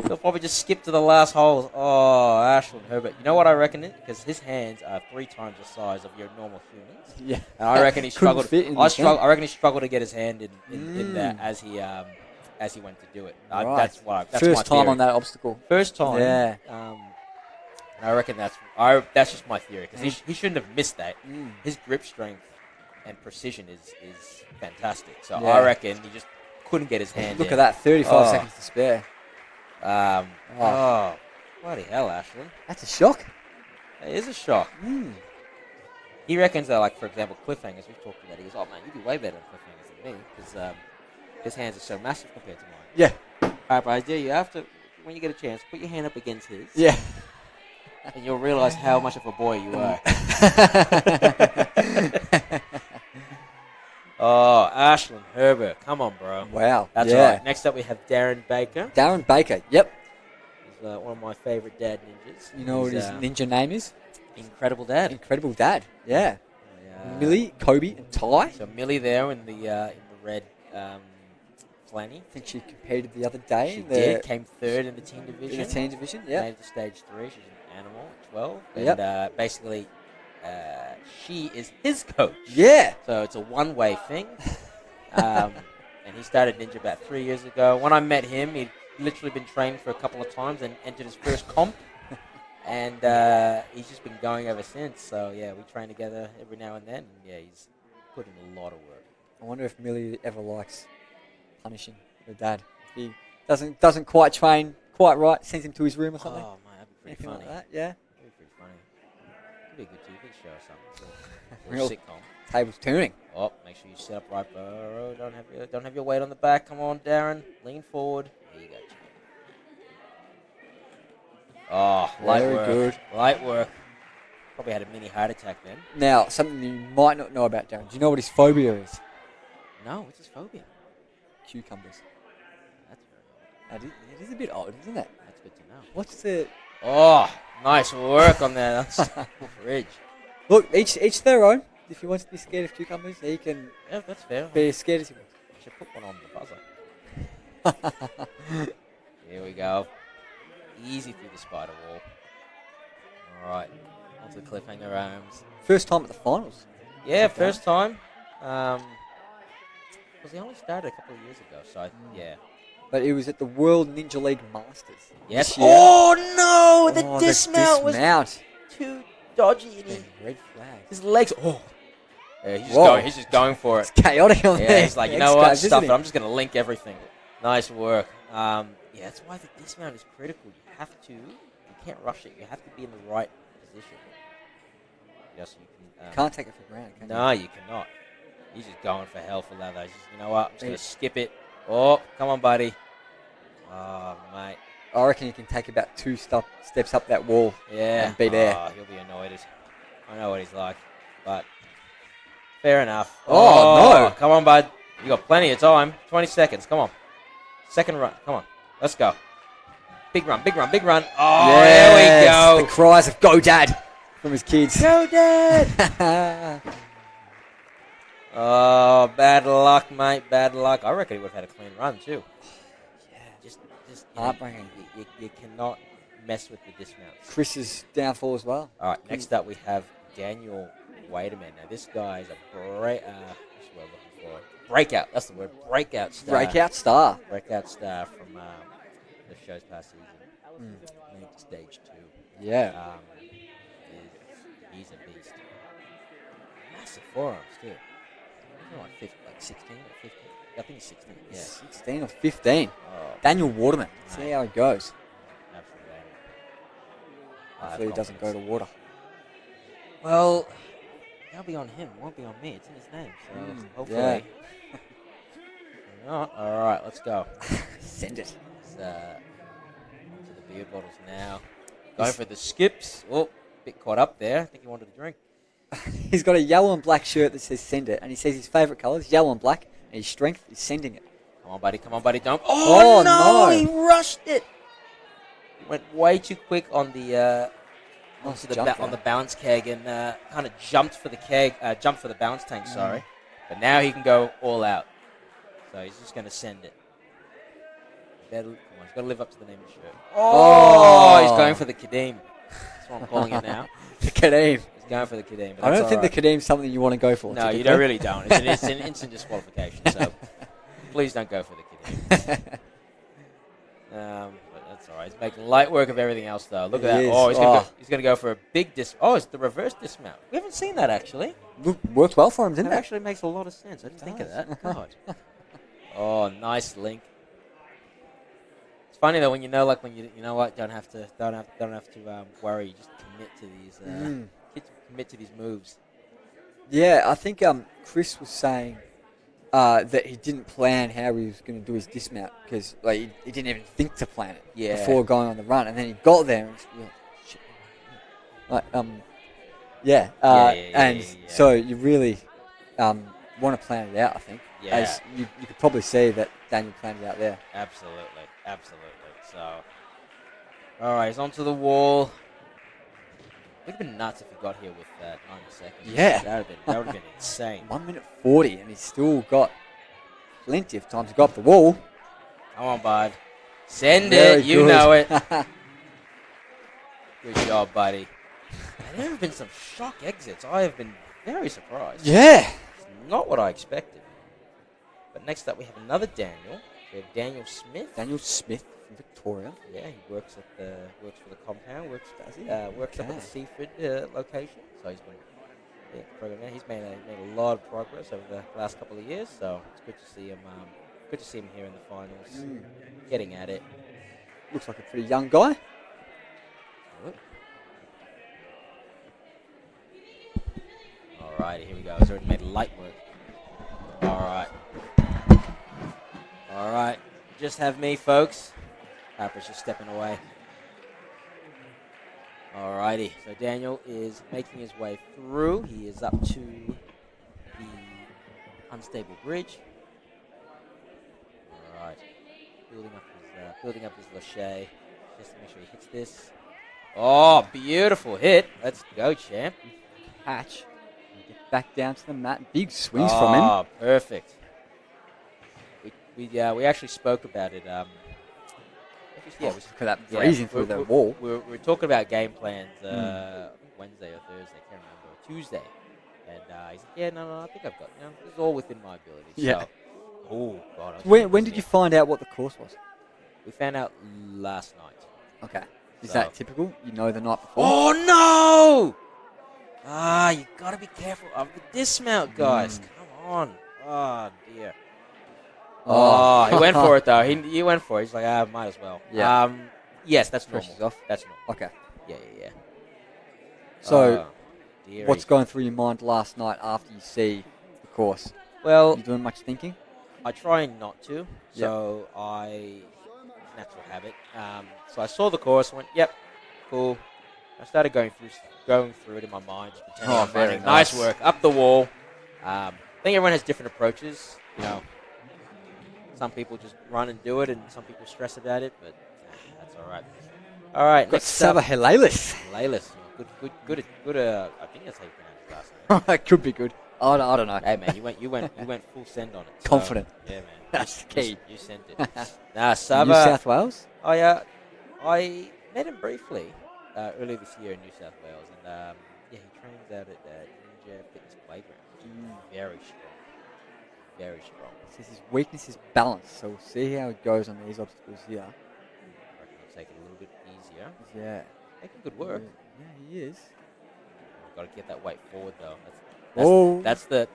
[SPEAKER 10] He'll probably just skip to the last hole. Oh, Ashlyn Herbert. You know what I reckon? Because his hands are 3 times the size of your normal humans.
[SPEAKER 11] Yeah.
[SPEAKER 10] And I reckon he struggled.
[SPEAKER 11] I
[SPEAKER 10] reckon he struggled to get his hand in there as he went to do it.
[SPEAKER 11] Right.
[SPEAKER 10] That's
[SPEAKER 11] First
[SPEAKER 10] my
[SPEAKER 11] time
[SPEAKER 10] theory.
[SPEAKER 11] on that obstacle.
[SPEAKER 10] First time.
[SPEAKER 11] Yeah.
[SPEAKER 10] And I reckon that's just my theory because he shouldn't have missed that. His grip strength and precision is fantastic. So I reckon he just couldn't get his hand.
[SPEAKER 11] Look at that. 35 seconds to spare.
[SPEAKER 10] Bloody hell, Ashlyn.
[SPEAKER 11] That's a shock.
[SPEAKER 10] It is a shock. He reckons that, like, for example, cliffhangers, we've talked about it. He goes, oh, man, you'd be way better at cliffhangers than me because his hands are so massive compared to mine.
[SPEAKER 11] Yeah.
[SPEAKER 10] All right, but I dare you have to, when you get a chance, put your hand up against his.
[SPEAKER 11] Yeah.
[SPEAKER 10] And you'll realize how much of a boy you are. Oh, Ashlyn Herbert. Come on, bro.
[SPEAKER 11] Wow.
[SPEAKER 10] That's right. Next up, we have Darren Baker.
[SPEAKER 11] Darren Baker, yep.
[SPEAKER 10] He's one of my favorite dad ninjas.
[SPEAKER 11] You know what his ninja name is?
[SPEAKER 10] Incredible Dad.
[SPEAKER 11] Incredible Dad, yeah. Millie, Kobe, and Ty.
[SPEAKER 10] So Millie there in the red flanny.
[SPEAKER 11] I think she competed the other day.
[SPEAKER 10] She did. Came 3rd in the teen division.
[SPEAKER 11] In the teen division, yeah.
[SPEAKER 10] Made it to stage 3. She's an animal, 12.
[SPEAKER 11] Yep.
[SPEAKER 10] And basically, she is his coach.
[SPEAKER 11] Yeah.
[SPEAKER 10] So it's a one-way thing. And he started ninja about 3 years ago. When I met him, he'd literally been trained for a couple of times and entered his first comp. And he's just been going ever since. So, yeah, we train together every now and then. And, yeah, he's put in a lot of work.
[SPEAKER 11] I wonder if Millie ever likes punishing her dad. If he doesn't quite train quite right, sends him to his room or something.
[SPEAKER 10] Oh, man, that'd be pretty
[SPEAKER 11] Anything
[SPEAKER 10] funny.
[SPEAKER 11] like that, yeah.
[SPEAKER 10] That'd be pretty funny. Could be a good TV show or something.
[SPEAKER 11] Real
[SPEAKER 10] sitcom.
[SPEAKER 11] Tables turning.
[SPEAKER 10] Oh, make sure you sit up right, bro. Don't have your weight on the back. Come on, Darren. Lean forward. There you go, champ. Oh, light
[SPEAKER 11] Very
[SPEAKER 10] work.
[SPEAKER 11] good.
[SPEAKER 10] Light work. Probably had a mini heart attack then.
[SPEAKER 11] Now, something you might not know about Darren. Do you know what his phobia is?
[SPEAKER 10] No, what's his phobia?
[SPEAKER 11] Cucumbers.
[SPEAKER 10] That's very odd.
[SPEAKER 11] It is a bit odd, isn't it?
[SPEAKER 10] That's good to know.
[SPEAKER 11] What's the...
[SPEAKER 10] Oh, nice work on that. That's fridge.
[SPEAKER 11] Look, each their own. If he wants to be scared of cucumbers, he can
[SPEAKER 10] that's fair.
[SPEAKER 11] be as scared as he wants.
[SPEAKER 10] I should put one on the buzzer. Here we go. Easy through the spider wall. All right. Onto the cliffhanger arms.
[SPEAKER 11] First time at the finals.
[SPEAKER 10] Yeah, first time. Because he only started a couple of years ago. So, yeah.
[SPEAKER 11] but it was at the World Ninja League Masters.
[SPEAKER 10] Yes.
[SPEAKER 11] this year.
[SPEAKER 10] Oh no! The
[SPEAKER 11] Oh,
[SPEAKER 10] dismount was
[SPEAKER 11] dismount.
[SPEAKER 10] too dodgy. And
[SPEAKER 11] Red flag.
[SPEAKER 10] his legs. Oh. Yeah,
[SPEAKER 11] Whoa.
[SPEAKER 10] he's just going for it.
[SPEAKER 11] It's chaotic on there.
[SPEAKER 10] Yeah, he's like, you know what? Stuff it. I'm just going to link everything. Nice work. Yeah, that's why the dismount is critical. You can't rush it. You have to be in the right position. Yes, you can.
[SPEAKER 11] Can't take it for granted, can
[SPEAKER 10] No, you cannot. He's just going for hell for leather. He's just, you know what? I'm just going to skip it. Oh, come on, buddy. Oh, mate.
[SPEAKER 11] I reckon you can take about 2 steps up that wall and be
[SPEAKER 10] Oh,
[SPEAKER 11] there.
[SPEAKER 10] he'll be annoyed. I know what he's like. But fair enough.
[SPEAKER 11] Oh, no.
[SPEAKER 10] Come on, bud. You got plenty of time. 20 seconds. Come on. Second run. Come on. Let's go. Big run, big run, big run. Oh,
[SPEAKER 11] yes,
[SPEAKER 10] there we go.
[SPEAKER 11] The cries of "Go, Dad" from his kids.
[SPEAKER 10] Go, Dad. Oh, bad luck, mate. Bad luck. I reckon he would have had a clean run, too.
[SPEAKER 11] Yeah.
[SPEAKER 10] Just
[SPEAKER 11] Heartbreaking.
[SPEAKER 10] You cannot mess with the dismounts.
[SPEAKER 11] Chris's downfall as well.
[SPEAKER 10] All right, next up we have Daniel Waderman. Now, this guy is a breakout. That's the word. Breakout star.
[SPEAKER 11] Breakout star.
[SPEAKER 10] Breakout star from the show's past season. Made it to stage 2.
[SPEAKER 11] Yeah.
[SPEAKER 10] He's a beast. Massive forearms, too. Like 16 or 15. I think he's 16. Yeah.
[SPEAKER 11] 16 or 15.
[SPEAKER 10] Oh,
[SPEAKER 11] Daniel Waterman. See how it goes.
[SPEAKER 10] absolutely.
[SPEAKER 11] Hopefully he doesn't go to water.
[SPEAKER 10] Well, that'll be on him. Won't be on me. It's in his name. So hopefully.
[SPEAKER 11] Yeah.
[SPEAKER 10] Not. All right, let's go.
[SPEAKER 11] Send it.
[SPEAKER 10] It's, to the beer bottles now. Going for the skips. Oh, bit caught up there. I think he wanted a drink.
[SPEAKER 11] He's got a yellow and black shirt that says "Send it," and he says his favourite colour is yellow and black, and his strength is sending it.
[SPEAKER 10] Come on, buddy. Come on, buddy. Don't. Oh,
[SPEAKER 11] no!
[SPEAKER 10] He rushed it. He went way too quick on the on the balance keg and kind of jumped for the keg. Jumped for the balance tank. Sorry, but now he can go all out. So he's just going to send it. Come on, he's got to live up to the name of the shirt. Oh, he's going for the Kadeem. That's what I'm calling it now.
[SPEAKER 11] The Kadeem.
[SPEAKER 10] He's going for the Kadeem.
[SPEAKER 11] I don't think the Kadeem's something you want to go for.
[SPEAKER 10] No, you really don't. It's an instant disqualification. So please don't go for the Kadeem. But that's all right. He's making light work of everything else, though. Look at that. Oh, he's going to go for a big Oh, it's the reverse dismount. We haven't seen that, actually.
[SPEAKER 11] Worked well for him, didn't
[SPEAKER 10] it?
[SPEAKER 11] it?
[SPEAKER 10] Actually makes a lot of sense. I didn't think of that. God. Oh, nice link. It's funny though when you know, like when you know what, don't have to worry. You just commit to these commit to these moves.
[SPEAKER 11] Yeah, I think Chris was saying that he didn't plan how he was going to do his dismount because like he didn't even think to plan it before going on the run, and then he got there and so you really want to plan it out, I think.
[SPEAKER 10] Yeah.
[SPEAKER 11] As you could probably see that Daniel planned it out there.
[SPEAKER 10] Absolutely. So, all right, he's onto the wall. It would have been nuts if he got here with 90 seconds.
[SPEAKER 11] Yeah.
[SPEAKER 10] That would have been insane.
[SPEAKER 11] 1 minute 40, and he's still got plenty of time to go up the wall.
[SPEAKER 10] Come on, bud. Send
[SPEAKER 11] Very
[SPEAKER 10] it. You
[SPEAKER 11] good.
[SPEAKER 10] know it. Good job, buddy. There have been some shock exits. I have been very surprised.
[SPEAKER 11] Yeah.
[SPEAKER 10] It's not what I expected. But next up, we have another Daniel. We have Daniel Smith.
[SPEAKER 11] Daniel Smith from Victoria.
[SPEAKER 10] Yeah, he works for the compound. Works
[SPEAKER 11] Okay.
[SPEAKER 10] up at the Seaford location. So he's been programming. He's made a lot of progress over the last couple of years. So it's good to see him. Good to see him here in the finals, getting at it.
[SPEAKER 11] Looks like a pretty young guy.
[SPEAKER 10] Alrighty, here we go. He's already made light work. Alright. Just have me, folks. Harper's just stepping away. Alrighty. So Daniel is making his way through. He is up to the unstable bridge. Alright. Building up his lâché. Just to make sure he hits this. Oh, beautiful hit. Let's go, champ.
[SPEAKER 11] Catch. Get back down to the mat. Big swings from him.
[SPEAKER 10] Oh, perfect. We actually spoke about it.
[SPEAKER 11] Breezing through the wall.
[SPEAKER 10] We were talking about game plans Wednesday or Thursday, I can't remember, Tuesday. And he's like, no, I think I've got, this is all within my ability.
[SPEAKER 11] Yeah.
[SPEAKER 10] So Oh, God.
[SPEAKER 11] When did you find out what the course was?
[SPEAKER 10] We found out last night.
[SPEAKER 11] Okay. Is
[SPEAKER 10] So-
[SPEAKER 11] that typical? You know the night before?
[SPEAKER 10] Oh, no! Ah, you got to be careful of the dismount, guys. Come on. Oh, dear. Oh, he went for it, though. He went for it. He's like, might as well.
[SPEAKER 11] Yeah.
[SPEAKER 10] Yes, that's normal.
[SPEAKER 11] Pressure's off.
[SPEAKER 10] That's normal.
[SPEAKER 11] Okay.
[SPEAKER 10] Yeah.
[SPEAKER 11] So,
[SPEAKER 10] Dearie.
[SPEAKER 11] what's going through your mind last night after you see the course?
[SPEAKER 10] Well,
[SPEAKER 11] you doing much thinking?
[SPEAKER 10] I try not to. So natural habit. So I saw the course, went, yep, cool. I started going through it in my mind, just pretending I'm
[SPEAKER 11] very
[SPEAKER 10] running.
[SPEAKER 11] nice.
[SPEAKER 10] Nice work, up the wall. I think everyone has different approaches. You know, some people just run and do it, and some people stress about it, but that's all right. All right,
[SPEAKER 11] Got
[SPEAKER 10] next
[SPEAKER 11] Sava
[SPEAKER 10] up.
[SPEAKER 11] Helalis.
[SPEAKER 10] Helalis. Good. I think that's how you pronounce his last name.
[SPEAKER 11] That could be good. I don't know.
[SPEAKER 10] Hey man, you went full send on it. So,
[SPEAKER 11] Confident.
[SPEAKER 10] Yeah, man.
[SPEAKER 11] That's the key.
[SPEAKER 10] You sent it. Nah, Sava.
[SPEAKER 11] New South Wales?
[SPEAKER 10] I met him briefly earlier this year in New South Wales, and he trains out at Ninja Fitness Playground. Very strong. Very strong.
[SPEAKER 11] Says his weakness is balance, so we'll see how it goes on these obstacles here.
[SPEAKER 10] I reckon he'll take it a little bit easier.
[SPEAKER 11] Yeah.
[SPEAKER 10] Making good work.
[SPEAKER 11] Yeah, he is.
[SPEAKER 10] We've got to get that weight forward though. That's the.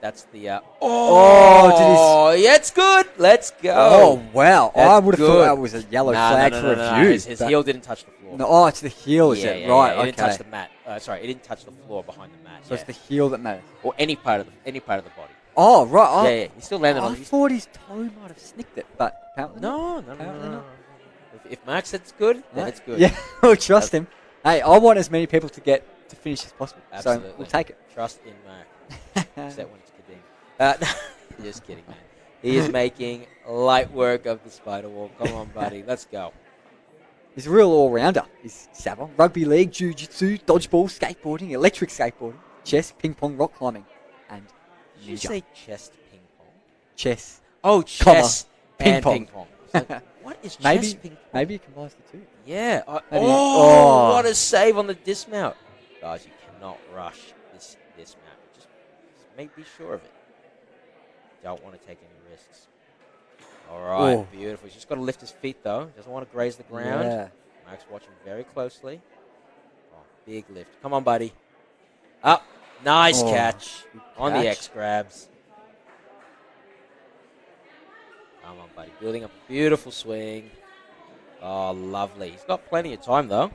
[SPEAKER 10] Yeah, it's good. Let's go.
[SPEAKER 11] Oh wow!
[SPEAKER 10] That's
[SPEAKER 11] I would have thought
[SPEAKER 10] good.
[SPEAKER 11] that was a yellow flag for a view.
[SPEAKER 10] His heel didn't touch the floor.
[SPEAKER 11] No, it's the heel, is it? Right.
[SPEAKER 10] It
[SPEAKER 11] Okay.
[SPEAKER 10] didn't touch the mat. Sorry, it didn't touch the floor behind the mat.
[SPEAKER 11] So it's the heel that matters.
[SPEAKER 10] Or any part of the body.
[SPEAKER 11] Oh right.
[SPEAKER 10] Yeah. He still landed on it.
[SPEAKER 11] I thought his toe might have snicked it, but apparently
[SPEAKER 10] No.
[SPEAKER 11] Apparently not.
[SPEAKER 10] If Mark said it's good, then it's good.
[SPEAKER 11] Yeah, we'll trust him. Hey, I want as many people to finish as possible.
[SPEAKER 10] Absolutely.
[SPEAKER 11] So we'll take it.
[SPEAKER 10] Trust in Mark. Except when it's Kadim. Just kidding, man. He is making light work of the spider wall. Come on, buddy. Let's go.
[SPEAKER 11] He's a real all-rounder. He's Sava. Rugby league, jiu-jitsu, dodgeball, skateboarding, electric skateboarding, chess, ping-pong, rock climbing, and
[SPEAKER 10] Did you
[SPEAKER 11] ninja.
[SPEAKER 10] say chest ping pong?
[SPEAKER 11] Chess.
[SPEAKER 10] Oh,
[SPEAKER 11] Comma,
[SPEAKER 10] chess and
[SPEAKER 11] ping-pong.
[SPEAKER 10] ping pong. So, what is
[SPEAKER 11] Maybe-
[SPEAKER 10] chess ping pong?
[SPEAKER 11] Maybe you combine the two.
[SPEAKER 10] Yeah.
[SPEAKER 11] Maybe-
[SPEAKER 10] Oh, what a save on the dismount. Guys, you cannot rush this dismount. Just be sure of it. Don't want to take any risks. All right,
[SPEAKER 11] Oh.
[SPEAKER 10] beautiful. He's just got to lift his feet, though. Doesn't want to graze the ground.
[SPEAKER 11] Yeah.
[SPEAKER 10] Mark's watching very closely. Oh, big lift. Come on, buddy. Up. Nice
[SPEAKER 11] Oh,
[SPEAKER 10] catch.
[SPEAKER 11] good
[SPEAKER 10] On the
[SPEAKER 11] catch.
[SPEAKER 10] X grabs. Come on, buddy. Building up a beautiful swing. Oh, lovely. He's got plenty of time, though.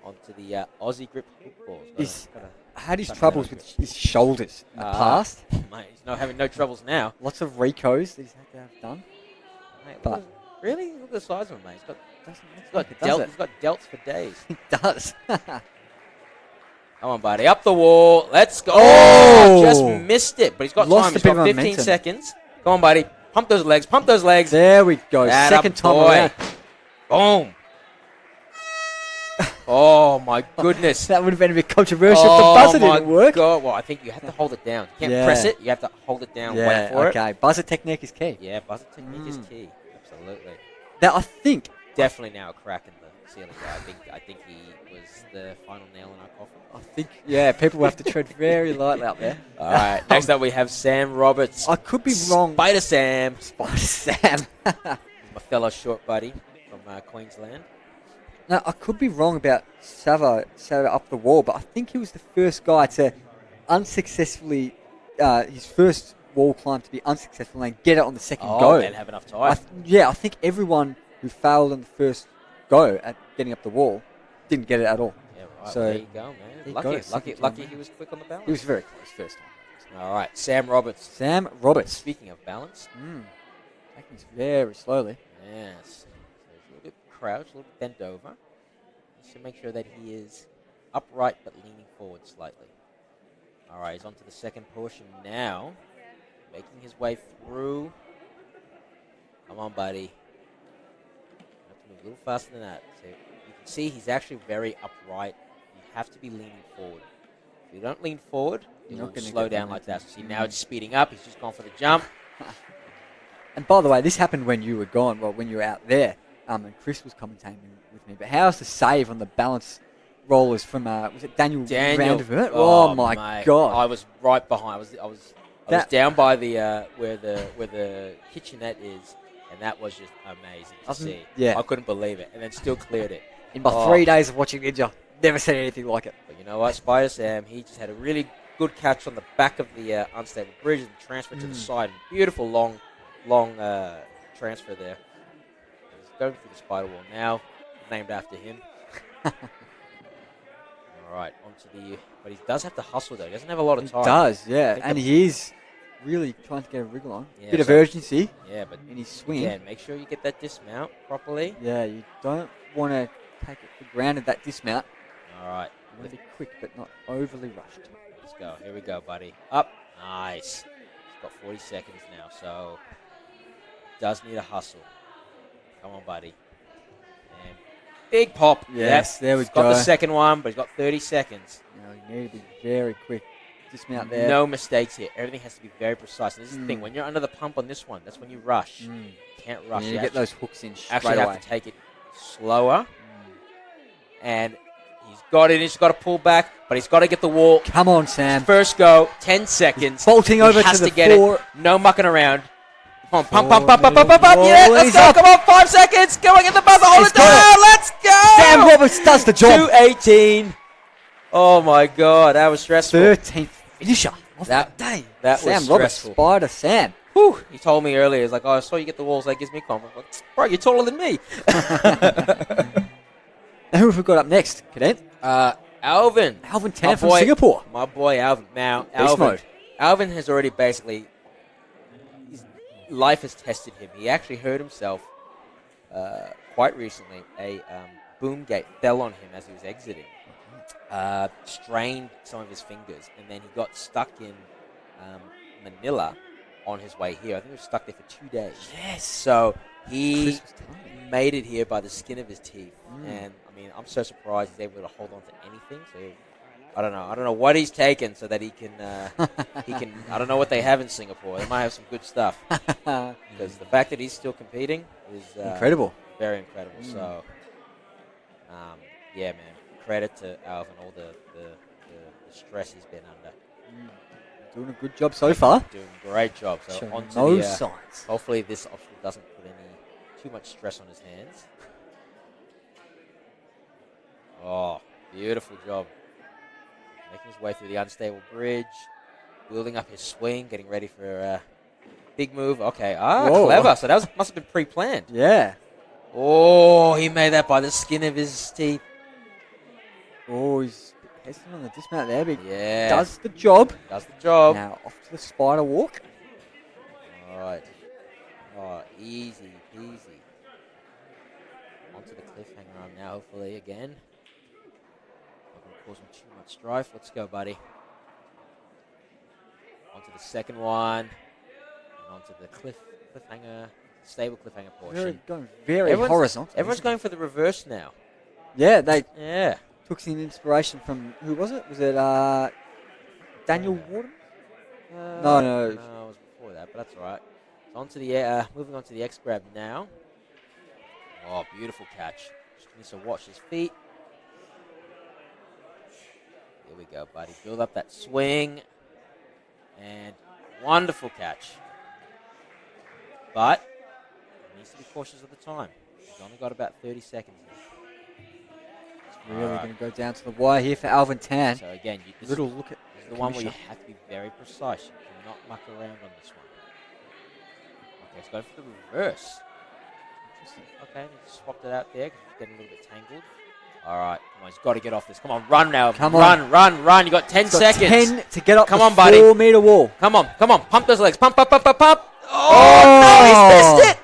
[SPEAKER 10] Onto the Aussie grip hook balls.
[SPEAKER 11] Had his troubles with his shoulders in the past.
[SPEAKER 10] Mate, he's not having no troubles now.
[SPEAKER 11] Lots of recos that he's had to have done.
[SPEAKER 10] Mate,
[SPEAKER 11] But
[SPEAKER 10] really? Look at the size of him, mate.
[SPEAKER 11] does
[SPEAKER 10] He's got delts for days.
[SPEAKER 11] He does.
[SPEAKER 10] Come on, buddy. Up the wall. Let's go.
[SPEAKER 11] Oh!
[SPEAKER 10] Just missed it. But he's got
[SPEAKER 11] Lost
[SPEAKER 10] time.
[SPEAKER 11] a
[SPEAKER 10] He's
[SPEAKER 11] bit
[SPEAKER 10] got
[SPEAKER 11] of
[SPEAKER 10] 15
[SPEAKER 11] momentum.
[SPEAKER 10] seconds. Come on, buddy. Pump those legs. Pump those legs.
[SPEAKER 11] There we go.
[SPEAKER 10] That
[SPEAKER 11] Second
[SPEAKER 10] up,
[SPEAKER 11] time
[SPEAKER 10] boy.
[SPEAKER 11] around.
[SPEAKER 10] Boom. Oh, my goodness.
[SPEAKER 11] That would have been a bit controversial if the buzzer didn't work.
[SPEAKER 10] God. Well, I think you have to hold it down. You can't
[SPEAKER 11] Yeah.
[SPEAKER 10] press it. You have to hold it down.
[SPEAKER 11] Yeah,
[SPEAKER 10] Wait for it.
[SPEAKER 11] okay. Buzzer technique is key.
[SPEAKER 10] Yeah, buzzer technique is key. Absolutely.
[SPEAKER 11] Now, I think
[SPEAKER 10] Definitely now a crack in the ceiling guy. I think he was the final nail in our coffin.
[SPEAKER 11] yeah, people will have to tread very lightly up there.
[SPEAKER 10] All right. Next up, we have Sam Roberts.
[SPEAKER 11] I could be wrong.
[SPEAKER 10] Spider Sam.
[SPEAKER 11] Spider Sam.
[SPEAKER 10] My fellow short buddy from Queensland.
[SPEAKER 11] Now, I could be wrong about Sava up the wall, but I think he was the first guy to unsuccessfully, his first wall climb to be unsuccessful and get it on the second go.
[SPEAKER 10] And have enough time.
[SPEAKER 11] I think everyone who failed on the first go at getting up the wall didn't get it at all.
[SPEAKER 10] Yeah, right.
[SPEAKER 11] So
[SPEAKER 10] Well, there you go, man.
[SPEAKER 11] he got it second
[SPEAKER 10] Lucky
[SPEAKER 11] time.
[SPEAKER 10] he was quick on the balance.
[SPEAKER 11] He was very close first time.
[SPEAKER 10] All right, Sam Roberts.
[SPEAKER 11] Sam Roberts.
[SPEAKER 10] Speaking of balance.
[SPEAKER 11] Taking this very slowly.
[SPEAKER 10] Yes. So he's a little bit crouched, a little bit bent over. Just to make sure that he is upright but leaning forward slightly. All right, he's on to the second portion now. Making his way through. Come on, buddy. Have to move a little faster than that. So you can see he's actually very upright. You have to be leaning forward. If you don't lean forward,
[SPEAKER 11] You're
[SPEAKER 10] you'll
[SPEAKER 11] not gonna
[SPEAKER 10] slow
[SPEAKER 11] get
[SPEAKER 10] down
[SPEAKER 11] momentum.
[SPEAKER 10] like that. So see, now it's speeding up. He's just gone for the jump.
[SPEAKER 11] And by the way, this happened when you were gone, well, when you were out there, and Chris was commentating with me. But how's the save on the balance rollers from, was it Daniel Vandervert? Oh, my
[SPEAKER 10] mate.
[SPEAKER 11] God.
[SPEAKER 10] I was right behind. I was I was down by the where the kitchenette is, and that was just amazing to see.
[SPEAKER 11] Yeah.
[SPEAKER 10] I couldn't believe it, and then still cleared it.
[SPEAKER 11] In my 3 days of watching Ninja, never seen anything like it.
[SPEAKER 10] But you know what, Spider Sam, he just had a really good catch on the back of the unstable bridge and transfer to the side. Beautiful long transfer there. He's going through the spider wall now, named after him. All right, but he does have to hustle though. He doesn't have a lot of time.
[SPEAKER 11] He does, yeah, and he is really trying to get a wriggle on.
[SPEAKER 10] Yeah,
[SPEAKER 11] Bit of urgency.
[SPEAKER 10] Yeah, but
[SPEAKER 11] in his swing.
[SPEAKER 10] Yeah, make sure you get that dismount properly.
[SPEAKER 11] Yeah, you don't want to take it for granted, that dismount.
[SPEAKER 10] All right.
[SPEAKER 11] You want to be quick, but not overly rushed.
[SPEAKER 10] Let's go. Here we go, buddy. Up. Nice. He's got 40 seconds now, so does need a hustle. Come on, buddy. And big pop.
[SPEAKER 11] Yes, there we
[SPEAKER 10] He's
[SPEAKER 11] go.
[SPEAKER 10] got the second one, but he's got 30 seconds.
[SPEAKER 11] Now you need to be very quick. Dismount there.
[SPEAKER 10] No mistakes here. Everything has to be very precise. And this is the thing. When you're under the pump on this one, that's when you rush. You can't rush.
[SPEAKER 11] You get those hooks in straight
[SPEAKER 10] actually
[SPEAKER 11] away.
[SPEAKER 10] have to take it slower. And he's got it. He's got to pull back, but he's got to get the wall.
[SPEAKER 11] Come on, Sam.
[SPEAKER 10] First go, 10 seconds.
[SPEAKER 11] He's bolting over
[SPEAKER 10] has
[SPEAKER 11] to the
[SPEAKER 10] get
[SPEAKER 11] floor.
[SPEAKER 10] it. No mucking around. Come on, pump. Yeah, let's go. Come on, 5 seconds. Going in the buzzer. Hold it down. Let's go.
[SPEAKER 11] Sam Roberts does the job.
[SPEAKER 10] 2:18. Oh, my God. That was stressful.
[SPEAKER 11] 13th finisher of that day.
[SPEAKER 10] That
[SPEAKER 11] Sam
[SPEAKER 10] was
[SPEAKER 11] Roberts,
[SPEAKER 10] stressful.
[SPEAKER 11] Spider Sam.
[SPEAKER 10] Whew. He told me earlier, he's like, oh, I saw you get the walls. That gives me confidence. Like, bro, you're taller than me.
[SPEAKER 11] Now, who have we got up next, Cadet?
[SPEAKER 10] Alvin.
[SPEAKER 11] Alvin Tan from Singapore.
[SPEAKER 10] My boy Alvin. Now,
[SPEAKER 11] Beast mode.
[SPEAKER 10] Alvin has already basically, his life has tested him. He actually hurt himself quite recently. A boom gate fell on him as he was exiting. Strained some of his fingers, and then he got stuck in Manila on his way here. I think he was stuck there for 2 days.
[SPEAKER 11] Yes.
[SPEAKER 10] So he made it here by the skin of his teeth. And I mean, I'm so surprised he's able to hold on to anything. So I don't know what he's taken so that he can I don't know what they have in Singapore. They might have some good stuff. Because the fact that he's still competing is
[SPEAKER 11] incredible.
[SPEAKER 10] Very incredible. So yeah, man. Credit to Alvin, all the stress he's been under.
[SPEAKER 11] Doing a good job so far.
[SPEAKER 10] Doing a great job. So
[SPEAKER 11] Showing
[SPEAKER 10] on to
[SPEAKER 11] no
[SPEAKER 10] the,
[SPEAKER 11] signs.
[SPEAKER 10] Hopefully this obstacle doesn't put too much stress on his hands. Oh, beautiful job. Making his way through the unstable bridge, building up his swing, getting ready for a big move. Okay,
[SPEAKER 11] Whoa.
[SPEAKER 10] Clever. So that must have been pre-planned.
[SPEAKER 11] Yeah.
[SPEAKER 10] Oh, he made that by the skin of his teeth.
[SPEAKER 11] Oh, he's hesitant on the dismount there, but
[SPEAKER 10] yeah.
[SPEAKER 11] does the job.
[SPEAKER 10] Does the job.
[SPEAKER 11] Now off to the spider walk.
[SPEAKER 10] All right. Oh, easy peasy. Onto the cliffhanger arm now, hopefully, again. Not going to cause him too much strife. Let's go, buddy. Onto the second one. And onto the cliffhanger, stable cliffhanger portion.
[SPEAKER 11] Going very horizontal.
[SPEAKER 10] Everyone's going for the reverse now.
[SPEAKER 11] Yeah, they took some inspiration from, who was it? Was it Daniel Warden? No,
[SPEAKER 10] it was before that, but that's all right. So onto the moving on to the X grab now. Oh, beautiful catch. Just needs to watch his feet. Here we go, buddy. Build up that swing. And wonderful catch. But he needs to be cautious of the time. He's only got about 30 seconds left.
[SPEAKER 11] Really going to go down to the wire here for Alvin Tan.
[SPEAKER 10] So again,
[SPEAKER 11] this is
[SPEAKER 10] the one where you have to be very precise. You cannot muck around on this one. Okay, let's go for the reverse. Interesting. Okay, he swapped it out there because he's getting a little bit tangled. All right, come on, he's got to get off this. Come on, run now.
[SPEAKER 11] Come on.
[SPEAKER 10] Run. You got 10 seconds.
[SPEAKER 11] 10 to get up
[SPEAKER 10] come
[SPEAKER 11] the
[SPEAKER 10] on, buddy.
[SPEAKER 11] 4-meter wall.
[SPEAKER 10] Come on. Pump those legs. Pump. Oh, no, he's missed it.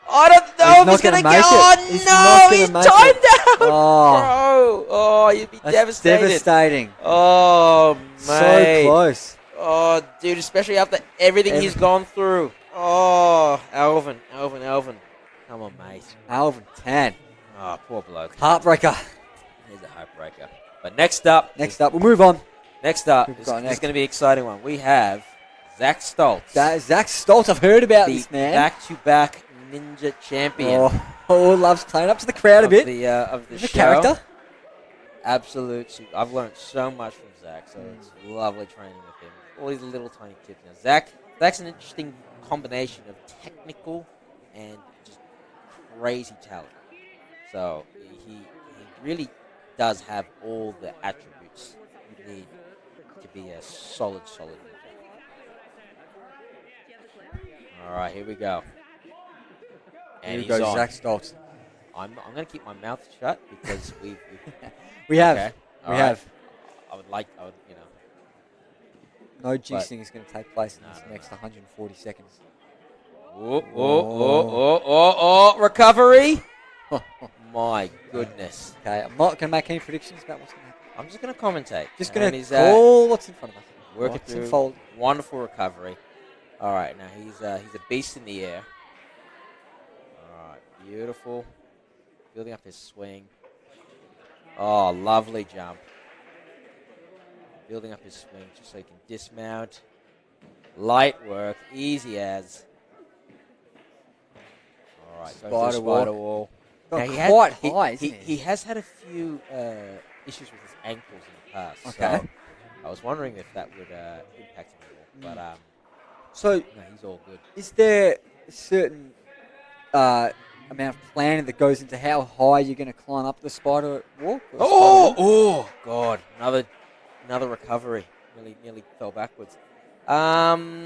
[SPEAKER 10] I don't know if he's going to get. Oh, no, he's timed out.
[SPEAKER 11] Oh,
[SPEAKER 10] bro. Oh, you'd be devastated.
[SPEAKER 11] Devastating.
[SPEAKER 10] Oh, mate.
[SPEAKER 11] So close.
[SPEAKER 10] Oh, dude, especially after everything he's gone through. Oh, Alvin. Come on, mate.
[SPEAKER 11] Alvin Tan.
[SPEAKER 10] Oh, poor bloke.
[SPEAKER 11] Heartbreaker.
[SPEAKER 10] He's a heartbreaker. But next up,
[SPEAKER 11] we'll move on.
[SPEAKER 10] Next up, this is going to be an exciting one. We have Zach Stoltz.
[SPEAKER 11] Zach Stoltz, I've heard about this man.
[SPEAKER 10] Back-to-back Ninja champion.
[SPEAKER 11] Oh, loves playing up to the crowd a bit.
[SPEAKER 10] Of the
[SPEAKER 11] He's a
[SPEAKER 10] show.
[SPEAKER 11] character.
[SPEAKER 10] Absolute. I've learned so much from Zach, so it's lovely training with him. all these little tiny tips. Now, Zach's an interesting combination of technical and just crazy talent. So he really does have all the attributes you need to be a solid ninja. All right, here we go. And
[SPEAKER 11] Here we
[SPEAKER 10] he's
[SPEAKER 11] go,
[SPEAKER 10] on.
[SPEAKER 11] Zach Stoltz.
[SPEAKER 10] I'm going to keep my mouth shut because we
[SPEAKER 11] We have.
[SPEAKER 10] Okay.
[SPEAKER 11] We
[SPEAKER 10] All
[SPEAKER 11] have.
[SPEAKER 10] I would, you know.
[SPEAKER 11] No jinxing is going to take place in this next 140 seconds.
[SPEAKER 10] Recovery. My goodness.
[SPEAKER 11] Okay, I'm not going to make any predictions about what's going to happen.
[SPEAKER 10] I'm just going to commentate.
[SPEAKER 11] Just going to
[SPEAKER 10] he's,
[SPEAKER 11] call what's in front of us.
[SPEAKER 10] Work it
[SPEAKER 11] What's
[SPEAKER 10] through.
[SPEAKER 11] unfold.
[SPEAKER 10] Wonderful recovery. All right, now he's a beast in the air. All right, beautiful. Building up his swing. Oh, lovely jump. Building up his swing just so he can dismount. Light work, easy as. All right,
[SPEAKER 11] Spider
[SPEAKER 10] wall.
[SPEAKER 11] Got
[SPEAKER 10] Now,
[SPEAKER 11] quite high, isn't
[SPEAKER 10] he has had a few issues with his ankles in the past.
[SPEAKER 11] Okay.
[SPEAKER 10] So I was wondering if that would impact him at all. But
[SPEAKER 11] So,
[SPEAKER 10] no, he's all good.
[SPEAKER 11] is there a certain amount of planning that goes into how high you're going to climb up the spider walk?
[SPEAKER 10] Oh, God. Another recovery. Nearly fell backwards. I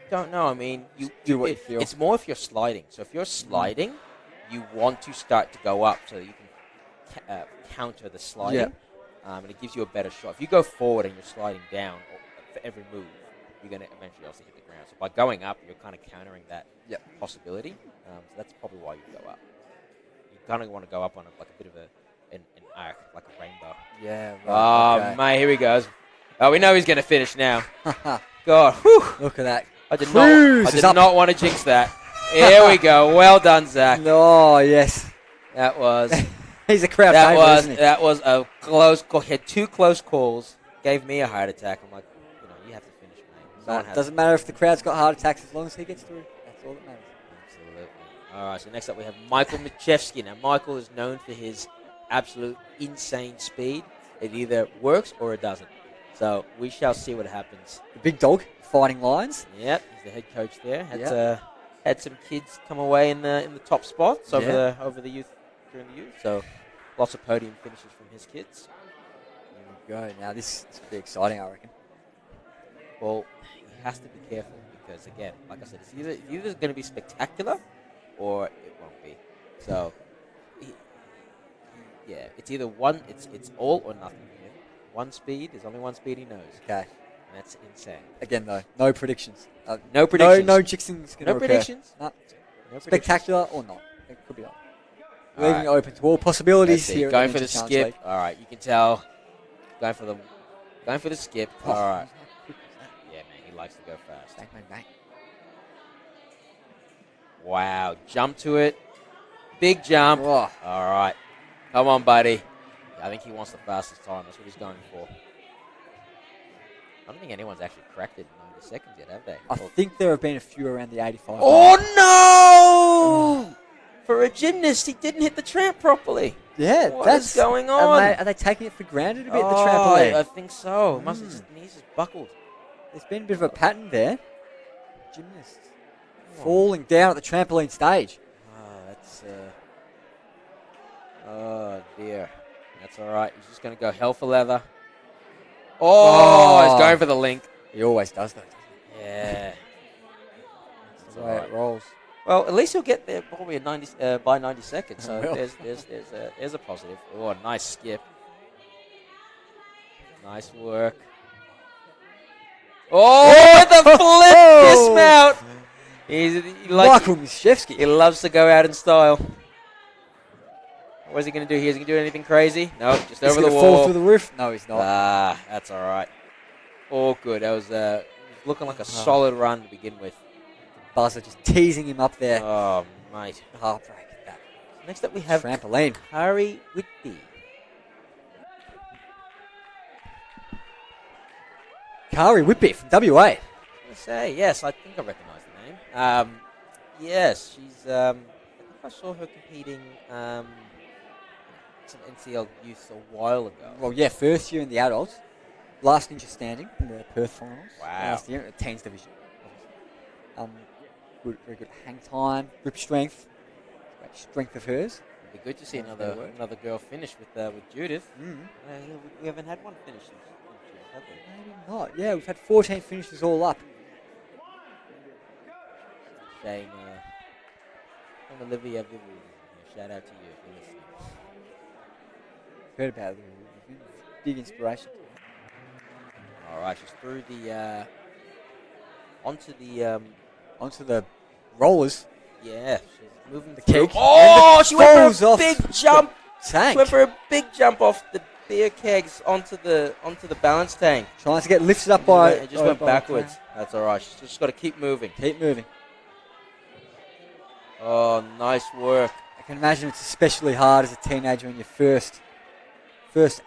[SPEAKER 10] don't know. I mean, you
[SPEAKER 11] do what you feel.
[SPEAKER 10] It's more if you're sliding. So if you're sliding, you want to start to go up so that you can counter the sliding.
[SPEAKER 11] Yeah.
[SPEAKER 10] And it gives you a better shot. If you go forward and you're sliding down for every move, you're going to eventually also hit the ground. So by going up, you're kind of countering that possibility. So that's probably why you go up. You kind of want to go up on a bit of an arc, like a rainbow.
[SPEAKER 11] Yeah. Right,
[SPEAKER 10] Oh,
[SPEAKER 11] okay.
[SPEAKER 10] mate, here he goes. Oh, we know he's going to finish now. God, whew.
[SPEAKER 11] Look at that.
[SPEAKER 10] I did not want to jinx that. Here we go. Well done, Zach.
[SPEAKER 11] Oh, yes.
[SPEAKER 10] That was.
[SPEAKER 11] He's a crowd favorite, isn't he?
[SPEAKER 10] That was a close call. He had 2 close calls. Gave me a heart attack. I'm like, you have to finish, mate.
[SPEAKER 11] Doesn't matter if the crowd's got heart attacks as long as he gets through. That's all that matters.
[SPEAKER 10] Absolutely. All right, so next up we have Michael Machevsky. Now, Michael is known for his absolute insane speed. It either works or it doesn't. So we shall see what happens.
[SPEAKER 11] The big dog fighting lions.
[SPEAKER 10] Yep, he's the head coach there. Had some kids come away in the top spots over the youth during the youth. So lots of podium finishes from his kids.
[SPEAKER 11] Here we go. Now this will be exciting, I reckon.
[SPEAKER 10] Well, he has to be careful because, again, like I said, it's either going to be spectacular or it won't be. So, it's either one. It's all or nothing. One speed. There's only one speed he knows.
[SPEAKER 11] Okay.
[SPEAKER 10] And that's insane.
[SPEAKER 11] Again, though, no predictions.
[SPEAKER 10] No predictions.
[SPEAKER 11] No jinxing's going to
[SPEAKER 10] No
[SPEAKER 11] occur.
[SPEAKER 10] predictions.
[SPEAKER 11] No.
[SPEAKER 10] No
[SPEAKER 11] Spectacular or not. It could be on. Leaving it open to all possibilities here.
[SPEAKER 10] Going
[SPEAKER 11] at
[SPEAKER 10] for the skip. All right, you can tell. Going for the skip. All right. Yeah, man, he likes to go fast.
[SPEAKER 11] Bang, bang, bang.
[SPEAKER 10] Wow, jump to it. Big jump.
[SPEAKER 11] Oh.
[SPEAKER 10] All right. Come on, buddy. I think he wants the fastest time. That's what he's going for. I don't think anyone's actually cracked it in 90 seconds yet, have they?
[SPEAKER 11] I think there have been a few around the 85.
[SPEAKER 10] Oh, no! For a gymnast, he didn't hit the tramp properly.
[SPEAKER 11] Yeah,
[SPEAKER 10] What
[SPEAKER 11] that's
[SPEAKER 10] is going on?
[SPEAKER 11] Are they taking it for granted a bit, the trampoline?
[SPEAKER 10] I think so. His knees just buckled.
[SPEAKER 11] There's been a bit of a pattern there. Gymnasts falling down at the trampoline stage.
[SPEAKER 10] Oh, that's... oh, dear. That's all right. He's just going to go hell for leather. Oh, he's going for the link.
[SPEAKER 11] He always does that.
[SPEAKER 10] Yeah.
[SPEAKER 11] That's the way it rolls.
[SPEAKER 10] Well, at least he'll get there probably at by 90 seconds. So there's a positive. Oh, nice skip. Nice work. Oh, the flip dismount.
[SPEAKER 11] Michael Machevsky.
[SPEAKER 10] He loves to go out in style. What is he going to do here? Is he going to do anything crazy? No, just over the wall.
[SPEAKER 11] Fall through the roof? No, he's not.
[SPEAKER 10] Ah, that's all right. All good. That was looking like a solid run to begin with.
[SPEAKER 11] Buzzer just teasing him up there.
[SPEAKER 10] Oh, mate.
[SPEAKER 11] Heartbreak. That.
[SPEAKER 10] Next up we have
[SPEAKER 11] trampoline.
[SPEAKER 10] Kari Whitby.
[SPEAKER 11] Kari Whitby from WA.
[SPEAKER 10] I say, yes, I think I recognise the name. Yes, she's. I think I saw her competing some NCL youth a while ago.
[SPEAKER 11] Well, yeah, first year in the adults. last ninja standing in the Perth finals
[SPEAKER 10] Wow.
[SPEAKER 11] last year in the teens division. Good, very good hang time, grip strength, great strength of hers.
[SPEAKER 10] It'd be good to see
[SPEAKER 11] That's a better word.
[SPEAKER 10] another girl finish with Judith.
[SPEAKER 11] Mm.
[SPEAKER 10] We haven't had one finish since Judith, have we?
[SPEAKER 11] Maybe not. Yeah, we've had 14 finishes all up.
[SPEAKER 10] Shame, Olivia Vivu. Shout out to you if you're listening.
[SPEAKER 11] Heard about it. Big inspiration.
[SPEAKER 10] All right, she's through the onto the
[SPEAKER 11] rollers.
[SPEAKER 10] Yeah, she's moving
[SPEAKER 11] the
[SPEAKER 10] through.
[SPEAKER 11] keg.
[SPEAKER 10] Oh, she went
[SPEAKER 11] falls
[SPEAKER 10] for a
[SPEAKER 11] off
[SPEAKER 10] big jump.
[SPEAKER 11] Tank.
[SPEAKER 10] She went for a big jump off the beer kegs onto the balance tank.
[SPEAKER 11] Trying to get lifted up by.
[SPEAKER 10] It just went backwards. That's all right. She's just got to keep moving.
[SPEAKER 11] Keep moving.
[SPEAKER 10] Oh, nice work.
[SPEAKER 11] I can imagine it's especially hard as a teenager in your first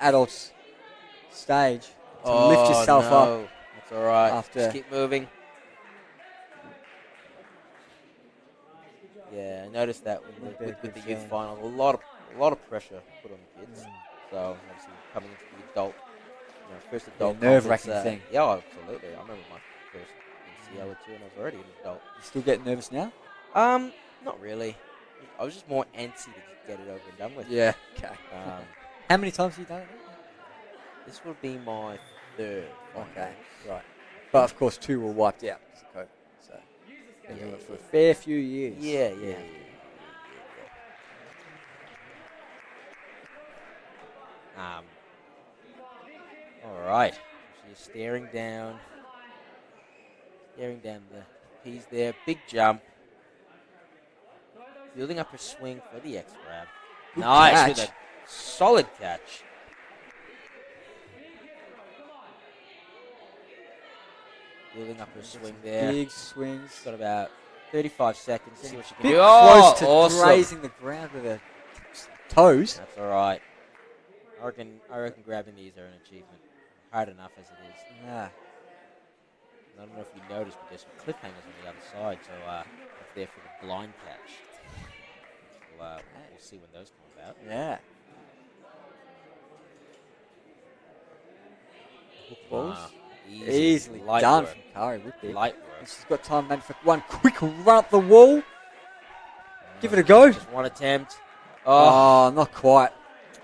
[SPEAKER 11] adult stage to lift yourself up.
[SPEAKER 10] That's all right.
[SPEAKER 11] After
[SPEAKER 10] just keep moving. Yeah, I noticed that with the youth final, a lot of pressure put on the kids. So obviously coming into the adult, first adult
[SPEAKER 11] nerve-wracking thing.
[SPEAKER 10] Yeah, absolutely. I remember my first NCL or two, and I was already an adult.
[SPEAKER 11] You still get nervous now?
[SPEAKER 10] Not really. I was just more antsy to get it over and done with.
[SPEAKER 11] Yeah. Okay. How many times have you done it?
[SPEAKER 10] This will be my third.
[SPEAKER 11] Okay. Right. But of course, 2 were wiped out because of COVID. So been doing it for a fair few years.
[SPEAKER 10] Yeah. All right. She's staring down the piece there. Big jump. Building up her swing for the X grab. Nice with a solid catch. Building up her swing there.
[SPEAKER 11] Big swings.
[SPEAKER 10] Got about 35 seconds to see what she can
[SPEAKER 11] Bit
[SPEAKER 10] do.
[SPEAKER 11] close to
[SPEAKER 10] awesome.
[SPEAKER 11] grazing the ground with her toes.
[SPEAKER 10] That's all right. I reckon grabbing these are an achievement. Hard enough as it is.
[SPEAKER 11] Yeah.
[SPEAKER 10] I don't know if you noticed, but there's some cliffhangers on the other side, so it's there for the blind catch. We'll see when those come about.
[SPEAKER 11] Yeah. Hook balls. Easily
[SPEAKER 10] Light
[SPEAKER 11] done
[SPEAKER 10] work.
[SPEAKER 11] from Kari Whitby.
[SPEAKER 10] Light work.
[SPEAKER 11] And she's got time maybe for one quick run up the wall. Give it a go.
[SPEAKER 10] Just one attempt.
[SPEAKER 11] Oh, not quite.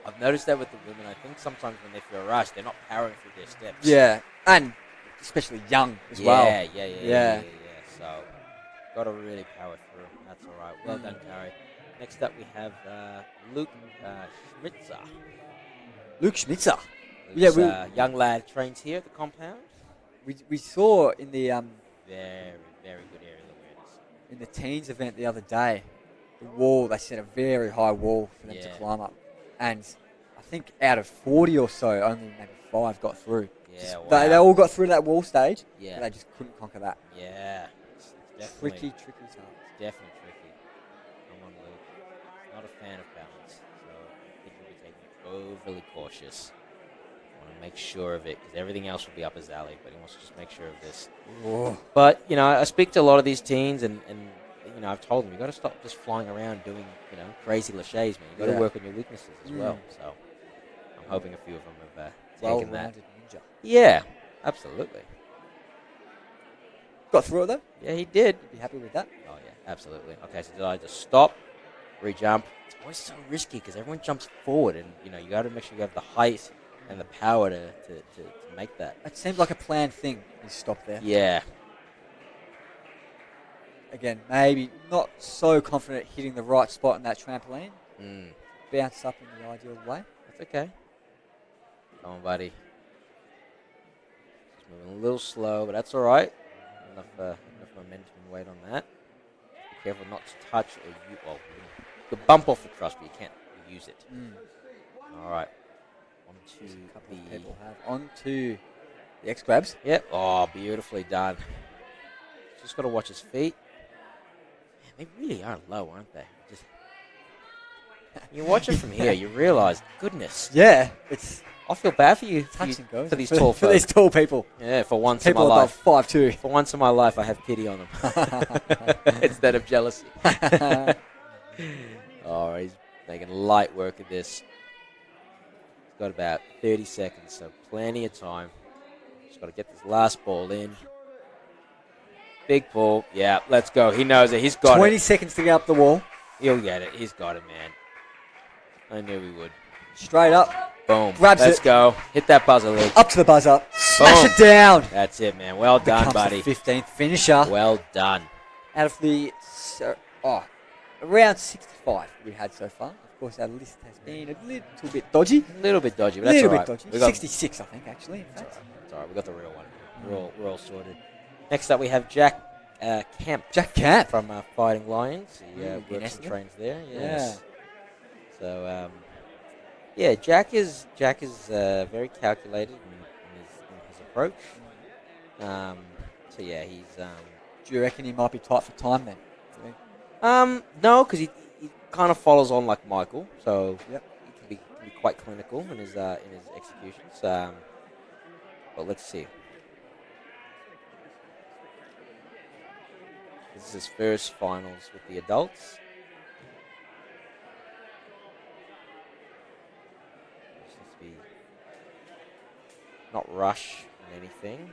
[SPEAKER 10] I've noticed that with the women. I think sometimes when they feel rushed, they're not powering through their steps.
[SPEAKER 11] Yeah, and especially young as well.
[SPEAKER 10] Yeah. So, got to really power through. That's all right. Well done, Kari. Next up, we have Luke Schmitzer.
[SPEAKER 11] Luke Schmitzer.
[SPEAKER 10] Luke's, young lad trains here at the compound.
[SPEAKER 11] We saw in the
[SPEAKER 10] very, very good aerial awareness.
[SPEAKER 11] In the teens event the other day, the wall, they set a very high wall for them to climb up. And I think out of 40 or so, only maybe 5 got through.
[SPEAKER 10] Yeah, wow.
[SPEAKER 11] They all got through that wall stage,
[SPEAKER 10] Yeah.
[SPEAKER 11] but they just couldn't conquer that.
[SPEAKER 10] Yeah. It's definitely
[SPEAKER 11] Tricky task.
[SPEAKER 10] It's definitely tricky. Come on, Luke. Not a fan of balance, so I think he'll be taking it overly cautious. Want to make sure of it, because everything else will be up his alley, but he wants to just make sure of this.
[SPEAKER 11] Whoa.
[SPEAKER 10] But, I speak to a lot of these teens, and I've told them, you've got to stop just flying around doing, crazy laches, man. You've got to work on your weaknesses as well. So I'm hoping a few of them have taken that.
[SPEAKER 11] Ninja.
[SPEAKER 10] Yeah, absolutely.
[SPEAKER 11] Got through it, though?
[SPEAKER 10] Yeah, he did.
[SPEAKER 11] You'd be happy with that?
[SPEAKER 10] Oh, yeah, absolutely. Okay, so did I just stop, re-jump? It's always so risky because everyone jumps forward, and, you got to make sure you have the height and the power to make that.
[SPEAKER 11] It seemed like a planned thing. You stop there.
[SPEAKER 10] Yeah.
[SPEAKER 11] Again, maybe not so confident hitting the right spot in that trampoline. Bounce up in the ideal way.
[SPEAKER 10] That's okay. Come on, buddy. Just moving a little slow, but that's all right. Enough momentum and weight on that. Be careful not to touch or you can bump off the truss, but you can't use it. All right. On to
[SPEAKER 11] a couple of people have on to the X grabs.
[SPEAKER 10] Yep. Oh, beautifully done. Just got to watch his feet. Man, they really are low, aren't they? Just you watch it from here, you realise, goodness.
[SPEAKER 11] Yeah,
[SPEAKER 10] I feel bad for you,
[SPEAKER 11] touch and go
[SPEAKER 10] for these tall
[SPEAKER 11] for these tall people.
[SPEAKER 10] Yeah, for once
[SPEAKER 11] people
[SPEAKER 10] in my life.
[SPEAKER 11] People above 5'2".
[SPEAKER 10] For once in my life, I have pity on them instead of jealousy. Oh, he's making light work of this. He's got about 30 seconds, so plenty of time. Just got to get this last ball in. Big pull. Yeah, let's go. He knows it. He's got
[SPEAKER 11] 20
[SPEAKER 10] it.
[SPEAKER 11] seconds to get up the wall.
[SPEAKER 10] He'll get it. He's got it, man. I knew he would.
[SPEAKER 11] Straight up.
[SPEAKER 10] Boom.
[SPEAKER 11] Grabs
[SPEAKER 10] Let's
[SPEAKER 11] it.
[SPEAKER 10] go. Hit that buzzer, Luke.
[SPEAKER 11] Up to the buzzer. Smash
[SPEAKER 10] Boom.
[SPEAKER 11] it down.
[SPEAKER 10] That's it, man. Well done,
[SPEAKER 11] Becomes
[SPEAKER 10] buddy.
[SPEAKER 11] the 15th finisher.
[SPEAKER 10] Well done.
[SPEAKER 11] Out of the around 65 we had so far. Of course, our list has been a little bit dodgy.
[SPEAKER 10] A little bit dodgy, but
[SPEAKER 11] A
[SPEAKER 10] that's
[SPEAKER 11] little
[SPEAKER 10] all
[SPEAKER 11] bit
[SPEAKER 10] right.
[SPEAKER 11] dodgy.
[SPEAKER 10] We got-
[SPEAKER 11] 66, I think, actually. In fact.
[SPEAKER 10] It's all right. We got the real one. We're all sorted. Next up, we have Jack Kemp.
[SPEAKER 11] Jack Kemp.
[SPEAKER 10] From Fighting Lions. He
[SPEAKER 11] in
[SPEAKER 10] works and
[SPEAKER 11] Essendon.
[SPEAKER 10] trains there. Yes. So, yeah, Jack is very calculated in his approach. So, yeah, he's...
[SPEAKER 11] Do you reckon he might be tight for time then?
[SPEAKER 10] No, because he kind of follows on like Michael, so
[SPEAKER 11] Yep.
[SPEAKER 10] he can be quite clinical in his executions. But let's see. This is his first finals with the adults. This needs to be not rush or anything.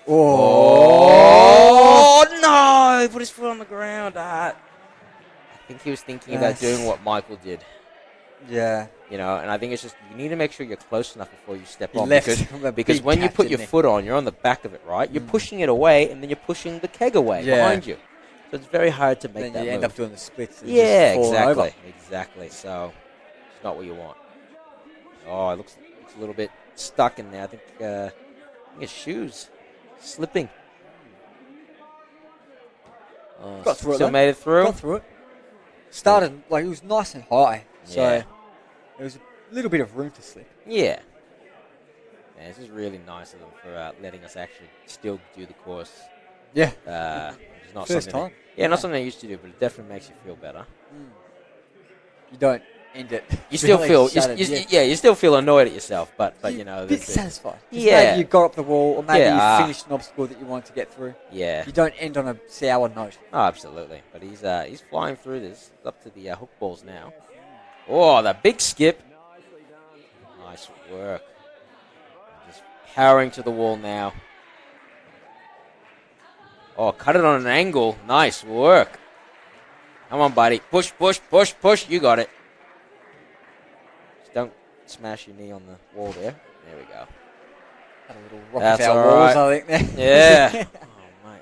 [SPEAKER 10] Oh no! He put his foot on the ground. I think he was thinking about doing what Michael did.
[SPEAKER 11] Yeah.
[SPEAKER 10] You know, and I think it's just you need to make sure you're close enough before you step
[SPEAKER 11] He
[SPEAKER 10] on.
[SPEAKER 11] left
[SPEAKER 10] Because
[SPEAKER 11] big
[SPEAKER 10] when you
[SPEAKER 11] catch,
[SPEAKER 10] put your
[SPEAKER 11] didn't he?
[SPEAKER 10] foot on, you're on the back of it, right? You're pushing it away, and then you're pushing the keg away behind you. So it's very hard to make
[SPEAKER 11] Then
[SPEAKER 10] that
[SPEAKER 11] you end
[SPEAKER 10] move.
[SPEAKER 11] up doing the splits. And
[SPEAKER 10] Yeah,
[SPEAKER 11] just falling over.
[SPEAKER 10] exactly. So it's not what you want. Oh, it looks a little bit stuck in there. I think his shoes slipping. Oh,
[SPEAKER 11] Got through it.
[SPEAKER 10] Still
[SPEAKER 11] though.
[SPEAKER 10] made it through.
[SPEAKER 11] Got through it. Started like it was nice and high, so
[SPEAKER 10] Yeah.
[SPEAKER 11] there was a little bit of room to slip.
[SPEAKER 10] Yeah. Yeah, this is really nice of them for letting us actually still do the course.
[SPEAKER 11] Yeah.
[SPEAKER 10] It's not
[SPEAKER 11] First
[SPEAKER 10] something
[SPEAKER 11] time.
[SPEAKER 10] Yeah, not something I used to do, but it definitely makes you feel better.
[SPEAKER 11] You don't end it.
[SPEAKER 10] You still
[SPEAKER 11] feeling
[SPEAKER 10] feel,
[SPEAKER 11] shattered,
[SPEAKER 10] you still feel annoyed at yourself, but you know,
[SPEAKER 11] a bit
[SPEAKER 10] that's it.
[SPEAKER 11] satisfied. 'Cause
[SPEAKER 10] Yeah.
[SPEAKER 11] maybe you got up the wall, or maybe
[SPEAKER 10] Yeah.
[SPEAKER 11] you finished an obstacle that you wanted to get through.
[SPEAKER 10] Yeah.
[SPEAKER 11] You don't end on a sour note.
[SPEAKER 10] Oh, absolutely. But he's flying through this. It's up to the hook balls now. Oh, the big skip. Nice work. Just powering to the wall now. Oh, cut it on an angle. Nice work. Come on, buddy. Push, push, push, push. You got it. Just don't smash your knee on the wall there. There we go.
[SPEAKER 11] Had a little rock
[SPEAKER 10] That's
[SPEAKER 11] of our
[SPEAKER 10] all
[SPEAKER 11] walls,
[SPEAKER 10] right.
[SPEAKER 11] I think. There.
[SPEAKER 10] Yeah. Oh, mate.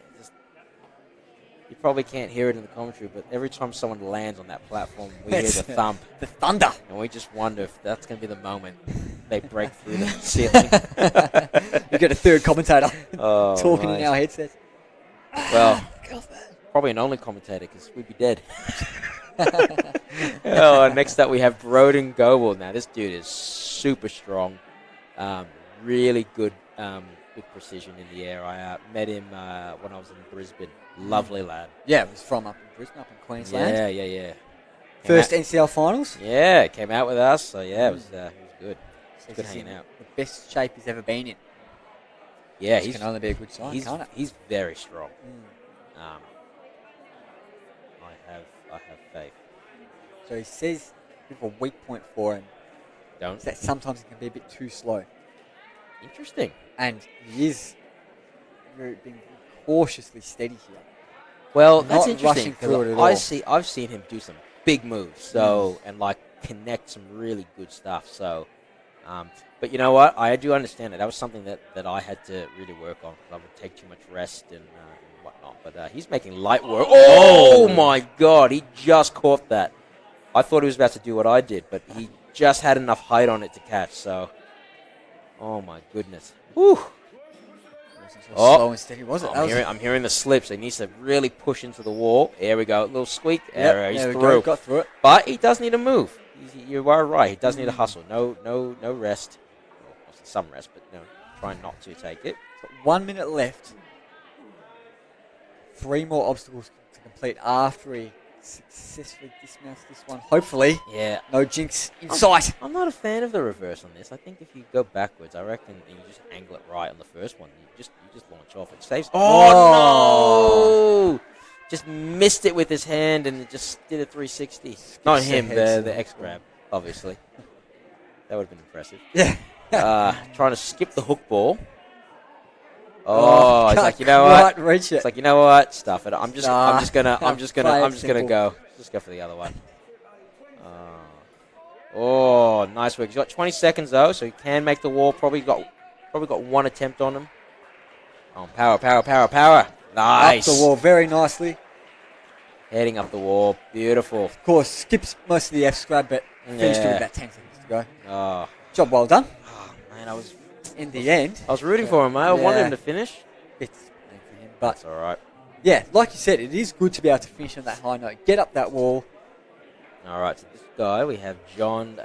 [SPEAKER 10] You probably can't hear it in the commentary, but every time someone lands on that platform, we hear the thump.
[SPEAKER 11] The thunder.
[SPEAKER 10] And we just wonder if that's going to be the moment they break through the ceiling.
[SPEAKER 11] You get a third commentator
[SPEAKER 10] Oh,
[SPEAKER 11] talking
[SPEAKER 10] mate.
[SPEAKER 11] in our headsets.
[SPEAKER 10] Well, probably an only commentator because we'd be dead. Next up we have Broden Goble. Now this dude is super strong, really good with precision in the air. I met him when I was in Brisbane. Lovely lad.
[SPEAKER 11] Yeah, it was from up in Brisbane, up in Queensland.
[SPEAKER 10] Yeah.
[SPEAKER 11] First NCL Finals.
[SPEAKER 10] Yeah, came out with us. So yeah, it was good.
[SPEAKER 11] Says
[SPEAKER 10] Good
[SPEAKER 11] he's
[SPEAKER 10] hanging
[SPEAKER 11] in
[SPEAKER 10] out.
[SPEAKER 11] The best shape he's ever been in.
[SPEAKER 10] Yeah,
[SPEAKER 11] Which can only be a good sign, can't it?
[SPEAKER 10] He's very strong. I have faith.
[SPEAKER 11] So he says a bit of a weak point for him
[SPEAKER 10] Don't.
[SPEAKER 11] is that sometimes it can be a bit too slow.
[SPEAKER 10] Interesting.
[SPEAKER 11] And he is being cautiously steady here.
[SPEAKER 10] Well,
[SPEAKER 11] Not
[SPEAKER 10] that's interesting.
[SPEAKER 11] rushing through it at
[SPEAKER 10] 'Cause
[SPEAKER 11] all.
[SPEAKER 10] I've seen him do some big moves, so and like connect some really good stuff. So, but you know what? I do understand it. That was something that I had to really work on. I would take too much rest and whatnot. But he's making light work. Oh my God! He just caught that. I thought he was about to do what I did, but he just had enough height on it to catch. So, oh my goodness! Whew.
[SPEAKER 11] Slow and steady, was it?
[SPEAKER 10] I'm hearing the slips. He needs to really push into the wall. There we go. A little squeak.
[SPEAKER 11] Yep,
[SPEAKER 10] He's
[SPEAKER 11] there we
[SPEAKER 10] through.
[SPEAKER 11] go, got through it.
[SPEAKER 10] But he does need to move. You are right. He does need to hustle. No rest. Well, obviously some rest, but no, try not to take it.
[SPEAKER 11] Got 1 minute left. 3 more obstacles to complete after he successfully dismounts this one. Hopefully.
[SPEAKER 10] Yeah.
[SPEAKER 11] No jinx in sight.
[SPEAKER 10] I'm not a fan of the reverse on this. I think if you go backwards, I reckon, and you just angle it right on the first one, you just launch off. It saves. Oh no! Just missed it with his hand and it just did a 360. Not him, the X grab, obviously. That would have been impressive.
[SPEAKER 11] Yeah.
[SPEAKER 10] trying to skip the hook ball. Oh, it's like, you know what?
[SPEAKER 11] Reach it.
[SPEAKER 10] It's like, you know what? Stuff it. I'm just gonna
[SPEAKER 11] simple.
[SPEAKER 10] go. Just go for the other one. Oh, nice work. He's got 20 seconds though, so he can make the wall. Probably got one attempt on him. Oh, power. Nice.
[SPEAKER 11] Up the wall very nicely.
[SPEAKER 10] Heading up the wall. Beautiful.
[SPEAKER 11] Of course, skips most of the F scrub, but finished it with about 10 seconds to go.
[SPEAKER 10] Oh.
[SPEAKER 11] Job well done.
[SPEAKER 10] Oh, man,
[SPEAKER 11] in the end.
[SPEAKER 10] I was rooting for him, mate. I wanted him to finish.
[SPEAKER 11] It's for him, but
[SPEAKER 10] that's all right.
[SPEAKER 11] Yeah, like you said, it is good to be able to finish on that high note. Get up that wall.
[SPEAKER 10] All right, so this guy, we have John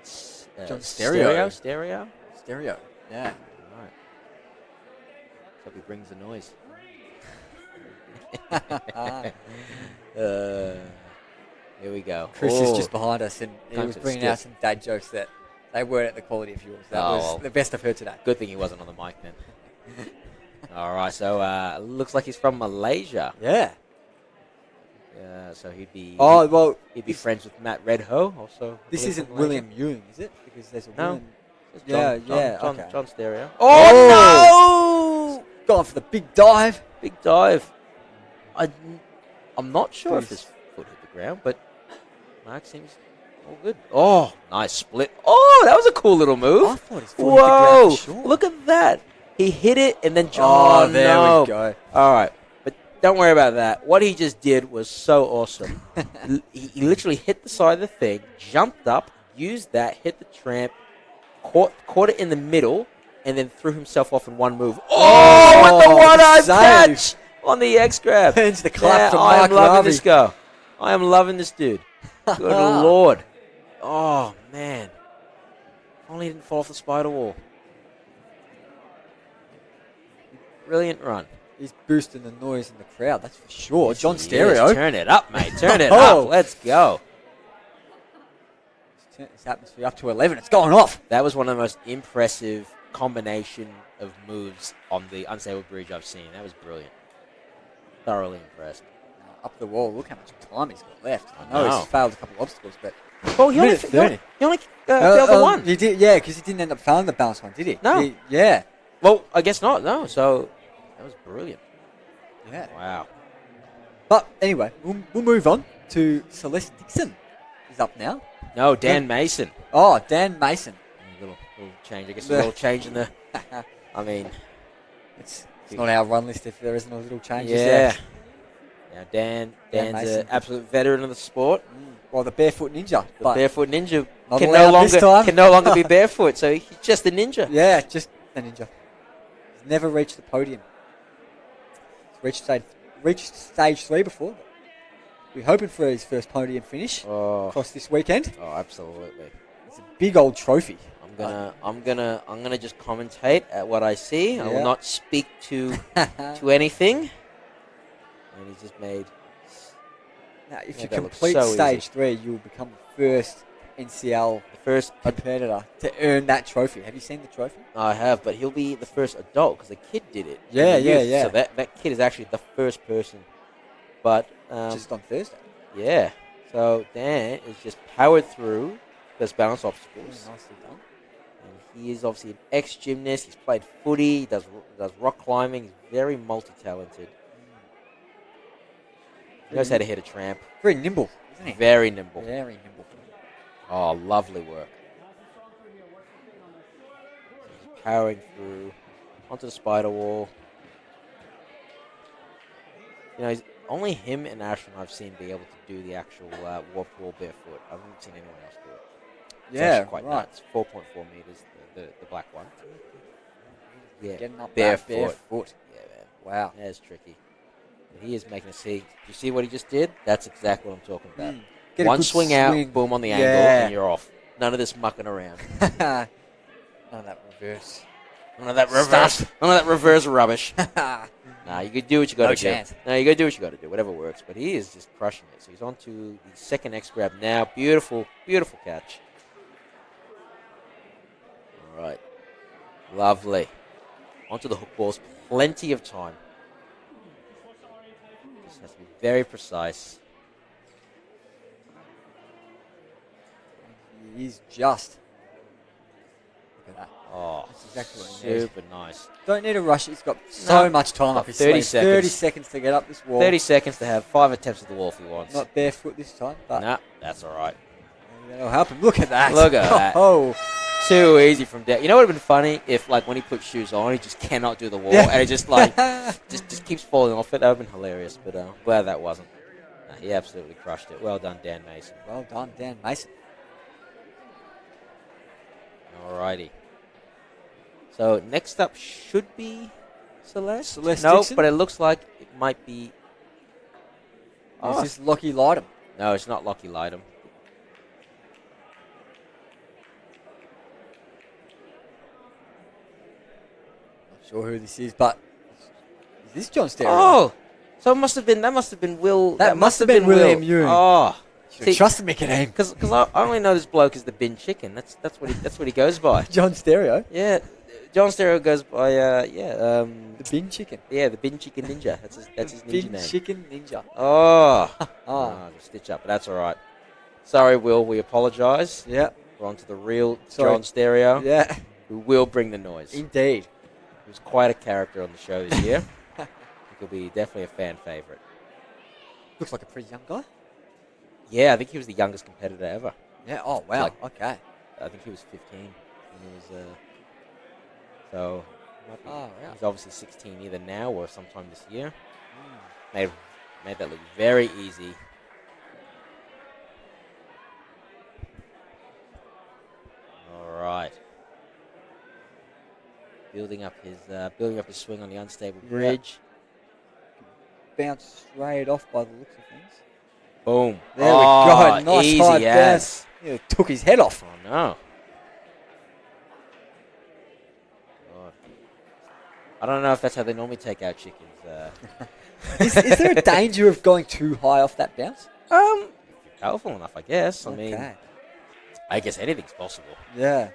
[SPEAKER 11] Stereo.
[SPEAKER 10] Stereo,
[SPEAKER 11] yeah.
[SPEAKER 10] All right. Hope he brings the noise. Here we go.
[SPEAKER 11] Chris is just behind us, and he was bringing out some dad jokes that they weren't at the quality of yours. That was the best I've heard today.
[SPEAKER 10] Good thing he wasn't on the mic then. All right, so looks like he's from Malaysia.
[SPEAKER 11] Yeah.
[SPEAKER 10] So he'd be.
[SPEAKER 11] Oh well,
[SPEAKER 10] he'd be friends with Matt Redho also.
[SPEAKER 11] This isn't William Ewing, is it? Because there's a
[SPEAKER 10] no.
[SPEAKER 11] William.
[SPEAKER 10] John Stereo.
[SPEAKER 11] Oh no! Gone for the big dive.
[SPEAKER 10] Big dive. I'm not sure if his foot hit the ground, but Mark seems all good. Oh, nice split. Oh, that was a cool little move.
[SPEAKER 11] I thought his foot hit the ground for sure.
[SPEAKER 10] Look at that. He hit it and then
[SPEAKER 11] there we go.
[SPEAKER 10] All right. But don't worry about that. What he just did was so awesome. he literally hit the side of the thing, jumped up, used that, hit the tramp, caught it in the middle, and then threw himself off in one move. Oh, with the one-eye catch on the X grab.
[SPEAKER 11] Hence the clap from
[SPEAKER 10] I am
[SPEAKER 11] Mark
[SPEAKER 10] loving
[SPEAKER 11] Ravi.
[SPEAKER 10] this guy. I am loving this dude. Good Lord. Oh, man. Only didn't fall off the spider wall. Brilliant run.
[SPEAKER 11] He's boosting the noise in the crowd, that's for sure.
[SPEAKER 10] Yes,
[SPEAKER 11] John
[SPEAKER 10] he
[SPEAKER 11] Stereo.
[SPEAKER 10] is. Turn it up, mate. Turn it up. Let's go.
[SPEAKER 11] Let's turn this atmosphere up to 11. It's going off.
[SPEAKER 10] That was one of the most impressive combination of moves on the unstable bridge I've seen. That was brilliant. Thoroughly impressed.
[SPEAKER 11] Up the wall. Look how much time he's got left. I know he's failed a couple of obstacles, but
[SPEAKER 10] well, he only failed the one.
[SPEAKER 11] He did, yeah, because he didn't end up failing the balance one, did he?
[SPEAKER 10] No.
[SPEAKER 11] Yeah.
[SPEAKER 10] Well, I guess not. No. So that was brilliant.
[SPEAKER 11] Yeah.
[SPEAKER 10] Wow.
[SPEAKER 11] But anyway, we'll move on to Celeste Dixon. Is up now.
[SPEAKER 10] No, Dan Mason.
[SPEAKER 11] Oh, Dan Mason.
[SPEAKER 10] Little change. I guess a little change in the. I mean,
[SPEAKER 11] it's not our run list if there isn't a little change.
[SPEAKER 10] Yeah. Now Dan's an absolute veteran of the sport.
[SPEAKER 11] Well, the barefoot ninja.
[SPEAKER 10] The barefoot ninja
[SPEAKER 11] can
[SPEAKER 10] no longer be barefoot, so he's just a ninja.
[SPEAKER 11] Yeah, just a ninja. He's never reached the podium. He's reached stage 3 before. We're hoping for his first podium finish across this weekend.
[SPEAKER 10] Oh, absolutely.
[SPEAKER 11] It's a big old trophy.
[SPEAKER 10] I'm gonna just commentate at what I see.
[SPEAKER 11] Yeah.
[SPEAKER 10] I will not speak to anything. And he's just made.
[SPEAKER 11] Now, if you complete stage 3, you'll become the first NCL competitor to earn that trophy. Have you seen the trophy?
[SPEAKER 10] I have, but he'll be the first adult because the kid did it.
[SPEAKER 11] Yeah.
[SPEAKER 10] So that kid is actually the first person. But
[SPEAKER 11] just on Thursday.
[SPEAKER 10] Yeah. So Dan is just powered through those balance obstacles.
[SPEAKER 11] Nicely done.
[SPEAKER 10] And he is obviously an ex-gymnast. He's played footy. He does rock climbing. He's very multi-talented. He knows how to hit a tramp.
[SPEAKER 11] Very nimble, isn't he?
[SPEAKER 10] Very nimble.
[SPEAKER 11] Very nimble.
[SPEAKER 10] Oh, lovely work. He's powering through onto the spider wall. You know, only him and Ashton I've seen be able to do the actual warp wall barefoot. I haven't seen anyone else do it. It's actually quite nuts. 4.4 meters, the black one. Yeah,
[SPEAKER 11] getting up
[SPEAKER 10] barefoot.
[SPEAKER 11] Yeah, man. Wow.
[SPEAKER 10] That's tricky. But he is making a see. You see what he just did? That's exactly what I'm talking about. One swing out, boom on the angle, and you're off. None of this mucking around.
[SPEAKER 11] None of that reverse.
[SPEAKER 10] None of that reverse. None of that reverse rubbish. Nah, you could do what you got to do. No, you got to do what you got to do, whatever works. But he is just crushing it. So he's on to the second X grab now. Beautiful, beautiful catch. All right. Lovely. Onto the hook balls. Plenty of time. Just has to be very precise.
[SPEAKER 11] He's just. Look at that.
[SPEAKER 10] Oh,
[SPEAKER 11] That's exactly what he needs.
[SPEAKER 10] super nice.
[SPEAKER 11] Don't need to rush it. He's got so much time up his
[SPEAKER 10] 30
[SPEAKER 11] sleeve.
[SPEAKER 10] seconds.
[SPEAKER 11] 30 seconds to get up this wall.
[SPEAKER 10] 30 seconds to have 5 attempts at the wall if he wants.
[SPEAKER 11] Not barefoot this time, but
[SPEAKER 10] Nah, that's all right.
[SPEAKER 11] maybe that'll help him. Look at that.
[SPEAKER 10] Look at that.
[SPEAKER 11] Oh,
[SPEAKER 10] Too easy from there. You know what would have been funny if, like, when he put shoes on, he just cannot do the wall, and it just like just keeps falling off it. That would have been hilarious. But glad that wasn't. Nah, he absolutely crushed it. Well done, Dan Mason.
[SPEAKER 11] well done, Dan Mason.
[SPEAKER 10] Alrighty. So next up should be Celeste.
[SPEAKER 11] Celeste
[SPEAKER 10] No,
[SPEAKER 11] Dixon?
[SPEAKER 10] but it looks like it might be.
[SPEAKER 11] Is this Lockie Lightham?
[SPEAKER 10] No, it's not Lockie Lightham.
[SPEAKER 11] Not sure who this is, but is this John Stereo?
[SPEAKER 10] Oh, so it must have been. That must have been Will.
[SPEAKER 11] That must have been William Ewing.
[SPEAKER 10] Oh,
[SPEAKER 11] Should have trusted me, Kadeem.
[SPEAKER 10] because I only know this bloke as the bin chicken. That's what he goes by.
[SPEAKER 11] John Stereo.
[SPEAKER 10] Yeah, John Stereo goes by
[SPEAKER 11] The bin chicken.
[SPEAKER 10] yeah, the bin chicken ninja. That's his ninja
[SPEAKER 11] Bin
[SPEAKER 10] name.
[SPEAKER 11] chicken ninja.
[SPEAKER 10] Oh,
[SPEAKER 11] Oh.
[SPEAKER 10] stitch up, but that's all right. Sorry, Will. We apologise.
[SPEAKER 11] Yeah.
[SPEAKER 10] We're on to the real
[SPEAKER 11] Sorry.
[SPEAKER 10] John Stereo,
[SPEAKER 11] Yeah.
[SPEAKER 10] who will bring the noise.
[SPEAKER 11] Indeed.
[SPEAKER 10] He was quite a character on the show this year. I think he'll be definitely a fan favourite.
[SPEAKER 11] Looks like a pretty young guy.
[SPEAKER 10] Yeah, I think he was the youngest competitor ever.
[SPEAKER 11] Yeah. Oh wow.
[SPEAKER 10] Like-
[SPEAKER 11] Okay.
[SPEAKER 10] I think he was 15 when he was. So might be-
[SPEAKER 11] Oh, yeah.
[SPEAKER 10] he's obviously 16 either now or sometime this year. Made that look very easy. All right. Building up his swing on the unstable bridge.
[SPEAKER 11] Bounced straight off by the looks of things.
[SPEAKER 10] Boom.
[SPEAKER 11] There we go. Nice
[SPEAKER 10] easy
[SPEAKER 11] hard
[SPEAKER 10] as.
[SPEAKER 11] bounce. Yeah, took his head off.
[SPEAKER 10] Oh no. God. I don't know if that's how they normally take out chickens.
[SPEAKER 11] Is there a danger of going too high off that bounce?
[SPEAKER 10] If you're powerful enough, I guess. I mean,
[SPEAKER 11] Okay.
[SPEAKER 10] I guess anything's possible.
[SPEAKER 11] Yeah.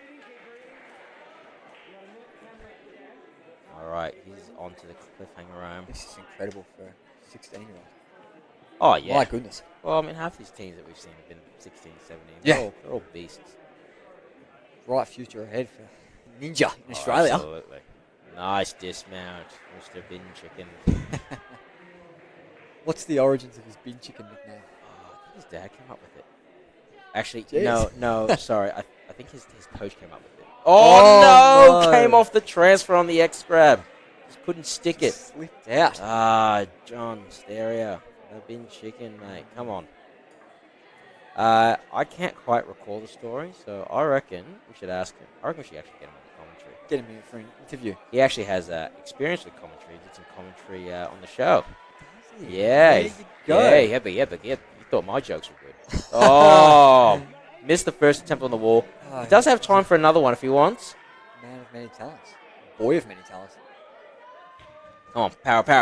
[SPEAKER 10] All right, he's on to the cliffhanger arm.
[SPEAKER 11] This is incredible for a 16-year-old.
[SPEAKER 10] Oh, yeah.
[SPEAKER 11] My goodness.
[SPEAKER 10] Well, I mean, half these teams that we've seen have been 16, 17.
[SPEAKER 11] Yeah.
[SPEAKER 10] They're all beasts.
[SPEAKER 11] Bright future ahead for Ninja in
[SPEAKER 10] Oh,
[SPEAKER 11] Australia.
[SPEAKER 10] Absolutely. Nice dismount, Mr. Bin Chicken.
[SPEAKER 11] What's the origins of his bin chicken nickname?
[SPEAKER 10] Oh, I think his dad came up with it. Actually,
[SPEAKER 11] Jeez.
[SPEAKER 10] no, sorry. I think his coach came up with it. Oh, no! Came off the transfer on the X grab. Just couldn't stick it.
[SPEAKER 11] Slipped out.
[SPEAKER 10] Ah, John Stereo. The bin chicken, mate. Come on. I can't quite recall the story, so I reckon we should ask him. I reckon we should actually get him on the commentary.
[SPEAKER 11] Get him in for an interview.
[SPEAKER 10] He actually has experience with commentary. He did some commentary on the show.
[SPEAKER 11] Does he?
[SPEAKER 10] Yeah.
[SPEAKER 11] There you go.
[SPEAKER 10] Yeah, but you thought my jokes were good. Oh, missed the first attempt on the wall.
[SPEAKER 11] Oh,
[SPEAKER 10] He does have time for another one if he wants.
[SPEAKER 11] Man of many talents. Boy of many talents.
[SPEAKER 10] Come on,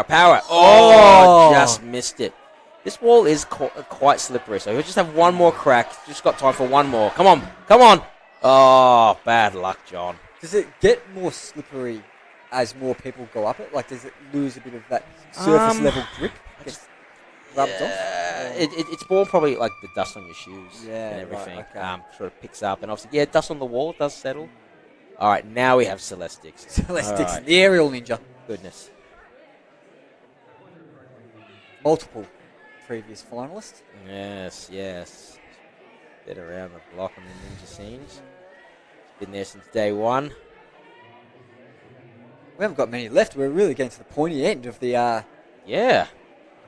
[SPEAKER 10] power. Oh, just missed it. This wall is quite slippery, so he'll just have one more crack. Just got time for one more. Come on. Oh, bad luck, John.
[SPEAKER 11] Does it get more slippery as more people go up it? Like, does it lose a bit of that surface level grip? Gets rubbed off?
[SPEAKER 10] It's more probably like the dust on your shoes
[SPEAKER 11] Yeah,
[SPEAKER 10] and everything.
[SPEAKER 11] right, okay.
[SPEAKER 10] Sort of picks up, and obviously, dust on the wall does settle. All right, now we have Celeste Dixon.
[SPEAKER 11] Celeste
[SPEAKER 10] All
[SPEAKER 11] Dixon,
[SPEAKER 10] right.
[SPEAKER 11] the aerial ninja.
[SPEAKER 10] Goodness.
[SPEAKER 11] Multiple previous finalists.
[SPEAKER 10] Yes. Been around the block on the ninja scenes. Been there since day one.
[SPEAKER 11] We haven't got many left. We're really getting to the pointy end of the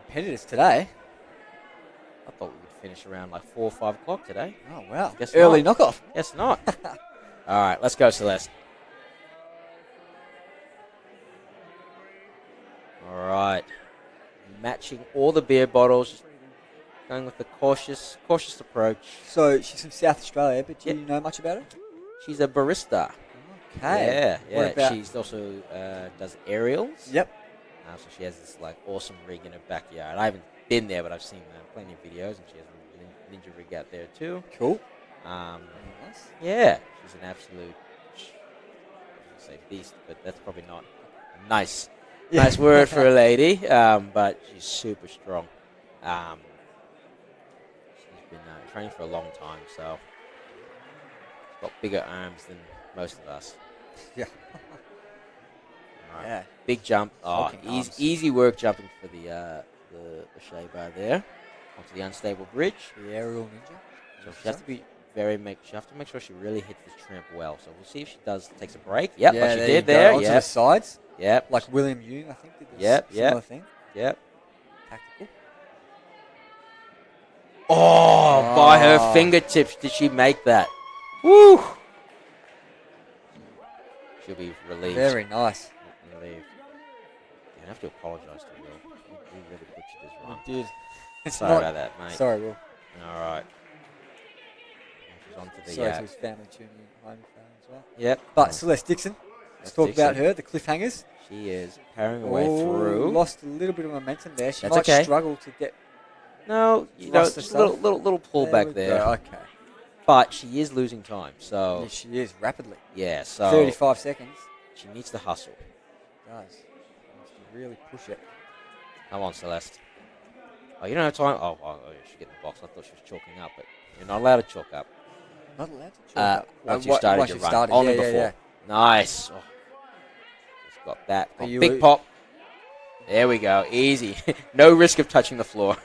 [SPEAKER 11] competitors today.
[SPEAKER 10] I thought we would finish around like 4 or 5 o'clock today.
[SPEAKER 11] Oh, wow.
[SPEAKER 10] Guess
[SPEAKER 11] Early
[SPEAKER 10] not.
[SPEAKER 11] knockoff.
[SPEAKER 10] Guess not. All right, let's go, Celeste. All right. Matching all the beer bottles. Going with the cautious approach.
[SPEAKER 11] So she's from South Australia, but do you know much about her?
[SPEAKER 10] She's a barista.
[SPEAKER 11] Okay.
[SPEAKER 10] Yeah.
[SPEAKER 11] What about-
[SPEAKER 10] She's also does aerials.
[SPEAKER 11] Yep.
[SPEAKER 10] So she has this like awesome rig in her backyard. I haven't been there, but I've seen plenty of videos, and she has a ninja rig out there too.
[SPEAKER 11] Cool.
[SPEAKER 10] Nice. Yeah, she's an absolute, I was gonna say beast, but that's probably not a nice word for a lady. But she's super strong. She's been training for a long time, so she's got bigger arms than most of us.
[SPEAKER 11] Yeah.
[SPEAKER 10] Alright.
[SPEAKER 11] Yeah.
[SPEAKER 10] Big jump. Oh,
[SPEAKER 11] Hulking arms.
[SPEAKER 10] easy work jumping for the Shea bar there. Onto the unstable bridge.
[SPEAKER 11] The aerial ninja.
[SPEAKER 10] So she has to be she have to make sure she really hits this tramp well. So we'll see if she takes a break. Yep,
[SPEAKER 11] Yeah,
[SPEAKER 10] like she
[SPEAKER 11] there
[SPEAKER 10] did
[SPEAKER 11] you go,
[SPEAKER 10] there.
[SPEAKER 11] onto the
[SPEAKER 10] Yep.
[SPEAKER 11] sides.
[SPEAKER 10] Yep.
[SPEAKER 11] Like William Young, I think, did this
[SPEAKER 10] Yep,
[SPEAKER 11] similar
[SPEAKER 10] yep.
[SPEAKER 11] thing.
[SPEAKER 10] Yep.
[SPEAKER 11] Tactical.
[SPEAKER 10] Oh, by her fingertips did she make that. Woo! She'll be relieved.
[SPEAKER 11] Very nice.
[SPEAKER 10] Relieved. You have to apologise to Will. We really butchered this wrong.
[SPEAKER 11] We did. It's
[SPEAKER 10] Sorry
[SPEAKER 11] not-
[SPEAKER 10] about that, mate.
[SPEAKER 11] Sorry, Will.
[SPEAKER 10] All right. She's on to the
[SPEAKER 11] Sorry to his family tuning in home as well.
[SPEAKER 10] Yep.
[SPEAKER 11] But Celeste Dixon, let's talk about her, the cliffhangers.
[SPEAKER 10] She is powering her way through.
[SPEAKER 11] Lost a little bit of momentum there. She
[SPEAKER 10] That's
[SPEAKER 11] might
[SPEAKER 10] okay.
[SPEAKER 11] struggle to get.
[SPEAKER 10] No, you know, just a little pullback there.
[SPEAKER 11] Okay.
[SPEAKER 10] But she is losing time, so.
[SPEAKER 11] Yes, she is rapidly.
[SPEAKER 10] Yeah, so.
[SPEAKER 11] 35 seconds.
[SPEAKER 10] She needs to hustle.
[SPEAKER 11] Does. She needs to really push it.
[SPEAKER 10] Come on, Celeste. Oh, you don't have time? Oh, she get in the box. I thought she was chalking up, but you're not allowed to chalk up.
[SPEAKER 11] Not allowed to chalk up.
[SPEAKER 10] Once you started
[SPEAKER 11] once
[SPEAKER 10] your
[SPEAKER 11] you
[SPEAKER 10] run.
[SPEAKER 11] started,
[SPEAKER 10] Only
[SPEAKER 11] yeah,
[SPEAKER 10] before.
[SPEAKER 11] yeah.
[SPEAKER 10] Nice. Oh. Just got that.
[SPEAKER 11] Are
[SPEAKER 10] Oh,
[SPEAKER 11] you-
[SPEAKER 10] big pop. There we go. Easy. No risk of touching the floor.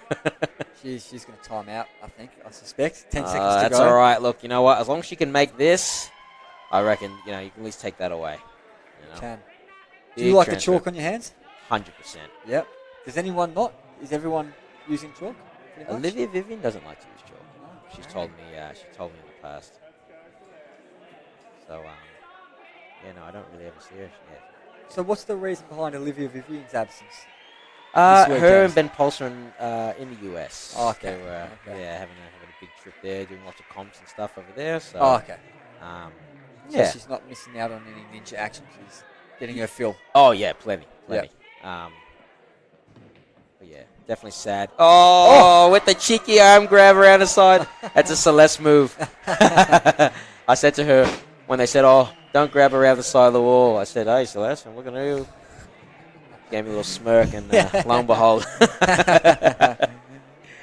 [SPEAKER 11] She's going to time out, I think. I suspect. 10 seconds to go.
[SPEAKER 10] That's all right. Look, you know what? As long as she can make this, I reckon, you can at least take that away. You know?
[SPEAKER 11] Can. Do
[SPEAKER 10] Big
[SPEAKER 11] you like the
[SPEAKER 10] transfer.
[SPEAKER 11] chalk on your hands?
[SPEAKER 10] 100%.
[SPEAKER 11] Yep. Does anyone not? Is everyone using chalk? pretty much?
[SPEAKER 10] Olivia Vivian doesn't like to use chalk. She's told me. She told me in the past. So, no, I don't really ever see her yet.
[SPEAKER 11] So what's the reason behind Olivia Vivian's absence?
[SPEAKER 10] Her
[SPEAKER 11] weekend?
[SPEAKER 10] and Ben Polster in the US.
[SPEAKER 11] Oh, okay.
[SPEAKER 10] They were having a big trip there, doing lots of comps and stuff over there. So,
[SPEAKER 11] okay.
[SPEAKER 10] Yeah.
[SPEAKER 11] So she's not missing out on any ninja action. She's getting her fill.
[SPEAKER 10] Oh yeah, plenty.
[SPEAKER 11] Yep.
[SPEAKER 10] But yeah, definitely sad. Oh, with the cheeky arm grab around the side. That's a Celeste move. I said to her when they said, "Oh, don't grab around the side of the wall," I said, "Hey, Celeste, I'm looking at you." Gave me a little smirk, and lo and behold.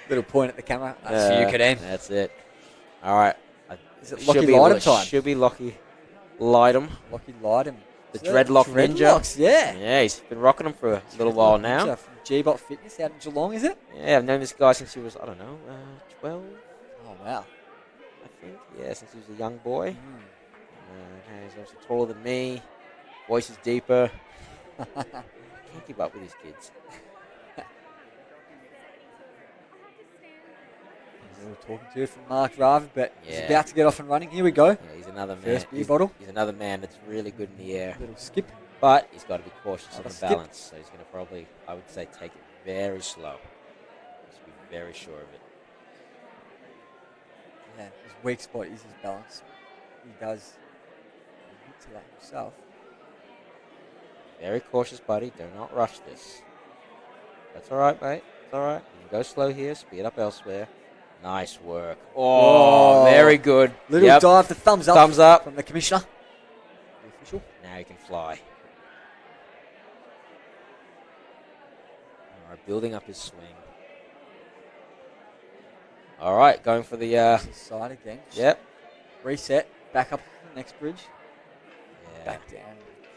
[SPEAKER 11] Little point at the camera. So you could aim.
[SPEAKER 10] That's it. All right.
[SPEAKER 11] Is it Lockie Lightem time?
[SPEAKER 10] Should be Lockie Lightem.
[SPEAKER 11] Lockie Lightem.
[SPEAKER 10] The dreadlock ninja.
[SPEAKER 11] Dreadlocks, yeah.
[SPEAKER 10] Yeah, he's been rocking them for a little while now.
[SPEAKER 11] Ninja from G-Bot Fitness out in Geelong, is it?
[SPEAKER 10] Yeah, I've known this guy since he was, 12.
[SPEAKER 11] Oh, wow.
[SPEAKER 10] I think. Yeah, since he was a young boy. He's obviously taller than me. Voice is deeper. Can't keep up with these kids.
[SPEAKER 11] We were talking to you from Mark Raven, but he's
[SPEAKER 10] Yeah.
[SPEAKER 11] about to get off and running. Here we go.
[SPEAKER 10] Yeah, he's another man.
[SPEAKER 11] First beer bottle.
[SPEAKER 10] He's another man that's really good in the air.
[SPEAKER 11] Little skip.
[SPEAKER 10] But he's got to be cautious on
[SPEAKER 11] Little
[SPEAKER 10] the
[SPEAKER 11] skip.
[SPEAKER 10] balance. So he's going to probably, I would say, take it very slow. Just be very sure of it.
[SPEAKER 11] Yeah, his weak spot is his balance. He does admit to that himself.
[SPEAKER 10] Very cautious, buddy. Do not rush this. That's all right, mate. It's all right. You can go slow here. Speed up elsewhere. Nice work. Oh, very good.
[SPEAKER 11] Little dive to thumbs up.
[SPEAKER 10] Thumbs up.
[SPEAKER 11] From the commissioner. The official.
[SPEAKER 10] Now you can fly. All right, building up his swing. All right, going for the...
[SPEAKER 11] Side again.
[SPEAKER 10] Yep.
[SPEAKER 11] Reset. Back up to the next bridge.
[SPEAKER 10] Yeah.
[SPEAKER 11] Back down.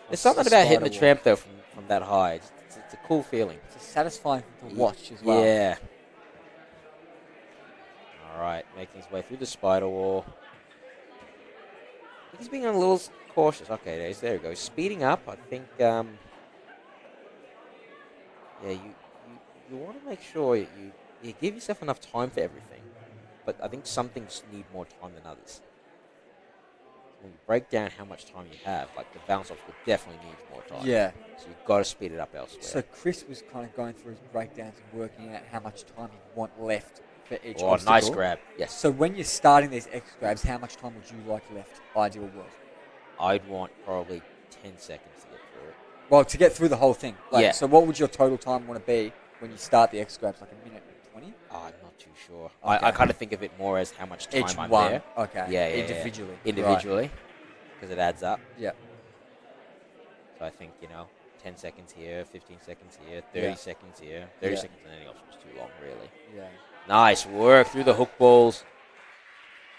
[SPEAKER 10] There's something about hitting the tramp, though, from that high. It's a cool feeling.
[SPEAKER 11] It's a satisfying thing to watch as well.
[SPEAKER 10] Yeah. All right, making his way through the spider wall. I think he's being a little cautious. Okay, there he goes. Speeding up, I think. Yeah, you want to make sure you give yourself enough time for everything. But I think some things need more time than others. When you break down how much time you have, like the bounce obstacle definitely needs more time.
[SPEAKER 11] Yeah.
[SPEAKER 10] So you've got to speed it up elsewhere.
[SPEAKER 11] So Chris was kind of going through his breakdowns and working out how much time he'd want left for each
[SPEAKER 10] Oh,
[SPEAKER 11] obstacle.
[SPEAKER 10] nice grab. Yes.
[SPEAKER 11] So when you're starting these X grabs, how much time would you like left? Ideal world.
[SPEAKER 10] I'd want probably 10 seconds to get through it.
[SPEAKER 11] Well, to get through the whole thing.
[SPEAKER 10] Yeah.
[SPEAKER 11] So what would your total time want to be when you start the X grabs? Like a minute 20?
[SPEAKER 10] Oh, I'm not too sure.
[SPEAKER 11] Okay.
[SPEAKER 10] I kind of think of it more as how much time
[SPEAKER 11] Each
[SPEAKER 10] I'm
[SPEAKER 11] one.
[SPEAKER 10] there.
[SPEAKER 11] Okay.
[SPEAKER 10] Yeah,
[SPEAKER 11] Individually.
[SPEAKER 10] Individually. Because it adds up.
[SPEAKER 11] Yeah.
[SPEAKER 10] So I think, 10 seconds here, 15 seconds here, 30 seconds here. 30 seconds on any option was too long, really.
[SPEAKER 11] Yeah.
[SPEAKER 10] Nice work through the hook balls.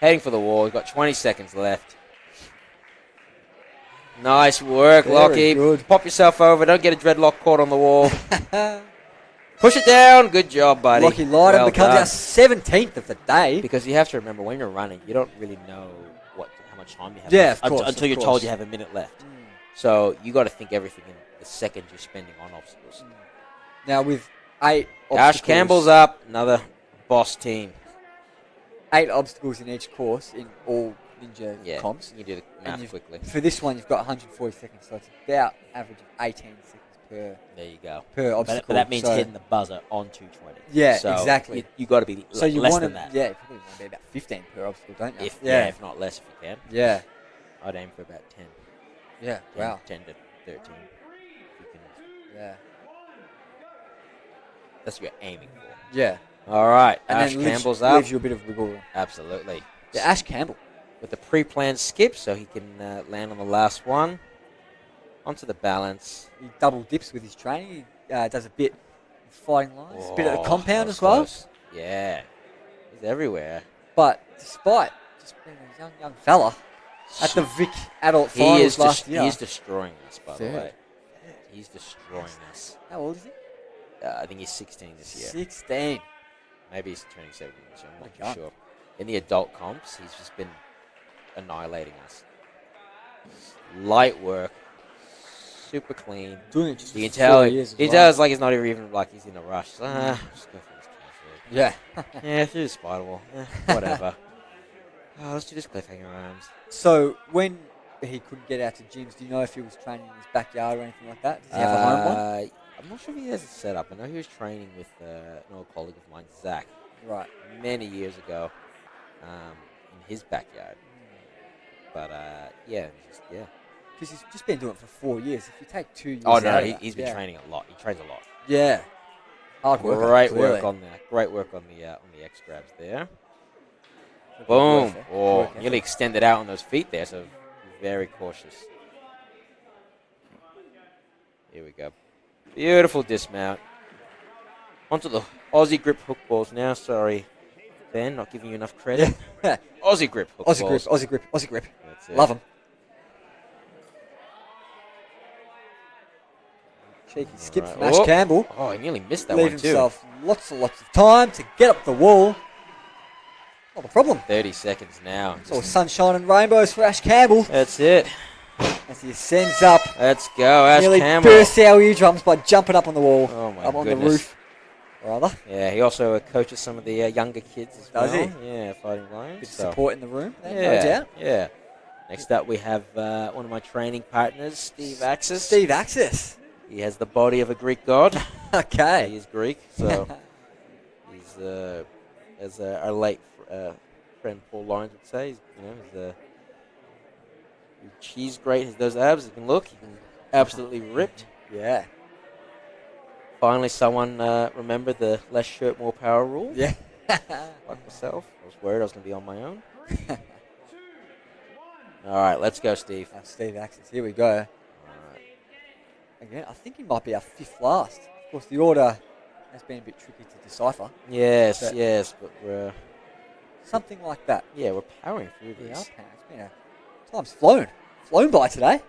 [SPEAKER 10] Heading for the wall. We've got 20 seconds left. Nice work,
[SPEAKER 11] Very
[SPEAKER 10] Lockie.
[SPEAKER 11] good.
[SPEAKER 10] Pop yourself over. Don't get a dreadlock caught on the wall. Push it down. Good job, buddy.
[SPEAKER 11] Lockie Lyden
[SPEAKER 10] Well
[SPEAKER 11] becomes
[SPEAKER 10] done.
[SPEAKER 11] our 17th of the day.
[SPEAKER 10] Because you have to remember, when you're running, you don't really know how much time you have
[SPEAKER 11] Yeah,
[SPEAKER 10] left
[SPEAKER 11] of course,
[SPEAKER 10] until you're told you have a minute left. So you got to think everything in the second you're spending on obstacles.
[SPEAKER 11] Now with 8 obstacles.
[SPEAKER 10] Ash Campbell's up. Another boss team.
[SPEAKER 11] 8 obstacles in each course in all Ninja comps.
[SPEAKER 10] You do the math quickly.
[SPEAKER 11] For this one, you've got 140 seconds, so it's about average of 18 seconds per.
[SPEAKER 10] There you go.
[SPEAKER 11] Per obstacle.
[SPEAKER 10] But that means hitting the buzzer on 220.
[SPEAKER 11] Yeah,
[SPEAKER 10] so
[SPEAKER 11] exactly.
[SPEAKER 10] You got to be
[SPEAKER 11] so you
[SPEAKER 10] less
[SPEAKER 11] want
[SPEAKER 10] than that.
[SPEAKER 11] Yeah, you probably want to be about 15 per obstacle, don't you?
[SPEAKER 10] If not less, if you can.
[SPEAKER 11] Yeah.
[SPEAKER 10] I'd aim for about 10.
[SPEAKER 11] Yeah.
[SPEAKER 10] 10,
[SPEAKER 11] Wow.
[SPEAKER 10] 10 to 13. You can,
[SPEAKER 11] yeah.
[SPEAKER 10] That's what you're aiming for.
[SPEAKER 11] Yeah.
[SPEAKER 10] All right.
[SPEAKER 11] And
[SPEAKER 10] Ash
[SPEAKER 11] then
[SPEAKER 10] Campbell's up.
[SPEAKER 11] Leaves you a bit of wiggle room.
[SPEAKER 10] Absolutely.
[SPEAKER 11] Yeah, Ash Campbell.
[SPEAKER 10] With the pre-planned skip, so he can land on the last one. Onto the balance.
[SPEAKER 11] He double dips with his training. He does a bit of fighting lines, a bit of the compound as well.
[SPEAKER 10] Close. Yeah. He's everywhere.
[SPEAKER 11] But despite just being a young fella, at the Vic Adult Finals last year.
[SPEAKER 10] He is destroying us, by the
[SPEAKER 11] Third.
[SPEAKER 10] way. He's destroying us.
[SPEAKER 11] How old is he?
[SPEAKER 10] I think he's 16 this year.
[SPEAKER 11] 16.
[SPEAKER 10] Maybe he's turning 17 this year. I'm not
[SPEAKER 11] God.
[SPEAKER 10] too sure. In the adult comps, he's just been annihilating us. Light work. Super clean.
[SPEAKER 11] Doing it just
[SPEAKER 10] you can
[SPEAKER 11] for
[SPEAKER 10] tell
[SPEAKER 11] 4 years as
[SPEAKER 10] he
[SPEAKER 11] well.
[SPEAKER 10] does like he's not even like he's in a rush. Just go for this carefully.
[SPEAKER 11] Yeah.
[SPEAKER 10] Yeah, through the spider wall. Whatever. Let's do this cliffhanger arms.
[SPEAKER 11] So when he couldn't get out to gyms, do you know if he was training in his backyard or anything like that? Does he have a home one?
[SPEAKER 10] I'm not sure if he has a setup. I know he was training with an old colleague of mine, Zach.
[SPEAKER 11] Right.
[SPEAKER 10] Many years ago, in his backyard. But yeah.
[SPEAKER 11] Because he's just been doing it for 4 years. If you take 2 years,
[SPEAKER 10] Oh no,
[SPEAKER 11] out
[SPEAKER 10] he's been training a lot. He trains a lot.
[SPEAKER 11] Yeah. Hard work.
[SPEAKER 10] Great work on that. Great work on the X grabs there. Boom! Oh, nearly extended out on those feet there. So very cautious. Here we go. Beautiful dismount. Onto the Aussie grip hook balls now. Sorry, Ben, not giving you enough credit. Aussie grip hook balls.
[SPEAKER 11] Aussie grip.
[SPEAKER 10] That's it.
[SPEAKER 11] Love them. Cheeky skip from Ash Campbell.
[SPEAKER 10] Oh, he nearly missed that
[SPEAKER 11] Leave
[SPEAKER 10] one too.
[SPEAKER 11] himself lots and lots of time to get up the wall. Not a problem.
[SPEAKER 10] 30 seconds now.
[SPEAKER 11] It's all sunshine and rainbows for Ash Campbell.
[SPEAKER 10] That's it.
[SPEAKER 11] As he ascends up.
[SPEAKER 10] Let's go, Ash
[SPEAKER 11] Nearly
[SPEAKER 10] Campbell.
[SPEAKER 11] bursts our eardrums by jumping up on the wall.
[SPEAKER 10] Oh my
[SPEAKER 11] up on
[SPEAKER 10] goodness.
[SPEAKER 11] the roof, rather.
[SPEAKER 10] Yeah, he also coaches some of the younger kids as well.
[SPEAKER 11] Does he?
[SPEAKER 10] Yeah, fighting lions.
[SPEAKER 11] Bit of support in the room,
[SPEAKER 10] Yeah,
[SPEAKER 11] no doubt.
[SPEAKER 10] yeah. Next up, we have one of my training partners, Steve Axis.
[SPEAKER 11] Steve Axis.
[SPEAKER 10] He has the body of a Greek god.
[SPEAKER 11] Okay.
[SPEAKER 10] He is Greek, so he's as our late friend Paul Lyons would say. He's cheese great. Has those abs. He can look. He can absolutely ripped.
[SPEAKER 11] Yeah.
[SPEAKER 10] Finally, someone remembered the less shirt, more power rule.
[SPEAKER 11] Yeah.
[SPEAKER 10] Like myself, I was worried I was going to be on my own. All right, let's go, Steve.
[SPEAKER 11] Steve Axis. Here we go. Again, I think he might be our 5th last. Of course, the order has been a bit tricky to decipher.
[SPEAKER 10] Yes, but we're...
[SPEAKER 11] Something like that.
[SPEAKER 10] Yeah, we're powering through
[SPEAKER 11] Yeah,
[SPEAKER 10] this.
[SPEAKER 11] it's been time's flown by today.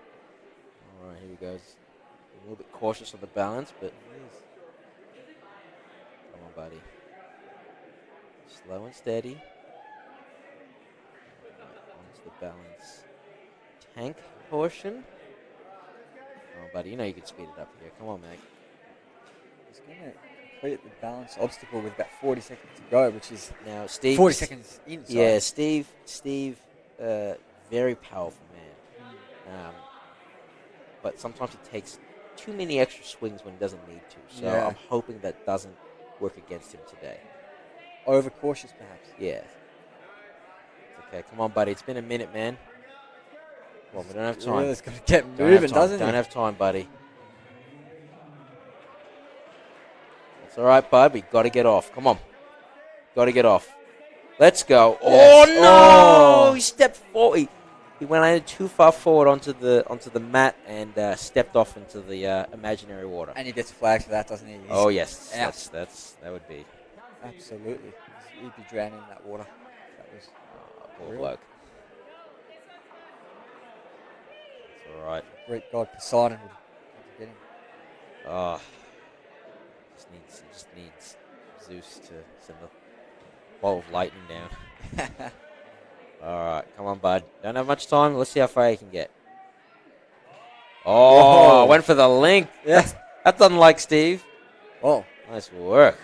[SPEAKER 10] All right, here we go. A little bit cautious on the balance, but... Come on, buddy. Slow and steady. Onto the balance. Tank portion. Oh, buddy, you know you can speed it up here. Come on, Meg.
[SPEAKER 11] He's going to complete the balance obstacle with about 40 seconds to go, which is
[SPEAKER 10] now Steve.
[SPEAKER 11] 40 seconds in. Sorry.
[SPEAKER 10] Yeah, Steve, very powerful man. But sometimes he takes too many extra swings when he doesn't need to. So I'm hoping that doesn't work against him today.
[SPEAKER 11] Overcautious, perhaps.
[SPEAKER 10] Yeah. Okay, come on, buddy. It's been a minute, man. Well, we don't have time.
[SPEAKER 11] It's got to get moving, doesn't it?
[SPEAKER 10] Don't have time, buddy. It's all right, bud. We got to get off. Come on. Got to get off. Let's go.
[SPEAKER 11] Yes.
[SPEAKER 10] Oh, no! He stepped forward. He went too far forward onto the mat and stepped off into the imaginary water.
[SPEAKER 11] And he gets flagged for that, doesn't he?
[SPEAKER 10] Oh, yes.
[SPEAKER 11] Out.
[SPEAKER 10] That would be.
[SPEAKER 11] Absolutely. He'd be drowning in that water. That was
[SPEAKER 10] poor bloke. all right.
[SPEAKER 11] Greek god Poseidon would get him.
[SPEAKER 10] Oh, just needs Zeus to send a bolt of lightning down. All right, come on, bud. Don't have much time. Let's see how far you can get. Oh, went for the link.
[SPEAKER 11] Yeah.
[SPEAKER 10] That's unlike Steve.
[SPEAKER 11] Oh,
[SPEAKER 10] nice work.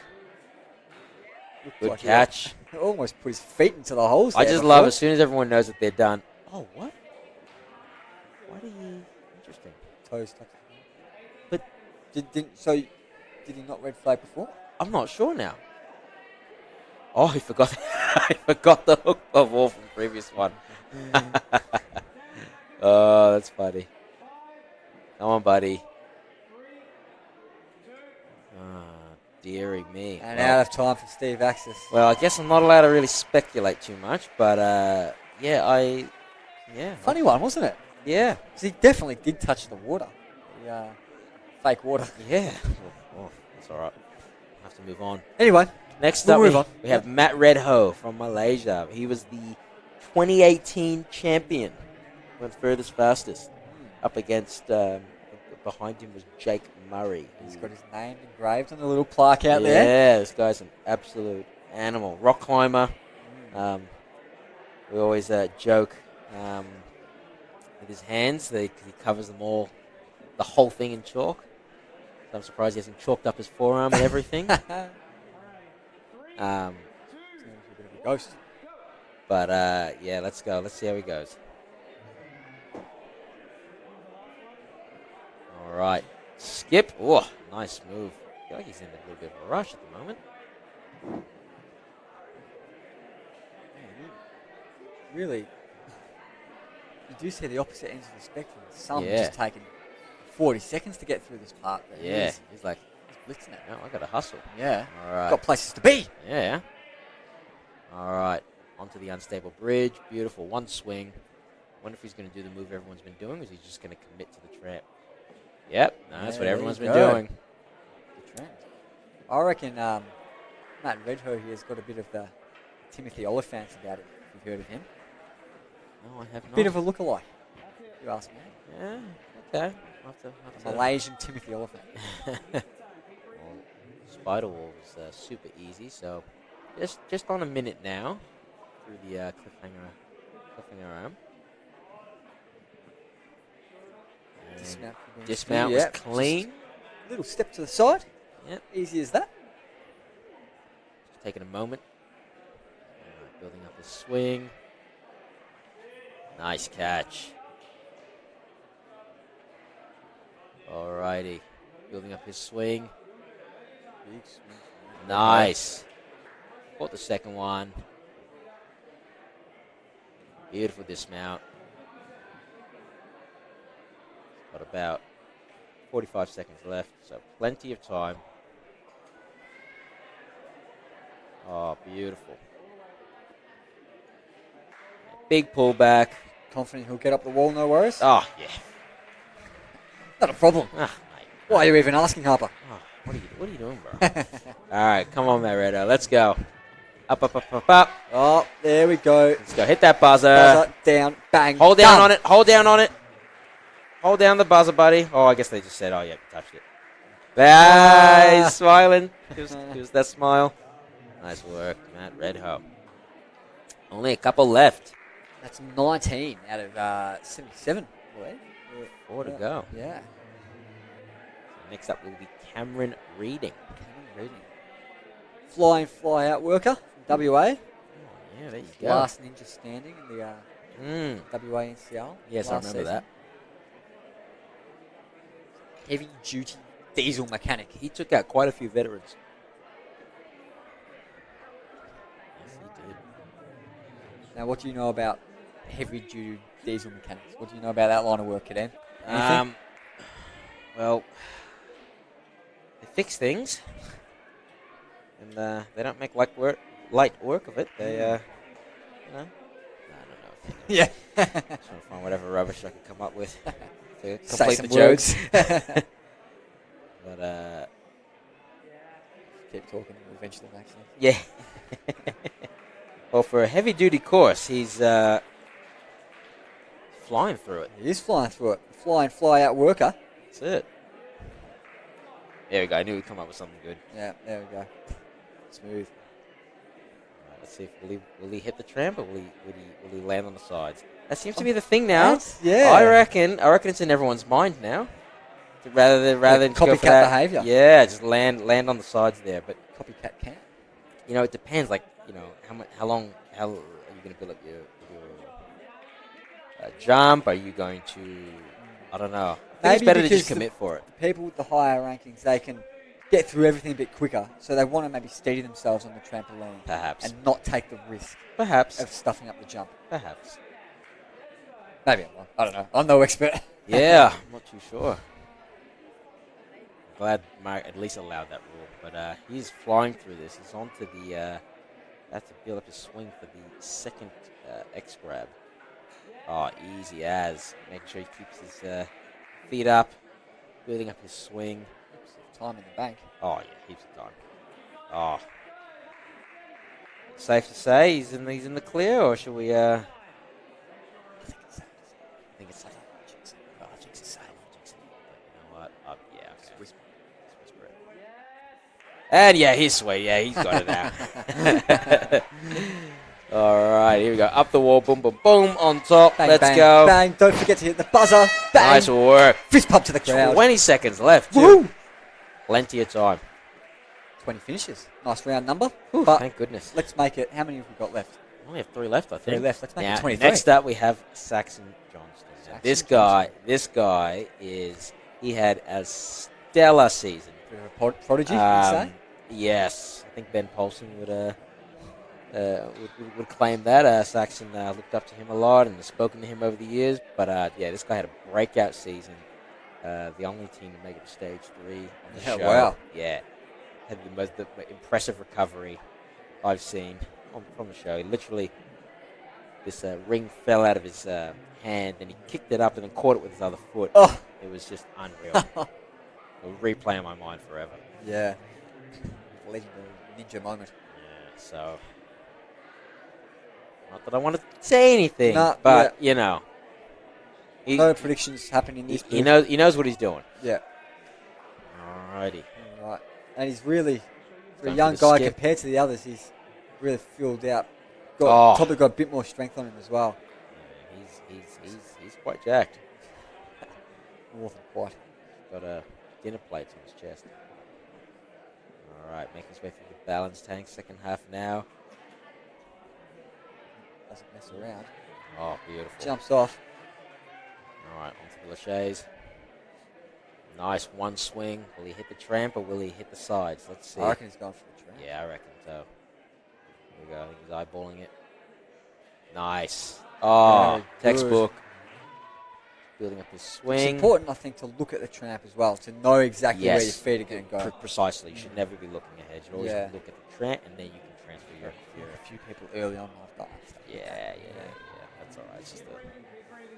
[SPEAKER 10] Good
[SPEAKER 11] like
[SPEAKER 10] catch.
[SPEAKER 11] He almost put his feet into the holes.
[SPEAKER 10] I
[SPEAKER 11] there
[SPEAKER 10] just
[SPEAKER 11] before.
[SPEAKER 10] love as soon as everyone knows that they're done. Oh, what? Why do you? Interesting.
[SPEAKER 11] Toes touched. But did he not red flag before?
[SPEAKER 10] I'm not sure now. Oh, he forgot. He forgot the hook of all from the previous one. Oh, that's funny. Come on, buddy. Dearie me.
[SPEAKER 11] And out of time for Steve Axis.
[SPEAKER 10] Well, I guess I'm not allowed to really speculate too much, but yeah.
[SPEAKER 11] Funny one, wasn't it?
[SPEAKER 10] Yeah.
[SPEAKER 11] 'Cause he definitely did touch the water. The fake water.
[SPEAKER 10] Yeah. Oh, that's all right. I have to move on.
[SPEAKER 11] Anyway.
[SPEAKER 10] Next
[SPEAKER 11] we'll
[SPEAKER 10] up,
[SPEAKER 11] move on.
[SPEAKER 10] we have Matt Redho from Malaysia. He was the 2018 champion. Went furthest, fastest. Up against, behind him was Jake Murray.
[SPEAKER 11] He's got his name engraved on the little plaque out there.
[SPEAKER 10] Yeah, this guy's an absolute animal. Rock climber. We always joke with his hands. He covers them all, the whole thing in chalk. So I'm surprised he hasn't chalked up his forearm and everything.
[SPEAKER 11] Ghost.
[SPEAKER 10] But yeah, let's go. Let's see how he goes. All right, skip. Oh, nice move. I feel like he's in a little bit of a rush at the moment.
[SPEAKER 11] Really, you do see the opposite ends of the spectrum. Some
[SPEAKER 10] Yeah.
[SPEAKER 11] just taking 40 seconds to get through this part. But
[SPEAKER 10] Yeah, he's like,
[SPEAKER 11] he's blitzing it.
[SPEAKER 10] no, I got to hustle.
[SPEAKER 11] Yeah.
[SPEAKER 10] All right.
[SPEAKER 11] Got places to be.
[SPEAKER 10] Yeah. All right. Onto the unstable bridge. Beautiful. One swing. Wonder if he's going to do the move everyone's been doing, or is he just going to commit to the trap? Yep. No, that's what everyone's been doing.
[SPEAKER 11] The trend. I reckon Matt Redho here has got a bit of the Timothy Oliphant about it. If you've heard of him.
[SPEAKER 10] No, I have not.
[SPEAKER 11] Bit of a lookalike. You ask me.
[SPEAKER 10] Yeah. Okay. I'll have to.
[SPEAKER 11] Malaysian Timothy Oliphant.
[SPEAKER 10] Well, Spider Wall was super easy, so just on a minute now through the cliffhanger arm. Dismount was clean.
[SPEAKER 11] Little step to the side.
[SPEAKER 10] Yep.
[SPEAKER 11] Easy as that.
[SPEAKER 10] Just taking a moment. Building up his swing. Nice catch. Alrighty. Building up his swing.
[SPEAKER 11] Big swing.
[SPEAKER 10] Nice. Caught the second one. Beautiful dismount. Got about 45 seconds left, so plenty of time. Oh, beautiful. Big pullback.
[SPEAKER 11] Confident he'll get up the wall, no worries?
[SPEAKER 10] Oh, yeah.
[SPEAKER 11] Not a problem.
[SPEAKER 10] Mate.
[SPEAKER 11] Why are you even asking, Harper?
[SPEAKER 10] Oh, what are you doing, bro? All right, come on, Matt Redho. Let's go. Up, up, up, up, up.
[SPEAKER 11] Oh, there we go.
[SPEAKER 10] Let's go. Hit that buzzer.
[SPEAKER 11] Buzzer, down, bang.
[SPEAKER 10] Hold down
[SPEAKER 11] done.
[SPEAKER 10] on it. Hold down on it. Hold down the buzzer, buddy. Oh, I guess they just said, oh, yeah, you touched it. He's smiling. Here's that smile. Nice work, Matt Redho. Only a couple left.
[SPEAKER 11] That's 19 out of 77. Boy.
[SPEAKER 10] 4 to go.
[SPEAKER 11] Yeah.
[SPEAKER 10] Next up will be Cameron Reading.
[SPEAKER 11] Fly in, fly out worker from WA.
[SPEAKER 10] Oh, yeah, there you go.
[SPEAKER 11] Last ninja standing in the WA NCL.
[SPEAKER 10] Yes, I remember that.
[SPEAKER 11] Heavy duty diesel mechanic.
[SPEAKER 10] He took out quite a few veterans. Yes, he did.
[SPEAKER 11] Now, what do you know about heavy duty diesel mechanics? What do you know about that line of work, Kaden?
[SPEAKER 10] Well, they fix things, and they don't make light work of it. They, I don't know.
[SPEAKER 11] Yeah.
[SPEAKER 10] Just trying to find whatever rubbish I can come up with to
[SPEAKER 11] Say
[SPEAKER 10] complete
[SPEAKER 11] some
[SPEAKER 10] the
[SPEAKER 11] words.
[SPEAKER 10] jokes. But
[SPEAKER 11] keep talking, and eventually actually.
[SPEAKER 10] Yeah. Well, for a heavy-duty course, he's flying through it.
[SPEAKER 11] He is flying through it. Fly out worker.
[SPEAKER 10] That's it. There we go. I knew we'd come up with something good.
[SPEAKER 11] Yeah, there we go. Smooth.
[SPEAKER 10] Right, let's see if will he hit the tramp or will he land on the sides? That seems to be the thing now.
[SPEAKER 11] Yeah.
[SPEAKER 10] I reckon it's in everyone's mind now. Rather than go for
[SPEAKER 11] copycat
[SPEAKER 10] that,
[SPEAKER 11] behaviour.
[SPEAKER 10] Yeah, just land on the sides there. But
[SPEAKER 11] Copycat can.
[SPEAKER 10] you know, it depends. Like, you know, how long are you going to build up your jump? Are you going to? I don't know. I think it's better to just commit for it.
[SPEAKER 11] The people with the higher rankings, they can get through everything a bit quicker, so they want to maybe steady themselves on the trampoline.
[SPEAKER 10] Perhaps.
[SPEAKER 11] And not take the risk.
[SPEAKER 10] Perhaps.
[SPEAKER 11] Of stuffing up the jump.
[SPEAKER 10] Perhaps.
[SPEAKER 11] Maybe I'm wrong. I don't know. I'm no expert.
[SPEAKER 10] Yeah, I'm not too sure. Glad Mark at least allowed that rule, but he's flying through this. He's on to the. Has to build up his swing for the second X grab. Oh, easy as. Making sure he keeps his feet up, building up his swing.
[SPEAKER 11] Time in the bank.
[SPEAKER 10] Oh yeah, heaps of time. Oh, safe to say he's in the clear, or should we? I think it's safe. Oh, jinx is safe. You know what? Yeah, okay. Just whisper it. And yeah, he's sweet. Yeah, he's got it now. All right, here we go. Up the wall, boom, boom, boom, on top.
[SPEAKER 11] Bang,
[SPEAKER 10] Let's
[SPEAKER 11] bang,
[SPEAKER 10] go.
[SPEAKER 11] Bang! Don't forget to hit the buzzer. Bang!
[SPEAKER 10] Nice work.
[SPEAKER 11] Fist pump to the crowd.
[SPEAKER 10] 20 seconds left.
[SPEAKER 11] Woo!
[SPEAKER 10] Plenty of time.
[SPEAKER 11] 20 finishes. Nice round number.
[SPEAKER 10] Whew,
[SPEAKER 11] but
[SPEAKER 10] thank goodness.
[SPEAKER 11] Let's make it. How many have we got left?
[SPEAKER 10] We only have 3 left, I think.
[SPEAKER 11] 3 left. Let's make
[SPEAKER 10] now,
[SPEAKER 11] it 23.
[SPEAKER 10] Next up, we have Saxon Johnston. This guy he had a stellar season.
[SPEAKER 11] Bit of a prodigy, you'd say?
[SPEAKER 10] Yes. I think Ben Polson would claim that. Saxon looked up to him a lot and has spoken to him over the years. But yeah, this guy had a breakout season. The only team to make it to stage 3 on the show.
[SPEAKER 11] Wow.
[SPEAKER 10] Yeah. Had the most impressive recovery I've seen from the show. He literally, this ring fell out of his hand and he kicked it up and then caught it with his other foot.
[SPEAKER 11] Oh.
[SPEAKER 10] It was just unreal. It'll replay in my mind forever.
[SPEAKER 11] Yeah. Legendary ninja moment.
[SPEAKER 10] Yeah, so. Not that I want to say anything, but, you know.
[SPEAKER 11] No predictions happen in this.
[SPEAKER 10] He knows what he's doing.
[SPEAKER 11] Yeah.
[SPEAKER 10] Alrighty.
[SPEAKER 11] Right. And he's really, for a
[SPEAKER 10] Going
[SPEAKER 11] young
[SPEAKER 10] for the
[SPEAKER 11] guy
[SPEAKER 10] skip.
[SPEAKER 11] compared to the others, he's really filled out. Probably got a bit more strength on him as well.
[SPEAKER 10] Yeah, he's quite jacked.
[SPEAKER 11] More than quite.
[SPEAKER 10] Got a dinner plate on his chest. Alright, making his way through the balance tank. Second half now.
[SPEAKER 11] Doesn't mess around.
[SPEAKER 10] Oh, beautiful.
[SPEAKER 11] Jumps off.
[SPEAKER 10] Alright, onto the Lachey's. Nice one swing. Will he hit the tramp or will he hit the sides? Let's see.
[SPEAKER 11] I reckon he's going for the tramp.
[SPEAKER 10] Yeah, I reckon so. Here we go. I think he's eyeballing it. Nice. Oh, textbook. Building up his swing.
[SPEAKER 11] It's important, I think, to look at the tramp as well, to know exactly where your feet are going to go.
[SPEAKER 10] Precisely. You should never be looking ahead. You should always look at the tramp and then you can transfer your
[SPEAKER 11] A few people early on like that.
[SPEAKER 10] Yeah. That's all right. It's just a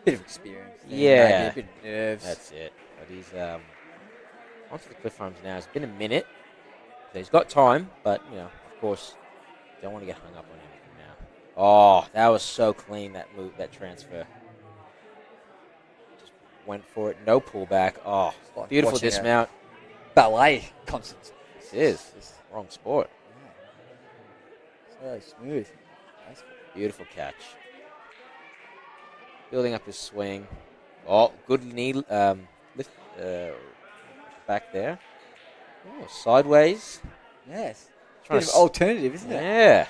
[SPEAKER 11] bit of experience.
[SPEAKER 10] Yeah.
[SPEAKER 11] A bit of nerves.
[SPEAKER 10] That's it. But he's onto the cliff arms now. It's been a minute. So he's got time, but, you know, of course, don't want to get hung up on anything now. Oh, that was so clean, that move, that transfer. Just went for it. No pullback. Oh,
[SPEAKER 11] like
[SPEAKER 10] beautiful dismount.
[SPEAKER 11] Ballet concert.
[SPEAKER 10] This is. It's the wrong sport.
[SPEAKER 11] So smooth.
[SPEAKER 10] Beautiful catch. Building up his swing. Oh, good knee lift back there. Oh, sideways.
[SPEAKER 11] Yes.
[SPEAKER 10] Trying
[SPEAKER 11] Bit of alternative, isn't it?
[SPEAKER 10] Yeah.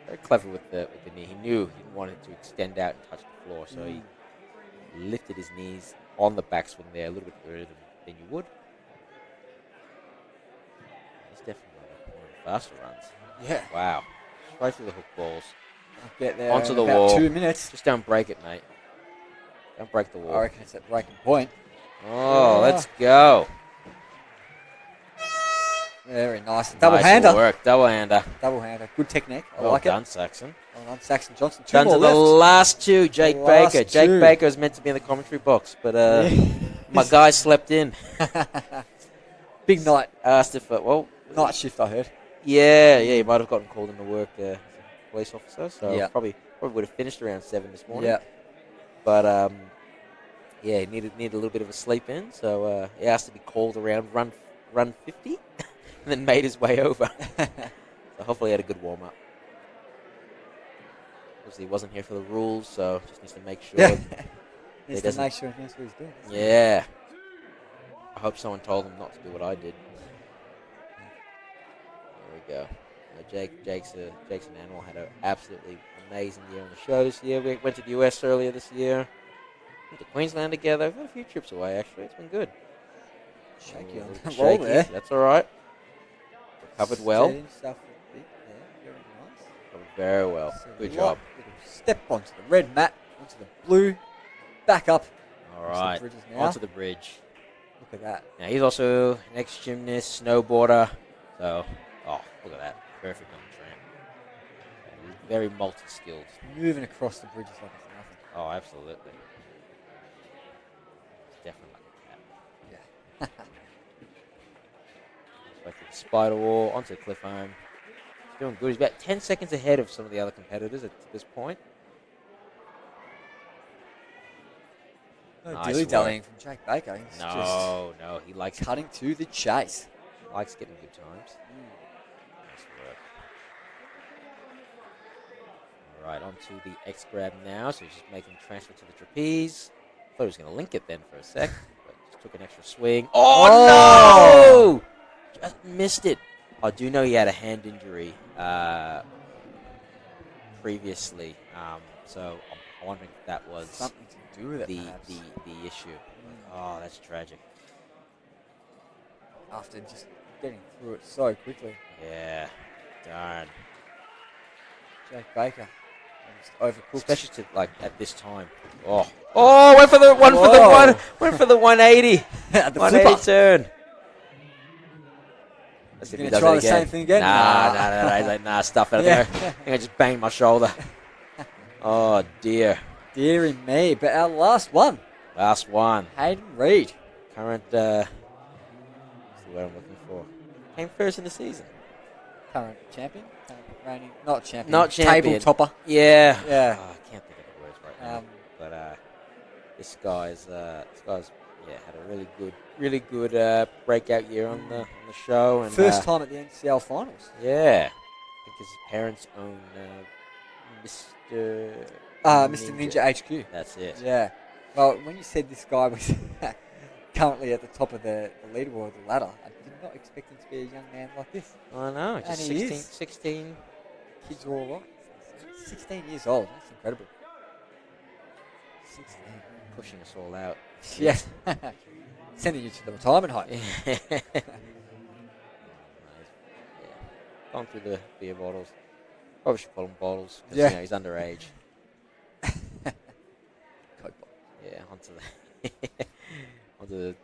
[SPEAKER 10] Very clever with the knee. He knew he wanted it to extend out and touch the floor, so he lifted his knees on the backswing there a little bit further than you would. He's definitely one of the faster runs.
[SPEAKER 11] Yeah.
[SPEAKER 10] Wow. Straight through the hook balls.
[SPEAKER 11] I'll get there
[SPEAKER 10] onto
[SPEAKER 11] in
[SPEAKER 10] the
[SPEAKER 11] about
[SPEAKER 10] wall.
[SPEAKER 11] 2 minutes.
[SPEAKER 10] Just don't break it, mate. Don't break the wall.
[SPEAKER 11] I reckon it's at breaking point.
[SPEAKER 10] Oh, let's go.
[SPEAKER 11] Very nice. Double-hander.
[SPEAKER 10] Nice work. Double-hander.
[SPEAKER 11] Double-hander. Good technique. I
[SPEAKER 10] Well
[SPEAKER 11] like
[SPEAKER 10] done,
[SPEAKER 11] it.
[SPEAKER 10] Saxon.
[SPEAKER 11] Well done, Saxon Johnson. Two
[SPEAKER 10] Done
[SPEAKER 11] more
[SPEAKER 10] to the
[SPEAKER 11] left.
[SPEAKER 10] last two, Jake
[SPEAKER 11] Last
[SPEAKER 10] Baker.
[SPEAKER 11] two.
[SPEAKER 10] Jake Baker is meant to be in the commentary box, but my guy slept in.
[SPEAKER 11] Big night.
[SPEAKER 10] Asked if,
[SPEAKER 11] night shift, I heard.
[SPEAKER 10] Yeah, he might have gotten called into work as a police officer, so
[SPEAKER 11] Yeah.
[SPEAKER 10] probably Probably would have finished around 7 this morning.
[SPEAKER 11] Yeah.
[SPEAKER 10] But yeah, he needed a little bit of a sleep in, so he asked to be called around run 50, and then made his way over. So hopefully he had a good warm up. Obviously he wasn't here for the rules, so just needs to make sure.
[SPEAKER 11] Needs to make sure he knows what he's doing.
[SPEAKER 10] Yeah. I hope someone told him not to do what I did. There we go. Jake's an animal. Had an absolutely amazing year on the show this year. We went to the US earlier this year. Went to Queensland together. We've had a few trips away, actually. It's been good.
[SPEAKER 11] Shaky on the
[SPEAKER 10] Shaky.
[SPEAKER 11] roll there.
[SPEAKER 10] That's all right. Recovered well.
[SPEAKER 11] Himself a bit there. Very nice.
[SPEAKER 10] Recovered very well.
[SPEAKER 11] So
[SPEAKER 10] Good job.
[SPEAKER 11] Step onto the red mat, onto the blue, back up.
[SPEAKER 10] All right. Onto the bridge.
[SPEAKER 11] Look at that.
[SPEAKER 10] Now he's also an ex-gymnast, snowboarder. So, look at that. Perfect on the tramp. Yeah, he's very multi-skilled.
[SPEAKER 11] Moving across the bridge is like it's nothing.
[SPEAKER 10] Oh, absolutely. It's definitely like a cat.
[SPEAKER 11] Yeah.
[SPEAKER 10] Back to the spider wall, onto the cliff home. He's doing good. He's about 10 seconds ahead of some of the other competitors at this point.
[SPEAKER 11] No
[SPEAKER 10] Nice
[SPEAKER 11] dilly-dallying
[SPEAKER 10] work.
[SPEAKER 11] from Jake Baker. He's
[SPEAKER 10] No, he likes
[SPEAKER 11] cutting to the chase.
[SPEAKER 10] Likes getting good times. Nice work. All right, onto the X grab now. So he's just making the transfer to the trapeze. Thought he was going to link it then for a sec, but just took an extra swing. Oh, no! Just missed it. I do know he had a hand injury previously, so I'm wondering if that was
[SPEAKER 11] something to do with it,
[SPEAKER 10] the issue. Oh, that's tragic.
[SPEAKER 11] After just getting through it so quickly.
[SPEAKER 10] Yeah, darn.
[SPEAKER 11] Jake Baker. Just overcooked.
[SPEAKER 10] Especially to at this time. Went for the 180.
[SPEAKER 11] At the
[SPEAKER 10] 180
[SPEAKER 11] flipper.
[SPEAKER 10] turn. Let's see if he does
[SPEAKER 11] try
[SPEAKER 10] it
[SPEAKER 11] the
[SPEAKER 10] again.
[SPEAKER 11] same thing again?
[SPEAKER 10] Nah. He's like, nah, stuff it. I think I just banged my shoulder. Oh dear.
[SPEAKER 11] Deary me. But our last one.
[SPEAKER 10] Last one.
[SPEAKER 11] Hayden Reed.
[SPEAKER 10] Current. What's the word I'm looking for? Came first in the season.
[SPEAKER 11] Current champion. Reigning, not champion.
[SPEAKER 10] Not champion.
[SPEAKER 11] Table topper.
[SPEAKER 10] Yeah.
[SPEAKER 11] Yeah.
[SPEAKER 10] Oh, I can't think of the words right now. But this guy's had a really good breakout year on the show. And
[SPEAKER 11] first time at the NCL Finals.
[SPEAKER 10] Yeah. I think his parents own Mr.
[SPEAKER 11] Ninja HQ.
[SPEAKER 10] That's it.
[SPEAKER 11] Yeah. Well, when you said this guy was currently at the top of the leaderboard, the ladder, I did not expect him to be a young man like this.
[SPEAKER 10] I know.
[SPEAKER 11] And
[SPEAKER 10] Just
[SPEAKER 11] he
[SPEAKER 10] 16.
[SPEAKER 11] is. Kids are all right. 16 years old. That's incredible. 16.
[SPEAKER 10] Pushing us all out.
[SPEAKER 11] Yes. Sending you to the retirement home.
[SPEAKER 10] Yeah. Gone through the beer bottles. Probably should call them bottles because he's underage.
[SPEAKER 11] Coke bottle.
[SPEAKER 10] Yeah,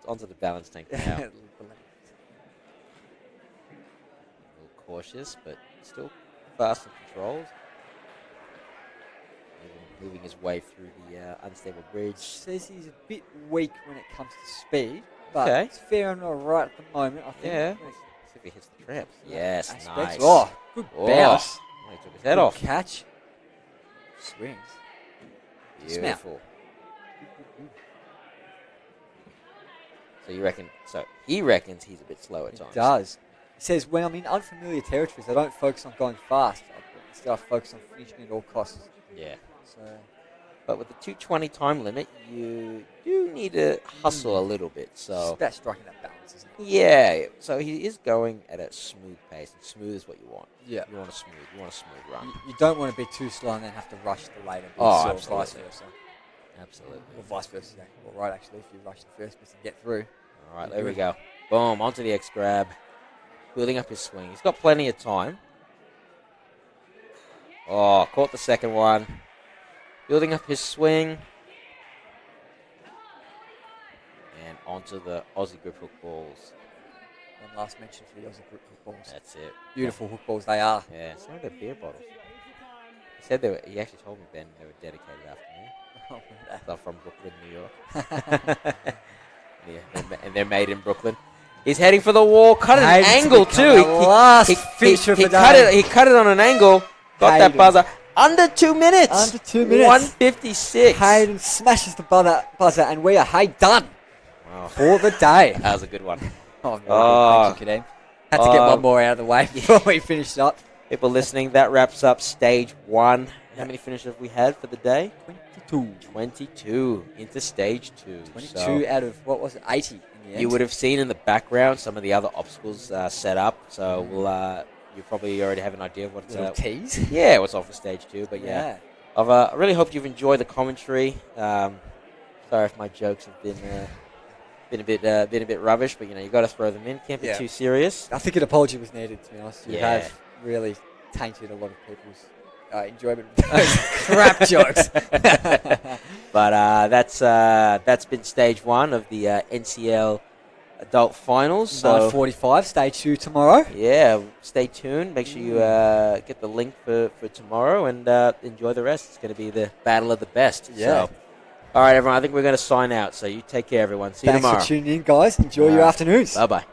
[SPEAKER 10] onto the balance tank now. A little cautious, but still fast and controlled. Moving his way through the unstable bridge.
[SPEAKER 11] Says he's a bit weak when it comes to speed, but
[SPEAKER 10] Okay.
[SPEAKER 11] it's fair and all right at the moment, I think.
[SPEAKER 10] Yeah. See if he hits the tramps. Yes,
[SPEAKER 11] Aspects.
[SPEAKER 10] nice.
[SPEAKER 11] Oh, good bounce.
[SPEAKER 10] He took his head
[SPEAKER 11] Good
[SPEAKER 10] off.
[SPEAKER 11] catch. Swings.
[SPEAKER 10] Beautiful. So you reckon? So he reckons he's a bit slow at times.
[SPEAKER 11] He does. He says, when I'm in unfamiliar territories, I don't focus on going fast. Instead, I focus on finishing at all costs.
[SPEAKER 10] Yeah.
[SPEAKER 11] So,
[SPEAKER 10] but with the 2:20 time limit, you do need to hustle a little bit. So
[SPEAKER 11] it's about striking that balance, isn't it?
[SPEAKER 10] yeah. So he is going at a smooth pace, and smooth is what you want.
[SPEAKER 11] Yeah.
[SPEAKER 10] You want a smooth run.
[SPEAKER 11] You don't want to be too slow and then have to rush the later bits,
[SPEAKER 10] Oh,
[SPEAKER 11] or
[SPEAKER 10] absolutely.
[SPEAKER 11] vice versa.
[SPEAKER 10] Absolutely.
[SPEAKER 11] Or vice versa. Yeah. Well, right, actually, if you rush the first bits and get through.
[SPEAKER 10] All right, there we go. Boom, onto the X grab. Building up his swing. He's got plenty of time. Oh, caught the second one. Building up his swing. And onto the Aussie grip hook balls.
[SPEAKER 11] One last mention for the Aussie grip hook balls.
[SPEAKER 10] That's it.
[SPEAKER 11] Beautiful hook balls they are.
[SPEAKER 10] Yeah, some of the beer bottles. He said he actually told me, Ben, they were dedicated after me. They're from Brooklyn, New York. Yeah, and they're made in Brooklyn. He's heading for the wall. Cut an angle too.
[SPEAKER 11] Last finisher of the day.
[SPEAKER 10] He cut it on an angle. Got that buzzer. Under 2 minutes.
[SPEAKER 11] Under 2 minutes.
[SPEAKER 10] 156.
[SPEAKER 11] Hayden smashes the buzzer, and we are done for the day.
[SPEAKER 10] That was a good one.
[SPEAKER 11] Oh, very good. Thank you, Kadeem. Had to get one more out of the way before we finished up.
[SPEAKER 10] People listening, that wraps up stage 1. How many finishes have we had for the day? 22 into stage 2.
[SPEAKER 11] 22 out of, what was it, 80 in the end.
[SPEAKER 10] You would have seen in the background some of the other obstacles set up. So you probably already have an idea of what's
[SPEAKER 11] tease.
[SPEAKER 10] Yeah, what's on for stage 2. But yeah. I really hope you've enjoyed the commentary. Sorry if my jokes have been a bit rubbish, but you got to throw them in. Can't be too serious.
[SPEAKER 11] I think an apology was needed, to be honest. You have really tainted a lot of people's enjoyment of those crap jokes.
[SPEAKER 10] But that's been stage 1 of the NCL Adult Finals.
[SPEAKER 11] 9:45, stage 2 tomorrow.
[SPEAKER 10] Yeah, stay tuned. Make sure you get the link for tomorrow and enjoy the rest. It's going to be the battle of the best.
[SPEAKER 11] Yeah.
[SPEAKER 10] So, all right, everyone. I think we're going to sign out. So you take care, everyone. See you tomorrow.
[SPEAKER 11] Thanks for tuning in, guys. Enjoy your afternoons.
[SPEAKER 10] Bye-bye.